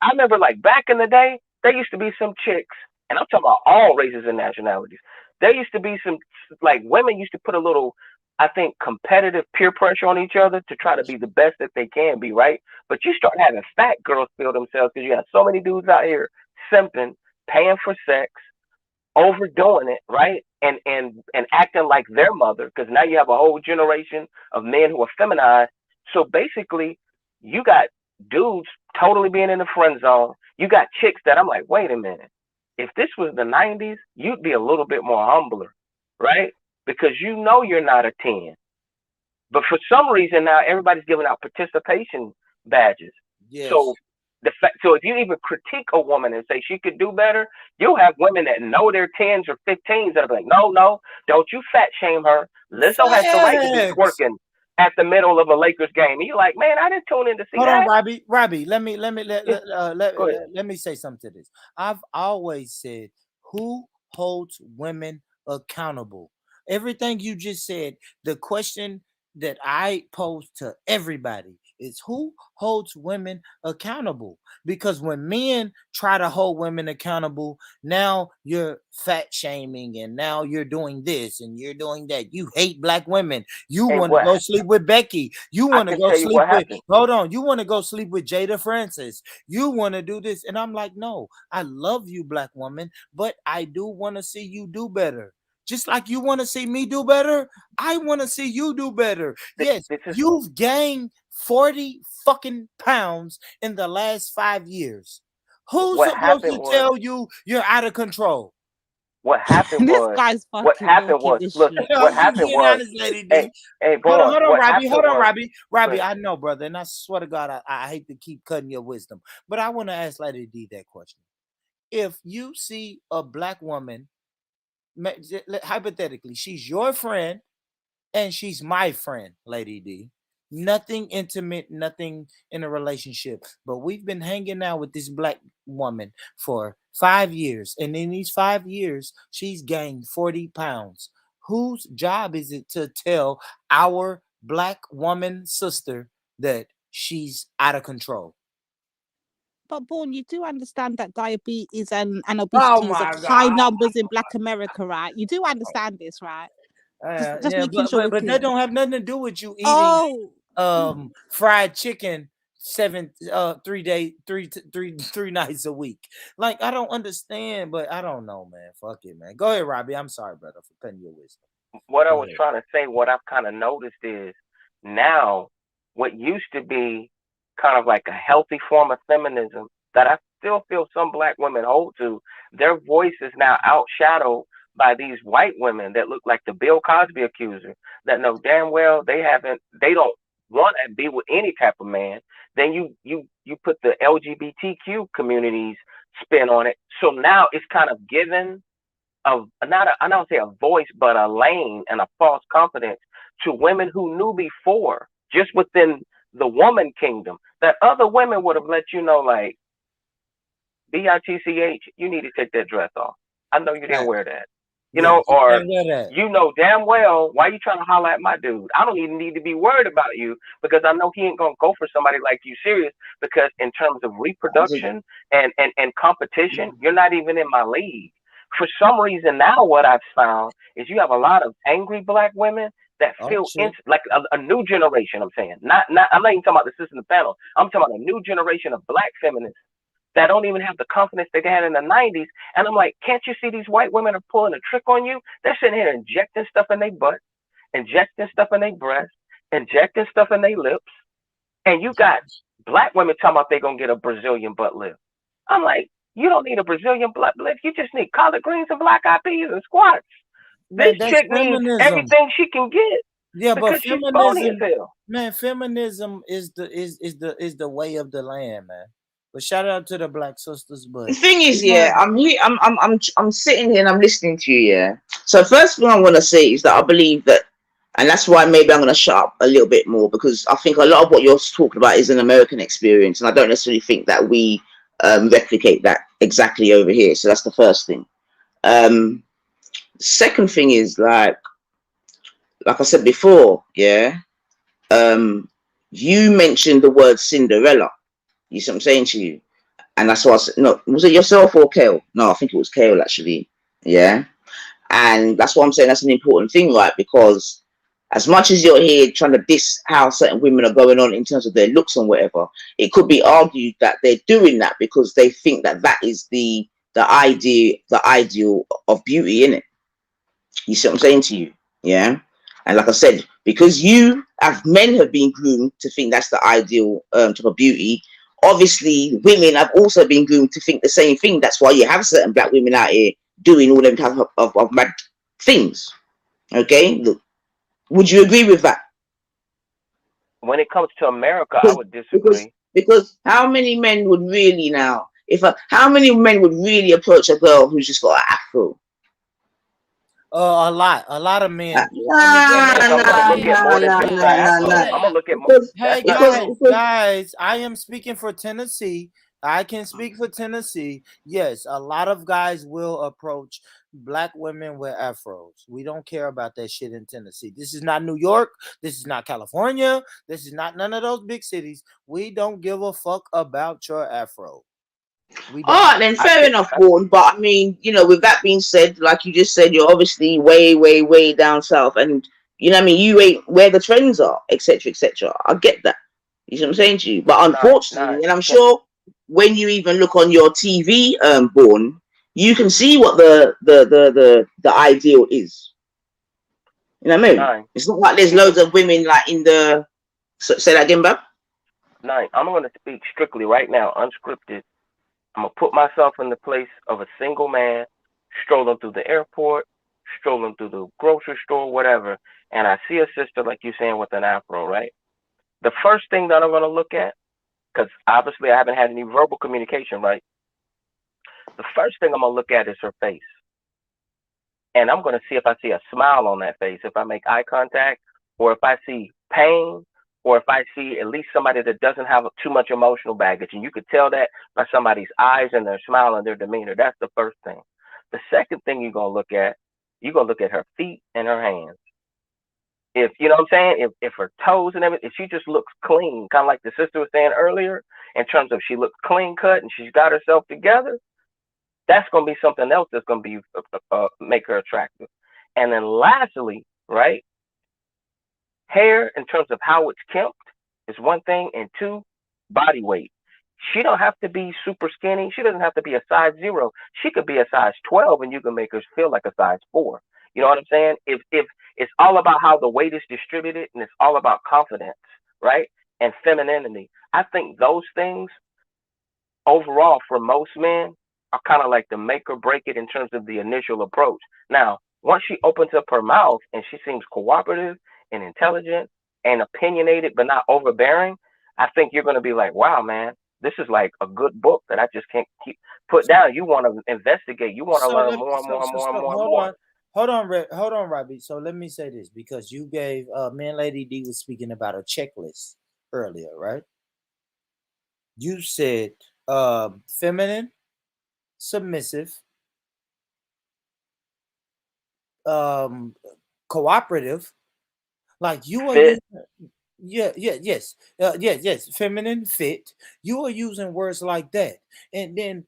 I remember, like, back in the day, there used to be some chicks, and I'm talking about all races and nationalities. There used to be some, like, women used to put a little, I think, competitive peer pressure on each other to try to be the best that they can be, right? But you start having fat girls feel themselves because you have so many dudes out here simping, paying for sex, overdoing it, right? And acting like their mother, because now you have a whole generation of men who are feminized. So basically, you got dudes totally being in the friend zone. You got chicks that I'm like, wait a minute. If this was the 90s, you'd be a little bit more humbler, right? Because you know you're not a 10. But for some reason now everybody's giving out participation badges. Yes. So so if you even critique a woman and say she could do better, you'll have women that know they're 10s or 15s that'll be like, no, don't you fat shame her. Lizzo has the right to be twerking at the middle of a Lakers game. And you're like, man, I didn't tune in to see Hold that. on, Robbie. Let me say something to this. I've always said, who holds women accountable? Everything you just said, the question that I pose to everybody is, who holds women accountable? Because when men try to hold women accountable, now you're fat shaming, and now you're doing this and you're doing that. You hate black women. You want to go sleep with Becky. You want to go sleep with, you want to go sleep with Jada Francis. You want to do this. And I'm like, no, I love you, black woman, but I do want to see you do better. Just like you want to see me do better, I want to see you do better. Yes, you've gained 40 fucking pounds in the last 5 years. Who's supposed to tell you you're out of control? What happened this was, guy's what happened was, look, what happened was, hey, boy, hold on, Robbie. Hold on, was, Robbie, I know, brother, and I swear to God, I hate to keep cutting your wisdom, but I want to ask Lady D that question. If you see a black woman, hypothetically, she's your friend and she's my friend, Lady D. Nothing intimate, nothing in a relationship. But we've been hanging out with this black woman for 5 years. And in these 5 years, she's gained 40 pounds. Whose job is it to tell our black woman sister that she's out of control? But Born, you do understand that diabetes and obesity is at high numbers in Black America, right? You do understand this, right? Just making sure. But that don't have nothing to do with you eating fried chicken 3 nights a week. Like, I don't understand, but I don't know, man. Fuck it, man. Go ahead, Robbie. I'm sorry, brother, for cutting your wisdom. What I was trying to say, what I've kind of noticed is now what used to be kind of like a healthy form of feminism that I still feel some black women hold to, their voice is now outshadowed by these white women that look like the Bill Cosby accuser, that know damn well they don't want to be with any type of man. Then you put the LGBTQ community's spin on it. So now it's kind of given I don't say a voice, but a lane and a false confidence to women who knew before, just within the woman kingdom, that other women would have let you know, like, BITCH, you need to take that dress off. I know you didn't wear that. You know, or you know damn well why you trying to holler at my dude. I don't even need to be worried about you because I know he ain't gonna go for somebody like you serious, because in terms of reproduction and competition, you're not even in my league. For some reason now what I've found is you have a lot of angry black women that feel like a new generation. I'm saying not I'm not even talking about the system panel. I'm talking about a new generation of black feminists that don't even have the confidence they had in the 90s. And I'm like, can't you see these white women are pulling a trick on you? They're sitting here injecting stuff in their butt. injecting stuff in their breasts, injecting stuff in their lips, and you got black women talking about they're gonna get a Brazilian butt lift. I'm like, you don't need a Brazilian butt lift. You just need collard greens and black eyed peas and squats. This Man, that's chick needs feminism. everything she can get Yeah, but because she's bony as feminism, hell. man, feminism is the way of the land, man. But shout out to the black sisters. But The thing is, yeah, I'm sitting here and I'm listening to you, yeah. So first thing I want to say is that I believe that, and that's why maybe I'm going to shut up a little bit more, because I think a lot of what you're talking about is an American experience, and I don't necessarily think that we replicate that exactly over here. So that's the first thing. Second thing is like I said before, yeah. You mentioned the word Cinderella. You see what I'm saying to you? And that's why I said, no, was it yourself or Kale? No, I think it was Kale actually. Yeah. And that's why I'm saying that's an important thing, right? Because as much as you're here trying to diss how certain women are going on in terms of their looks and whatever, it could be argued that they're doing that because they think that that is the ideal of beauty, innit? You see what I'm saying to you? Yeah. And like I said, because men have been groomed to think that's the ideal type of beauty. Obviously, women have also been groomed to think the same thing. That's why you have certain black women out here doing all them type of mad things. Okay, look, would you agree with that? When it comes to America, I would disagree. Because how many men would really now? How many men would really approach a girl who's just got an afro? A lot of men. I'm gonna look at more than just the afro. I'm gonna look at more. Hey guys, I am speaking for Tennessee. I can speak for Tennessee. Yes, a lot of guys will approach black women with afros. We don't care about that shit in Tennessee. This is not New York. This is not California. This is not none of those big cities. We don't give a fuck about your afro. All right, then fair enough, Vaughan. But I mean, with that being said, like you just said, you're obviously way, way, way down south, and you know what I mean. You ain't where the trends are, etc., etc. I get that. You see what I'm saying to you? But unfortunately, and I'm sure when you even look on your TV, Vaughan, you can see what the ideal is. You know what I mean? It's not like there's loads of women like in the. Say that again, Bob. I'm going to speak strictly right now, unscripted. I'm going to put myself in the place of a single man strolling through the airport, strolling through the grocery store, whatever, and I see a sister, like you're saying, with an afro, right? The first thing that I'm going to look at, because obviously I haven't had any verbal communication, right? The first thing I'm going to look at is her face. And I'm going to see if I see a smile on that face, if I make eye contact, or if I see pain, or if I see at least somebody that doesn't have too much emotional baggage. And you could tell that by somebody's eyes and their smile and their demeanor. That's the first thing. The second thing you're going to look at her feet and her hands. If, you know what I'm saying? If her toes and everything, if she just looks clean, kind of like the sister was saying earlier, in terms of she looks clean cut and she's got herself together, that's going to be something else that's going to be make her attractive. And then lastly, right? Hair, in terms of how it's kempt, is one thing, and two, body weight. She don't have to be super skinny. She doesn't have to be a size 0. She could be a size 12, and you can make her feel like a size 4. You know what I'm saying? If it's all about how the weight is distributed, and it's all about confidence, right, and femininity. I think those things, overall, for most men, are kind of like the make or break it in terms of the initial approach. Now, once she opens up her mouth and she seems cooperative and intelligent and opinionated but not overbearing, I think you're going to be like, wow, man, this is like a good book that I just can't keep put down. You want to investigate. You want to learn more and more. Hold on, Robbie. So let me say this, because you gave me and Lady D was speaking about a checklist earlier, right? You said feminine, submissive, cooperative, like you are yes, feminine, fit. You are using words like that, and then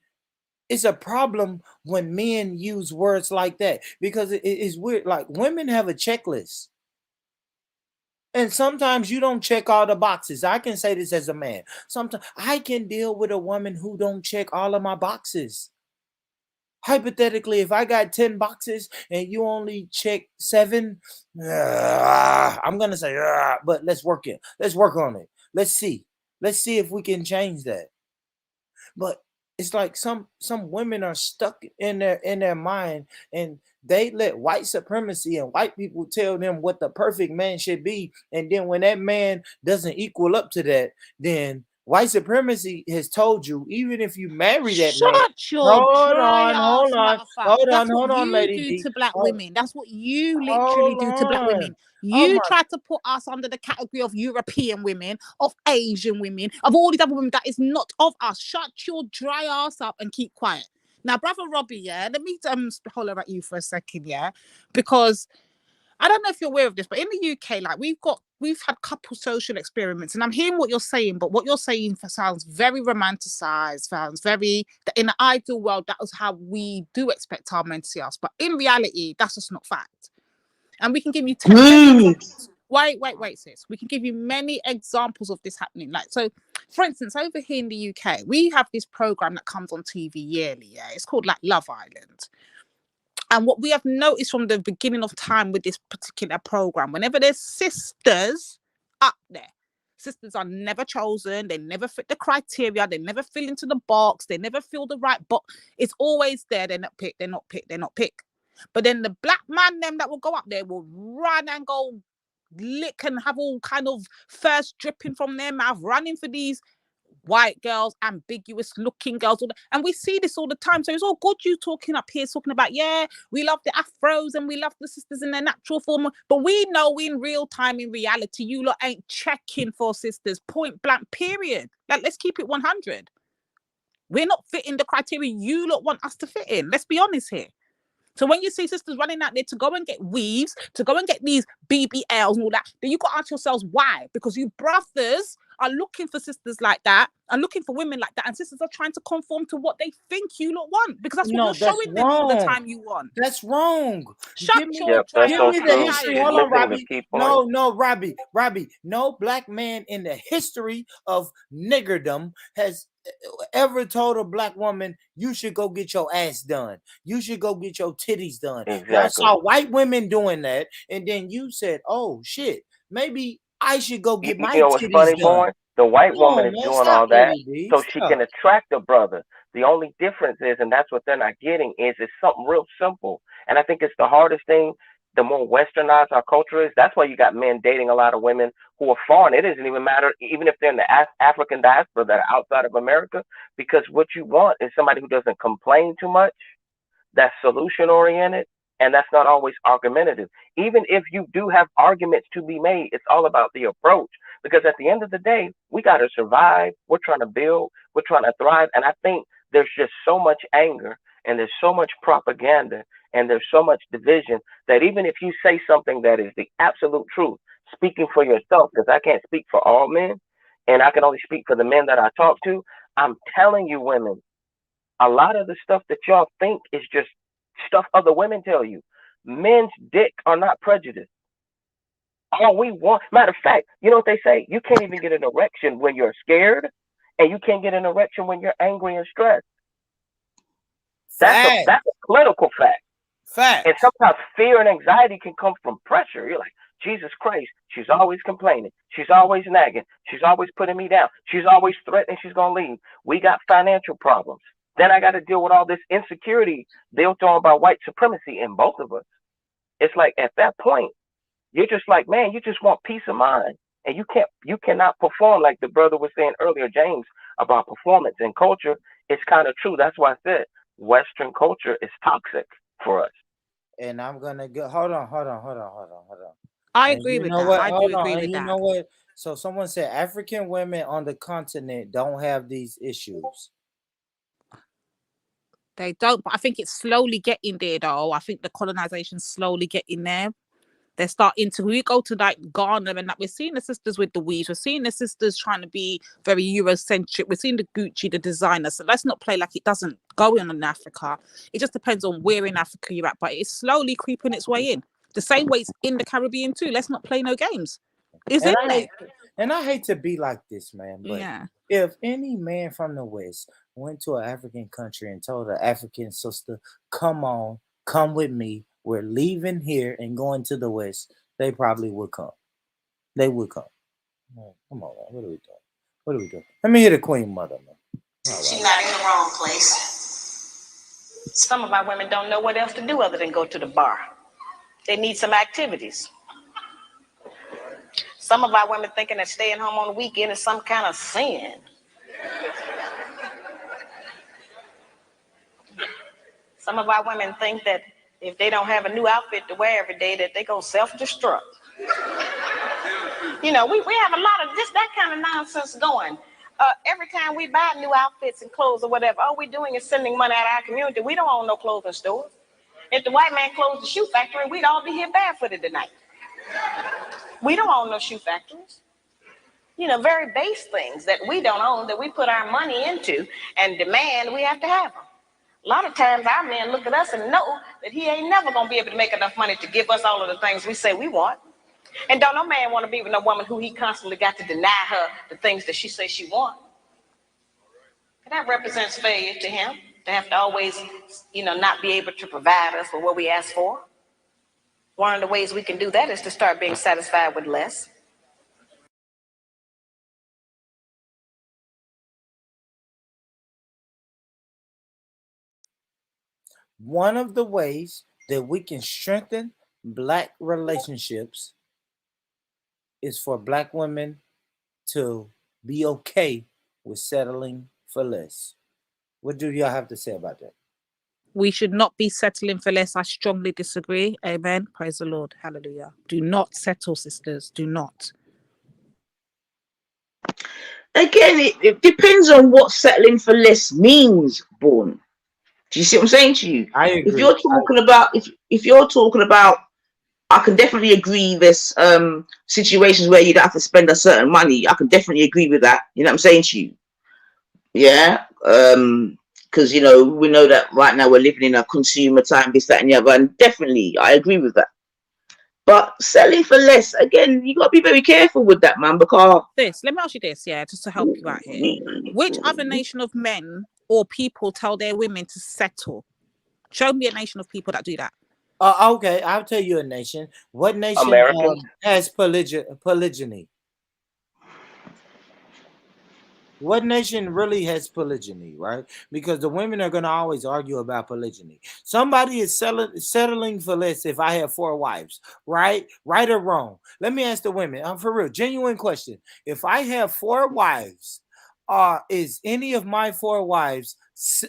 it's a problem when men use words like that, because it's weird. Like, women have a checklist, and sometimes you don't check all the boxes. I can say this as a man. Sometimes I can deal with a woman who don't check all of my boxes. Hypothetically, if I got 10 boxes and you only check 7, I'm gonna say, but let's work it. Let's work on it. Let's see if we can change that. But it's like some women are stuck in their mind, and they let white supremacy and white people tell them what the perfect man should be, and then when that man doesn't equal up to that, then white supremacy has told you, even if you marry that man. Shut your dry ass mouth up. That's what Hold on, you Lady do D. to black women. That's what you literally Hold do to black on. women. Oh You my. try to put us under the category of European women, of Asian women, of all these other women that is not of us. Shut your dry ass up and keep quiet. Now, brother Robbie, yeah, let me holler at you for a second, yeah, because I don't know if you're aware of this, but in the UK, like we've had couple social experiments, and I'm hearing what you're saying, but what you're saying sounds very romanticized, sounds very, in the ideal world, that was how we do expect our men to see us. But in reality, that's just not fact. And we can give you 10 examples. Wait, sis. We can give you many examples of this happening. Like, so, for instance, over here in the UK, we have this program that comes on TV yearly. Yeah, it's called like Love Island. And what we have noticed from the beginning of time with this particular program, whenever there's sisters up there, sisters are never chosen. They never fit the criteria. They never fill into the box. They never fill the right box. It's always there. They're not picked. They're not picked. They're not picked. But then the black man, them that will go up there will run and go lick and have all kind of thirst dripping from their mouth, running for these white girls, ambiguous looking girls, and we see this all the time. So it's all good you talking up here, talking about, yeah, we love the afros and we love the sisters in their natural form, but we know in real time, in reality, you lot ain't checking for sisters, point blank, period. Like, let's keep it 100. We're not fitting the criteria you lot want us to fit in. Let's be honest here. So when you see sisters running out there to go and get weaves, to go and get these BBLs and all that, then you got to ask yourselves why. Because you brothers are looking for sisters like that and looking for women like that, and sisters are trying to conform to what they think you lot want, because that's what you're showing them all the time you want. That's wrong. Shut your dry Give ass me the history. Hold on, Robbie. No, Robbie. No black man in the history of niggerdom has ever told a black woman, you should go get your ass done. You should go get your titties done. Exactly. Y'all saw white women doing that, and then you said, oh shit, maybe I should go get my what's titties funny, done. Boy? The white woman is doing all that so she can attract a brother. The only difference is, and that's what they're not getting, is it's something real simple. And I think it's the hardest thing. The more westernized our culture is, that's why you got men dating a lot of women who are foreign. It doesn't even matter, even if they're in the African diaspora that are outside of America, because what you want is somebody who doesn't complain too much, that's solution oriented, and that's not always argumentative. Even if you do have arguments to be made, it's all about the approach. Because at the end of the day, we got to survive. We're trying to build. We're trying to thrive. And I think there's just so much anger, and there's so much propaganda, and there's so much division that even if you say something that is the absolute truth, speaking for yourself, because I can't speak for all men, and I can only speak for the men that I talk to, I'm telling you, women, a lot of the stuff that y'all think is just stuff other women tell you. Men's dick are not prejudiced. All we want, matter of fact, you know what they say? You can't even get an erection when you're scared, and you can't get an erection when you're angry and stressed. That's a clinical fact. And sometimes fear and anxiety can come from pressure. You're like, Jesus Christ, she's always complaining. She's always nagging. She's always putting me down. She's always threatening she's going to leave. We got financial problems. Then I got to deal with all this insecurity built on by white supremacy in both of us. It's like at that point, you're just like, man, you just want peace of mind. And you cannot perform like the brother was saying earlier, James, about performance and culture. It's kind of true. That's why I said Western culture is toxic for us. And I'm gonna go. Hold on. I agree with that. I do agree with that. You know what? So someone said African women on the continent don't have these issues. They don't, but I think it's slowly getting there, though. I think the colonization's slowly getting there. They're starting to, we go to like Ghana and that, we're seeing the sisters with the weaves, we're seeing the sisters trying to be very Eurocentric, we're seeing the Gucci, the designer. So let's not play like it doesn't go on in Africa. It just depends on where in Africa you're at, but it's slowly creeping its way in. The same way it's in the Caribbean too. Let's not play no games. It's in there. And I hate to be like this, man, but yeah, If any man from the West went to an African country and told an African sister, come on, come with me, we're leaving here and going to the West, they probably would come. They would come. Come on, man. What are we doing? What are we doing? Let me hear the Queen Mother, man. She's not in the wrong place. Some of our women don't know what else to do other than go to the bar. They need some activities. Some of our women thinking that staying home on the weekend is some kind of sin. Some of our women think that if they don't have a new outfit to wear every day, that they go self-destruct. You know, we have a lot of just that kind of nonsense going. Every time we buy new outfits and clothes or whatever, all we're doing is sending money out of our community. We don't own no clothing stores. If the white man closed the shoe factory, we'd all be here barefooted tonight. We don't own no shoe factories. You know, very base things that we don't own, that we put our money into and demand we have to have them. A lot of times our men look at us and know that he ain't never going to be able to make enough money to give us all of the things we say we want. And don't no man want to be with no woman who he constantly got to deny her the things that she says she wants. And that represents failure to him, to have to always, you know, not be able to provide us with what we ask for. One of the ways we can do that is to start being satisfied with less. One of the ways that we can strengthen Black relationships is for Black women to be okay with settling for less. What do y'all have to say about that? We should not be settling for less. I strongly disagree. Amen. Praise the Lord. Hallelujah. Do not settle, sisters. Do not. Again, it depends on what settling for less means, Born. Do you see what I'm saying to you? I agree. If you're talking about, if you're talking about, I can definitely agree there's situations where you'd have to spend a certain money. I can definitely agree with that. You know what I'm saying to you? Yeah. Because, you know, we know that right now we're living in a consumer time, this, that, and the other. And definitely, I agree with that. But selling for less, again, you got to be very careful with that, man, because... Let me ask you this, yeah, just to help you out here. Which other nation of men or people tell their women to settle? Show me a nation of people that do that. Okay, I'll tell you a nation. What nation has polygyny? What nation really has polygyny, right? Because the women are going to always argue about polygyny. Somebody is settling for less if I have 4 wives, right? Right or wrong? Let me ask the women. For real, genuine question. If I have 4 wives, is any of my 4 wives,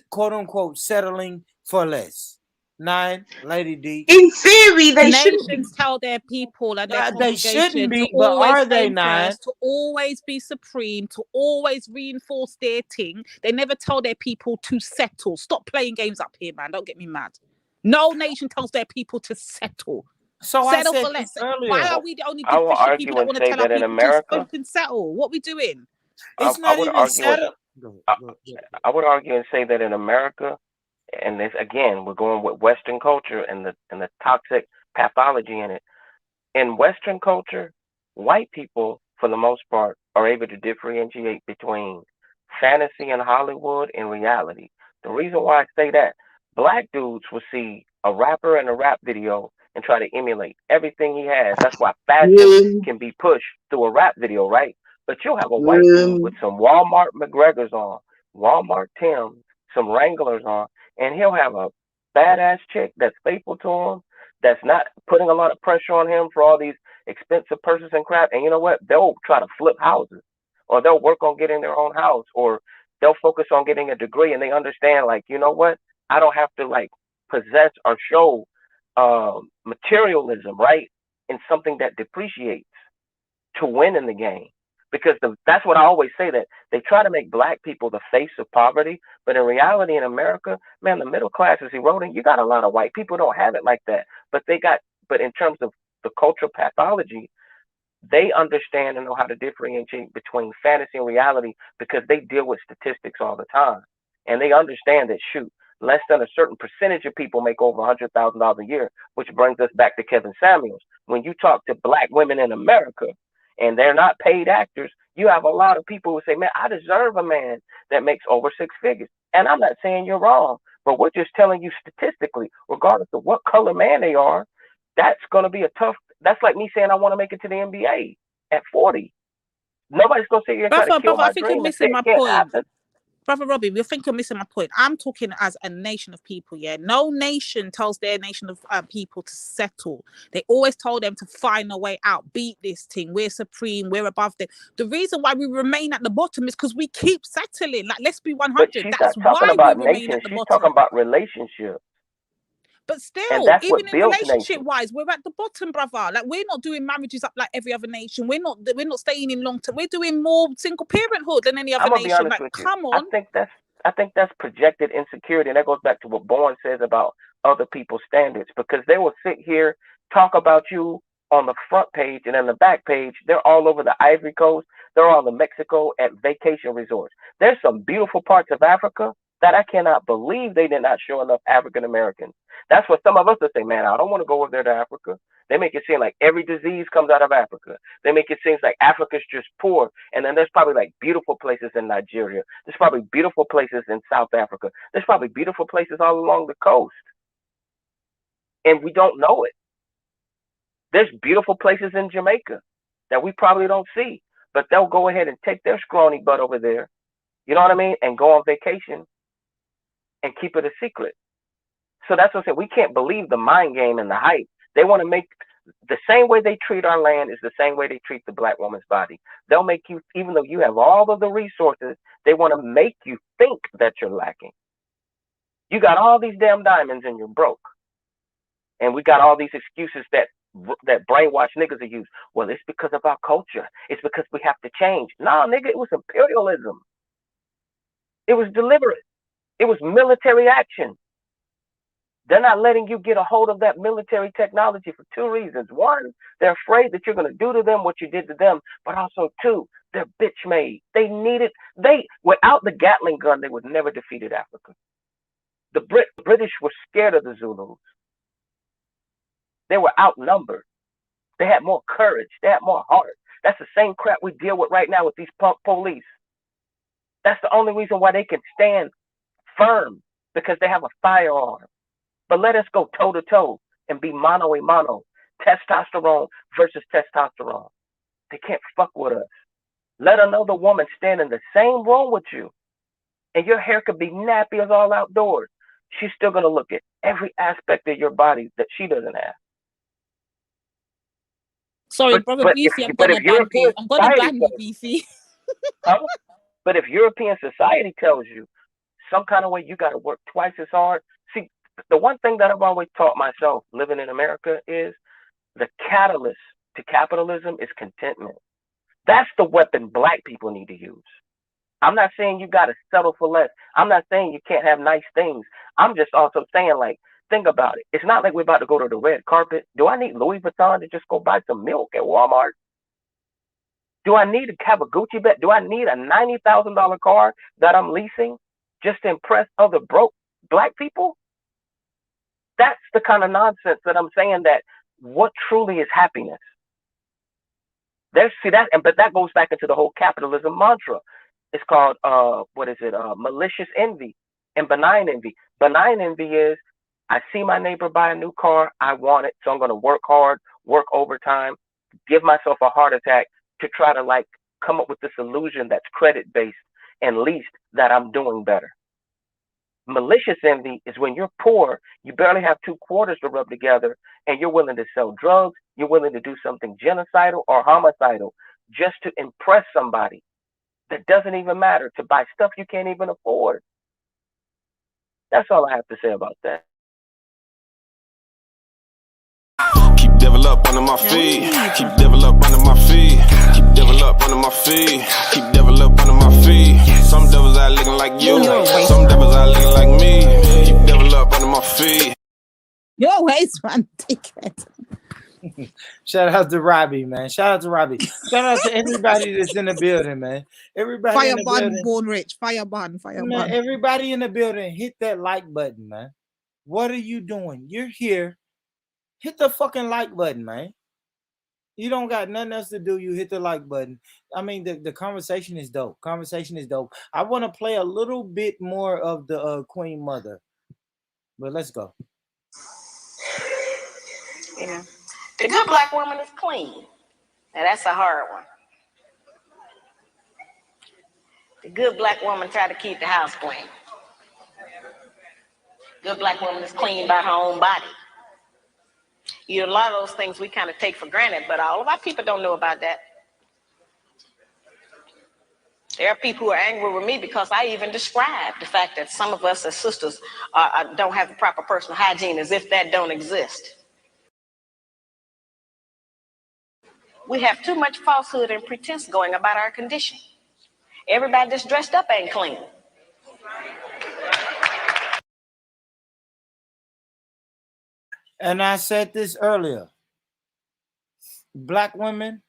quote unquote, settling for less? 9, Lady D. In theory, they shouldn't be. Nations tell their people and their They shouldn't be, to but always are they aim not? first, to always be supreme, to always reinforce their thing. They never tell their people to settle. Stop playing games up here, man. Don't get me mad. No nation tells their people to settle. So settle I said for less. earlier. Why are we the only I will deficient argue people that and want to say tell our that in people America, to settle? What we doing? It's I not would even argue settled. I would argue and say that in America, and this again, we're going with Western culture and the toxic pathology in it. In Western culture, white people, for the most part, are able to differentiate between fantasy and Hollywood and reality. The reason why I say that, black dudes will see a rapper in a rap video and try to emulate everything he has. That's why fashion can be pushed through a rap video, right? But you'll have a white dude with some Walmart McGregors on, Walmart Timbs, some Wranglers on, and he'll have a badass chick that's faithful to him, that's not putting a lot of pressure on him for all these expensive purses and crap. And you know what? They'll try to flip houses, or they'll work on getting their own house, or they'll focus on getting a degree, and they understand, like, you know what? I don't have to like possess or show materialism, right? In something that depreciates to win in the game. Because that's what I always say, that they try to make black people the face of poverty, but in reality in America, man, the middle class is eroding. You got a lot of white people don't have it like that, but in terms of the cultural pathology, they understand and know how to differentiate between fantasy and reality because they deal with statistics all the time, and they understand that less than a certain percentage of people make over $100,000 a year, which brings us back to Kevin Samuels. When you talk to black women in America, and they're not paid actors, You have a lot of people who say, man, I deserve a man that makes over 6 figures. And I'm not saying you're wrong, but we're just telling you statistically, regardless of what color man they are, that's going to be a tough, that's like me saying I want to make it to the NBA at 40. Nobody's going to sit here and try to kill Brother, I my think you're dream and say missing it my can't point. happen. Brother Robbie, you think you're missing my point. I'm talking as a nation of people, yeah? No nation tells their nation of people to settle. They always told them to find a way out, beat this thing. We're supreme, we're above them. The reason why we remain at the bottom is because we keep settling. Like, let's be 100. But she's That's not talking why about we remain nations. at the She's bottom. talking about relationships. But And still, that's even what in builds relationship nations. wise, we're at the bottom, brother. Like, we're not doing marriages up like every other nation. We're not staying in long term. We're doing more single parenthood than any other I'm gonna be nation. honest Like, with you. come on. I think that's projected insecurity, and that goes back to what Bourne says about other people's standards, because they will sit here, talk about you on the front page, and on the back page, they're all over the Ivory Coast, they're all in Mexico at vacation resorts. There's some beautiful parts of Africa that I cannot believe they did not show enough African Americans. That's what some of us will say, man, I don't want to go over there to Africa. They make it seem like every disease comes out of Africa. They make it seem like Africa's just poor. And then there's probably like beautiful places in Nigeria. There's probably beautiful places in South Africa. There's probably beautiful places all along the coast. And we don't know it. There's beautiful places in Jamaica that we probably don't see. But they'll go ahead and take their scrawny butt over there, you know what I mean, and go on vacation and keep it a secret. So that's what I'm saying. We can't believe the mind game and the hype. They want to make the same way they treat our land is the same way they treat the black woman's body. They'll make you, even though you have all of the resources, they want to make you think that you're lacking. You got all these damn diamonds and you're broke. And we got all these excuses that brainwashed niggas are use. Well, it's because of our culture. It's because we have to change. No, nigga, it was imperialism. It was deliberate. It was military action. They're not letting you get a hold of that military technology for 2 reasons. 1, they're afraid that you're going to do to them what you did to them. But also 2, they're bitch made. Without the Gatling gun, they would never defeated Africa. The British were scared of the Zulus. They were outnumbered. They had more courage. They had more heart. That's the same crap we deal with right now with these punk police. That's the only reason why they can stand firm, because they have a firearm. But let us go toe to toe and be mano a mano, testosterone versus testosterone. They can't fuck with us. Let another woman stand in the same room with you, and your hair could be nappy as all outdoors. She's still gonna look at every aspect of your body that she doesn't have. Sorry, brother BC, I'm gonna ban you. I'm gonna ban you, BC. But if European society tells you some kind of way you got to work twice as hard. See, the one thing that I've always taught myself living in America is the catalyst to capitalism is contentment. That's the weapon black people need to use. I'm not saying you got to settle for less. I'm not saying you can't have nice things. I'm just also saying, like, think about it. It's not like we're about to go to the red carpet. Do I need Louis Vuitton to just go buy some milk at Walmart? Do I need to have a Gucci bag? Do I need a $90,000 car that I'm leasing just to impress other broke black people? That's the kind of nonsense that I'm saying, that what truly is happiness? But that goes back into the whole capitalism mantra. It's called, malicious envy and benign envy. Benign envy is, I see my neighbor buy a new car, I want it, so I'm going to work hard, work overtime, give myself a heart attack to try to like come up with this illusion that's credit based and least that I'm doing better. Malicious envy is when you're poor, you barely have 2 quarters to rub together, and you're willing to sell drugs, you're willing to do something genocidal or homicidal just to impress somebody that doesn't even matter, to buy stuff you can't even afford. That's all I have to say about that. Keep devil up under my feet. Keep devil up under my feet. Keep devil up under my feet. Keep devil up under my feet. Some devils are looking like you. Some devils are looking like me. Keep devil up under my feet. Your waist, man, dickhead. Shout out to Robbie, man. Shout out to Robbie. Shout out to everybody that's in the building, man. Everybody fire in the bun, building. Born Rich. Fire bun. Man, everybody in the building, hit that like button, man. What are you doing? You're here. Hit the fucking like button, man. You don't got nothing else to do. You hit the like button. I mean, the conversation is dope. Conversation is dope. I want to play a little bit more of the Queen Mother, but let's go. Yeah. The good black woman is clean. Now that's a hard one. The good black woman try to keep the house clean. Good black woman is clean by her own body. You know, a lot of those things we kind of take for granted, but all of our people don't know about that. There are people who are angry with me because I even described the fact that some of us as sisters don't have the proper personal hygiene, as if that don't exist. We have too much falsehood and pretense going about our condition. Everybody that's dressed up ain't clean. And I said this earlier. Black women,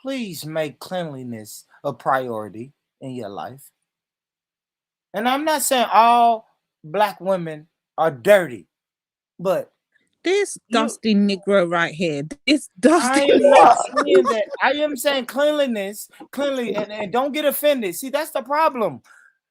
please make cleanliness a priority in your life. And I'm not saying all black women are dirty, but this dusty Negro right here, this dusty. I am not saying that. I am saying cleanliness, and don't get offended. See, that's the problem.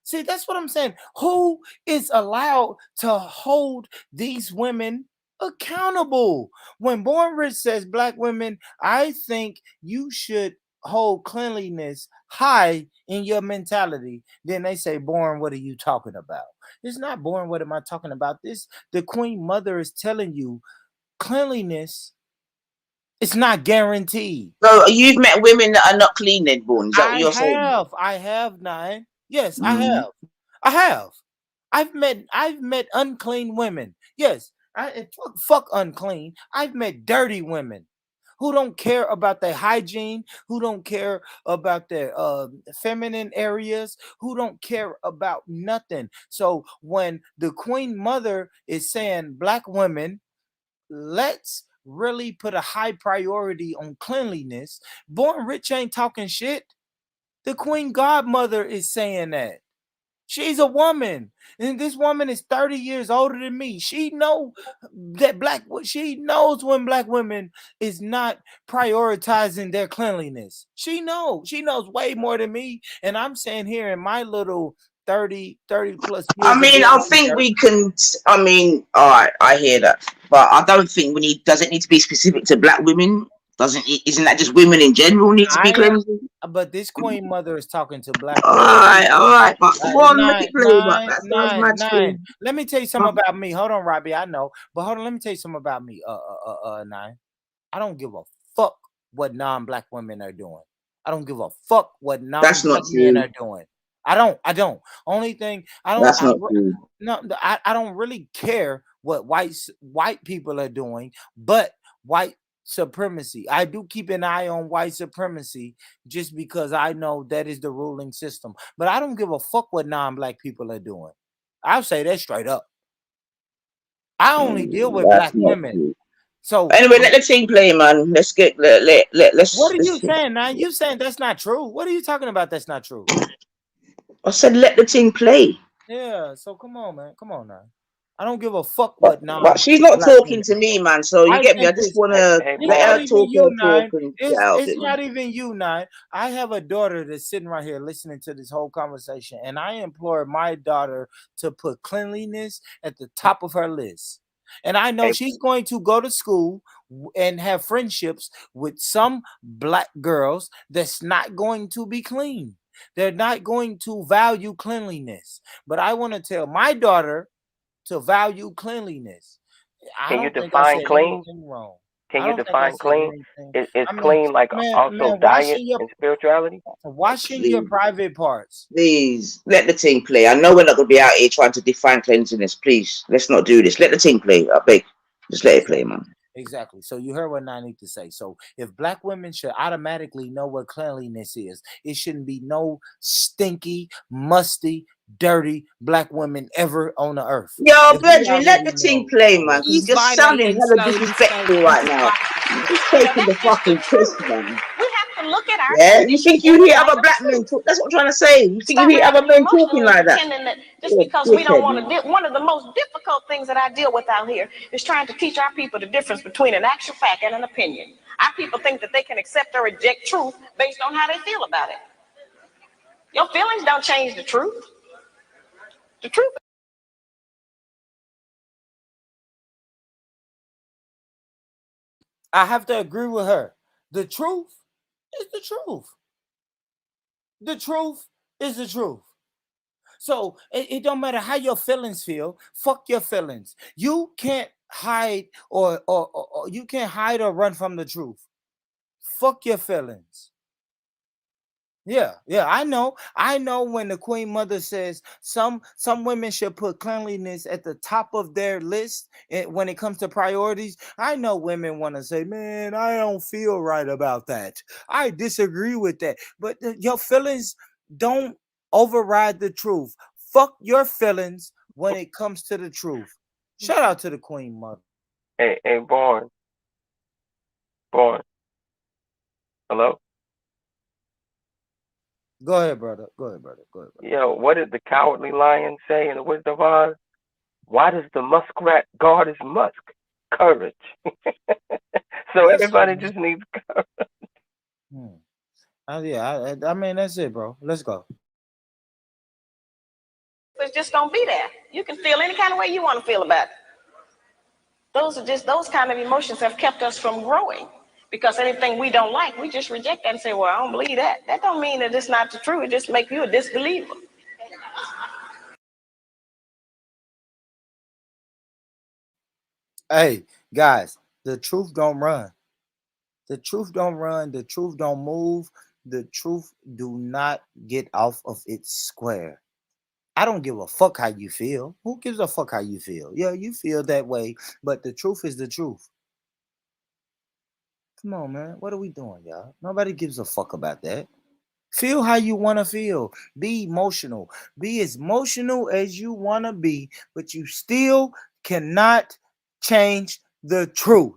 See, that's what I'm saying. Who is allowed to hold these women accountable? When Born Rich says black women, I think you should hold cleanliness high in your mentality. Then they say, Born, what are you talking about? It's not Born, what am I talking about? The Queen Mother is telling you cleanliness. It's not guaranteed. So you've met women that are not clean, then, Born. Is that what you're saying? I have, Nine. Yes, I have. I've met unclean women. Yes, fuck unclean. I've met dirty women who don't care about their hygiene, who don't care about their feminine areas, who don't care about nothing. So when the Queen Mother is saying, black women, let's really put a high priority on cleanliness, Born Rich ain't talking shit. The Queen Godmother is saying that. She's a woman, and this woman is 30 years older than me. She knows when black women is not prioritizing their cleanliness. She knows way more than me. And I'm saying here in my little 30 plus years. I mean, I think we can. I mean, all right, I hear that, but I don't think we need. Does it need to be specific to black women? Isn't that just women in general need to be cleansed? But this Queen Mother is talking to black. All right, but one let it play. But that sounds mad. Let me tell you something about me. Hold on, Robbie. I know, but hold on. Let me tell you something about me. Nine. I don't give a fuck what non-black women are doing. I don't give a fuck what non-black men are doing. I don't. Only thing I don't. That's not true. No, I don't really care what white people are doing, but white supremacy. I do keep an eye on white supremacy just because I know that is the ruling system. But I don't give a fuck what non-black people are doing. I'll say that straight up. I only deal with black women. True. So anyway, let the team play, man. Let's get let's. What are you saying now? You saying that's not true? What are you talking about? That's not true. I said let the team play. Yeah. So come on, man. Come on now. I don't give a fuck what now. But she's not talking to me, man. So you get me. I just want to let her talk. It's not even you, Nine. I have a daughter that's sitting right here listening to this whole conversation, and I implore my daughter to put cleanliness at the top of her list. And I know she's going to go to school and have friendships with some black girls that's not going to be clean. They're not going to value cleanliness. But I want to tell my daughter to value cleanliness. Can you define clean? Can you define clean? Is clean like also diet and spirituality? Washing your private parts. Please let the team play. I know we're not going to be out here trying to define cleanliness. Please, let's not do this. Let the team play. I beg. Just let it play, man. Exactly. So you heard what I need to say. So if black women should automatically know what cleanliness is, it shouldn't be no stinky, musty, dirty black women ever on the earth. Yo, Benji, let the team play, man. He's just sounding hella disrespectful right now. He's taking the fucking piss, man. We have to look at our. Yeah, you think you hear other black men talk? That's what I'm trying to say. You think you hear other men talking like that? Just because we don't want to deal. One of the most difficult things that I deal with out here is trying to teach our people the difference between an actual fact and an opinion. Our people think that they can accept or reject truth based on how they feel about it. Your feelings don't change the truth. The truth. I have to agree with her. The truth is the truth. The truth is the truth. So it don't matter how your feelings feel. Fuck your feelings. You can't hide or you can't hide or run from the truth. Fuck your feelings. Yeah, I know when the Queen Mother says some women should put cleanliness at the top of their list when it comes to priorities. I know women want to say, man, I don't feel right about that. I disagree with that. But your feelings don't override the truth. Fuck your feelings when it comes to the truth. Shout out to the Queen Mother. Hey, Born. Hello? Go ahead, brother. Yo, what did the Cowardly Lion say in The Wizard of Oz? Why does the muskrat guard his musk? Courage. So everybody just needs courage. I mean, that's it, bro. Let's go. It's just gonna be there. You can feel any kind of way you want to feel about it. Those kind of emotions have kept us from growing. Because anything we don't like, we just reject that and say, well, I don't believe that. That don't mean that it's not the truth. It just makes you a disbeliever. Hey, guys, the truth don't run. The truth don't run. The truth don't move. The truth do not get off of its square. I don't give a fuck how you feel. Who gives a fuck how you feel? Yeah, you feel that way, but the truth is the truth. Come on, man. What are we doing, y'all? Nobody gives a fuck about that. Feel how you want to feel. Be emotional. Be as emotional as you want to be, but you still cannot change the truth.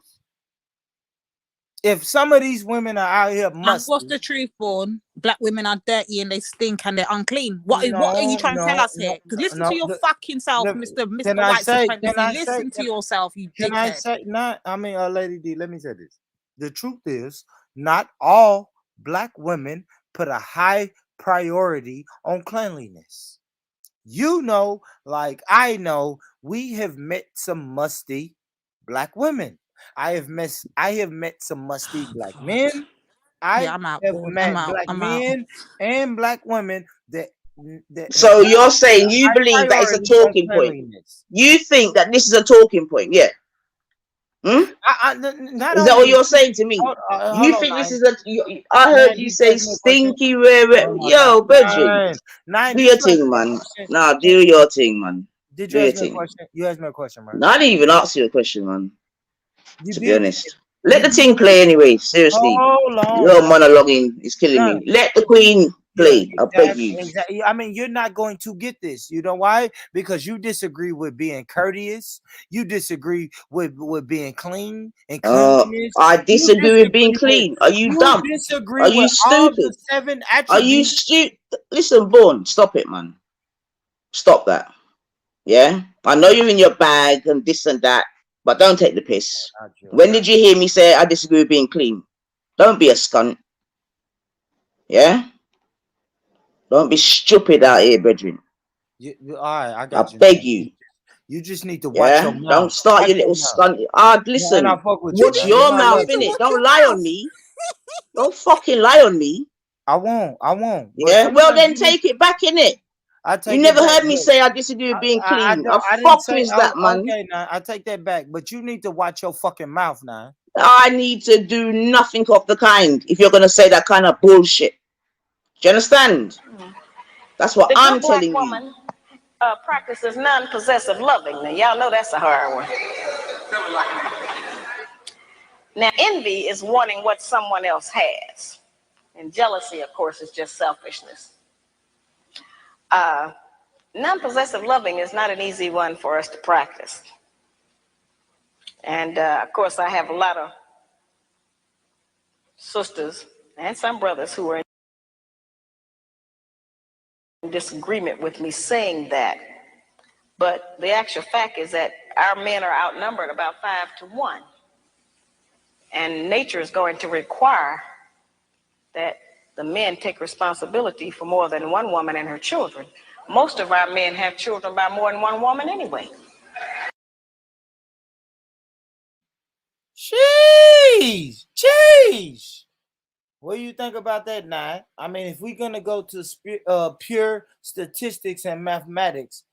If some of these women are out here musty. And what's the truth, Born? Black women are dirty and they stink and they're unclean. What are you trying to tell us here? Because listen to your fucking self, Mr. White Supremacy. Listen to yourself, you dickhead. Can I say not? I mean, Lady D, let me say this. The truth is, not all Black women put a high priority on cleanliness. You know, like I know, we have met some musty Black women. I have met some musty Black men. I'm out. Black men and Black women that so you're saying you believe that it's a talking point. You think that this is a talking point, yeah? Is that what you're saying to me? You think this is I heard you say stinky yo, Bridget. Do your thing, man. Nah, do your thing, man. Did you ask me a question? You asked me a question, man. I didn't even ask you a question, man. To be honest. Let the thing play anyway. Seriously. Your monologuing is killing me. Let the Queen play. I beg you. Exactly. I mean, you're not going to get this. You know why? Because you disagree with being courteous. You disagree with being clean and cleanliness. I disagree with being clean. Are you dumb? Are you stupid? All the 7 attributes. Are you stupid? Listen, Born, stop it, man. Stop that. Yeah? I know you're in your bag and this and that. But don't take the piss. When did you hear me say I disagree with being clean? Don't be a skunt. Yeah? Don't be stupid out here, brethren. All right, I got you. I beg you. You just need to watch your mouth. Don't start your little skunt. Listen. Watch your mouth, innit? Don't lie on me. Don't fucking lie on me. I won't. Yeah? Well, then take it back, innit? You never heard me say I disagree with being clean. How fuck is that, man? Okay, now I take that back, but you need to watch your fucking mouth now. I need to do nothing of the kind if you're gonna say that kind of bullshit. Do you understand? That's what I'm telling you. The woman practices non-possessive loving. Now y'all know that's a hard one. Now envy is wanting what someone else has, and jealousy, of course, is just selfishness. Non-possessive loving is not an easy one for us to practice. And of course, I have a lot of sisters and some brothers who are in disagreement with me saying that. But the actual fact is that our men are outnumbered about 5 to 1. And nature is going to require that the men take responsibility for more than one woman and her children. Most of our men have children by more than one woman anyway. Jeez. What do you think about that, Nine? I mean, if we're gonna go to pure statistics and mathematics,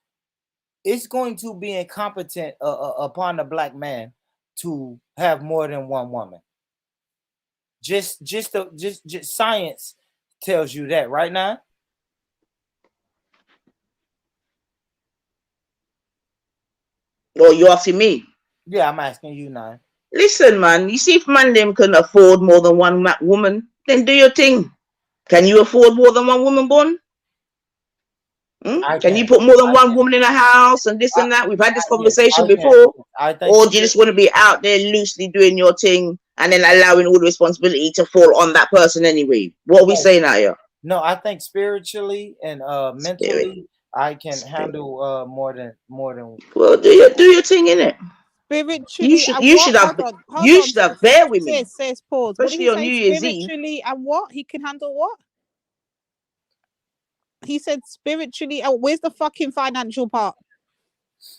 it's going to be incompetent upon a black man to have more than one woman. Just science tells you that, right now. Oh, you asking me? Yeah, I'm asking you, Nine. Listen, man. You see, if man them can afford more than one woman, then do your thing. Can you afford more than one woman, born? Can you put more than one woman in a house and this and that? We've had this conversation before. Or do you just want to be out there loosely doing your thing and then allowing all the responsibility to fall on that person anyway? What are we saying out here? No, I think spiritually and mentally, I can handle more than. Well, do your thing, innit? Spiritually, you should have bear with me. Says pause. What did he say? Spiritually and what? He can handle what? He said spiritually. Oh, where's the fucking financial part?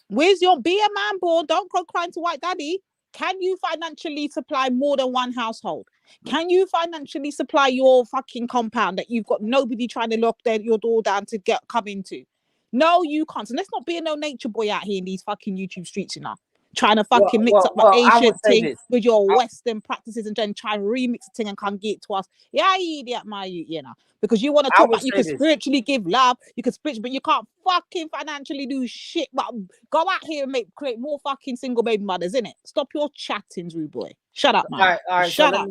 Where's your be a man, born? Don't go crying to white daddy. Can you financially supply more than one household? Can you financially supply your fucking compound that you've got nobody trying to lock your door down to come into? No, you can't. So let's not be a no nature boy out here in these fucking YouTube streets, you know. Trying to fucking mix up the Asian thing with your Western practices and then try and remix the thing and come get it to us. Yeah, you idiot, my you know. Because you want to talk about you can spiritually give love, you can spiritually, but you can't fucking financially do shit. But go out here and create more fucking single baby mothers, innit? Stop your chatting, rude boy. Shut up, man. All right. Shut so up.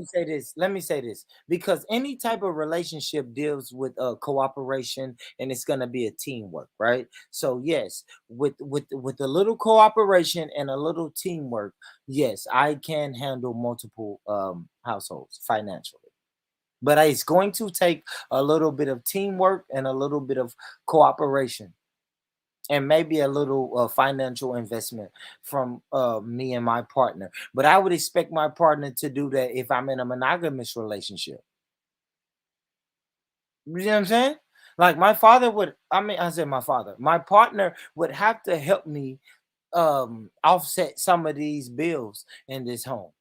Let me say this, because any type of relationship deals with cooperation, and it's gonna be a teamwork, right? So yes, with a little cooperation and a little teamwork, yes, I can handle multiple households financially. But it's going to take a little bit of teamwork and a little bit of cooperation, and maybe a little financial investment from me and my partner. But I would expect my partner to do that if I'm in a monogamous relationship. You know what I'm saying? Like my father would, my partner would have to help me offset some of these bills in this home.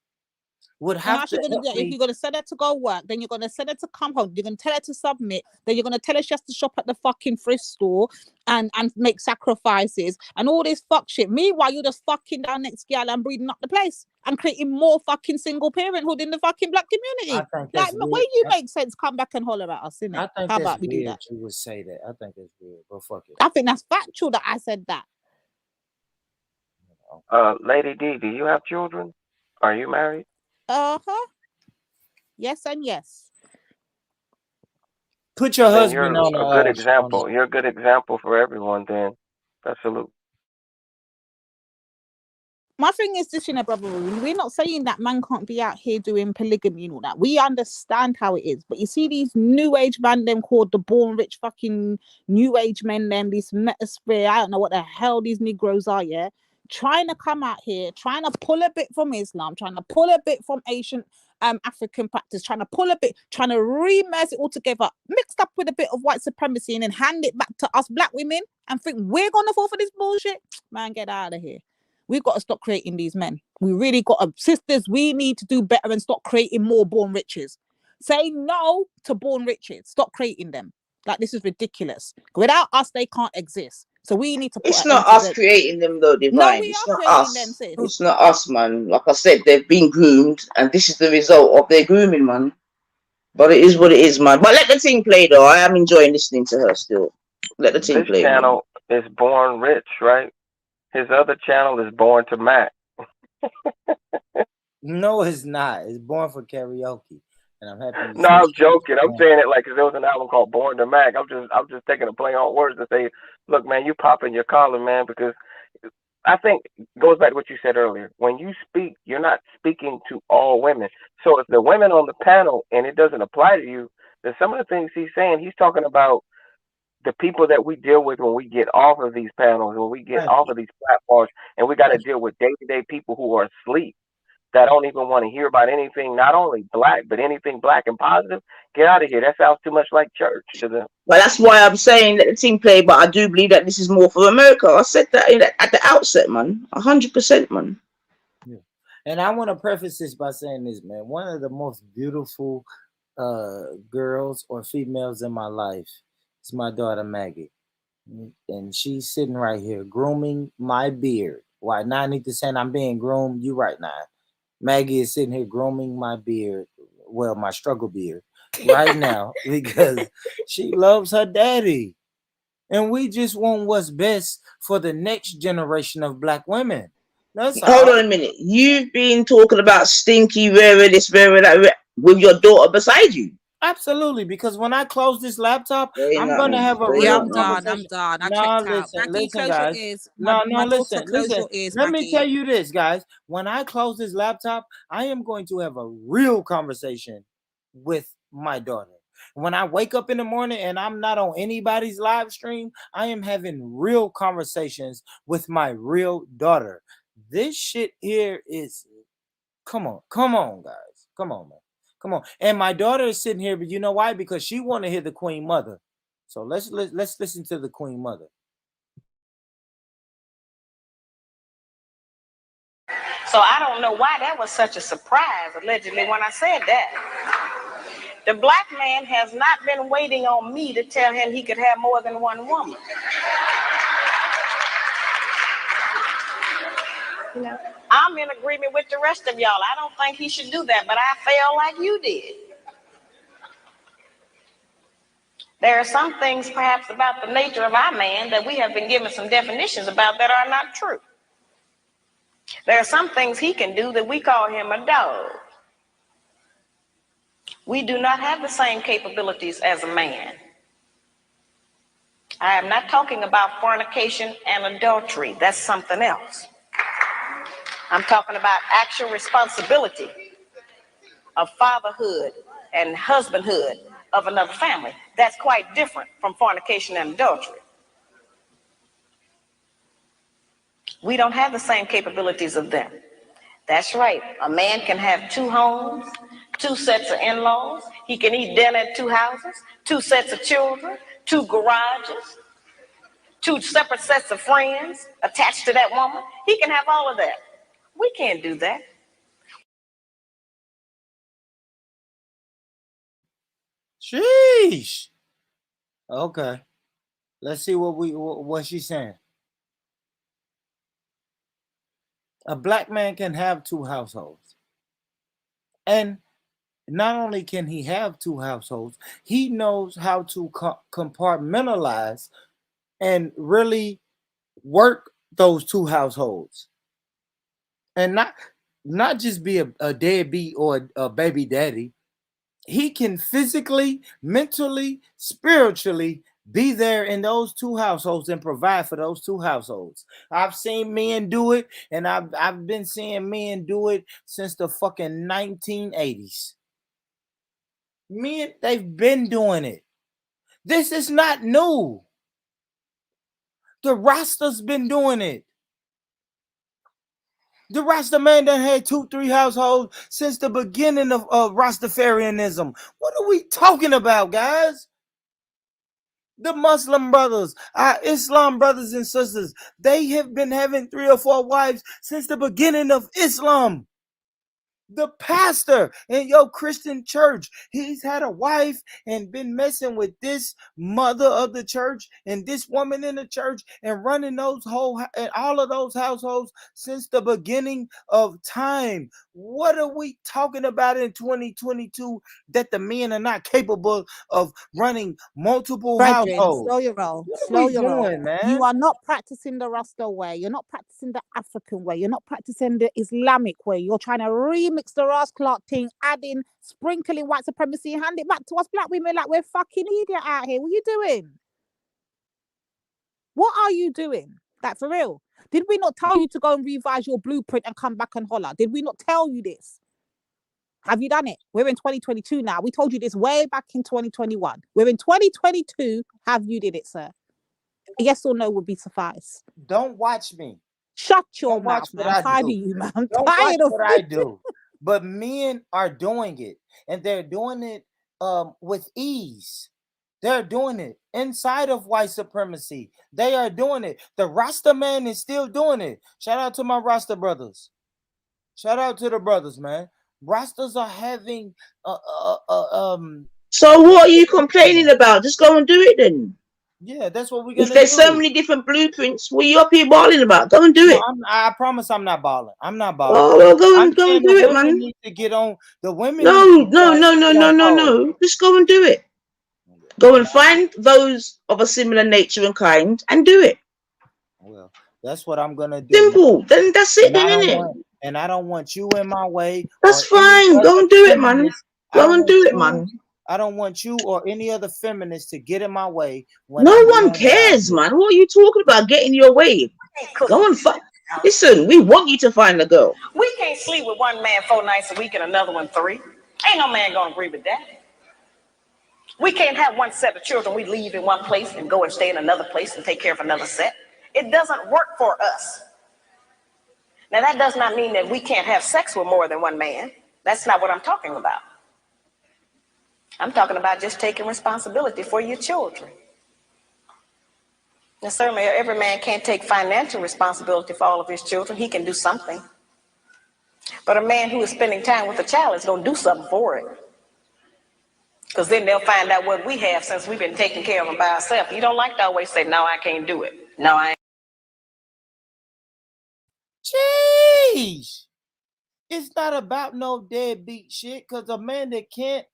Would have to help me. If you're gonna send her to go work, then you're gonna send her to come home. You're gonna tell her to submit. Then you're gonna tell her she has to shop at the fucking thrift store and make sacrifices and all this fuck shit. Meanwhile, you're just fucking down next girl and breeding up the place and creating more fucking single parenthood in the fucking black community. Like, when you make sense, come back and holler at us, innit? I think How about we do that? You would say that. I think that's weird, but fuck it. I think that's factual that I said that. Lady D, do you have children? Are you married? Yes and yes. Put your husband on a good example. You're a good example for everyone. Then, salute. My thing is this, you know, brother, we're not saying that man can't be out here doing polygamy and all that. We understand how it is. But you see these new age man, them called the born rich fucking new age men, them, this metasphere, I don't know what the hell these Negroes are, yeah? Trying to come out here, trying to pull a bit from Islam, trying to pull a bit from Asian African practice, trying to remerge it all together, mixed up with a bit of white supremacy and then hand it back to us black women and think we're going to fall for this bullshit. Man, get out of here. We've got to stop creating these men. We really got to, sisters, we need to do better and stop creating more born riches. Say no to born riches. Stop creating them. Like, this is ridiculous. Without us, they can't exist. So we need to put It's not us creating them though, Divine. No, we it's are not creating us. them, sis. It's not us, man. Like I said, they've been groomed and this is the result of their grooming, man. But it is what it is, man. But let the team play though. I am enjoying listening to her still. Let the team play. This channel is Born Rich, right? His other channel is Born to Mac. No, it's not. It's Born for Karaoke. And I'm happy. No, I'm joking. I'm saying it like, because there was an album called Born to Mac. I'm just taking a play on words to say, look, man, you popping your collar, man, because I think it goes back to what you said earlier. When you speak, you're not speaking to all women. So if the women on the panel and it doesn't apply to you, then some of the things he's saying, he's talking about the people that we deal with when we get off of these panels, when we get off of these platforms, and we got to deal with day-to-day people who are asleep. that don't even want to hear about anything, not only black, but anything black and positive, get out of here. That sounds too much like church to them. Well, that's why I'm saying let the team play, but I do believe that this is more for America. I said that at the outset, man. 100%, man. Yeah. And I want to preface this by saying this, man. One of the most beautiful girls or females in my life is my daughter Maggie. And she's sitting right here grooming my beard. Why? Now I need to say I'm being groomed. You right now. Maggie is sitting here grooming my beard. Well, my struggle beard right now because she loves her daddy. And we just want what's best for the next generation of black women. That's Hold all. on a minute. You've been talking about stinky, rare this, rare that with your daughter beside you. Absolutely, because when I close this laptop, Say I'm nothing. gonna have a Say real I'm nothing. done. I'm conversation. done. I No, checked out. listen, Maggie, listen, close your guys. ears. No, My daughter, listen, close listen. your ears, Let me tell Maggie. you this, guys. When I close this laptop, I am going to have a real conversation with my daughter. When I wake up in the morning and I'm not on anybody's live stream, I am having real conversations with my real daughter. This shit here is, come on, guys. Come on, man. Come on. And my daughter is sitting here, but you know why? Because she want to hear the Queen Mother. So let's listen to the Queen Mother. So I don't know why that was such a surprise, allegedly, when I said that. The black man has not been waiting on me to tell him he could have more than one woman. You know, I'm in agreement with the rest of y'all. I don't think he should do that, but I feel like you did. There are some things perhaps about the nature of our man that we have been given some definitions about that are not true. There are some things he can do that we call him a dog. We do not have the same capabilities as a man. I am not talking about fornication and adultery. That's something else. I'm talking about actual responsibility of fatherhood and husbandhood of another family. That's quite different from fornication and adultery. We don't have the same capabilities of them. That's right. A man can have 2 homes, 2 sets of in-laws. He can eat dinner at 2 houses, 2 sets of children, 2 garages, 2 separate sets of friends attached to that woman. He can have all of that. We can't do that. Sheesh. Okay. Let's see what she's saying. A black man can have 2 households. And not only can he have 2 households, he knows how to compartmentalize and really work those 2 households. And not just be a deadbeat or a baby daddy. He can physically, mentally, spiritually be there in those 2 households and provide for those 2 households. I've seen men do it, and I've been seeing men do it since the fucking 1980s. Men, they've been doing it. This is not new. The Rasta's been doing it. The Rasta man that had 2-3 households since the beginning of Rastafarianism. What are we talking about, guys? The Muslim brothers, our Islam brothers and sisters, they have been having 3 or 4 wives since the beginning of Islam. The pastor in your Christian church, he's had a wife and been messing with this mother of the church and this woman in the church and running those all of those households since the beginning of time. What are we talking about in 2022 that the men are not capable of running multiple households? Slow your roll. What Slow are we your roll. doing, man? You are not practicing the Rasta way. You're not practicing the African way. You're not practicing the Islamic way. You're trying to remix the Ras Clark thing, adding, sprinkling white supremacy, and hand it back to us black women like we're fucking idiot out here. What are you doing? What are you doing? Like, for real? Did we not tell you to go and revise your blueprint and come back and holler? Did we not tell you this? Have you done it? We're in 2022 now. We told you this way back in 2021. We're in 2022. Have you did it, sir? A yes or no would be suffice. Don't watch me. Shut your Don't watch mouth, what man. I'm I tired of do. you, man. I'm Don't watch tired of what I do. But men are doing it, and they're doing it with ease. They're doing it inside of white supremacy. They are doing it. The Rasta man is still doing it. Shout out to my Rasta brothers. Shout out to the brothers, man. Rastas are having So what are you complaining about? Just go and do it then. Yeah, that's what we're gonna If there's do. so many different blueprints, what are you up here balling about? Go and do it. I promise I'm not balling. I'm not balling. Oh, well, go I'm and do saying it, the man. women need to get on. The women No, need to no, no, no, no, no, no. Just go and do it. Go and find those of a similar nature and kind and do it. Well, that's what I'm gonna do. Simple. Then that's it, then, isn't it? And I don't want you in my way. That's fine. Go and do it, man. Go and do it, man. I don't want you or any other feminist to get in my way. When No one cares, man. What are you talking about? Getting your way? Go and find. Listen, we want you to find a girl. We can't sleep with one man 4 nights a week and another one 3. Ain't no man gonna agree with that. We can't have one set of children. We leave in one place and go and stay in another place and take care of another set. It doesn't work for us. Now, that does not mean that we can't have sex with more than one man. That's not what I'm talking about. I'm talking about just taking responsibility for your children. Now, certainly, every man can't take financial responsibility for all of his children. He can do something. But a man who is spending time with a child is going to do something for it. Because then they'll find out what we have since we've been taking care of them by ourselves. You don't like to always say, no, I can't do it. No, I ain't. Jeez. It's not about no deadbeat shit, because a man that can't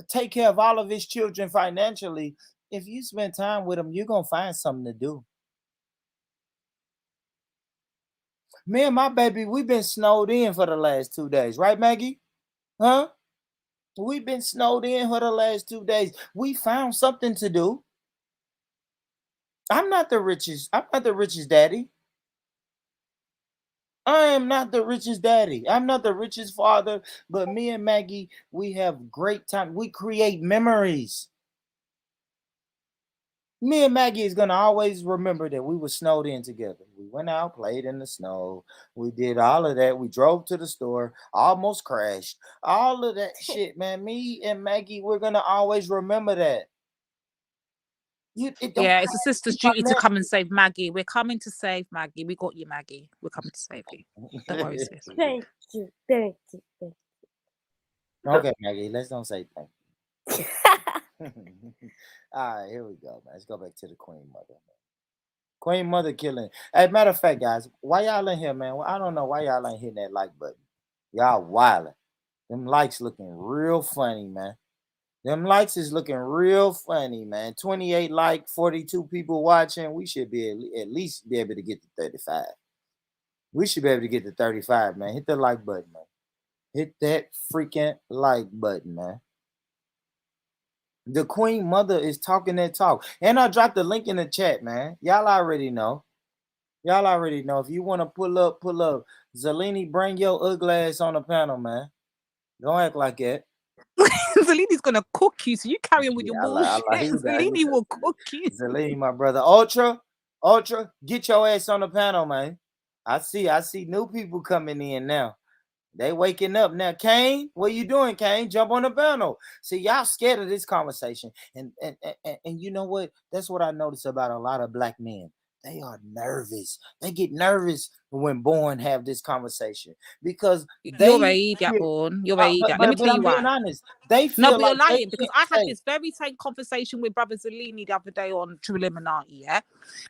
take care of all of his children financially, if you spend time with him, you're going to find something to do. Me and my baby, we've been snowed in for the last 2 days. Right, Maggie? Huh? We've been snowed in for the last 2 days. We found something to do. I'm not the richest daddy. I am not the richest daddy. I'm not the richest father, but me and Maggie, we have great time. We create memories. Me and Maggie is gonna always remember that we were snowed in together. We went out, played in the snow. We did all of that. We drove to the store, almost crashed. All of that shit, man. Me and Maggie, we're gonna always remember that. Yeah, it's a sister's duty to come and save Maggie. We're coming to save Maggie. We got you, Maggie. We're coming to save you. Don't worry, sis. Thank you, thank you, thank you. Okay, Maggie, let's don't say thank you. All right, here we go, man. Let's go back to the Queen Mother. Queen Mother killing. As a matter of fact, guys, why y'all in here, man? Well, I don't know why y'all ain't hitting that like button. Y'all wilding. Them likes looking real funny, man. Them likes is looking real funny, man. 28 like, 42 people watching. We should be at least be able to get to 35. We should be able to get to 35, man. Hit the like button, man. Hit that freaking like button, man. The Queen Mother is talking that talk. And I dropped the link in the chat, man. Y'all already know. Y'all already know. If you want to pull up. Zelini, bring your ugly ass on the panel, man. Don't act like that. Zelini's gonna cook you, so you carry on with your bullshit. Zelini will cook you. Zelini, my brother. Ultra, get your ass on the panel, man. I see new people coming in now. They waking up now. Kane, what you doing, Kane? Jump on the panel. See, y'all scared of this conversation. And you know what? That's what I notice about a lot of black men. They are nervous. They get nervous when Born have this conversation because you're an idiot, Born. You're an idiot. Let me tell you why. I'm being honest. They feel no, but you're like lying because I had this very same conversation with Brother Zelini the other day on True Illuminati, yeah.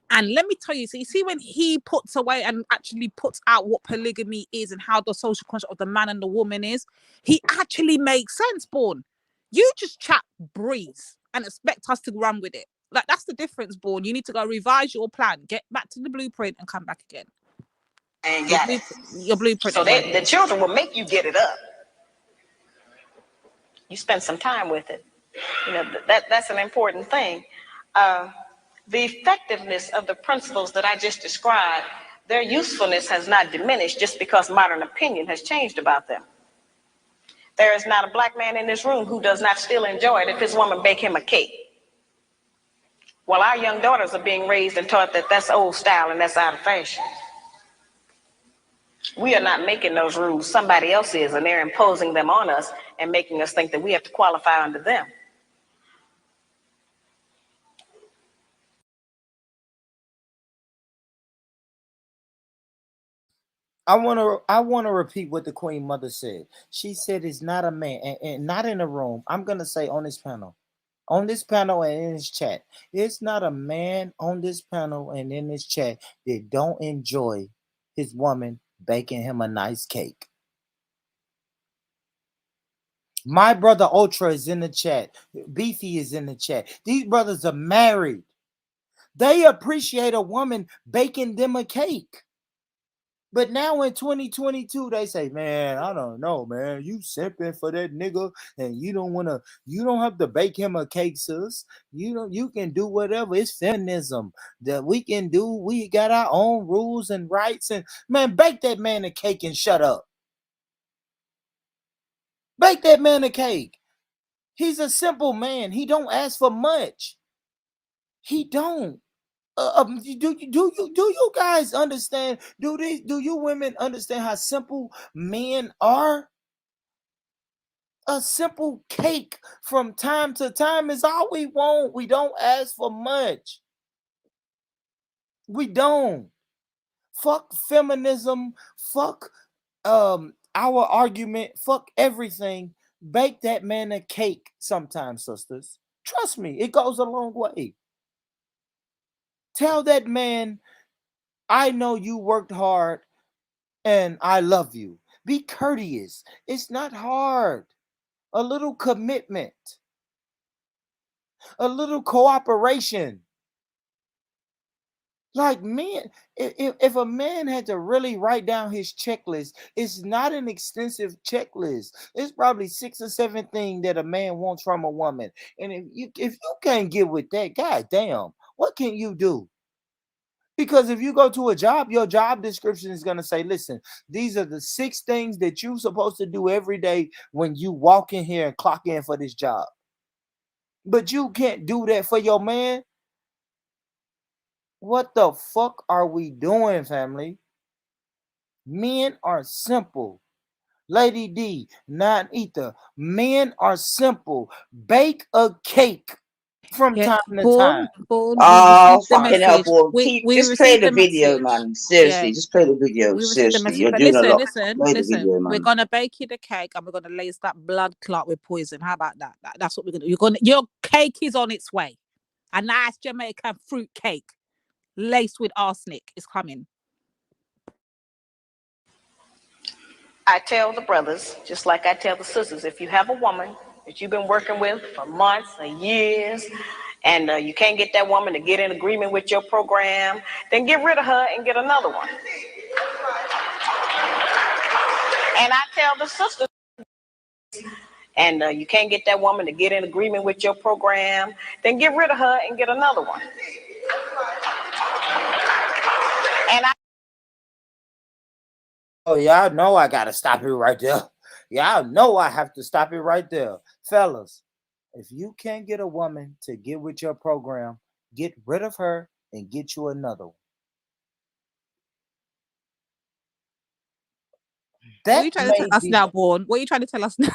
And let me tell you, so you see when he puts away and actually puts out what polygamy is and how the social construct of the man and the woman is, he actually makes sense, Born. You just chat breeze and expect us to run with it. Like, that's the difference, Born. You need to go revise your plan, get back to the blueprint and come back again. And your blueprint. So the children will make you get it up. You spend some time with it. You know, that's an important thing. The effectiveness of the principles that I just described, their usefulness has not diminished just because modern opinion has changed about them. There is not a black man in this room who does not still enjoy it if his woman bake him a cake. Well, our young daughters are being raised and taught that that's old style and that's out of fashion. We are not making those rules. Somebody else is, and they're imposing them on us and making us think that we have to qualify under them. I want to repeat what the Queen Mother said. She said it's not a man, and not in the room. I'm gonna say on this panel and in this chat. It's not a man on this panel and in this chat that don't enjoy his woman baking him a nice cake. My brother Ultra is in the chat. Beefy is in the chat. These brothers are married. They appreciate a woman baking them a cake. But now in 2022, they say, man, I don't know, man. You simping for that nigga, and you don't have to bake him a cake, sis. You can do whatever. It's feminism that we can do. We got our own rules and rights. And man, bake that man a cake and shut up. Bake that man a cake. He's a simple man. He don't ask for much. He don't. Do you guys understand? Do you women understand how simple men are? A simple cake from time to time is all we want. We don't ask for much. We don't. Fuck feminism. Fuck our argument. Fuck everything. Bake that man a cake sometimes, sisters. Trust me, it goes a long way. Tell that man, I know you worked hard and I love you. Be courteous. It's not hard. A little commitment, a little cooperation. Like men, if a man had to really write down his checklist, it's not an extensive checklist. It's probably 6 or 7 things that a man wants from a woman. And if you can't get with that, goddamn, what can you do? Because if you go to a job, your job description is going to say, listen, these are the 6 things that you're supposed to do every day when you walk in here and clock in for this job. But you can't do that for your man. What the fuck are we doing, family? Men are simple. Lady D, not Ether. Men are simple. Bake a cake from time to time. Oh, fucking hell, Paul. Just play the video, man. Seriously, just play the video. Seriously, you're doing a lot. Play the video, man. We're gonna bake you the cake and we're gonna lace that blood clot with poison. How about that? That's what we're gonna do. Your cake is on its way. A nice Jamaican fruit cake laced with arsenic is coming. I tell the brothers, just like I tell the sisters, if you have a woman that you've been working with for months or years, and you can't get that woman to get in agreement with your program, then get rid of her and get another one. And I tell the sisters, and you can't get that woman to get in agreement with your program, then get rid of her and get another one. And Oh, y'all know I gotta stop it right there. Y'all know I have to stop it right there. Fellas, if you can't get a woman to get with your program, get rid of her and get you another one. What are you trying to tell us now, Born? What are you trying to tell us now?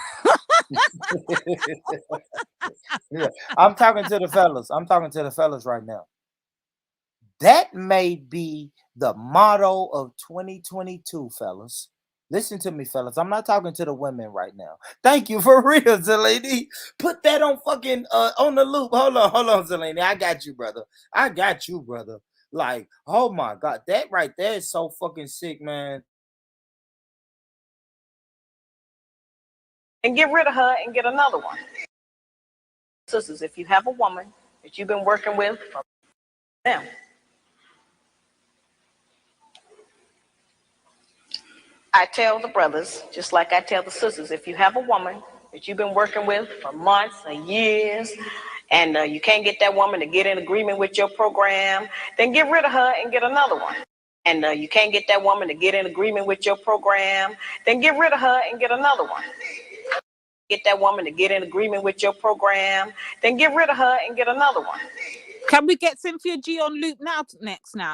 Yeah, I'm talking to the fellas. I'm talking to the fellas right now. That may be the motto of 2022, fellas. Listen to me, fellas. I'm not talking to the women right now. Thank you for real, Zeleny. Put that on fucking on the loop. Hold on, Zeleny. I got you, brother. Like, oh my God, that right there is so fucking sick, man. and get rid of her and get another one. Sisters, if you have a woman that you've been working with for them, I tell the brothers, just like I tell the sisters, if you have a woman that you've been working with for months or years, and you can't get that woman to get in agreement with your program, then get rid of her and get another one. And you can't get that woman to get in agreement with your program, then get rid of her and get another one. Get that woman to get in agreement with your program, then get rid of her and get another one. Can we get Cynthia G on loop now?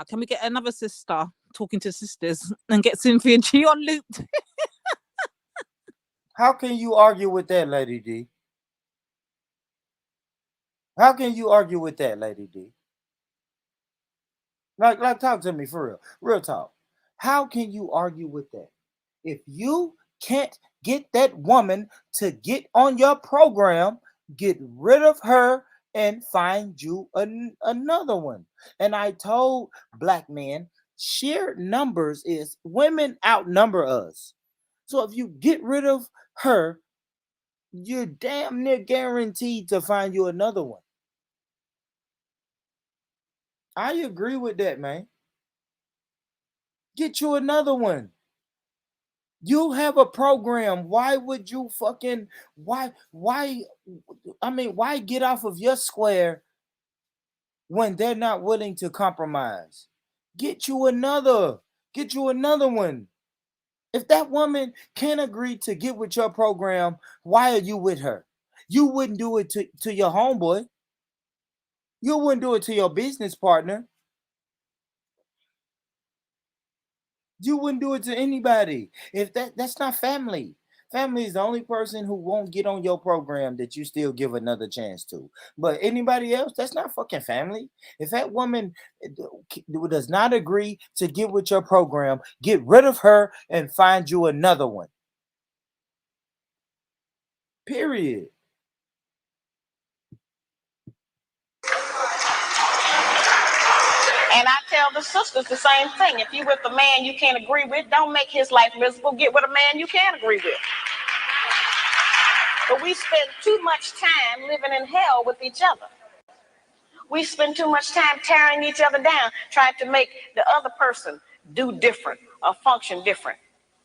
Can we get another sister? talking to sisters and get Cynthia G on loop. How can you argue with that, Lady D? How can you argue with that, Lady D? Like, talk to me for real talk. How can you argue with that? If you can't get that woman to get on your program, get rid of her and find you another one. And I told black men, sheer numbers is women outnumber us. So if you get rid of her, you're damn near guaranteed to find you another one. I agree with that, man. Get you another one. You have a program. Why would you fucking why get off of your square when they're not willing to compromise? Get you another one. If that woman can't agree to get with your program, why are you with her? You wouldn't do it to your homeboy. You wouldn't do it to your business partner. You wouldn't do it to anybody. If that's not family. Family is the only person who won't get on your program that you still give another chance to. But anybody else, that's not fucking family. If that woman does not agree to get with your program, get rid of her and find you another one. Period. And I tell the sisters the same thing. If you with a man you can't agree with, don't make his life miserable. Get with a man you can agree with. But we spend too much time living in hell with each other. We spend too much time tearing each other down, trying to make the other person do different or function different.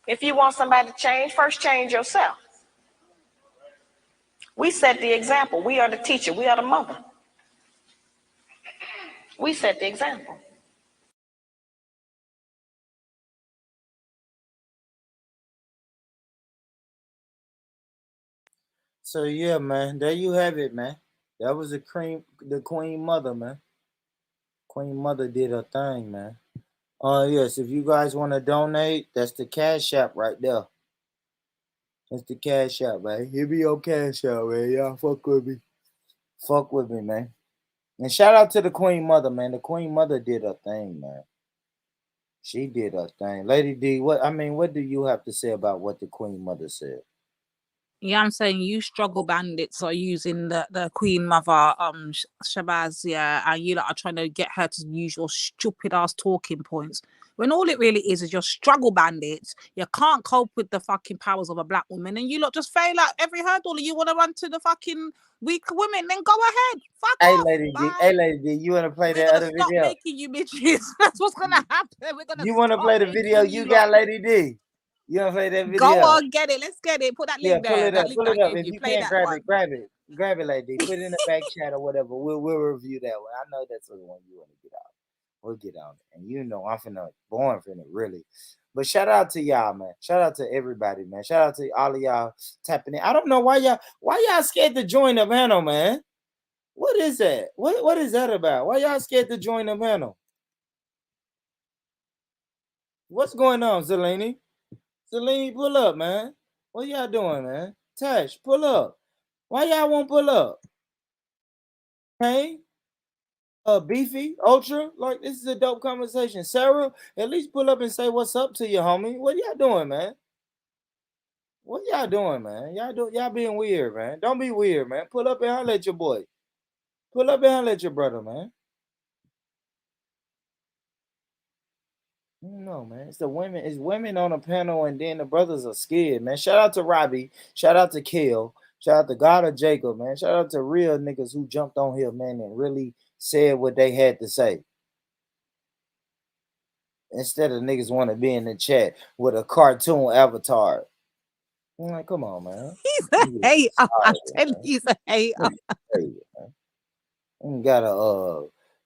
If you want somebody to change, first change yourself. We set the example. We are the teacher. We are the mother. We set the example. So yeah, man, there you have it, man. That was the Queen Mother, man. Queen Mother did her thing, man. Yes, if you guys want to donate, that's the Cash App right there. That's the Cash App, man. Hit me on Cash App, man. Y'all fuck with me. Fuck with me, man. And shout out to the Queen Mother, man. The Queen Mother did her thing, man. She did her thing. Lady D, what do you have to say about what the Queen Mother said? Yeah, I'm saying you struggle bandits are using the Queen Mother Shabazz, yeah, and you lot are trying to get her to use your stupid ass talking points. When all it really is your struggle bandits. You can't cope with the fucking powers of a black woman, and you lot just fail at every hurdle. You want to run to the fucking weak women, then go ahead. Fuck Hey, off. Lady D. Bye. Hey, Lady D. You want to play that other Stop video? making you bitches. That's what's gonna happen. We're gonna. You want to play the video you got, Lady D? You want to play that video? Go on, get it. Let's get it. Put that link Yeah, pull there. it That up. link Pull that it I up. gave If you. you Play can't that grab one. it, grab it, Lady D. Put it in the back chat or whatever. We'll review that one. I know that's the one you want to get out. We'll get on it. And you know I'm born finna really. But shout out to y'all, man. Shout out to everybody, man. Shout out to all of y'all tapping in. I don't know why y'all scared to join the panel, man. What is that? What is that about? Why y'all scared to join the panel? What's going on, Zelini? Zelini, pull up, man. What y'all doing, man? Tash, pull up. Why y'all won't pull up? Hey? Beefy, Ultra, like this is a dope conversation. Sarah, at least pull up and say what's up to you, homie. What y'all doing, man? What y'all doing, man? Y'all being weird, man. Don't be weird, man. Pull up and holler at your boy. Pull up and holler at your brother, man. No, man. It's women on the panel, and then the brothers are scared, man. Shout out to Robbie. Shout out to Kel. Shout out to God of Jacob, man. Shout out to real niggas who jumped on here, man, and really said what they had to say. Instead of niggas want to be in the chat with a cartoon avatar. I'm like, come on, man. He's a hater. I tell you, he's a hater.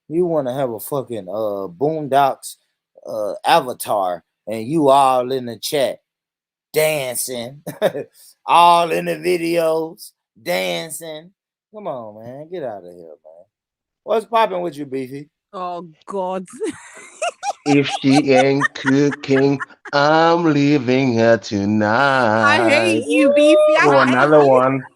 You want to have a fucking Boondocks avatar, and you all in the chat dancing, all in the videos dancing. Come on, man, get out of here, man. What's popping with you, Beefy? Oh God. If she ain't cooking, I'm leaving her tonight. I hate you, Beefy. I For hate another you. one.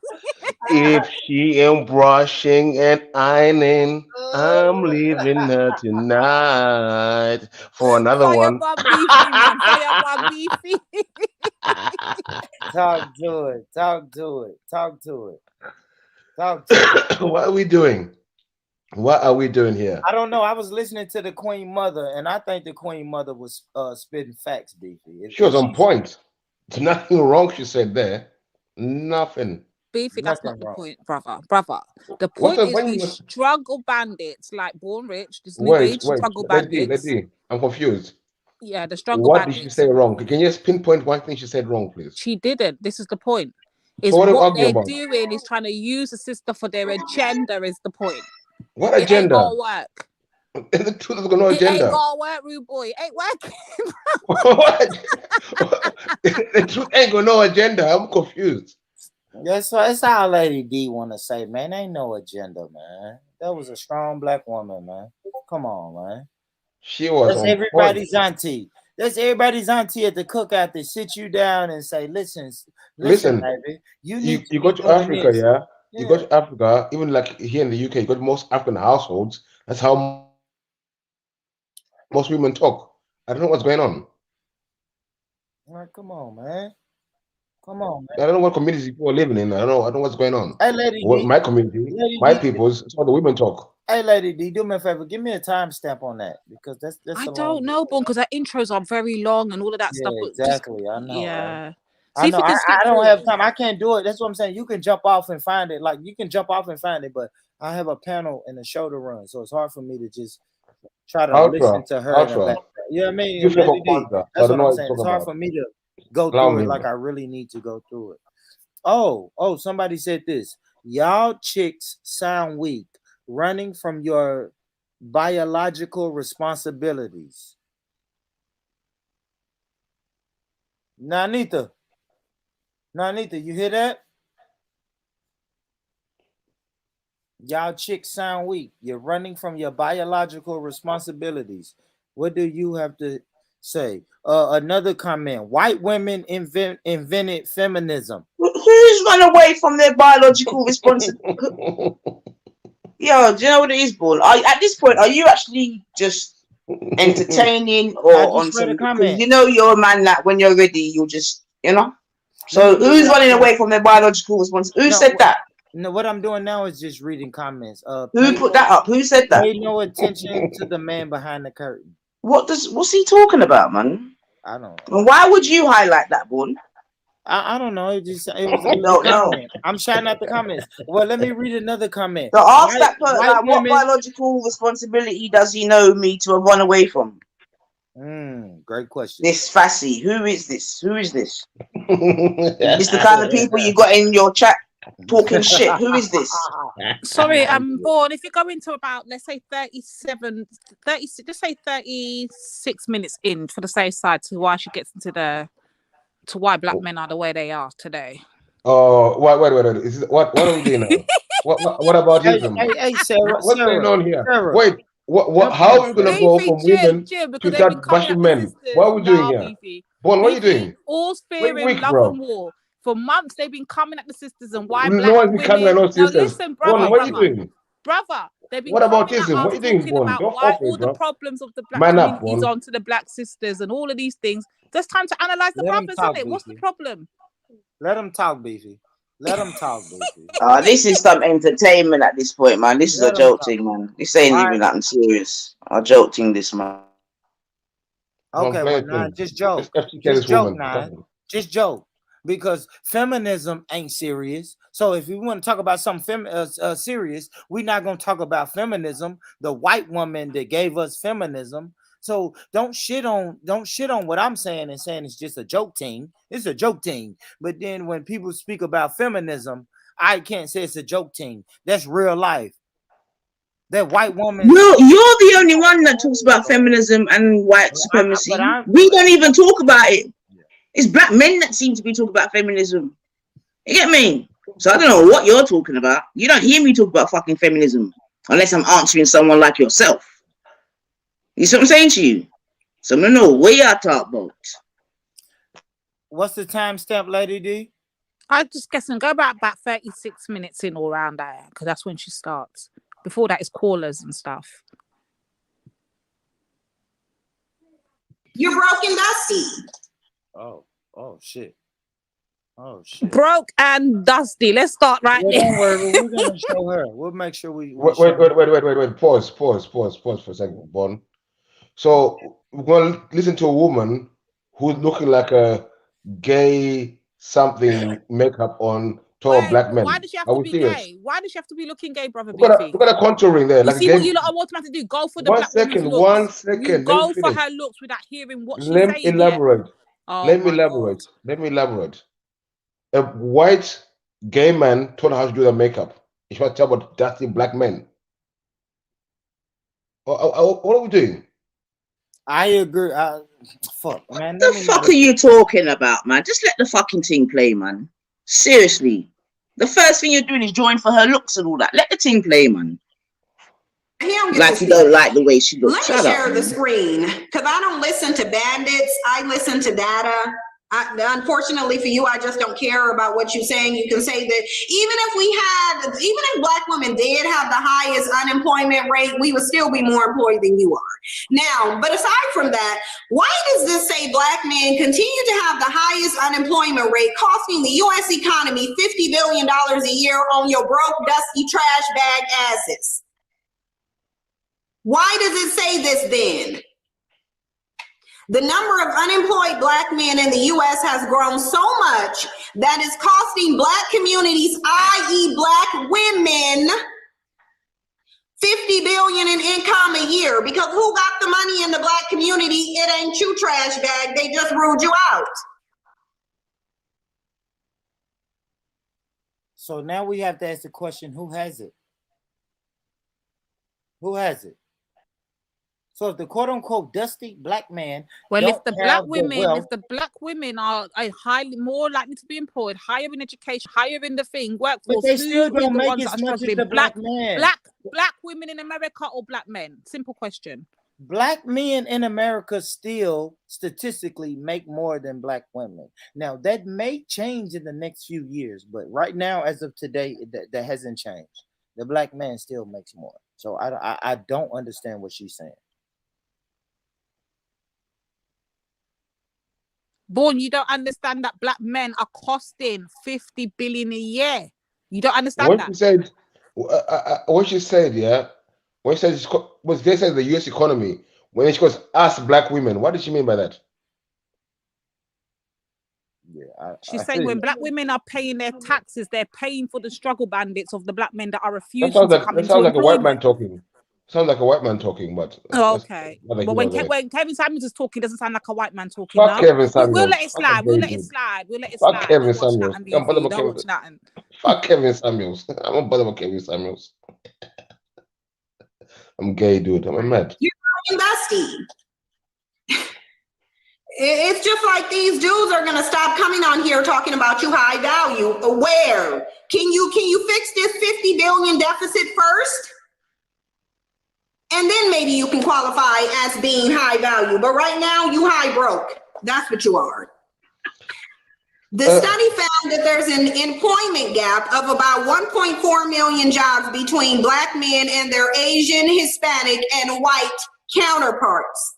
If she ain't brushing and ironing, I'm leaving her tonight. For another Fire one. bar Beefy, man. Fire bar Beefy. Talk to it. Talk to it. Talk to it. Talk to it. What are we doing? What are we doing here? I don't know. I was listening to the Queen Mother, and I think the Queen Mother was spitting facts, Beefy. She was on point. There's nothing wrong she said there. Nothing. Beefy, that's not Nothing the wrong. point, brother. Brother. The What's point the is point? these struggle bandits, like Born Rich, this new age struggle Let's bandits. see. I'm confused. Yeah, the struggle What bandits. did she say wrong? Can you just pinpoint one thing she said wrong, please? She didn't. This is the point. Is So what are we what arguing they're about? doing is trying to use the sister for their agenda is the point. What It ain't agenda? gonna work. The truth has got no It ain't agenda. gonna work, rude boy. It ain't working. The truth ain't got no agenda. I'm confused. That's all Lady D want to say, man. Ain't no agenda, man. That was a strong black woman, man. Come on, man. She was That's on everybody's point. auntie. That's everybody's auntie at the cookout to sit you down and say, listen, baby, you need to go be to doing Africa, this. yeah? You go to Africa, even like here in the UK, you go to most African households. That's how most women talk. I don't know what's going on. Like, come on, man. Come on, man. I don't know what communities people are living in. I don't know what's going on. Hey, Lady What, D. my community, Lady my D. people's, it's how the women talk. Hey, Lady D, do me a favor. Give me a timestamp on that because that's I a long don't know, Bon, because our intros are very long and all of that Yeah, stuff. But exactly. just, I know. yeah. I See if know. you can skip I don't through have it. time. I can't do it. That's what I'm saying. You can jump off and find it. Like you can jump off and find it, but I have a panel and a show to run, so it's hard for me to just try to listen to her in the background. You know what I mean? You Lady D, I that's don't what know I'm what saying. you're It's talking hard about. for me to go Allow through me, it like man. I really need to go through it. Oh, somebody said this. Y'all chicks sound weak, running from your biological responsibilities. Nanita, you hear that? Y'all chicks sound weak. You're running from your biological responsibilities. What do you have to say? Another comment. White women invented feminism. Who's run away from their biological responsibility? Yo, do you know what it is, Paul? At this point, are you actually just entertaining or on some? Because you know you're a man that when you're ready, you'll just, you know. So who's running away from their biological responsibility? Who said that? No, what I'm doing now is just reading comments. Who put that up? Who said that? Pay no attention to the man behind the curtain. What's he talking about, man? I don't know. And why would you highlight that, Bourne? I don't know. It was a comment. I'm shouting out the comments. Well, let me read another comment. So ask that person, like, what biological responsibility does he know me to have run away from? Great question. This Fassy, who is this? Who is this? Is this the kind of people you got in your chat talking shit? Who is this? Sorry, I'm Born. If you go into about, let's say 30, just say 36 minutes in for the safe side to why she gets into to why black men are the way they are today. Oh, wait. What are we doing now? What about ism? Hey, Sarah, what's going on here? Sarah. Wait, how are we going to go from women to start bashing men? What are we doing here? Bon, what are you doing? All's fear in love and war. For months, they've been coming at the sisters and why No black one's been women. coming at no sisters. Listen, brother, Bon, what are you doing? Brother, they've been What about coming at ism? us What are you doing, talking Bon? about Don't why fall for all it, the bro. problems of the black Man up, community is Bon. onto the black sisters and all of these things. There's time to analyze the Let 'em brothers, talk, isn't it? What's the Beefy. problem? Let them talk, Beefy. Let them talk, Beefy. This is some entertainment at this point, man. This is a joke thing, man. This ain't even nothing serious. A joke thing, this, man. Okay, well, nah, just joke. Just joke, nah. Just joke. Because feminism ain't serious. So if we want to talk about something serious, we're not going to talk about feminism, the white woman that gave us feminism. So don't shit on what I'm saying and saying it's just a joke thing. It's a joke thing. But then when people speak about feminism, I can't say it's a joke thing. That's real life. That white woman. You're the only one that talks about feminism and white supremacy. We don't even talk about it. It's black men that seem to be talking about feminism. You get me? So I don't know what you're talking about. You don't hear me talk about fucking feminism unless I'm answering someone like yourself. You see what I'm saying to you? So I don't know what y'all talk about. What's the timestamp, Lady D? I just guessing go about 36 minutes in all around there, because that's when she starts. Before that is callers and stuff. You're broken, Dusty. Oh shit. Oh shit. Broke and dusty. Let's start right Well, there. don't worry, we're gonna show her. We'll make sure we Wait. Pause for a second, Bon. So we're gonna listen to a woman who's looking like a gay something makeup on to a black man. Why does she have Are to we be serious? gay? Why does she have to be looking gay, brother Look at Beefy? the contouring there, You like see a what gay. you lot are automatically do? Go for the One black woman's second. looks. You Let go me for finish. her looks without hearing what she's Let me saying. Yeah? elaborate. Oh Let me my elaborate. God. Let me elaborate. A white gay man told her how to do the makeup. She was talking about dusty black men. What are we doing? I agree. Fuck, man. What the fuck are you talking about, man? Just let the fucking thing play, man. Seriously. The first thing you're doing is drawing for her looks and all that. Let the thing play, man. Like you don't like the way she looks. Let me Shut share up, the man. screen, because I don't listen to bandits. I listen to data. Unfortunately for you, I just don't care about what you're saying. You can say that even if black women did have the highest unemployment rate, we would still be more employed than you are. Now, but aside from that, why does this say black men continue to have the highest unemployment rate, costing the U.S. economy $50 billion a year on your broke, dusty trash bag asses? Why does it say this then? The number of unemployed black men in the U.S. has grown so much that it's costing black communities, i.e. black women, $50 billion in income a year. Because who got the money in the black community? It ain't you, trash bag. They just ruled you out. So now we have to ask the question: who has it? Who has it? So if the quote unquote dusty black man if the black women are more likely to be employed, higher in education, higher in the workforce, but they still don't the make ones as that are much as struggling? the black man. Black women in America or black men? Simple question. Black men in America still statistically make more than black women. Now that may change in the next few years, but right now, as of today, that hasn't changed. The black man still makes more. So I don't understand what she's saying. Born, you don't understand that black men are costing $50 billion a year. You don't understand that. What she said, yeah. When she said was they said the U.S. economy. When she goes us black women, what did she mean by that? Yeah, she's saying when black women are paying their taxes, they're paying for the struggle bandits of the black men that are refusing to come into employment. A white man talking. Sounds like a white man talking, but okay. But when Kevin Samuels is talking, it doesn't sound like a white man talking. Fuck Kevin Samuels. We'll let it slide. We'll let it slide. Fuck Kevin Samuels. Don't watch nothing. Fuck Kevin Samuels. I won't bother with Kevin Samuels. I'm gay, dude. I'm mad. You're dusty. It's just like these dudes are gonna stop coming on here talking about you high value. Where? Can you fix this 50 billion deficit first? And then maybe you can qualify as being high value. But right now, you high broke. That's what you are. The study found that there's an employment gap of about 1.4 million jobs between black men and their Asian, Hispanic, and white counterparts.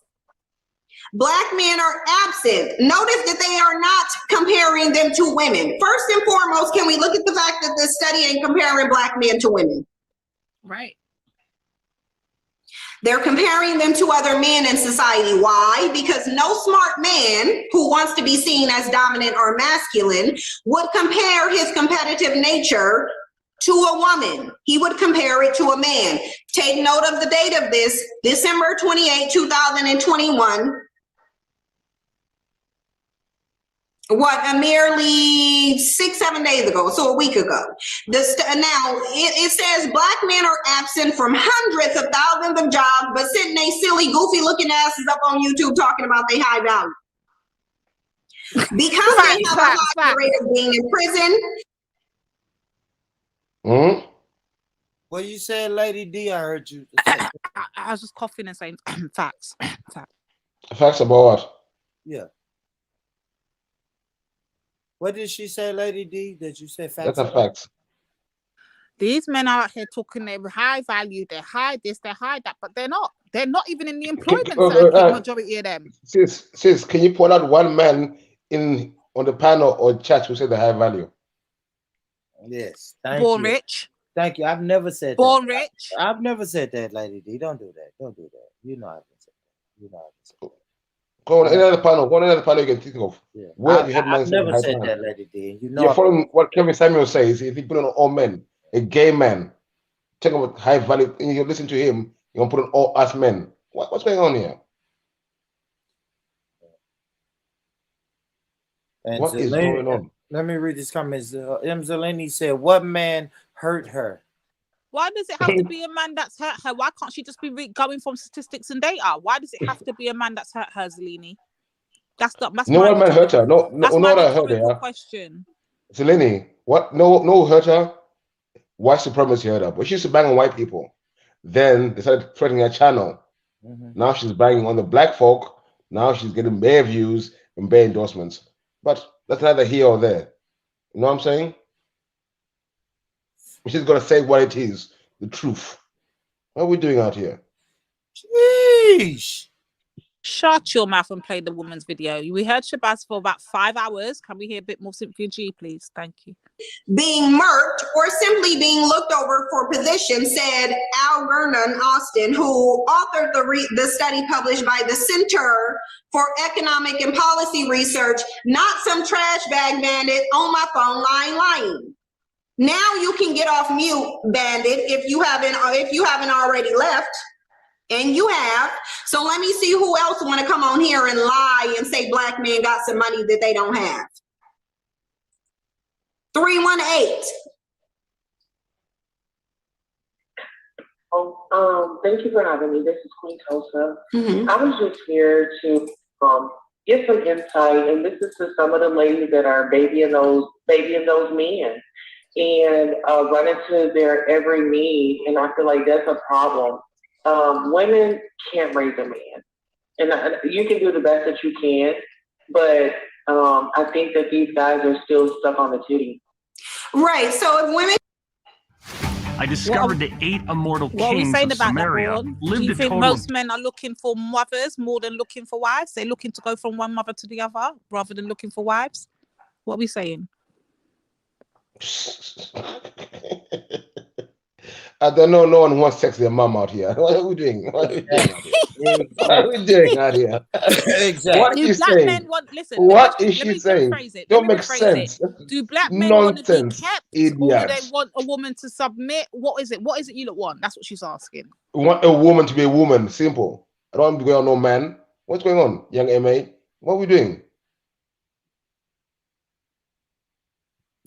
Black men are absent. Notice that they are not comparing them to women. First and foremost, can we look at the fact that this study ain't comparing black men to women? Right. They're comparing them to other men in society. Why? Because no smart man who wants to be seen as dominant or masculine would compare his competitive nature to a woman. He would compare it to a man. Take note of the date of this, December 28, 2021. Merely 6-7 days ago, so a week ago. Now, it says black men are absent from hundreds of thousands of jobs, but sitting they silly, goofy looking asses up on YouTube talking about their high value. Because they have a high rate of being in prison. What you said, Lady D? I heard you. I was just coughing and saying facts. Facts about what? Yeah. What did she say, Lady D? Did you say facts? That's a fact. These men are out here talking they're high value, they're high this, they're high that, but they're not. They're not even in the employment circuit, majority of them. Sis, can you point out one man on the panel or chat who said the high value? Yes. Thank Born you. rich. Thank you. I've never said Born that. rich. I've never said that, Lady D. Don't do that. Don't do that. You know I haven't said that. You know I haven't said that. Go on any other panel. Go on any other panel you can think of. Yeah. Where have you heard man I've say never high said value? that, Lady D. You know You're following what Kevin Samuel says. If he put on all men, a gay man, talk about high value, and you listen to him, you're gonna put on all us men. What's going on here? And what is going on? Let me read this comment. M. Zeleny said, "What man hurt her?" Why does it have to be a man that's hurt her? Why can't she just be going from statistics and data? Why does it have to be a man that's hurt her, Zeleny? That's no one man hurt her. No, what I heard her. Question. Zeleny, what? No hurt her. White supremacy hurt her, but she used to bang on white people. Then they started threatening her channel. Now she's banging on the black folk. Now she's getting bare views and bare endorsements. But that's neither here or there. You know what I'm saying? She's gonna say what it is, the truth. What are we doing out here? Sheesh. Shut your mouth and play the woman's video. We heard Shabazz for about 5 hours. Can we hear a bit more Cynthia G, please? Thank you. Being murked or simply being looked over for position, said Al Vernon Austin, who authored the study published by the Center for Economic and Policy Research, not some trash bag bandit on my phone lying. Now you can get off mute, bandit, if you haven't already left. And you have. So let me see who else want to come on here and lie and say black men got some money that they don't have. 318. Thank you for having me. This is Queen Tosa. I was just here to get some insight, and this is to some of the ladies that are babying those men and run into their every need, and I feel like that's a problem. Women can't raise a man, and you can do the best that you can, but I think that these guys are still stuck on the titty. Right. So if women, I discovered the 8 immortal What are we kings saying of about Samaria that, Braun? Do lived you a think total most men are looking for mothers more than looking for wives? They're looking to go from one mother to the other rather than looking for wives? What are we saying? I don't know. No one wants sex with their mom out here. What are we doing? What are we doing out here? What are we doing out here? Exactly. What is she saying? What is she saying? Don't make sense. Do black men want to be kept, or do they Idiots. want a woman to submit? What is it? What is it you lot want? That's what she's asking. We want a woman to be a woman. Simple. I don't want to be going on no man. What's going on, young MA? What are we doing?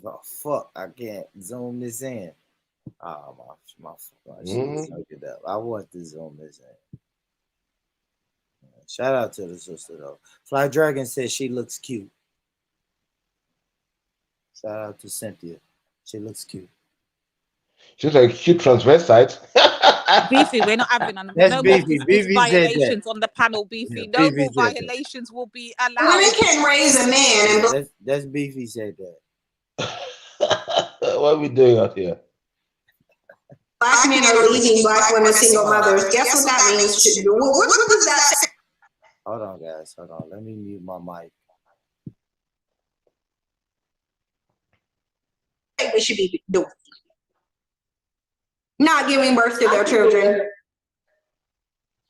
Oh fuck! I can't zoom this in. Oh my I want to zoom this in. Shout out to the sister though. Fly Dragon says she looks cute. Shout out to Cynthia. She looks cute. She's like cute transvestite. Beefy, we're not having none. That's No Beefy. more Beefy said violations that. on the panel, Beefy. Yeah, No Beefy more said that. violations will be allowed. women can raise a man, and That's Beefy said that. What are we doing out here? black men are leaving black women single mothers. Guess what that means? What does that say? Hold on, guys. Hold on. Let me mute my mic. We should be doing not giving birth to their children.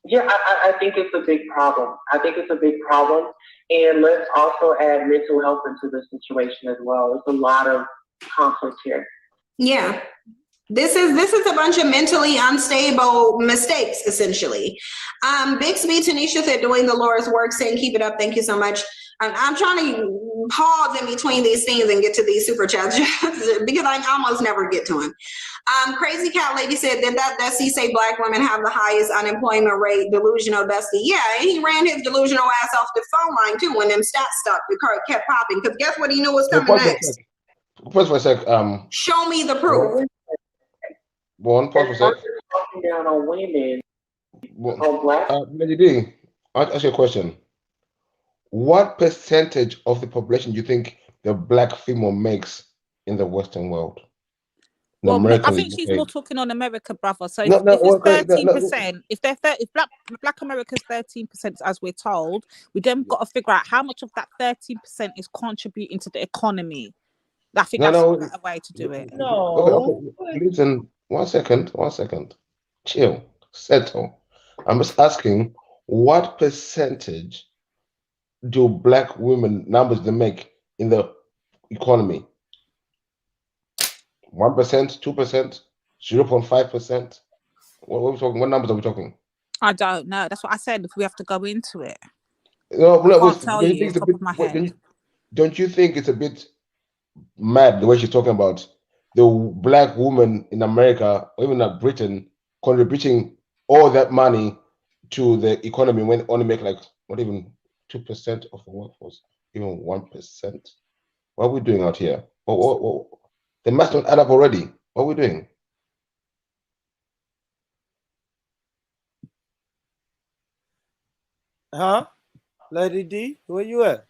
Yeah, I think it's a big problem. I think it's a big problem. And let's also add mental health into the situation as well. There's a lot of conflict here. Yeah. This is a bunch of mentally unstable mistakes, essentially. Bixby Tanisha said, doing the Lord's work, saying, keep it up. Thank you so much. I'm trying to pause in between these things and get to these super chats because I almost never get to them. Crazy Cat Lady said, did that Dusty say black women have the highest unemployment rate? Delusional Dusty. Yeah, he ran his delusional ass off the phone line too when them stats stuck. The card kept popping because guess what he knew was coming next? Pause for a sec. Show me the proof. Pause for a sec. Talking down on women, on black. Lady D, I'll ask you a question. What percentage of the population do you think the black female makes in the Western world? In Well, I American think she's UK? more talking on America, brother. So No, if no, it's okay, no, 13%, if Black America's 13%, as we're told, we then got to figure out how much of that 13% is contributing to the economy. I think that's a better way to do it. Okay. Listen, 1 second, 1 second. Chill, settle. I'm just asking, what percentage do black women numbers they make in the economy? 1%, 2%, 0.5%? What are we talking? What numbers are we talking? I don't know. That's what I said. If we have to go into it, No, I can't tell you off the top of my head. Don't you think it's a bit mad the way she's talking about the black woman in America or even in Britain contributing all that money to the economy when only make like not even 2% of the workforce, even 1%? What are we doing out here? What? They must not add up already. What are we doing? Huh? Lady D, where you at?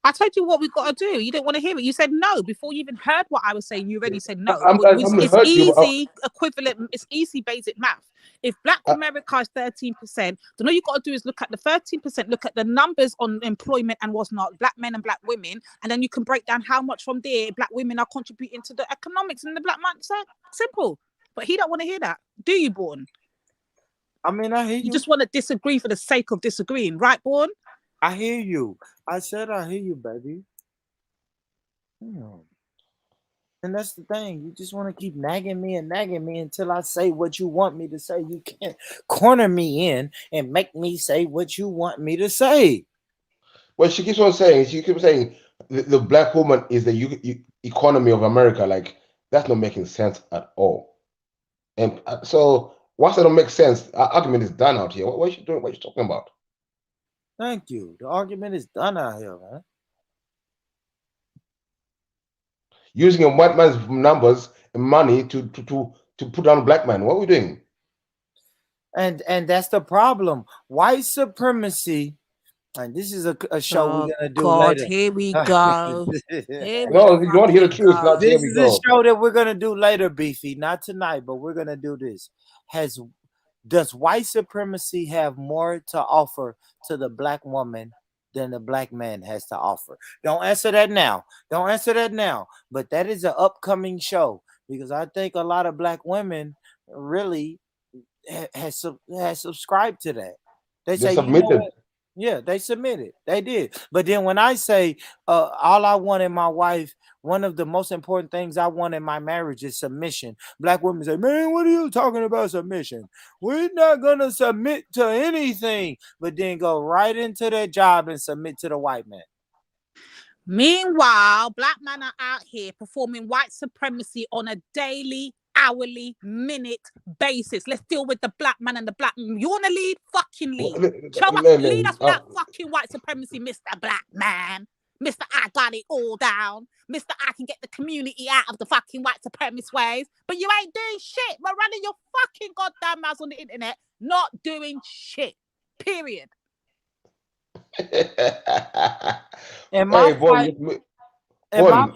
I told you what we got to do. You didn't want to hear it. You said no before you even heard what I was saying. You already said no. It's easy, equivalent. It's easy, basic math. If Black America is 13%, then all you got to do is look at the 13%, look at the numbers on employment and what's not, black men and black women, and then you can break down how much from there black women are contributing to the economics and the black man. So simple. But he don't want to hear that, do you, Born? I mean, I hear you. You just want to disagree for the sake of disagreeing, right, Born? I hear you. I said I hear you, baby. And that's the thing. You just want to keep nagging me until I say what you want me to say. You can't corner me in and make me say what you want me to say. Well, she keeps on saying, the black woman is the economy of America. Like, that's not making sense at all. And so once it don't make sense, our argument is done out here. What is she doing? What are you talking about? Thank you. The argument is done out here, man. Using a white man's numbers and money to put down a black man. What are we doing? And that's the problem. White supremacy. And this is a show we're gonna do later. Here we go. No, you want to hear the truth? Not here we go. This is a show that we're gonna do later, Beefy. Not tonight, but we're gonna do this. Does white supremacy have more to offer to the black woman than the black man has to offer? Don't answer that now. Don't answer that now. But that is an upcoming show because I think a lot of black women really has subscribed to that. They say, submitted. You know what? Yeah, they submitted. They did. But then when I say all I want in my wife, one of the most important things I want in my marriage is submission. Black women say, man, what are you talking about submission? We're not going to submit to anything. But then go right into their job and submit to the white man. Meanwhile, black men are out here performing white supremacy on a daily, hourly, minute basis. Let's deal with the black man and the black man. You want to lead? Fucking lead. Lead us with that fucking white supremacy, Mr. Black Man. Mr. I got it all down. Mr. I can get the community out of the fucking white supremacist ways. But you ain't doing shit. We're running your fucking goddamn mouths on the internet, not doing shit. Period. And my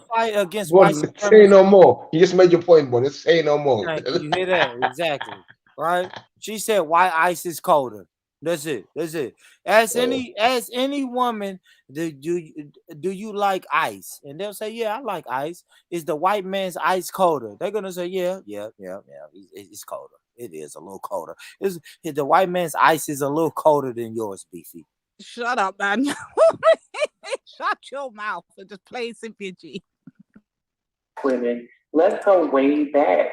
fight against white supremacy. Say no more. You just made your point, boy. Just say no more. You hear that? Exactly. Right? She said, "Why ice is colder?" That's it. That's it. As any woman, do you like ice? And they'll say, "Yeah, I like ice." Is the white man's ice colder? They're gonna say, "Yeah. It's colder. It is a little colder. The white man's ice is a little colder than yours, Beefy." Shut up, man. Shut your mouth and just play Cynthia G. Women, let's go way back.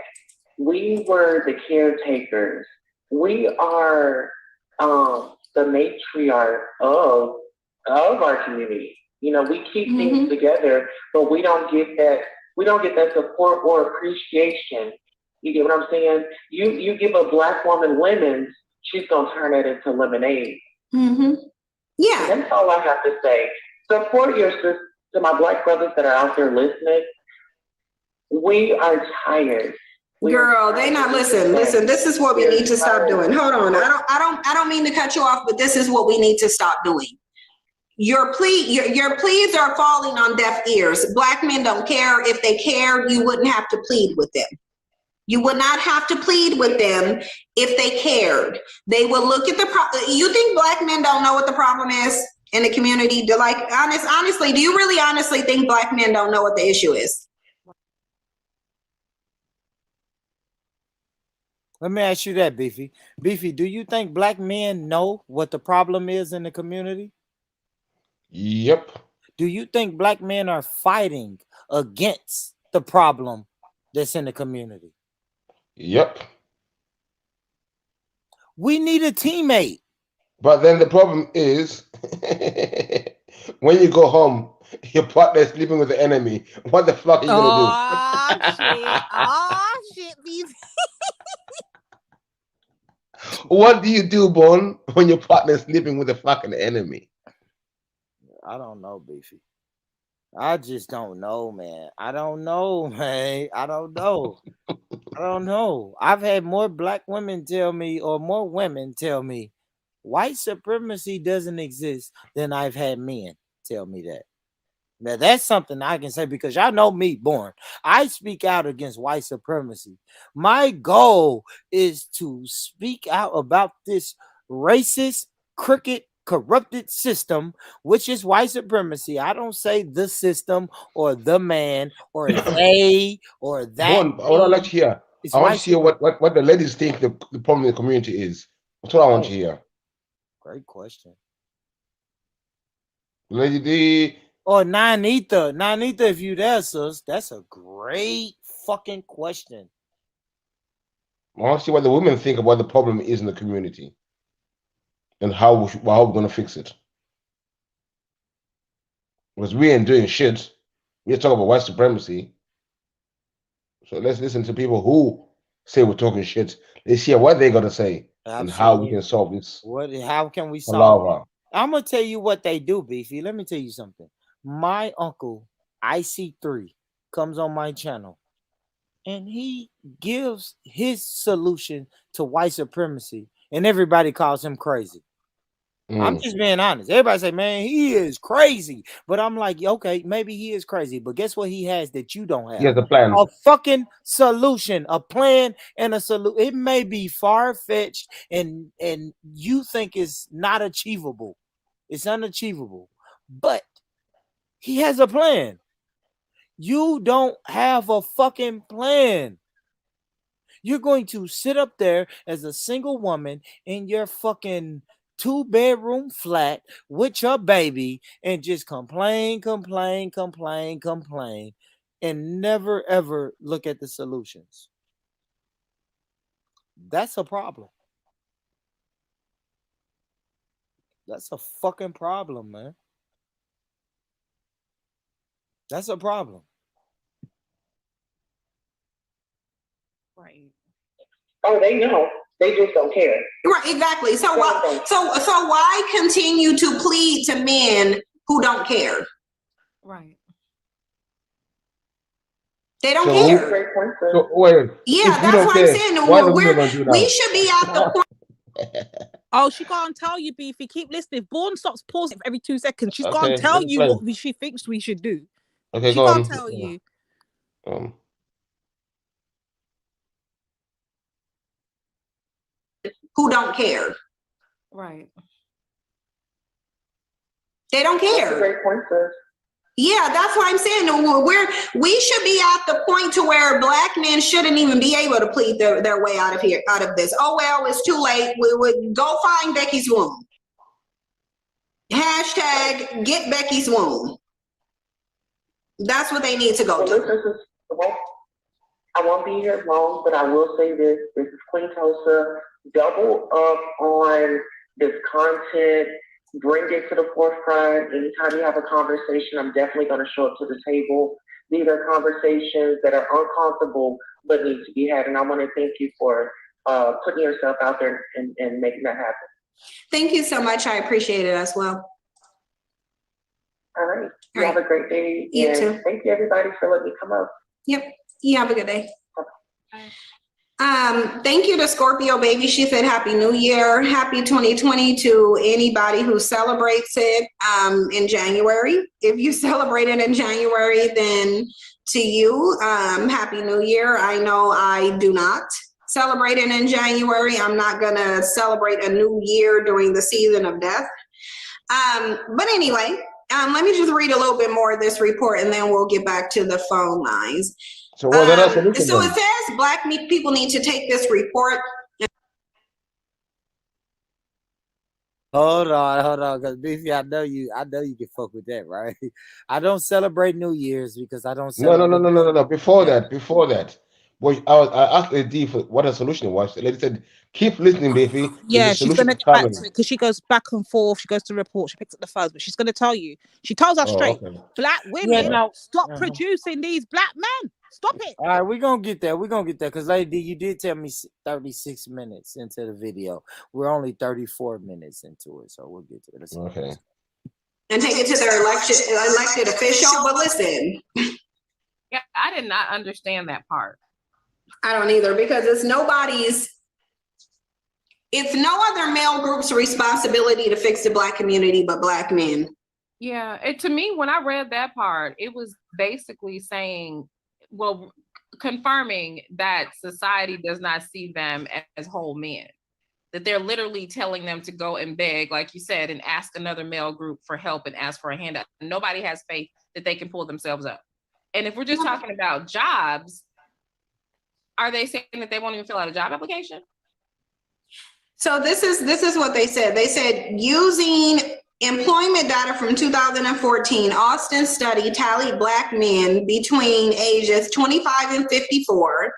We were the caretakers. We are the matriarch of our community. You know, we keep things together, but we don't get that support or appreciation. You get what I'm saying? You give a black woman lemons, she's gonna turn it into lemonade. Yeah. And that's all I have to say. Support your sister. To my black brothers that are out there listening, we are tired Girl, they not listen. This is what we need to stop doing. Hold on. I don't mean to cut you off, but this is what we need to stop doing. Your pleas are falling on deaf ears. Black men don't care. If they cared, you wouldn't have to plead with them. You would not have to plead with them if they cared. They will look at the problem. You think black men don't know what the problem is in the community? Honestly, do you really honestly think black men don't know what the issue is? Let me ask you that, Beefy. Beefy, do you think black men know what the problem is in the community? Yep. Do you think black men are fighting against the problem that's in the community? Yep. We need a teammate. But then the problem is, when you go home, your partner is sleeping with the enemy. What the fuck are you gonna do? Oh shit, Beefy. What do you do, Bon, when your partner is sleeping with the fucking enemy? I don't know, Beefy. I just don't know, man. I don't know, man. I don't know. I don't know. I've had more black women tell me, or more women tell me, white supremacy doesn't exist than I've had men tell me that. Now, that's something I can say because y'all know me, Born. I speak out against white supremacy. My goal is to speak out about this racist, crooked, corrupted system, which is white supremacy. I don't say the system or the man or they or that. Born, what I like to hear, I want to hear what the ladies think the problem in the community is. That's what I want to hear. Great question. Lady D. Or Nanita, if you there, sis, that's a great fucking question. I want to see what the women think of what the problem is in the community and how we're going to fix it. Because we ain't doing shit. We're talking about white supremacy. So let's listen to people who say we're talking shit. Let's hear what they got to say. Absolutely. And how we can solve this. How can we solve it? I'm going to tell you what they do, Beefy. Let me tell you something. My uncle, IC3, comes on my channel and he gives his solution to white supremacy and everybody calls him crazy. I'm just being honest. Everybody say, man, he is crazy. But I'm like, okay, maybe he is crazy. But guess what he has that you don't have? He has a plan. A fucking solution, a plan and a solution. It may be far-fetched and you think it's not achievable. It's unachievable. But he has a plan. You don't have a fucking plan. You're going to sit up there as a single woman in your fucking 2-bedroom flat with your baby and just complain, and never ever look at the solutions. That's a problem. That's a fucking problem, man. That's a problem. Right. Oh, they know. They just don't care. Right, exactly. So why continue to plead to men who don't care? Right. They don't care. So, wait, yeah, that's what I'm saying. We should be at the point. Oh, she can't tell you, Beefy. Keep listening. If Born stops pausing every 2 seconds, she's can't tell you what she thinks we should do. Okay, she can't tell you. Who don't care. Right. They don't care. That's a great point, sis. Yeah, that's what I'm saying. We should be at the point to where black men shouldn't even be able to plead their way out of this. Oh, well, it's too late. We would go find Becky's womb. Hashtag get Becky's womb. That's what they need to go do. I won't be here long, but I will say this. This is Queen Tosa. Double up on this content. Bring it to the forefront. Anytime you have a conversation, I'm definitely going to show up to the table. These are conversations that are uncomfortable but need to be had. And I want to thank you for putting yourself out there and making that happen. Thank you so much. I appreciate it as well. All right. You have a great day. You too. Thank you, everybody, for letting me come up. Yep. You have a good day. Thank you to Scorpio Baby. She said Happy New Year, Happy 2020 to anybody who celebrates it in January. If you celebrate it in January, then to you, Happy New Year. I know I do not celebrate it in January. I'm not gonna celebrate a new year during the season of death. But anyway, let me just read a little bit more of this report and then we'll get back to the phone lines. So what are So it says Black people need to take this report. Hold on, because Beefy, I know you can fuck with that, right? I don't celebrate New Year's because I don't celebrate. No. Before that. Boy, I asked Lady for what her solution was. The lady said, keep listening, Beefy. Yeah, she's going to get back to it because she goes back and forth. She goes to report. She picks up the phones, but she's going to tell you. She tells us straight. Okay. Black women, stop producing these black men. Stop it. All right, we're going to get there. Because, Lady, you did tell me 36 minutes into the video. We're only 34 minutes into it, so we'll get to it. Okay. And take it to their elected official. But listen. Yeah, I did not understand that part. I don't either, because it's no other male group's responsibility to fix the Black community but Black men. Yeah, to me, when I read that part, it was basically saying, well, confirming that society does not see them as whole men, that they're literally telling them to go and beg, like you said, and ask another male group for help and ask for a handout. Nobody has faith that they can pull themselves up. And if we're just talking about jobs, are they saying that they won't even fill out a job application? So this is what they said. They said using employment data from 2014, Austin study tallied Black men between ages 25 and 54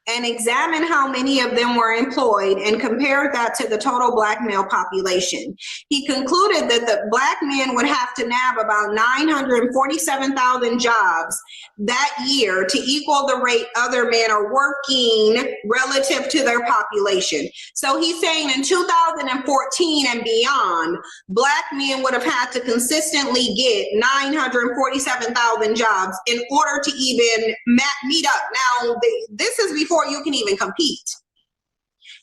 and examined how many of them were employed and compared that to the total Black male population. He concluded that the Black men would have to nab about 947,000 jobs that year to equal the rate other men are working relative to their population. So he's saying in 2014 and beyond, Black men would have had to consistently get 947,000 jobs in order to even meet up. Now, this is before you can even compete.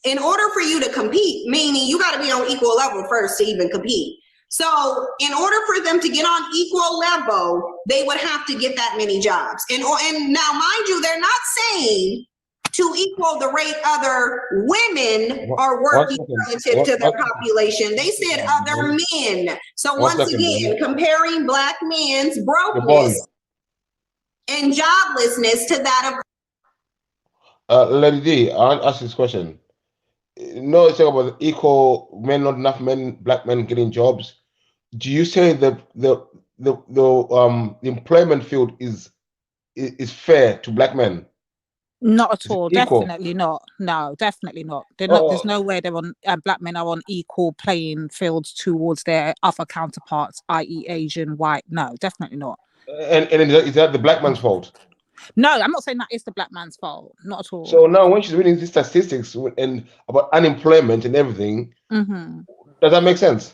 In order for you to compete, meaning you got to be on equal level first to even compete. So in order for them to get on equal level, they would have to get that many jobs. And now, mind you, they're not saying to equal the rate other women are working relative to their population. They said other men. So once again, comparing Black men's brokenness and joblessness to that of Lady D, I want to ask this question. No, it's about equal men, not enough men, Black men getting jobs. Do you say the employment field is fair to Black men? Not at all. Definitely not. No, definitely not. They're not. There's no way they're on. Black men are on equal playing fields towards their other counterparts, i.e., Asian, white. No, definitely not. And is that the Black man's fault? No, I'm not saying that it's the Black man's fault. Not at all. So now, when she's reading these statistics and about unemployment and everything, does that make sense?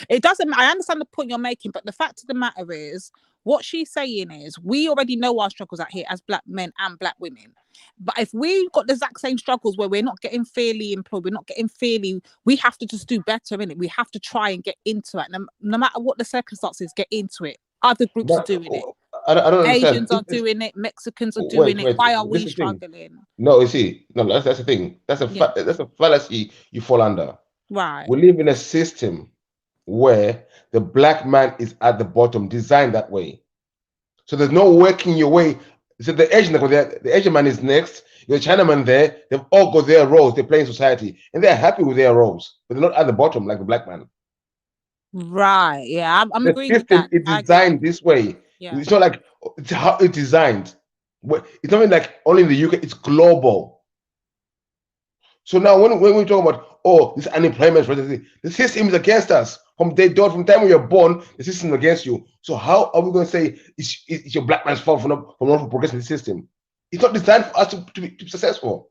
It doesn't. I understand the point you're making, but the fact of the matter is, what she's saying is, we already know our struggles out here as Black men and Black women. But if we've got the exact same struggles where we're not getting fairly employed, we're not getting fairly, we have to just do better in it. We have to try and get into it. No matter what the circumstances, get into it. Other groups are doing it. I don't Asians are doing it. Mexicans are doing it. Why are we struggling? No, you see, that's the thing. That's a fallacy you fall under. Right. We live in a system where the Black man is at the bottom, designed that way. So there's no working your way. So the Asian man is next. Your Chinaman there. They've all got their roles. They play in society, and they're happy with their roles, but they're not at the bottom like the Black man. Right. Yeah, I'm agreeing with that. It's designed this way. Yeah. It's not like it's how it's designed. It's not like only in the UK. It's global. So now, when we talk about this unemployment, the system is against us from day dot. From the time when you're born, the system is against you. So how are we going to say it's your Black man's fault for not progressing the system? It's not designed for us to be successful.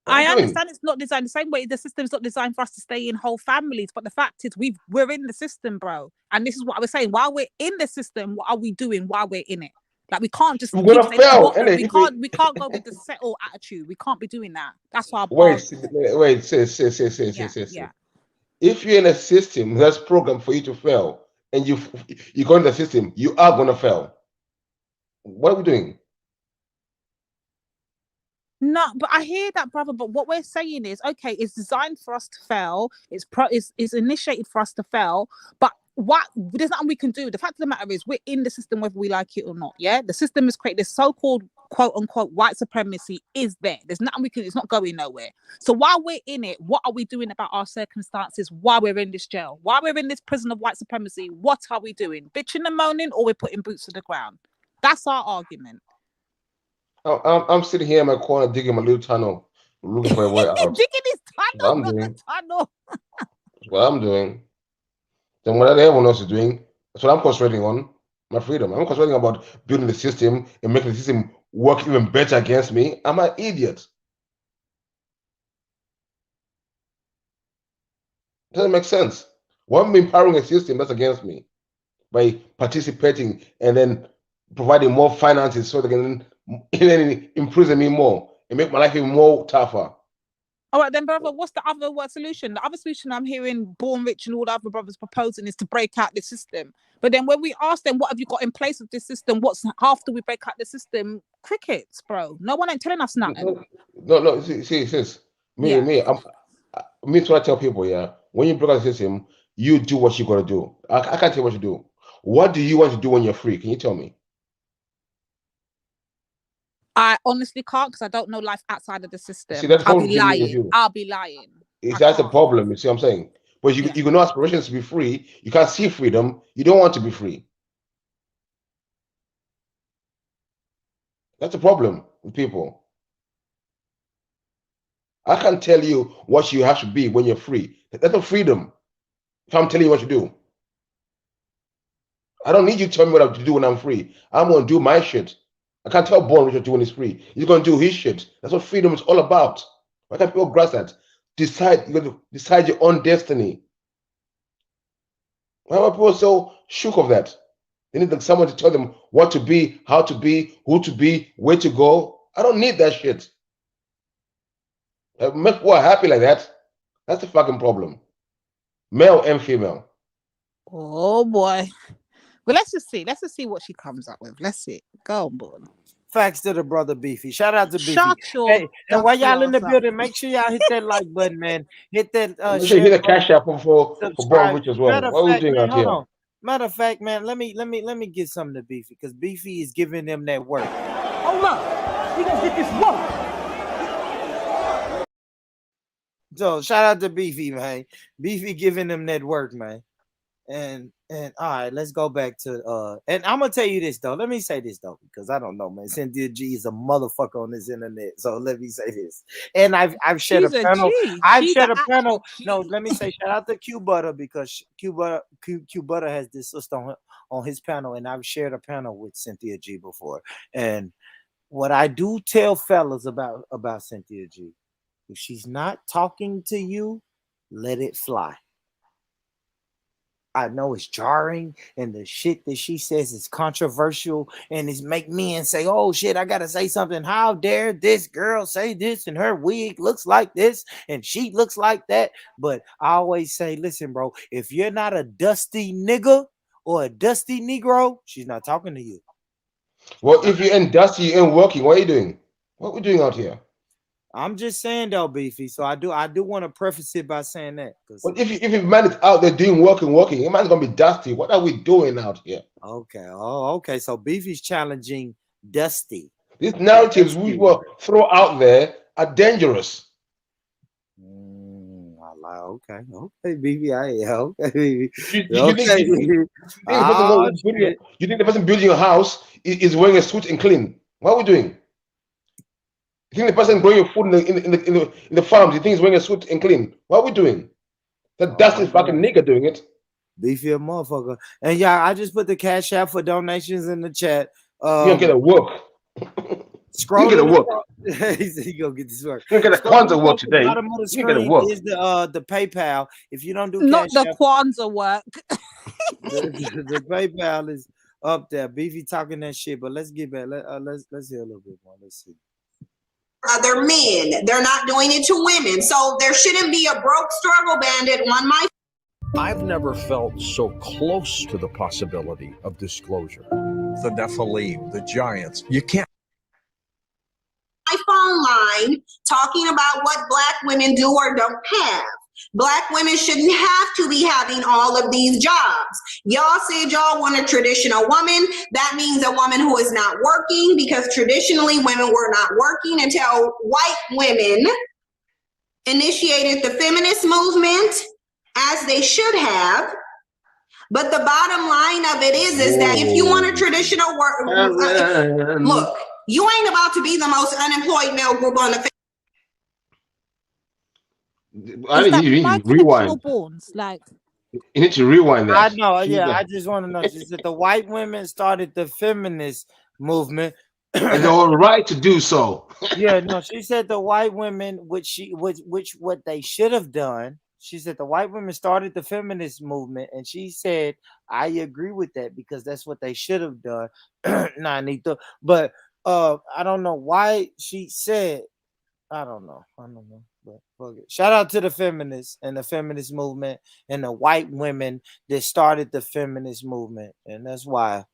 I understand it's not designed the same way. The system's not designed for us to stay in whole families. But the fact is, we're in the system, bro. And this is what I was saying. While we're in the system, what are we doing while we're in it? Like we can't just We're keep gonna saying fail, we innit? can't go with the settle attitude. We can't be doing that. That's our Wait, argument. say. If you're in a system that's programmed for you to fail, and you go into the system, you are gonna fail. What are we doing? No, but I hear that, brother. But what we're saying is, okay, it's designed for us to fail. It's initiated for us to fail. But there's nothing we can do. The fact of the matter is, we're in the system whether we like it or not. Yeah, the system is created. This so-called quote unquote white supremacy is there. There's nothing we can. It's not going nowhere. So while we're in it, what are we doing about our circumstances? While we're in this jail, while we're in this prison of white supremacy, what are we doing? Bitching and moaning, or we're putting boots to the ground? That's our argument. I'm sitting here in my corner digging my little tunnel, looking for a way out. Digging his tunnel, I'm doing. tunnel. That's what I'm doing. Then whatever everyone else is doing, that's what I'm concentrating on. My freedom. I'm concentrating about building the system and making the system work even better against me. I'm an idiot. Doesn't make sense. Why am I empowering a system that's against me by participating and then providing more finances so they can imprison me more and make my life even more tougher? All right, then, brother, what's the other solution? The other solution I'm hearing Born Rich and all the other brothers proposing is to break out the system. But then when we ask them, what have you got in place of this system? What's after we break out the system? Crickets, bro. No one ain't telling us nothing. No. See, sis. Me, so I tell people, yeah, when you break out the system, you do what you got to do. I can't tell you what you do. What do you want to do when you're free? Can you tell me? I honestly can't, because I don't know life outside of the system. See, that's I'll be lying. I'll be lying. That's the problem. You see what I'm saying? But you got no aspirations to be free. You can't see freedom. You don't want to be free. That's the problem with people. I can't tell you what you have to be when you're free. That's not freedom. If I'm telling you what to do, I don't need you to tell me what I have to do when I'm free. I'm going to do my shit. I can't tell Born Rich what to do when he's free. He's going to do his shit. That's what freedom is all about. Why can't people grasp that? You got to decide your own destiny. Why are people so shook of that? They need someone to tell them what to be, how to be, who to be, where to go. I don't need that shit. Make people happy like that. That's the fucking problem. Male and female. Oh boy. Well, let's just see. Let's just see what she comes up with. Let's see. Go on, boy. Facts to the brother Beefy. Shout out to Beefy. Shut your hey, and while y'all in the building, make sure y'all hit that like button, man. Hit that hit the cash app for Born Rich as well. What are we doing out here? Matter of fact, man, let me get something to Beefy, because Beefy is giving them that work. Hold up. We gonna get this work. So shout out to Beefy, man. Beefy giving them that work, man. And all right, let's go back to and I'm gonna tell you this though. Let me say this though, because I don't know, man. Cynthia G is a motherfucker on this internet. So let me say this. And I've shared a panel. I've shared a panel. No, let me say shout out to Q Butter, because Q Butter has this sister on his panel, and I've shared a panel with Cynthia G before. And what I do tell fellas about Cynthia G, if she's not talking to you, let it fly. I know it's jarring, and the shit that she says is controversial, and it's make men say, oh shit, I gotta say something. How dare this girl say this, and her wig looks like this and she looks like that? But I always say, listen, bro, if you're not a dusty nigga or a dusty Negro, she's not talking to you. Well, if you ain't dusty, you ain't working. What are you doing? What are we doing out here? I'm just saying though, Beefy. So I do want to preface it by saying that. Well, if a man is out there doing working, a man's gonna be dusty. What are we doing out here? Okay. Oh, okay. So Beefy's challenging dusty. These narratives we will throw out there are dangerous. Okay, Beefy. Okay. You think the person building a house is wearing a suit and clean? What are we doing? You think the person growing your food in the farms, you think he's wearing a suit and clean? What are we doing? That dusty fucking nigga doing it. Beefy a motherfucker. And yeah, I just put the cash app for donations in the chat. You don't get a work. Scroll. You get a work. He gonna get this work. You get a Kwanzaa work today. Bottom of the You get a screen work. is the PayPal. If you don't do not cash the app, Kwanzaa work. the PayPal is up there. Beefy talking that shit, but let's get back. Let's hear a little bit more. Let's see. Other men. They're not doing it to women. So there shouldn't be a broke struggle bandit. I've never felt so close to the possibility of disclosure. The Nephilim, the giants. You can't. My phone line talking about what Black women do or don't have. Black women shouldn't have to be having all of these jobs. Y'all said y'all want a traditional woman. That means a woman who is not working, because traditionally women were not working until white women initiated the feminist movement, as they should have. But the bottom line of it is that if you want a traditional work, look, you ain't about to be the most unemployed male group on the I think you need to rewind. Like, you need to rewind that. I know, yeah. I just want to know. She said the white women started the feminist movement. And they're all right to do so. Yeah, no, she said the white women, which what they should have done. She said the white women started the feminist movement, and she said, I agree with that, because that's what they should have done. Nah, Anita. But I don't know why she said, I don't know. But fuck it. Shout out to the feminists and the feminist movement and the white women that started the feminist movement. And that's why.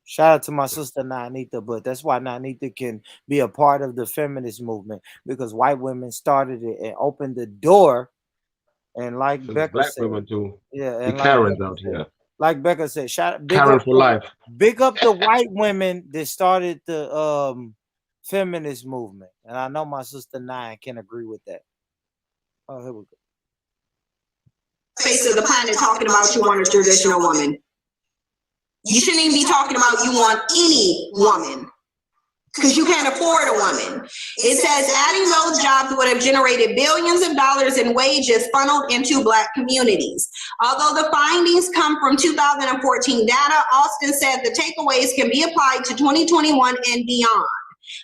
Shout out to my sister Nanita, but that's why Nanita can be a part of the feminist movement, because white women started it and opened the door. And like So Becca Black said, women too. yeah, The and Karens like out here. Like Becca said, Karen for life. Big up the white women that started the feminist movement, and I know my sister Nine can agree with that. Oh, here we go. Face of the planet talking about you want a traditional woman. You shouldn't even be talking about you want any woman, because you can't afford a woman. It says adding those jobs would have generated billions of dollars in wages funneled into Black communities. Although the findings come from 2014 data, Austin said the takeaways can be applied to 2021 and beyond.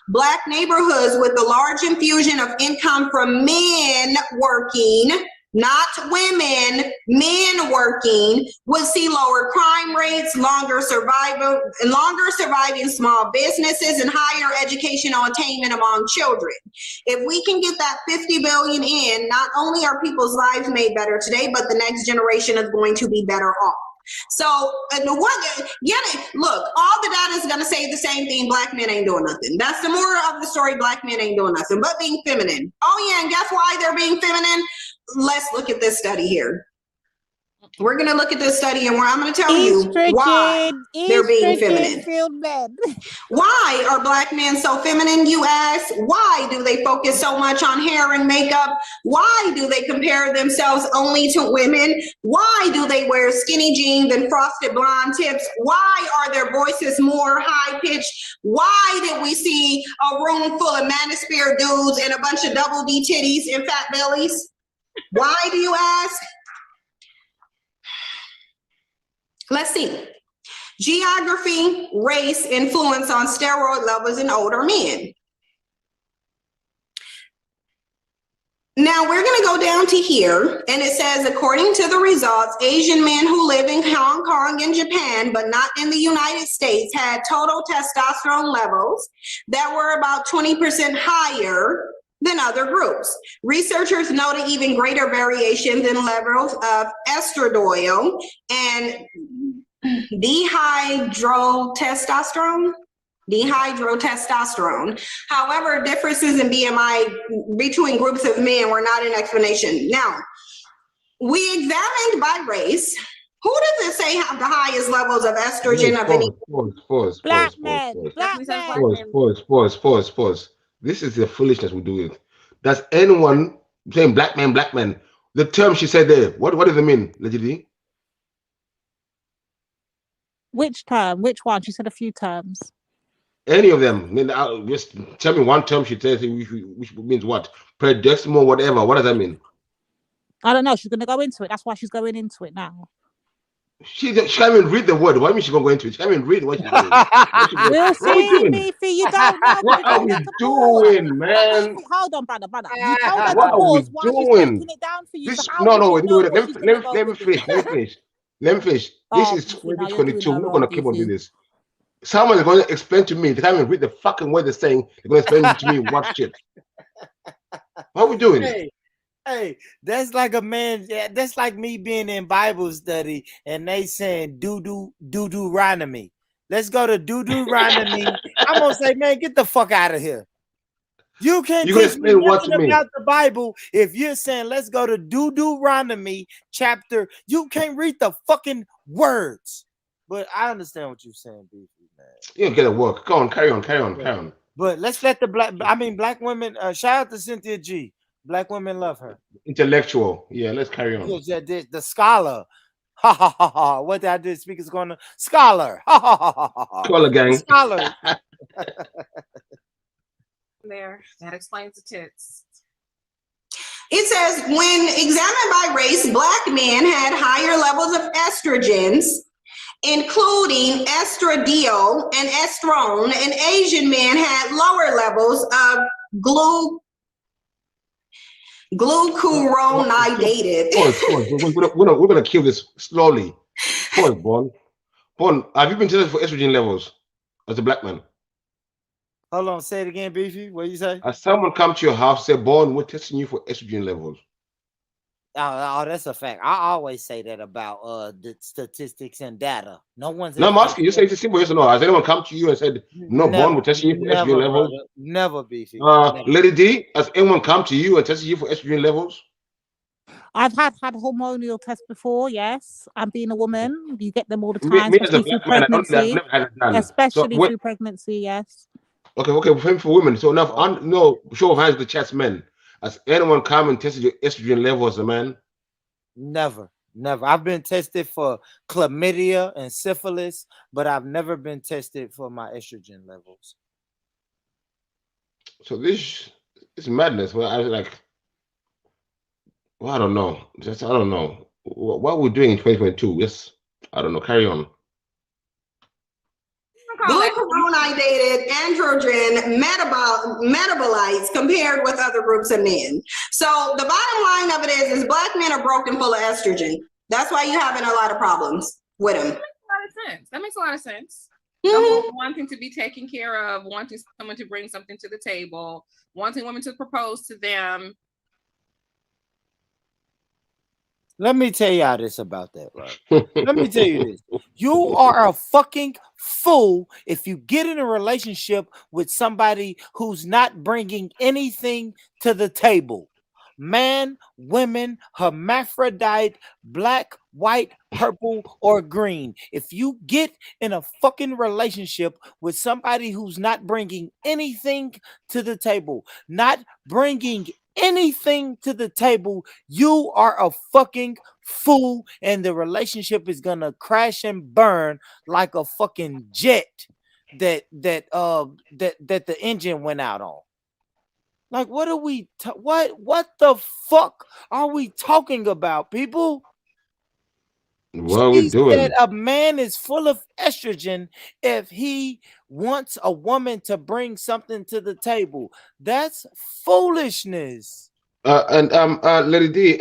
Black neighborhoods with a large infusion of income from men working, not women, men working, would see lower crime rates, longer surviving small businesses, and higher educational attainment among children. If we can get that 50 billion in, not only are people's lives made better today, but the next generation is going to be better off. So look, all the data is going to say the same thing. Black men ain't doing nothing. That's the moral of the story. Black men ain't doing nothing but being feminine. Oh yeah, and guess why they're being feminine? Let's look at this study here. We're going to look at this study, and I'm going to tell you why they're being feminine. Why are Black men so feminine, you ask? Why do they focus so much on hair and makeup? Why do they compare themselves only to women? Why do they wear skinny jeans and frosted blonde tips? Why are their voices more high-pitched? Why did we see a room full of manosphere dudes and a bunch of double D titties and fat bellies? Why do you ask? Let's see. Geography, race, influence on steroid levels in older men. Now we're going to go down to here, and it says, according to the results, Asian men who live in Hong Kong and Japan, but not in the United States, had total testosterone levels that were about 20% higher than other groups. Researchers noted even greater variations in levels of estradiol and dihydrotestosterone. However, differences in BMI between groups of men were not an explanation. Now, we examined by race. Who does it say have the highest levels of estrogen of any? Black men. Pause. This is the foolishness we do it. Does anyone saying black men? The term she said there, what does it mean, Legidi? Which term? Which one? She said a few terms. Any of them. Just tell me one term she says which means what? Predestinal, whatever. What does that mean? I don't know. She's going to go into it. That's why she's going into it now. She can't even read the word. Why mean she gonna go into it? She can't even read what she's doing. We'll see, Beefy. You don't know. What are we doing, man? Hold on, brother. You told her what to are we pause while she's doing? breaking it down for you. This, so no, let me finish. Let me finish. This is Beefy, now you're doing 2022. that We're not wrong, gonna keep on doing Beefy. this. Someone is going to explain to me. They can't even read the fucking word they're saying. They're going to explain to me what shit. What are we doing? Hey, that's like a man. Yeah, that's like me being in Bible study and they saying Deuteronomy. Let's go to Deuteronomy. I'm gonna say, man, get the fuck out of here. You can't You're gonna teach me explain what nothing to me. about the Bible if you're saying let's go to Deuteronomy chapter. You can't read the fucking words. But I understand what you're saying, Beefy, man. You don't get a work. Go on, carry on. But let's let the black women. Shout out to Cynthia G. Black women love her. Intellectual. Yeah, let's carry on. The scholar. Ha ha ha ha. What did I do? Speakers going to scholar. Ha ha ha ha ha. Scholar gang. Scholar. There, that explains the tits. It says, when examined by race, Black men had higher levels of estrogens, including estradiol and estrone, and Asian men had lower levels of glucuronidated. Pause. We're gonna kill this slowly. Pause, Bon. Have you been tested for estrogen levels as a black man? Hold on, say it again, Beefy. What you say? Has someone come to your house, say, Bon, we're testing you for estrogen levels? Oh, that's a fact. I always say that about the statistics and data. No one's. No, I'm asking you. Say it's a simple yes or no. Has anyone come to you and said, "No, Bon, we're testing you for estrogen levels"? Brother. Never, Beefy. Lady D, has anyone come to you and tested you for estrogen levels? I've had hormonal tests before. Yes, and being a woman, you get them all the time, especially through pregnancy. Especially through pregnancy, yes. Okay, for women. So now, no, show of hands, the chat's men. Has anyone come and tested your estrogen levels as a man? Never. I've been tested for chlamydia and syphilis, but I've never been tested for my estrogen levels. So this is madness. Well, I was like, well, I don't know. I don't know. What we're doing in 2022. Yes, I don't know. Carry on. Glucuronidated androgen metabolites compared with other groups of men. So the bottom line of it is Black men are broken full of estrogen. That's why you're having a lot of problems with them. That makes a lot of sense. The whole wanting to be taken care of, wanting someone to bring something to the table, wanting women to propose to them. Let me tell y'all this about that, right? Let me tell you this. You are a fucking fool if you get in a relationship with somebody who's not bringing anything to the table. Man, women, hermaphrodite, black, white, purple, or green. If you get in a fucking relationship with somebody who's not bringing anything to the table, you are a fucking fool, and the relationship is gonna crash and burn like a fucking jet that the engine went out on. Like, what are we? What the fuck are we talking about, people? What are we doing? Said a man is full of estrogen if he wants a woman to bring something to the table. That's foolishness. Lady D,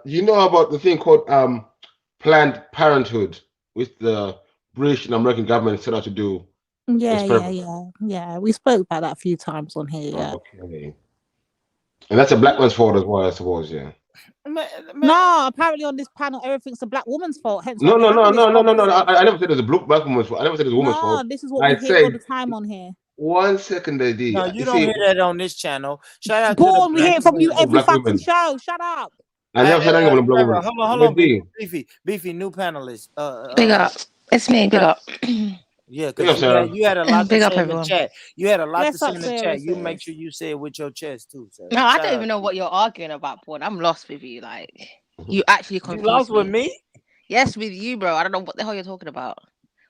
you know about the thing called Planned Parenthood, which the British and American government set out to do? Yeah. We spoke about that a few times on here. Yeah. Okay. And that's a black man's fault as well, I suppose. Yeah. No, apparently on this panel, everything's a black woman's fault. Hence, No. I never said it was a black woman's fault. I never said it was a woman's fault. No, this is what we hear all the time on here. 1 second, Lady. No, you don't hear that on this channel. Shout out to we hear it from you every fucking show. Shut up. I never said I'm gonna blow women. Hold on, Beefy, new panelist. Big up. It's me. Big up. Yeah, because you had a lot to say in the chat. You had a lot Yes, to say in the upstairs, chat. You upstairs. make sure you say it with your chest too. So No, I don't even know what you're arguing about, Paul. I'm lost with you. Like, you actually confused You lost with me? Yes, with you, bro. I don't know what the hell you're talking about.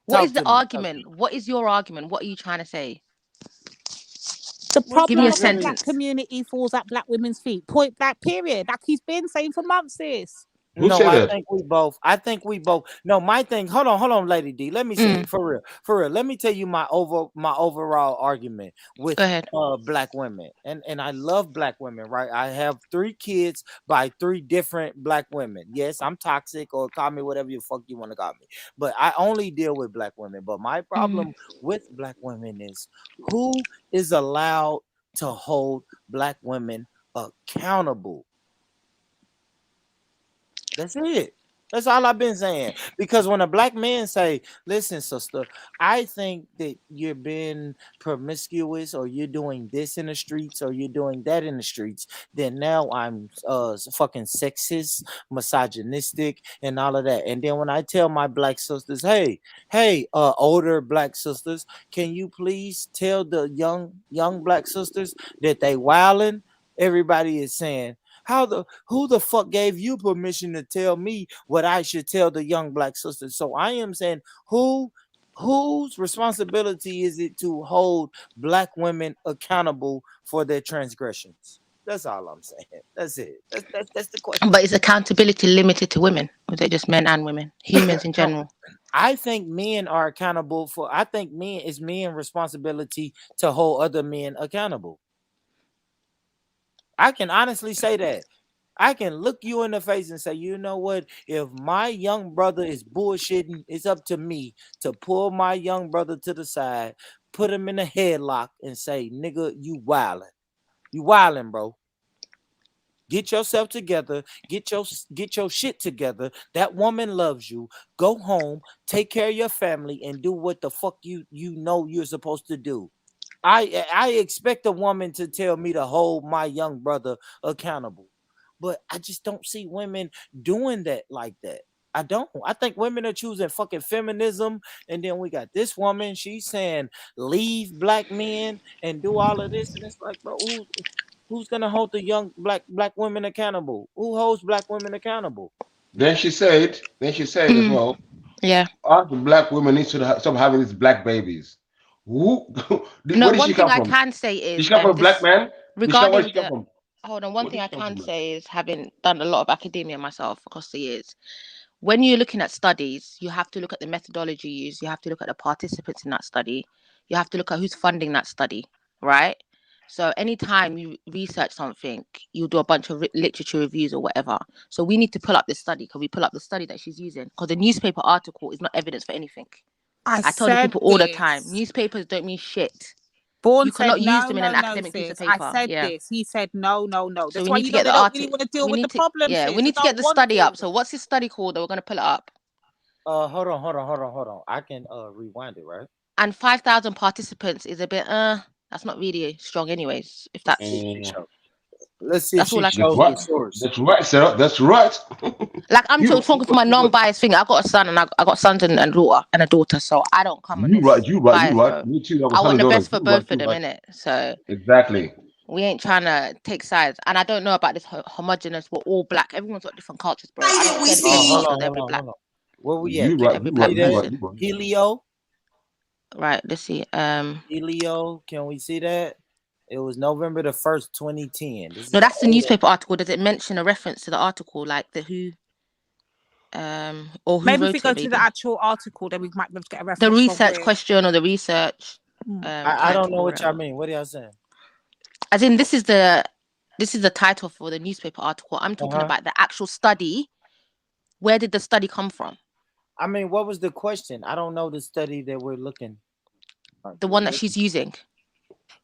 What is the argument? What is your argument? What are you trying to say? The problem me a of the black sentence. community falls at black women's feet. Point blank, period. Like he's been saying for months, sis. Who No, said I that? think we both. I think we both. No, my thing. Hold on, Lady D. Let me say it for real. For real. Let me tell you my overall argument with Go ahead. black women. And I love black women, right? I have 3 kids by 3 different black women. Yes, I'm toxic, or call me whatever the fuck you want to call me. But I only deal with black women. But my problem with black women is who is allowed to hold black women accountable. That's it. That's all I've been saying. Because when a black man say, listen, sister, I think that you're being promiscuous, or you're doing this in the streets, or you're doing that in the streets, then now I'm fucking sexist, misogynistic, and all of that. And then when I tell my black sisters, hey, older black sisters, can you please tell the young black sisters that they wilding? Everybody is saying, who the fuck gave you permission to tell me what I should tell the young black sisters? So I am saying, whose responsibility is it to hold black women accountable for their transgressions? That's all I'm saying. That's it. That's the question. But is accountability limited to women, or is it just men and women, humans in general? I think men are accountable for. I think men responsibility to hold other men accountable. I can honestly say that. I can look you in the face and say, you know what? If my young brother is bullshitting, it's up to me to pull my young brother to the side, put him in a headlock, and say, nigga, you wildin'. You wildin', bro. Get yourself together. Get your shit together. That woman loves you. Go home, take care of your family, and do what the fuck you know you're supposed to do. I expect a woman to tell me to hold my young brother accountable, but I just don't see women doing that like that. I don't. I think women are choosing fucking feminism, and then we got this woman. She's saying leave black men and do all of this, and it's like, bro, who's gonna hold the young black women accountable? Who holds black women accountable? Then she said as well. Yeah. All the black women need to stop having these black babies. Where did she come from? I can say is, did she come from a black man? Regarding Where she come from? Hold on, one thing I can say is, having done a lot of academia myself across the years, when you're looking at studies, you have to look at the methodology used, you have to look at the participants in that study, you have to look at who's funding that study, right? So anytime you research something, you do a bunch of literature reviews or whatever. So we need to pull up this study. Can we pull up the study that she's using? Because the newspaper article is not evidence for anything. I tell the people all the time, newspapers don't mean shit. You cannot use them in an academic piece of paper. I said this. He said no. So That's we why need to get the don't really want to deal with the problem. Yeah, we need to get the study up. So what's this study called that we're going to pull it up? Hold on. I can rewind it, right? And 5,000 participants is a bit that's not really strong anyways. If that's let's see. That's all I can see. That's right, Sarah. That's right. Like I'm talking from my non-biased thing. I got a son and I got sons and a daughter, so I don't come on. You right. Me too. I want the best for both of them, innit? So exactly. We ain't trying to take sides, and I don't know about this homogenous. We're all black. Everyone's got different cultures, bro. I don't care every black. Where we at? You right. Helio. Right. Let's see. Helio. Can we see that? It was November the 1st, 2010. No, that's the newspaper article. Does it mention a reference to the article, like the who? Or who maybe wrote if we go to the actual article, then we might be able to get a reference. The research question or the research. I don't know what y'all mean. What are y'all saying? As in, this is the title for the newspaper article. I'm talking about the actual study. Where did the study come from? I mean, what was the question? I don't know the study that we're looking. The one that she's using.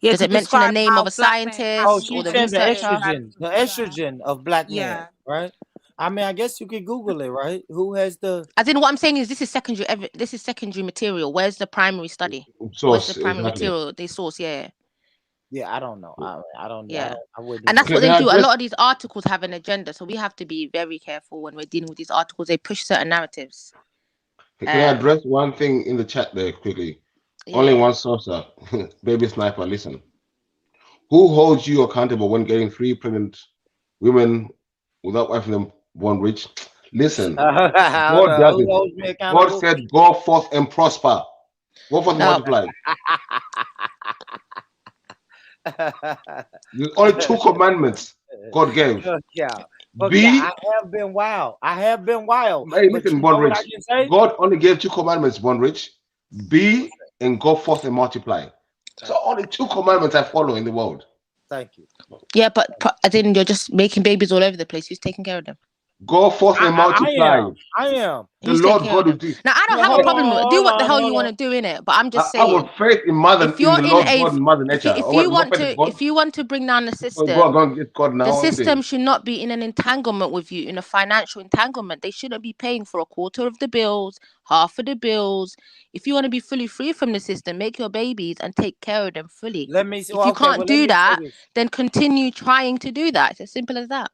Yeah, does it mention the name of a scientist or the researcher? The estrogen of black men, right? I mean, I guess you could Google it, right? Who has the? As in, what I'm saying is, this is secondary. This is secondary material. Where's the primary study? Source. Where's the primary material? The source, yeah. Yeah, I don't know. I don't. Yeah, I wouldn't. And that's what they do. A lot of these articles have an agenda, so we have to be very careful when we're dealing with these articles. They push certain narratives. Can I address one thing in the chat there quickly? Yeah. Only one source up. Baby Sniper, listen. Who holds you accountable when getting 3 pregnant women without wiping them born rich? Listen. God does it. God said, go forth and prosper. Go forth and multiply. There's only 2 commandments God gave. But B. I have been wild. I have been wild. Hey, But listen, you know what I Bonrich. can say? God only gave 2 commandments, Bonrich. Be and go forth and multiply. So only 2 commandments I follow in the world. Thank you. Yeah, but I think you're just making babies all over the place. Who's taking care of them? Go forth and multiply. I am. The Who's Lord taking care of God them? is this. Now, I don't have a problem with it. Do what the hell you want to do in it. But I'm just I saying, got faith in mother if in you're the in Lord a, God and Mother if Nature. you, if I you got want faith in to, God. if you want to bring down the Go system, and get God now. the all day. system should not be in an entanglement with you, in a financial entanglement. They shouldn't be paying for a quarter of the bills, half of the bills. If you want to be fully free from the system, make your babies and take care of them fully. Let me see. If you can't let do me say that, this. then continue trying to do that. It's as simple as that.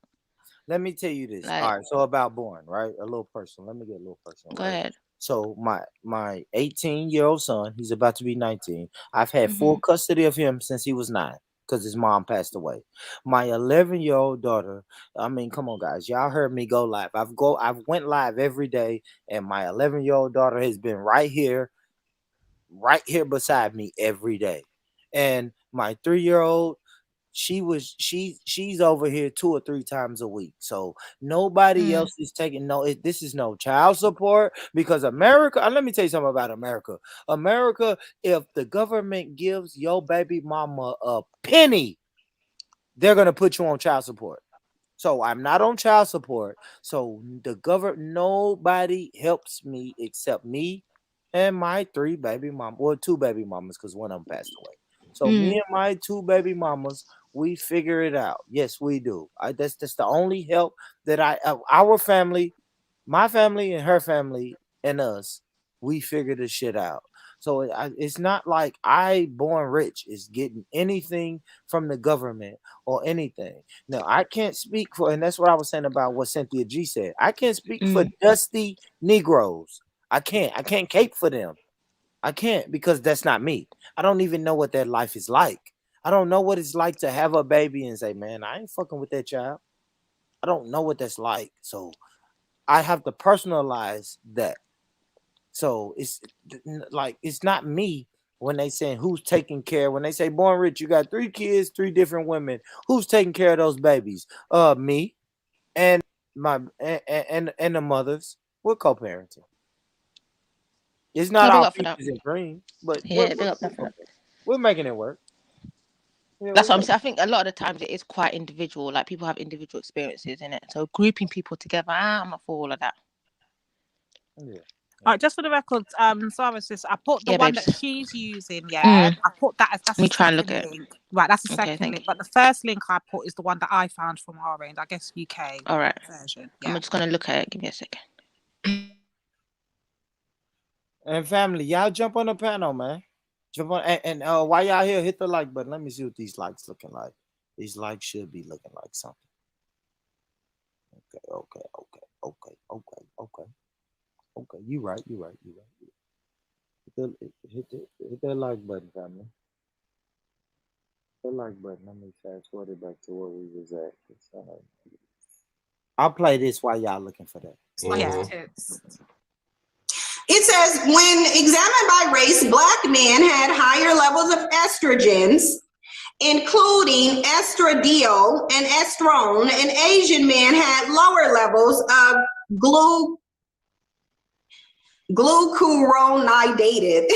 Let me tell you this. Like, All right. So about born, right? A little personal. Let me get a little personal. go right? ahead. So my 18-year-old son, he's about to be 19. I've had full custody of him since he was 9 because his mom passed away. My 11-year-old daughter, I mean, come on, guys. Y'all heard me go live. I've went live every day, and my 11-year-old daughter has been right here beside me every day. And my 3-year-old, she's over here 2 or 3 times a week. So nobody else is taking this is no child support because America, let me tell you something about America. America, if the government gives your baby mama a penny, they're gonna put you on child support. So I'm not on child support. So nobody helps me except me and my 3 baby mamas, or 2 baby mamas, because one of them passed away. So me and my 2 baby mamas, we figure it out. Yes, we do. That's the only help that our family, my family and her family and us, we figure this shit out. So it's not like I born rich is getting anything from the government or anything. Now I can't speak for, and that's what I was saying about what Cynthia G said. I can't speak for dusty Negroes. I can't cape for them. I can't, because that's not me. I don't even know what their life is like. I don't know what it's like to have a baby and say, man, I ain't fucking with that child. I don't know what that's like. So I have to personalize that. So it's like, it's not me when they saying who's taking care. When they say born rich, you got 3 kids, 3 different women. Who's taking care of those babies? Me and my and the mothers. We're co-parenting. It's not all peaches and cream, but we're making it work. Yeah, that's what I'm saying. I think a lot of the times it is quite individual. Like, people have individual experiences in it. So grouping people together, I'm not for all of that. Yeah. All right, just for the record, Sarah says I put the one babes. that she's using. Yeah, I put that as that's Me the try and second look at it. link. Right, that's the Okay, second thank link. But the first link I put is the one that I found from our end. I guess UK All right. version. I'm just gonna look at it. Give me a second. And family, y'all jump on the panel, man. Jump on, and while y'all here, hit the like button. Let me see what these likes looking like. These likes should be looking like something. Okay. You right. Hit that like button, family. The like button. Let me fast forward it back to where we was at. I'll play this while y'all looking for that. It says, when examined by race, Black men had higher levels of estrogens, including estradiol and estrone, and Asian men had lower levels of glucuronidated.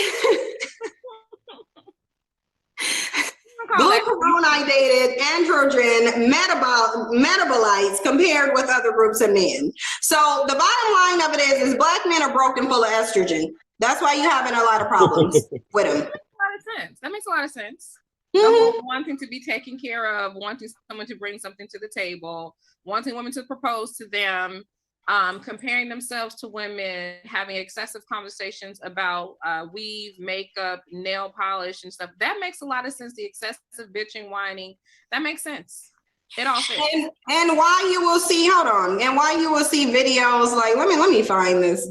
Glucuronidated androgen metabolites compared with other groups of men. So the bottom line of it is Black men are broken full of estrogen. That's why you're having a lot of problems with them. A lot of sense. That makes a lot of sense. The whole wanting to be taken care of, wanting someone to bring something to the table, wanting women to propose to them, comparing themselves to women, having excessive conversations about weave, makeup, nail polish, and stuff. That makes a lot of sense. The excessive bitching, whining, that makes sense. It all fits. And why you will see, and why you will see videos like, let me find this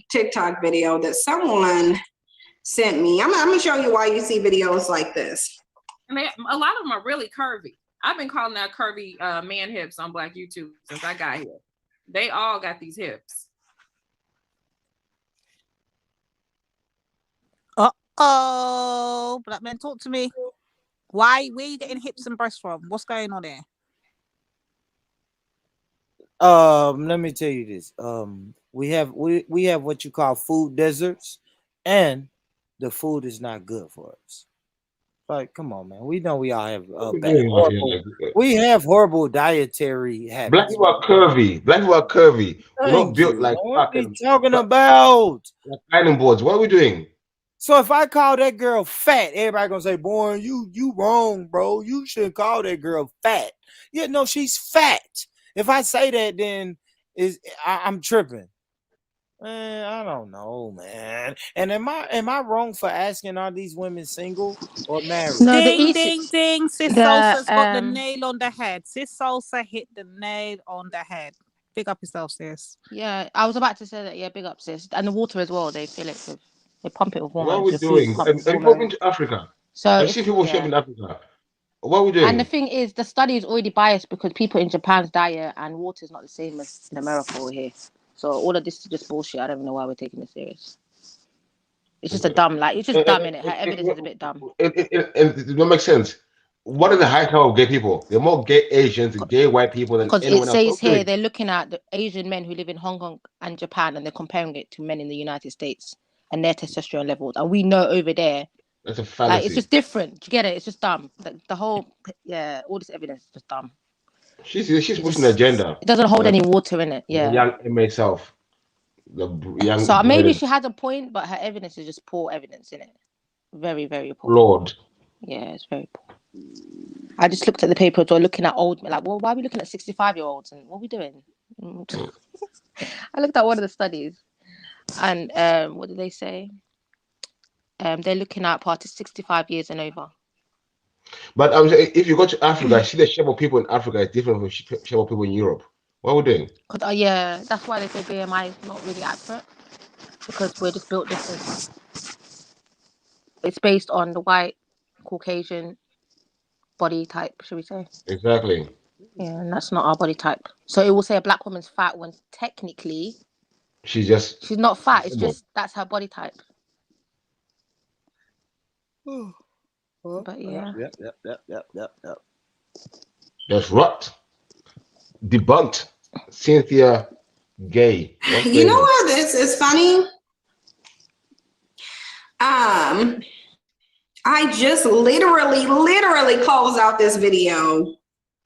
TikTok video that someone sent me. I'm gonna show you why you see videos like this. And a lot of them are really curvy. I've been calling that curvy man hips on Black YouTube since I got here. They all got these hips. Black men, talk to me. Where are you getting hips and breasts from? What's going on there? Let me tell you this. We have what you call food deserts, and the food is not good for us. Like, come on, man. We know we all have we have horrible dietary habits. Black people are curvy. Black people are curvy. We're not built like what are you talking about? Like ironing boards. What are we doing? So if I call that girl fat, everybody gonna say, "Boy, you wrong, bro. You shouldn't call that girl fat." Yeah, no, she's fat. If I say that, then I'm tripping. Man, I don't know, man. And am I wrong for asking, are these women single or married? No, Ding. Sis Salsa's got the nail on the head. Sis Salsa hit the nail on the head. Big up yourself, sis. Yeah, I was about to say that. Yeah, big up, sis. And the water as well. They fill it with. They pump it with What hormones. are we doing? Have you been to Africa? So I've seen people shop in Africa. What are we doing? And the thing is, the study is already biased because people in Japan's diet and water is not the same as in America or here. So all of this is just bullshit. I don't even know why we're taking this serious. It's just a dumb, it's just dumb, innit? Her evidence is a bit dumb. It don't make sense. What are the high count of gay people? They're more gay Asians and gay white people than anyone else. Because it says here they're looking at the Asian men who live in Hong Kong and Japan, and they're comparing it to men in the United States and their testosterone levels. And we know over there, that's a fallacy. it's just different. Do you get it? It's just dumb. The whole, all this evidence is just dumb. She's pushing the agenda. It doesn't hold any water in it. Yeah. The young MA self. So maybe she has a point, but her evidence is just poor evidence in it. Very, very poor. Lord. Yeah, it's very poor. I just looked at the paper, so looking at old, well, why are we looking at 65-year-olds and what are we doing? I looked at one of the studies, and what did they say? They're looking at parties 65 years and over. But if you go to Africa, I see the shape of people in Africa is different from the shape of people in Europe. What are we doing? Yeah, that's why they say BMI is not really accurate, because we're just built different. It's based on the white, Caucasian body type, should we say? Exactly. Yeah, and that's not our body type. So it will say a black woman's fat when technically she's not fat. It's just that's her body type. But yeah. Yep. That's right. Debunked. Cynthia Gay. You know what? This is funny. I just literally closed out this video.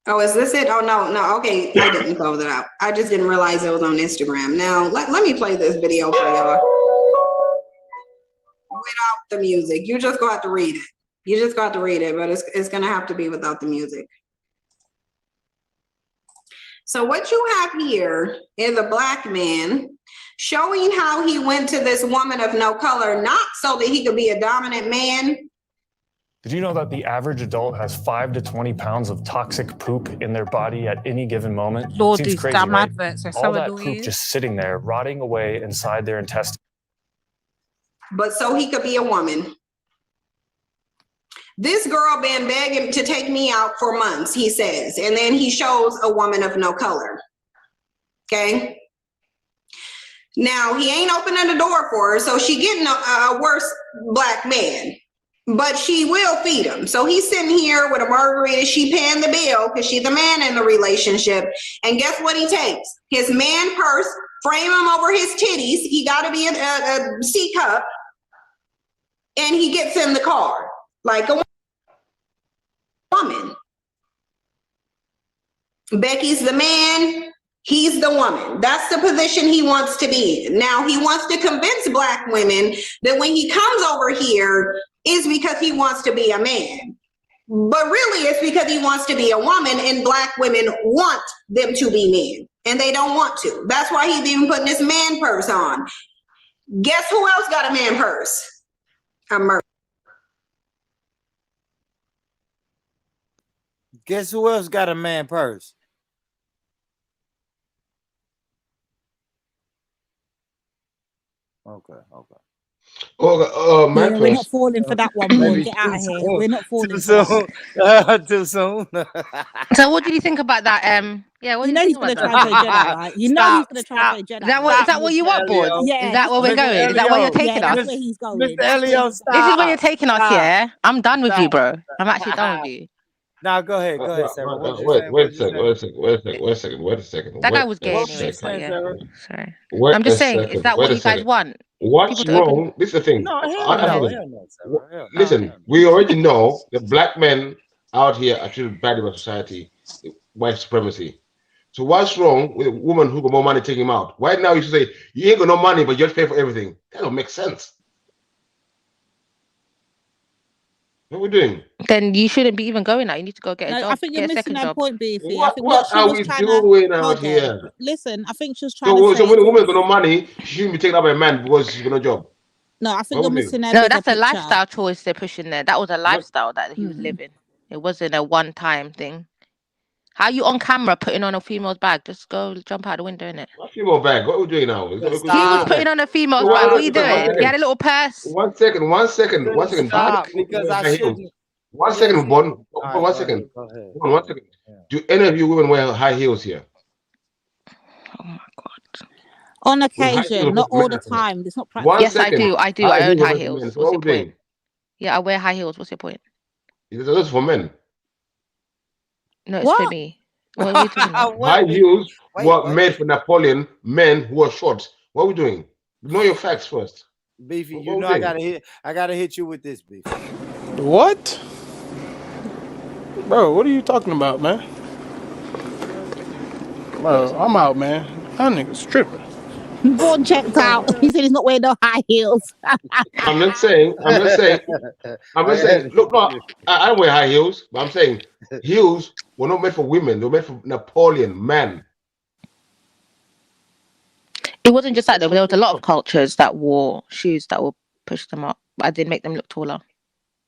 Oh, is this it? Oh, no. Okay, I didn't close it out. I just didn't realize it was on Instagram. Now, let me play this video for y'all. Without the music. You just got to read it. You just got to read it, but it's going to have to be without the music. So what you have here is a black man showing how he went to this woman of no color, not so that he could be a dominant man. Did you know that the average adult has 5 to 20 pounds of toxic poop in their body at any given moment? Lord, Seems these crazy, damn right? adverts are All so that annoying. poop just sitting there, rotting away inside their intestines. But so he could be a woman. This girl been begging to take me out for months, he says. And then he shows a woman of no color. Okay. Now he ain't opening the door for her, so she getting a worse black man. But she will feed him. So he's sitting here with a margarita. She paying the bill because she's the man in the relationship. And guess what he takes? His man purse, frame him over his titties. He got to be a C cup. And he gets in the car like a woman. Becky's the man. He's the woman. That's the position he wants to be in. Now he wants to convince black women that when he comes over here, is because he wants to be a man. But really it's because he wants to be a woman, and black women want them to be men and they don't want to. That's why he's even putting this man purse on. Guess who else got a man purse? A murderer. Guess who else got a man purse? Okay. Yeah, we're not falling for that one, boy. Get out of here. We're not falling for that. Too soon. So what did you think about that? Yeah, what You do know you he's think gonna about try to that? play Jedi, right? You know he's gonna try to play Jedi. Is that what you want, board? Yeah. Is that where we're going? Is that where you're taking us? That's where he's going. Mr. Elio, This is where you're taking us, yeah? I'm done with you, bro. I'm actually done with you. Now go ahead, Sarah. What you Wait, saying? wait a second, wait a second. That guy was gay What anyway, you so saying, yeah. Sarah? Sorry. Wait I'm a just saying, is second. that Wait what a you guys second. want? What's People to open. wrong? This is the thing. No, hell no, hell no, Sarah. Hell no. Listen, we already know that black men out here are treated badly by society, white supremacy. So what's wrong with a woman who got more money taking him out? Right now you should say you ain't got no money, but you have to pay for everything. That don't make sense. What are we doing? Then you shouldn't be even going out. You need to go get a No, job. I think you're Get a missing second her job. point, Beefy. I What think what she are was we trying to doing out hold here? on. Listen, I think she was trying So, to say. when a woman's got no money, she shouldn't be taken out by a man because she's got no job. No, I think What you're we doing? missing her No, bigger that's a picture. lifestyle choice they're pushing there. That was a lifestyle that he was living. It wasn't a one-time thing. How you on camera putting on a female's bag? Just go jump out the window, innit? A female bag. What are we doing now? He was putting on a female's bag. What are you doing? He had a little purse. One second. Stop, because I shouldn't. One second, Bon. One second. Go ahead. One second. Do any of you women wear high heels here? On occasion, not all the time. It's not practical. Yes, I do. I own high heels. What's your point? Yeah, I wear high heels. What's your point? Those for men. No, it's for me. What are we talking about? High heels were made for Napoleon men who are short. What are we doing? Know your facts first. Beefy, you know I gotta hit you with this, Beefy. What? Bro, what are you talking about, man? Bro, I'm out, man. That nigga's tripping. Born checked out. He said he's not wearing no high heels. I'm not saying. Look, no, I don't wear high heels, but I'm saying heels were not made for women. They were made for Napoleon, man. It wasn't just that though. There was a lot of cultures that wore shoes that would push them up, but I did make them look taller.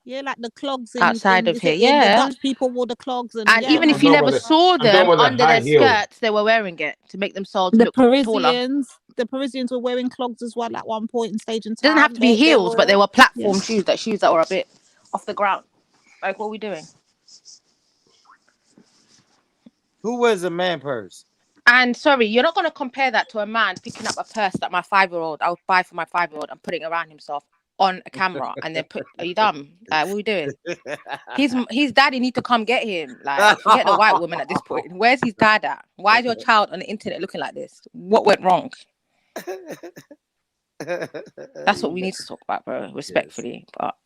Yeah, like the clogs outside of here. The Yeah, Dutch people wore the clogs, and even if you never saw them under their skirts, they were wearing it to make themselves look taller. The Parisians were wearing clogs as well at one point in stage and It time. doesn't have to be heels, but they were platform shoes that were a bit off the ground. Like, what are we doing? Who wears a man purse? And sorry, you're not going to compare that to a man picking up a purse that my 5-year-old, I would buy for my 5-year-old and putting it around himself on a camera and then are you dumb? Like, what are we doing? His daddy need to come get him. Like, forget the white woman at this point. Where's his dad at? Why is your child on the internet looking like this? What went wrong? That's what we need to talk about, bro. Respectfully, but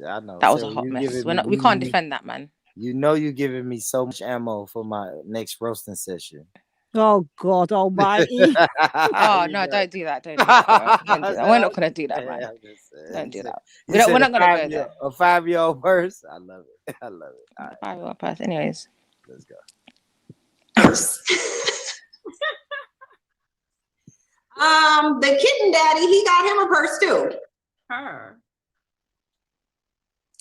I know that was a hot mess. We can't defend that, man. You know you're giving me so much ammo for my next roasting session. Oh God Almighty! Oh no! Don't do that! Don't do that, bro. Don't do that. We're not gonna do that, man. Don't do that. We're not gonna go there. A 5-year-old purse. I love it. I love it. All right. 5-year-old purse. Anyways, let's go. The kitten daddy, he got him a purse too.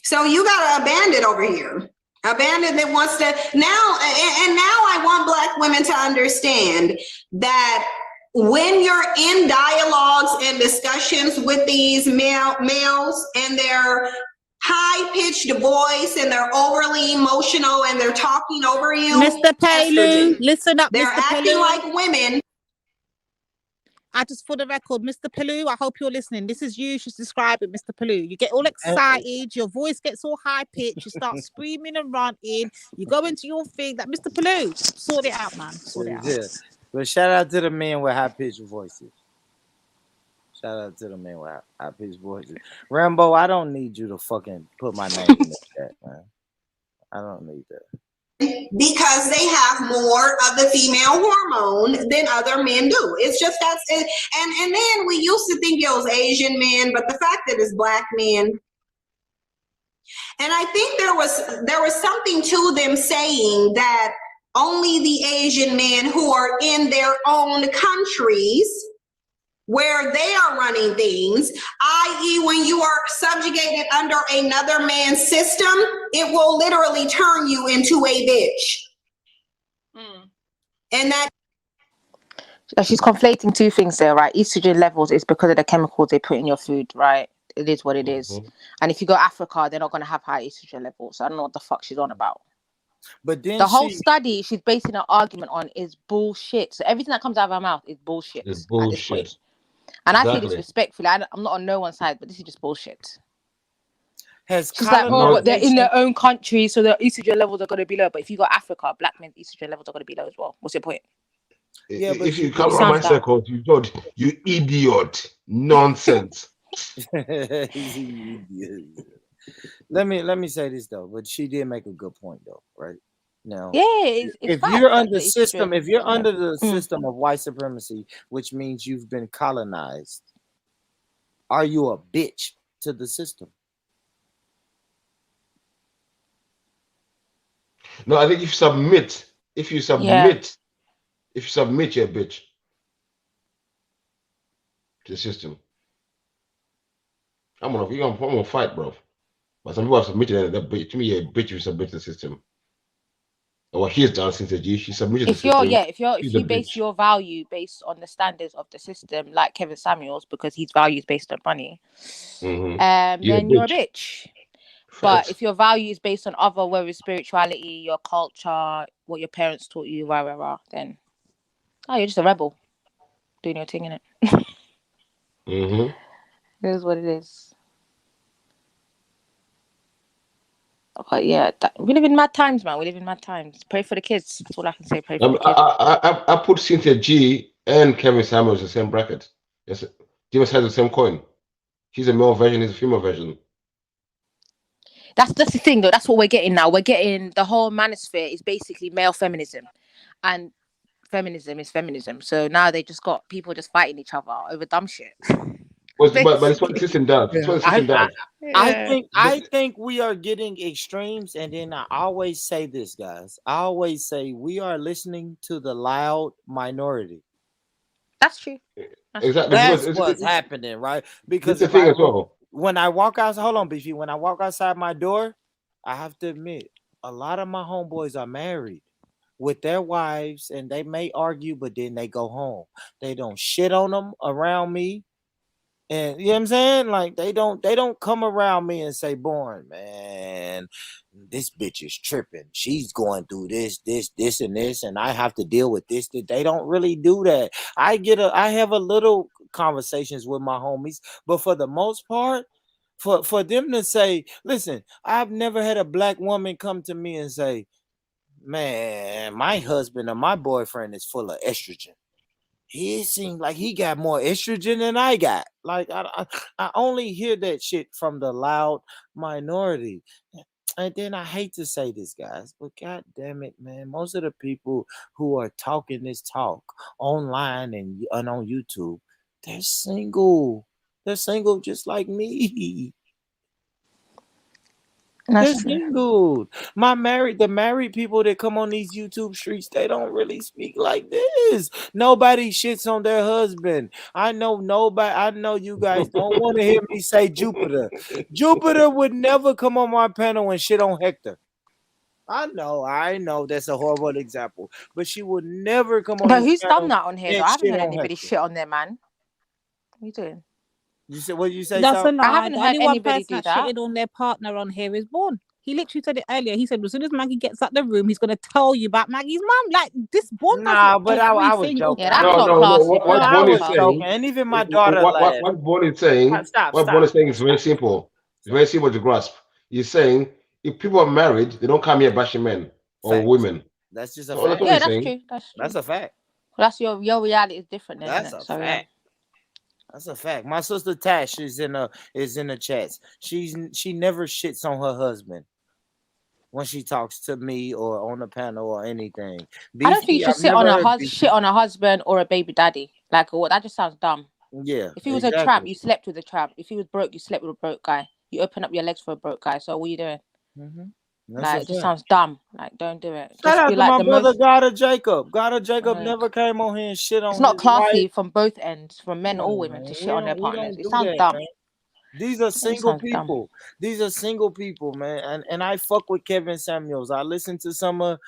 So you got a bandit over here. A bandit that wants to now, and now I want Black women to understand that when you're in dialogues and discussions with these males and their high-pitched voice and they're overly emotional and they're talking over you, Mr. Palu, listen up, they're Mr. acting Palu. like women. For the record, Mr. Palu, I hope you're listening. This is you. She's describing Mr. Palu. You get all excited. Your voice gets all high pitched. You start screaming and ranting. You go into your thing. That Mr. Palu, sort it out, man. Sort it out. Yeah. But shout out to the men with high pitched voices. Shout out to the men with high pitched voices. Rambo, I don't need you to fucking put my name in the chat, man. I don't need that. Because they have more of the female hormone than other men do. It's just that's it. And then we used to think it was Asian men, but the fact that it's Black men. And I think there was something to them saying that only the Asian men who are in their own countries where they are running things, i.e. when you are subjugated under another man's system, it will literally turn you into a bitch. And that she's conflating two things there, right? Estrogen levels is because of the chemicals they put in your food, right? It is what it is. And if you go Africa, they're not going to have high estrogen levels. I don't know what the fuck she's on about. But then the whole study she's basing her argument on is bullshit. So everything that comes out of her mouth is bullshit. It's bullshit. And I say this respectfully. I'm not on no one's side, but this is just bullshit. has She's like, oh, but they're in colonization. their own country, so their estrogen levels are going to be low. But if you got Africa, black men's estrogen levels are going to be low as well. What's your point? Yeah, but if you come around my circle, you thought you idiot, nonsense. Let me say this though, but she did make a good point though, right? Now, yeah, it's if facts you're that under the system, estrogen- if you're under the Mm. system of white supremacy, which means you've been colonized, are you a bitch to the system? No, I think if you submit, you're a bitch to the system. I'm gonna fight, bro. But some people have submitted that bitch. To me, you're a bitch if you submit to the system. And what she's done since the G, she submitted to the system. If you base your value based on the standards of the system, like Kevin Samuels, because his value is based on money, then you're a bitch. But if your value is based on other, whether it's spirituality, your culture, what your parents taught you, then you're just a rebel doing your thing, innit? It is what it is. But yeah, we live in mad times, man. We live in mad times. Pray for the kids. That's all I can say. Pray for the kids. I put Cynthia G and Kevin Samuels in the same bracket. Yes, they must have the same coin. She's a male version, he's a female version. That's the thing, though. That's what we're getting now. We're getting the whole manosphere is basically male feminism, and feminism is feminism. So now they just got people just fighting each other over dumb shit. But it's what the system does. It's what the system does. I think we are getting extremes, and then I always say this, guys. I always say we are listening to the loud minority. That's true. Exactly. That's what's happening, right? Because it's the thing as well. When I walk outside, hold on, Beefy. When I walk outside my door, I have to admit, a lot of my homeboys are married with their wives, and they may argue, but then they go home. They don't shit on them around me. And you know what I'm saying? Like they don't come around me and say, "Born, man, this bitch is tripping. She's going through this, and this, and I have to deal with this." They don't really do that. I have a little conversations with my homies, but for the most part, for them to say, "Listen, I've never had a black woman come to me and say, man, my husband or my boyfriend is full of estrogen. He seemed like he got more estrogen than I got." Like I only hear that shit from the loud minority. And then I hate to say this, guys, but god damn it, man, most of the people who are talking this talk online and on YouTube, they're single. They're single just like me. They're single. The married people that come on these YouTube streets, they don't really speak like this. Nobody shits on their husband. I know you guys don't want to hear me say Jupiter. Jupiter would never come on my panel and shit on Hector. I know that's a horrible example, but she would never come on. But who's done that on here? Though? I haven't heard anybody shit on their man. What are you doing? You said what you say? That's a lie. I haven't heard anybody do that. Shitting on their partner on here is Born. He literally said it earlier. He said as soon as Maggie gets out the room, he's gonna tell you about Maggie's mom. Like this Born. Nah, but I was joking. Yeah, that's not classy. What Born is saying, and even my daughter. What Born is saying, Born is saying is very simple. It's very simple to grasp. He's saying if people are married, they don't come here bashing men or women. That's just a fact. Yeah, that's true. That's a fact. Well, that's your reality is different. Then, That's a fact. That's a fact. My sister Tash is in the chats. She never shits on her husband when she talks to me or on the panel or anything. I don't think you should shit on a husband or a baby daddy. Like that just sounds dumb. Yeah. If he was a tramp, you slept with a tramp. If he was broke, you slept with a broke guy. You open up your legs for a broke guy. So what are you doing? Like it just sounds dumb. Like don't do it. Shout out to my brother God of Jacob. God of Jacob never came on here and shit on. It's not classy from both ends, from men or women, to shit on their partners. It sounds dumb. Man. These are single people. These are single people, man. And I fuck with Kevin Samuels. I listen to some of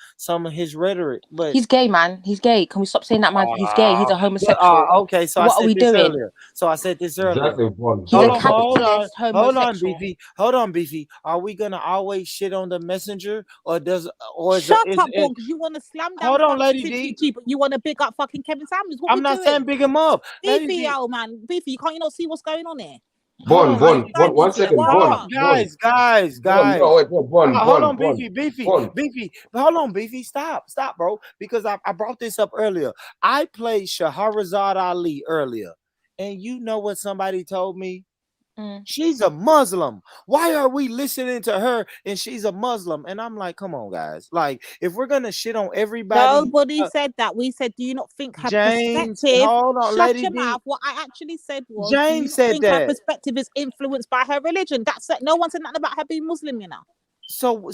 his rhetoric, but he's gay, man. He's gay. Can we stop saying that, man? He's gay. He's a homosexual. Okay, so what are we doing? Earlier. So I said this earlier. Exactly. Hold on, Beefy. Are we gonna always shit on the messenger, or shut up, because you want to slam down? Hold on, Lady D. But you want to big up fucking Kevin Samuels. I'm not saying big him up, Beefy, man. Beefy, you can't not see what's going on here? Bon, one second, guys. No, wait, Hold on, Bon. Beefy. Hold on, Beefy. Stop, bro. Because I brought this up earlier. I played Shahrazad Ali earlier, and you know what somebody told me? She's a Muslim. Why are we listening to her and she's a Muslim? And I'm like, come on, guys. Like, if we're gonna shit on everybody, nobody said that. We said, do you not think her James, perspective? hold on, Shut Lady your D. mouth. What I actually said was, James do you not said think her that. perspective is influenced by her religion? That's it. No one said nothing about her being Muslim, you know. So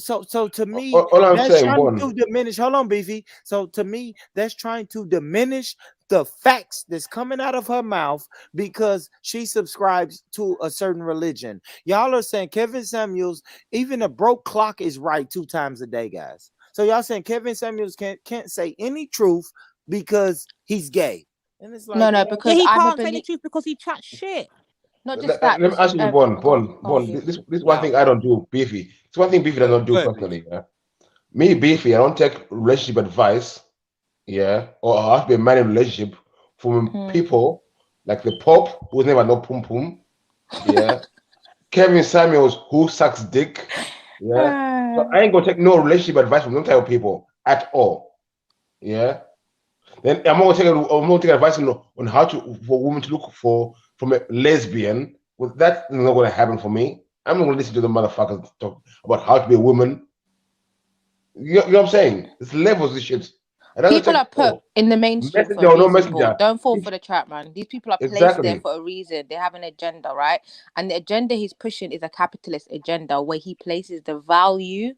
to me, all I'm that's saying, trying Bon. to diminish. Hold on, Beefy. So to me, that's trying to diminish the facts that's coming out of her mouth because she subscribes to a certain religion. Y'all are saying Kevin Samuels, even a broke clock is right 2 times a day, guys. So y'all saying Kevin Samuels can't say any truth because he's gay. And it's like, No, because he I'm can't say the truth because he chats shit. Not just that. Let me ask you, Bon. This is one thing I don't do, Beefy. It's one thing Beefy does not do personally. Yeah? Me, Beefy, I don't take relationship advice. Yeah, or I have to be a man in relationship from people like the Pope, who's never no pum pum. Yeah, Kevin Samuels, who sucks dick. Yeah, so I ain't gonna take no relationship advice from those type of people at all. Yeah, then I'm gonna take advice on how for women to look for from a lesbian. Well, that's not gonna happen for me. I'm not gonna listen to the motherfuckers talk about how to be a woman. You know what I'm saying? It's levels of shit. People are put in the mainstream for a reason, Bo. Don't fall for the trap, man. These people are placed there for a reason. They have an agenda, right? And the agenda he's pushing is a capitalist agenda where he places the value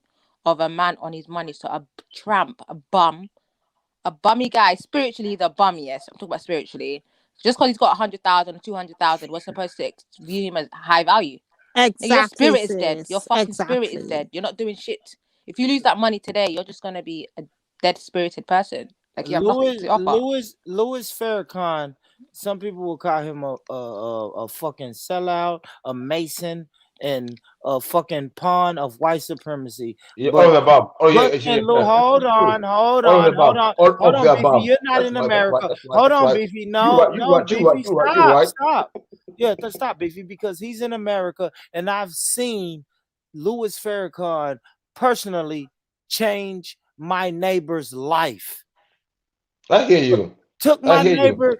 of a man on his money. So a tramp, a bummy guy, spiritually he's a bum, yes. I'm talking about spiritually. Just because he's got 100,000 or 200,000, we're supposed to view him as high value. Exactly. Your spirit is dead. Your fucking Exactly. spirit is dead. You're not doing shit. If you lose that money today, you're just gonna be a dead spirited person. Like you have nothing to offer. Louis Farrakhan, some people will call him a fucking sellout, a mason, and a fucking pawn of white supremacy. Yeah, all of the above. Hold on, Beefy. You're not in America. Hold on, Beefy. No, Beefy, stop. Yeah, stop, Beefy, because he's in America, and I've seen Louis Farrakhan personally change my neighbor's life. I hear you. Took my neighbor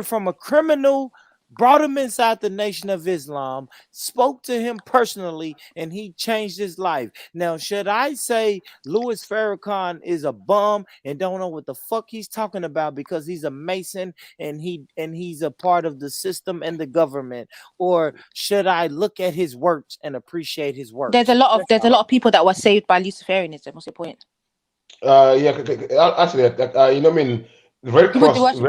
from a criminal, brought him inside the Nation of Islam, spoke to him personally, and he changed his life. Now, should I say Louis Farrakhan is a bum and don't know what the fuck he's talking about because he's a Mason and he's a part of the system and the government, or should I look at his works and appreciate his works? There's a lot of people that were saved by Luciferianism. What's your point? Actually, you know what I mean? The Red Cross does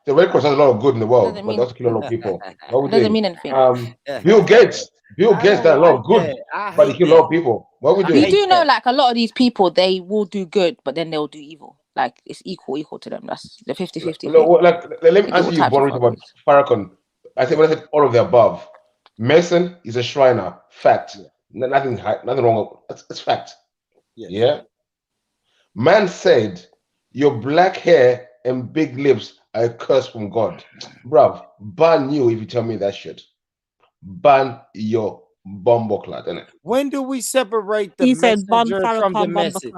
a lot of good in the world, but that's killing a lot of people. It doesn't mean anything. Bill Gates does a lot of good, but he kills a lot of people. What we doing? You do know, like a lot of these people, they will do good, but then they'll do evil. Like it's equal to them. That's the 50-50. Let me answer you, Bonnie, about Farrakhan. I said all of the above. Mason is a Shriner. Fact. Nothing wrong. It's fact. Yeah. Man said, your black hair and big lips are a curse from God. Bruv, ban you if you tell me that shit. Ban your bumbleclad, innit? When do we separate the messenger from the message?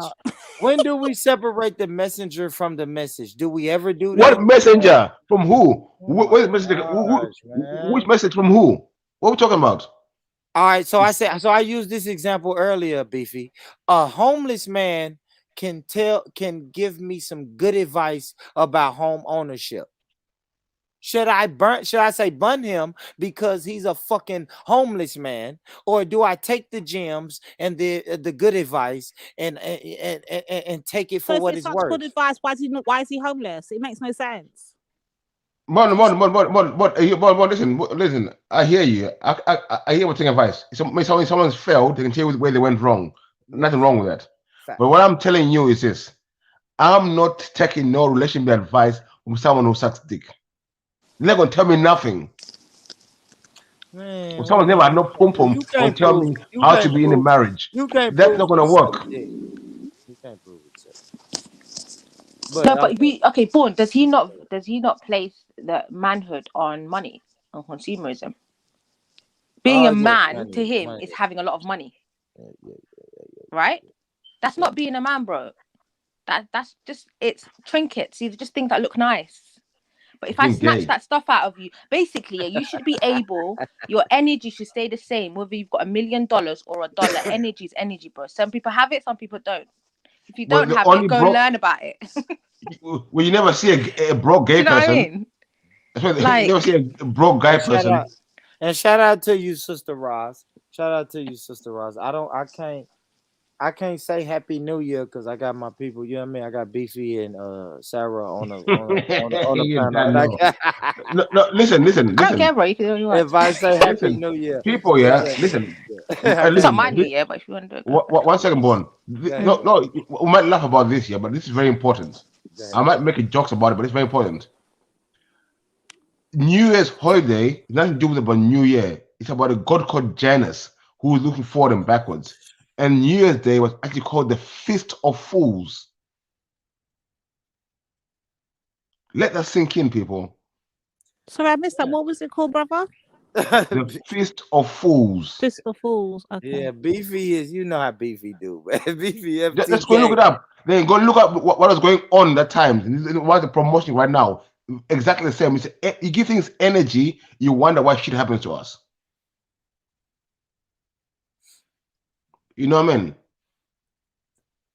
When do we separate the messenger from the message? Do we ever do that? What messenger? From who? Which message from who? What are we talking about? All right, so I used this example earlier, Beefy. A homeless man can give me some good advice about home ownership. Should I say bun him because he's a fucking homeless man, or do I take the gems and the good advice and take it for what it's worth? Good advice. Why is he homeless? It makes no sense. Listen. I hear you. I hear what's advice. Someone's failed. They can tell you where they went wrong. Nothing wrong with that. But what I'm telling you is this: I'm not taking no relationship advice from someone who sucks dick. You're not gonna tell me nothing. Man, someone never had no pum pum and tell me how to be in a marriage. That's not gonna work. You can't prove it. Born. Does he not place the manhood on money, on consumerism? Being a yeah, man money, to him money. is having a lot of money, Yeah. right? That's not being a man, bro. That's just, it's trinkets. These are just things that look nice. But if I Being snatch gay. that stuff out of you, basically, you should be able, your energy should stay the same, whether you've got $1 million or $1. Energy is energy, bro. Some people have it, some people don't. If you Well, don't have it, go learn about it. Well, you never see a broke Do gay you know what I person. mean? You Like, never see a broke guy person. Shout out to you, Sister Roz. Shout out to you, Sister Roz. I can't say Happy New Year because I got my people. You know what I mean? I got Beefy and Sarah on the panel. No, listen. I don't care, bro. You can do what you want. If I say Happy Listen, New Year, people, listen. It's not my New Year, but if you want to do it, go. 1 second, Bon. No, we might laugh about this, but this is very important. I might make jokes about it, but it's very important. New Year's holiday is nothing to do with about New Year. It's about a god called Janus who is looking forward and backwards. And New Year's Day was actually called the Feast of Fools. Let that sink in, people. Sorry, I missed that. What was it called, brother? The Feast of Fools. Feast of Fools. Okay. Yeah, Beefy is, you know how Beefy do, man. Beefy FTK. Let's go look it up. Then go look up what was going on that time. What's the promotion right now? Exactly the same. You give things energy, you wonder why shit happens to us. You know what I mean?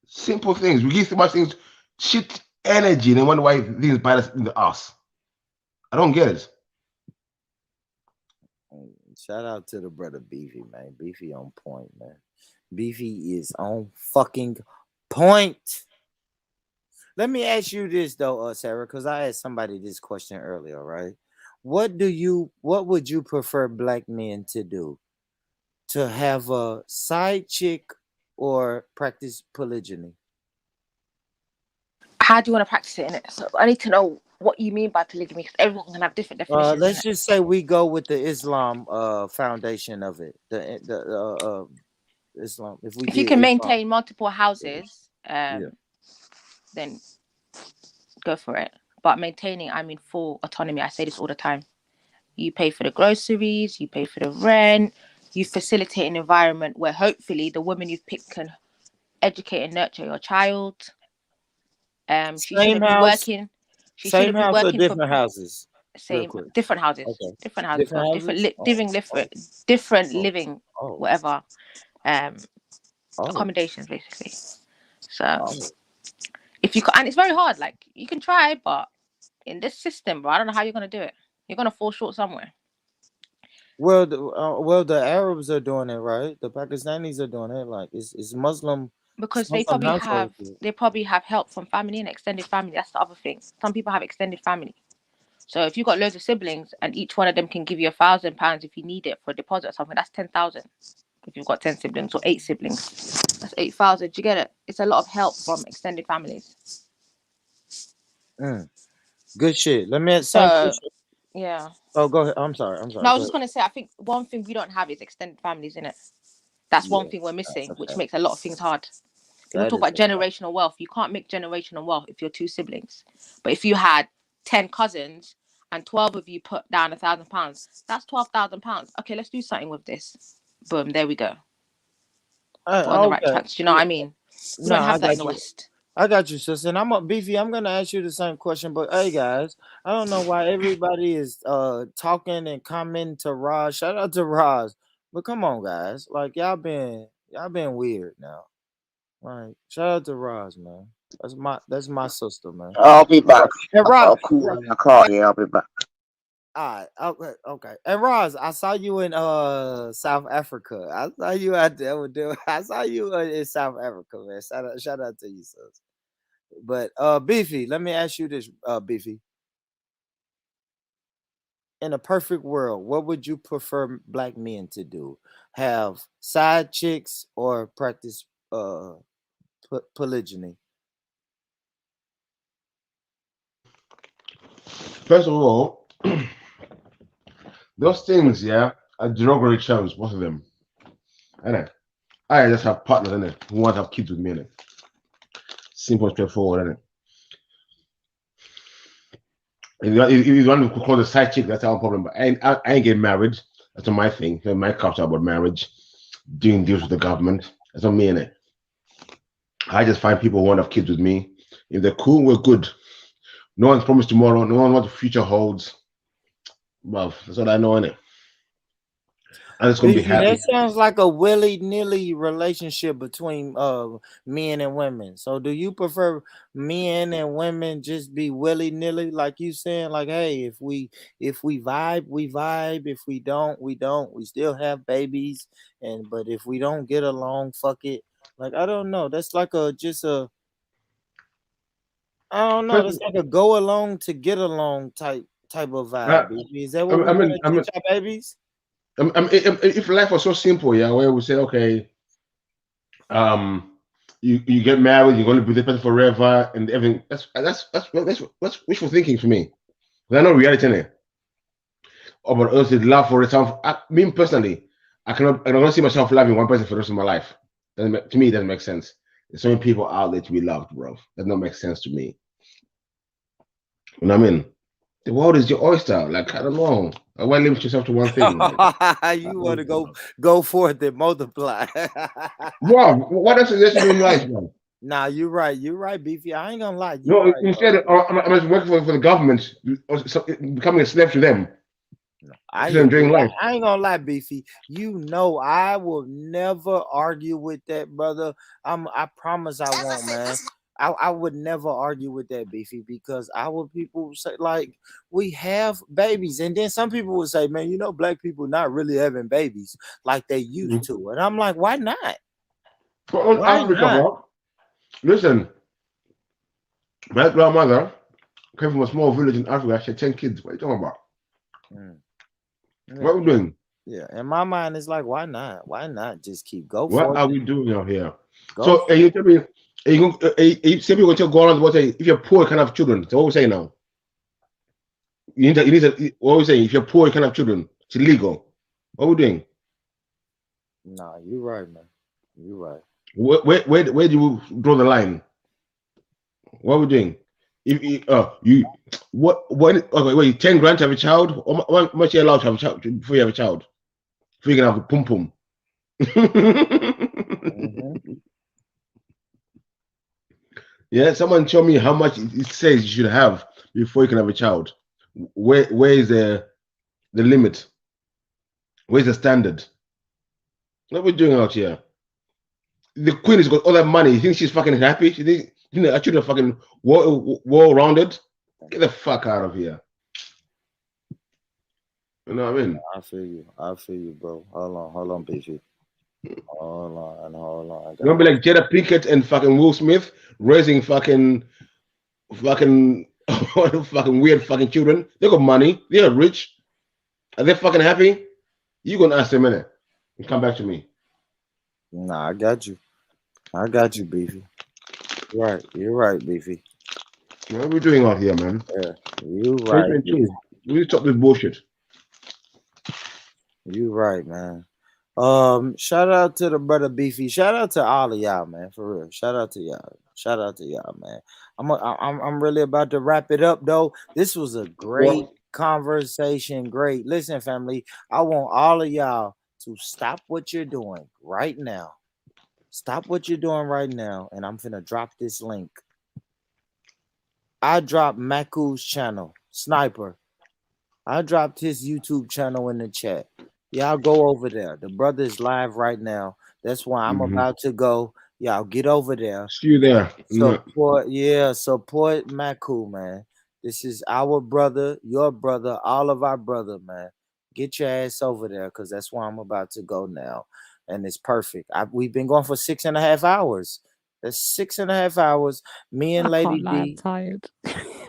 Simple things. We give so much things, shit energy, and then wonder why things bite us in the ass. I don't get it. Shout out to the brother Beefy, man. Beefy on point, man. Beefy is on fucking point. Let me ask you this though, Sarah, because I asked somebody this question earlier, right? What would you prefer black men to do? To have a side chick or practice polygyny? How do you want to practice it in it? So I need to know what you mean by polygamy, because everyone can have different definitions. Let's just say we go with the Islam foundation of it. The Islam. If you can maintain multiple houses, then go for it. But maintaining, I mean full autonomy. I say this all the time. You pay for the groceries, you pay for the rent, you facilitate an environment where hopefully the woman you've picked can educate and nurture your child. She shouldn't be working. She shouldn't be working for different houses. Different houses. Okay. Different houses. Different living, whatever. Accommodations basically. So if you can, and it's very hard. Like you can try, but in this system, bro, I don't know how you're gonna do it. You're gonna fall short somewhere. Well, the Arabs are doing it, right? The Pakistanis are doing it. Like it's Muslim. Because they probably have help from family and extended family. That's the other thing. Some people have extended family. So if you've got loads of siblings and each one of them can give you £1,000 if you need it for a deposit or something, that's 10,000. If you've got 10 siblings or 8 siblings, that's 8,000. Do you get it? It's a lot of help from extended families. Good shit. Let me ask yeah. Oh, go ahead. I'm sorry. No, I was just gonna say, I think one thing we don't have is extended families, innit? That's one thing we're missing, which makes a lot of things hard. People talk about generational wealth. You can't make generational wealth if you're 2 siblings. But if you had 10 cousins and 12 of you put down £1,000, that's £12,000. Okay, let's do something with this. Boom, there we go. On the right track. Do you know what I mean? We don't have that in the West. I got you, sis. And Beefy, I'm gonna ask you the same question. But hey guys, I don't know why everybody is talking and commenting to Roz. Shout out to Roz. But come on, guys. Like y'all been weird now. Like, shout out to Roz, man. That's my sister, man. I'll be back. And Roz, I'll be back. all right, okay. And Roz, I saw you in South Africa. I saw you out there with them. I saw you in South Africa, man. Shout out to you, sis. But Beefy, let me ask you this, Beefy. In a perfect world, what would you prefer black men to do? Have side chicks or practice polygyny? First of all, those things, are derogatory terms, both of them. I just have partners, innit, who want to have kids with me, innit. Simple, straightforward, innit. If you want to call the side chick, that's our problem. But I ain't getting married. That's not my thing. My culture about marriage, doing deals with the government. That's not me in it. I just find people who want to have kids with me. If they're cool, we're good. No one's promised tomorrow. No one what the future holds. Well, that's what I know in it. I'm just gonna be happy. That sounds like a willy-nilly relationship between men and women. So do you prefer men and women just be willy-nilly, like you saying, like, hey, if we vibe, we vibe. If we don't, we don't. We still have babies, but if we don't get along, fuck it. Like, I don't know. That's like I don't know. That's like a go along to get along type of vibe. Is that what we're gonna teach our babies? If life was so simple, yeah, where we say, okay, you get married, you're going to be with this person forever, and everything. That's wishful thinking for me. There's no reality in it. Or but else love for itself. Me personally, I cannot see myself loving one person for the rest of my life. To me, it doesn't make sense. There's so many people out there to be loved, bro. That does not make sense to me. You know what I mean? The world is your oyster. Like, I don't know. Why limit yourself to one thing? You want to go forth and multiply. Wow, what else is there in life, man? Nah, you're right. You're right, Beefy. I ain't gonna lie. No, right, instead, I'm just working for the government, becoming a slave to them. I ain't gonna lie, Beefy. You know, I will never argue with that, brother. I promise I won't, man. I would never argue with that, Beefy, because our people say, like, we have babies, and then some people will say, man, you know, black people not really having babies like they used to, and I'm like, why not? Why Africa, not? Bro. Listen, my grandmother came from a small village in Africa. She had 10 kids. What are you talking about? Yeah. What are we doing? Yeah, in my mind, it's like, why not? Why not just keep going? What are we doing out here? So, you tell me, some people go around and say, if you're poor, you can't have children. So, what we say now? You need to, what we say? If you're poor, you can't have children. It's illegal. What are we doing? Nah, you're right, man. You're right. Where do you draw the line? What are we doing? If wait, 10 grand to have a child? How much are you allowed to have a child before you have a child? Before you can have a pum pum. Yeah, someone show me how much it says you should have before you can have a child. Where is the limit? Where's the standard? What are we doing out here? The queen has got all that money. You think she's fucking happy? She think, you know, I should have fucking well-rounded. Get the fuck out of here. You know what I mean? I feel you, bro. Hold on, BG. Hold on. You're gonna be like Jada Pinkett and fucking Will Smith raising fucking fucking weird fucking children. They got money. They're rich. Are they fucking happy? You gonna ask them a minute and come back to me. Nah, I got you, Beefy. You're right, Beefy. What are we doing out here, man? Yeah, you right. We stop this bullshit. You right, man. Shout out to the brother Beefy. Shout out to all of y'all, man. For real. Shout out to y'all, man. I'm really about to wrap it up, though. This was a great conversation. Great. Listen, family. I want all of y'all to stop what you're doing right now. Stop what you're doing right now, and I'm finna drop this link. I dropped Maku's channel, Sniper. I dropped his YouTube channel in the chat. Y'all go over there. The brother is live right now. That's why I'm about to go. Y'all get over there. See you there. Support Maku, man. This is our brother, your brother, all of our brother, man. Get your ass over there, because that's why I'm about to go now. And it's perfect. We've been going for 6.5 hours. That's 6.5 hours. Me and Lady D. I'm tired.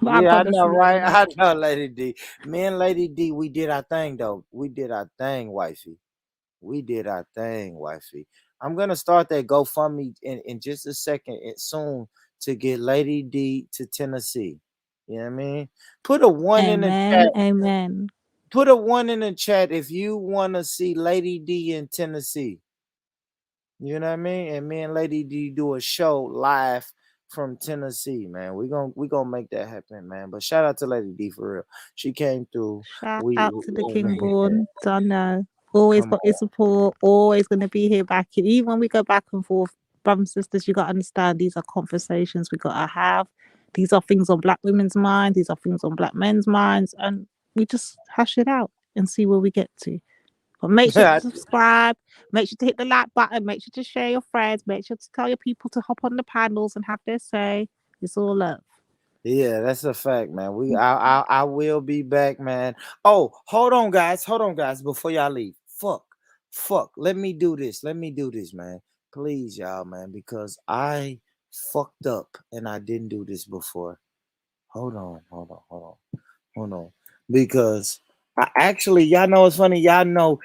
Yeah, I know, right? I know, Lady D. Me and Lady D, we did our thing, though. We did our thing, wifey. I'm going to start that GoFundMe in just a second, soon, to get Lady D to Tennessee. You know what I mean? Put a 1 in the chat. Amen. Put a 1 in the chat if you want to see Lady D in Tennessee. You know what I mean? And me and Lady D do a show live from Tennessee, man. We gonna make that happen, man. But shout out to Lady D for real. She came through. Shout out to the King Born. Don't know. Always Come got your on. support. Always going to be here back. And even when we go back and forth, brothers and sisters, you got to understand these are conversations we got to have. These are things on black women's minds. These are things on black men's minds. And we just hash it out and see where we get to. But make sure to subscribe. Make sure to hit the like button. Make sure to share your friends. Make sure to tell your people to hop on the panels and have their say. It's all love. Yeah, that's a fact, man. I will be back, man. Oh, hold on, guys. Before y'all leave. Fuck. Let me do this, man. Please, y'all, man, because I fucked up and I didn't do this before. Hold on. Because y'all know it's funny. Y'all know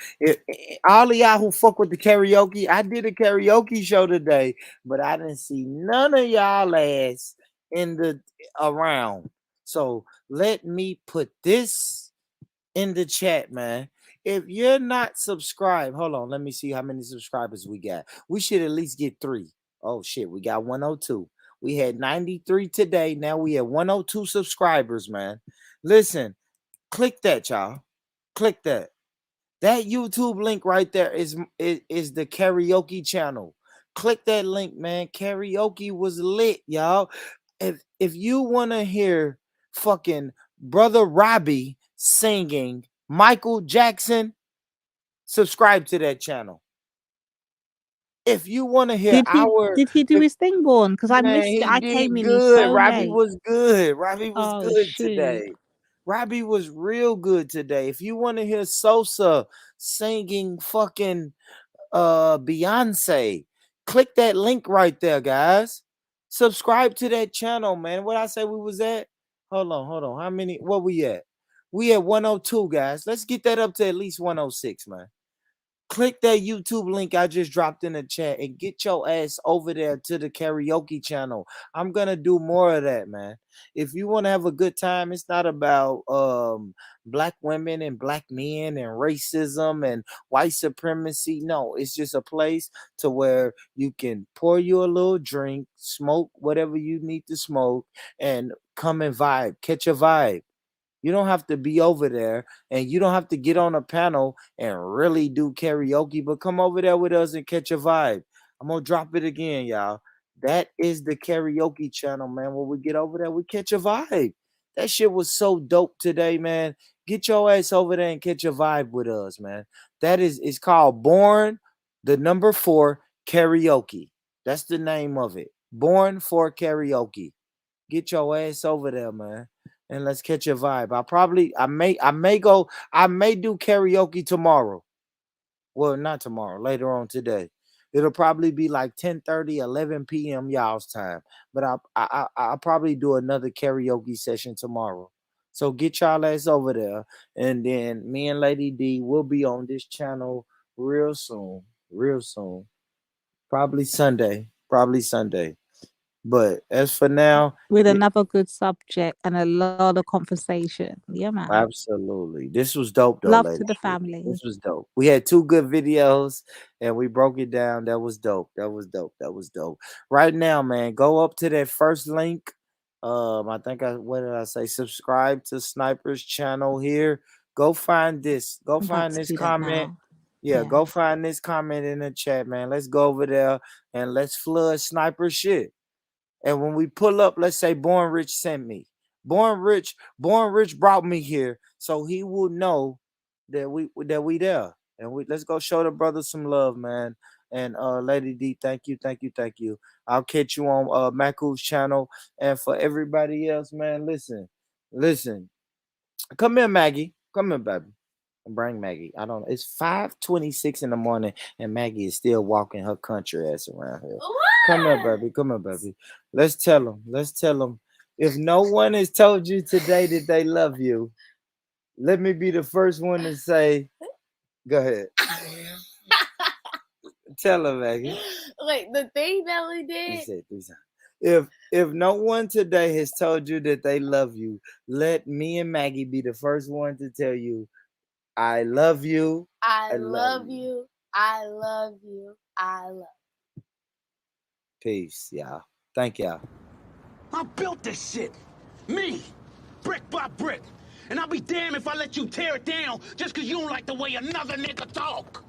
all of y'all who fuck with the karaoke. I did a karaoke show today, but I didn't see none of y'all ass in the around. So let me put this in the chat, man. If you're not subscribed, hold on. Let me see how many subscribers we got. We should at least get 3. Oh shit, we got 102. We had 93 today. Now we have 102 subscribers, man. Listen, click that, y'all. Click that. That YouTube link right there is the karaoke channel. Click that link, man. Karaoke was lit, y'all. If you want to hear fucking Brother Robbie singing Michael Jackson, subscribe to that channel. If you want to hear Did he do his thing, Born? Because I man, missed it. he I did came in good. so Robbie late. was good. Robbie was Oh, good shoot. today. Robbie was real good today. If you want to hear Sosa singing fucking Beyonce, click that link right there, guys. Subscribe to that channel, man. What I say we was at? Hold on. How many? What we at? We at 102, guys. Let's get that up to at least 106, man. Click that YouTube link I just dropped in the chat and get your ass over there to the karaoke channel. I'm gonna do more of that, man. If you want to have a good time, it's not about black women and black men and racism and white supremacy. No, it's just a place to where you can pour you a little drink, smoke whatever you need to smoke, and come and vibe, catch a vibe. You don't have to be over there and you don't have to get on a panel and really do karaoke, but come over there with us and catch a vibe. I'm going to drop it again, y'all. That is the karaoke channel, man. When we get over there, we catch a vibe. That shit was so dope today, man. Get your ass over there and catch a vibe with us, man. It's called Born the Number 4 Karaoke. That's the name of it. Born for Karaoke. Get your ass over there, man. And let's catch a vibe. I may do karaoke tomorrow. Well, not tomorrow, later on today. It'll probably be like 10:30, 11 p.m. y'all's time. But I'll probably do another karaoke session tomorrow. So get y'all ass over there. And then me and Lady D will be on this channel real soon. Real soon. Probably Sunday. But as for now, with another good subject and a lot of conversation. Yeah, man. Absolutely. This was dope, though, Love ladies. to the family. This was dope. We had 2 good videos and we broke it down. That was dope. Right now, man, go up to that first link. What did I say? Subscribe to Sniper's channel here. Go find this. Go find this comment. Yeah, go find this comment in the chat, man. Let's go over there and let's flood Sniper shit. And when we pull up, let's say Born Rich sent me. Born Rich brought me here, so he will know that we there. And let's go show the brother some love, man. And Lady D, thank you. I'll catch you on Maku's channel. And for everybody else, man, listen. Come here, Maggie. Come here, baby. Bring Maggie. It's 5:26 in the morning, and Maggie is still walking her country ass around here. Come here, baby. Let's tell them. If no one has told you today that they love you, let me be the first one to say, go ahead. Tell her, Maggie. Like the thing that we did. He said 3 times. If no one today has told you that they love you, let me and Maggie be the first one to tell you, I love you. I love you. I love you. I love you. Peace, y'all. Thank y'all. I built this shit. Me. Brick by brick. And I'll be damned if I let you tear it down just because you don't like the way another nigga talk.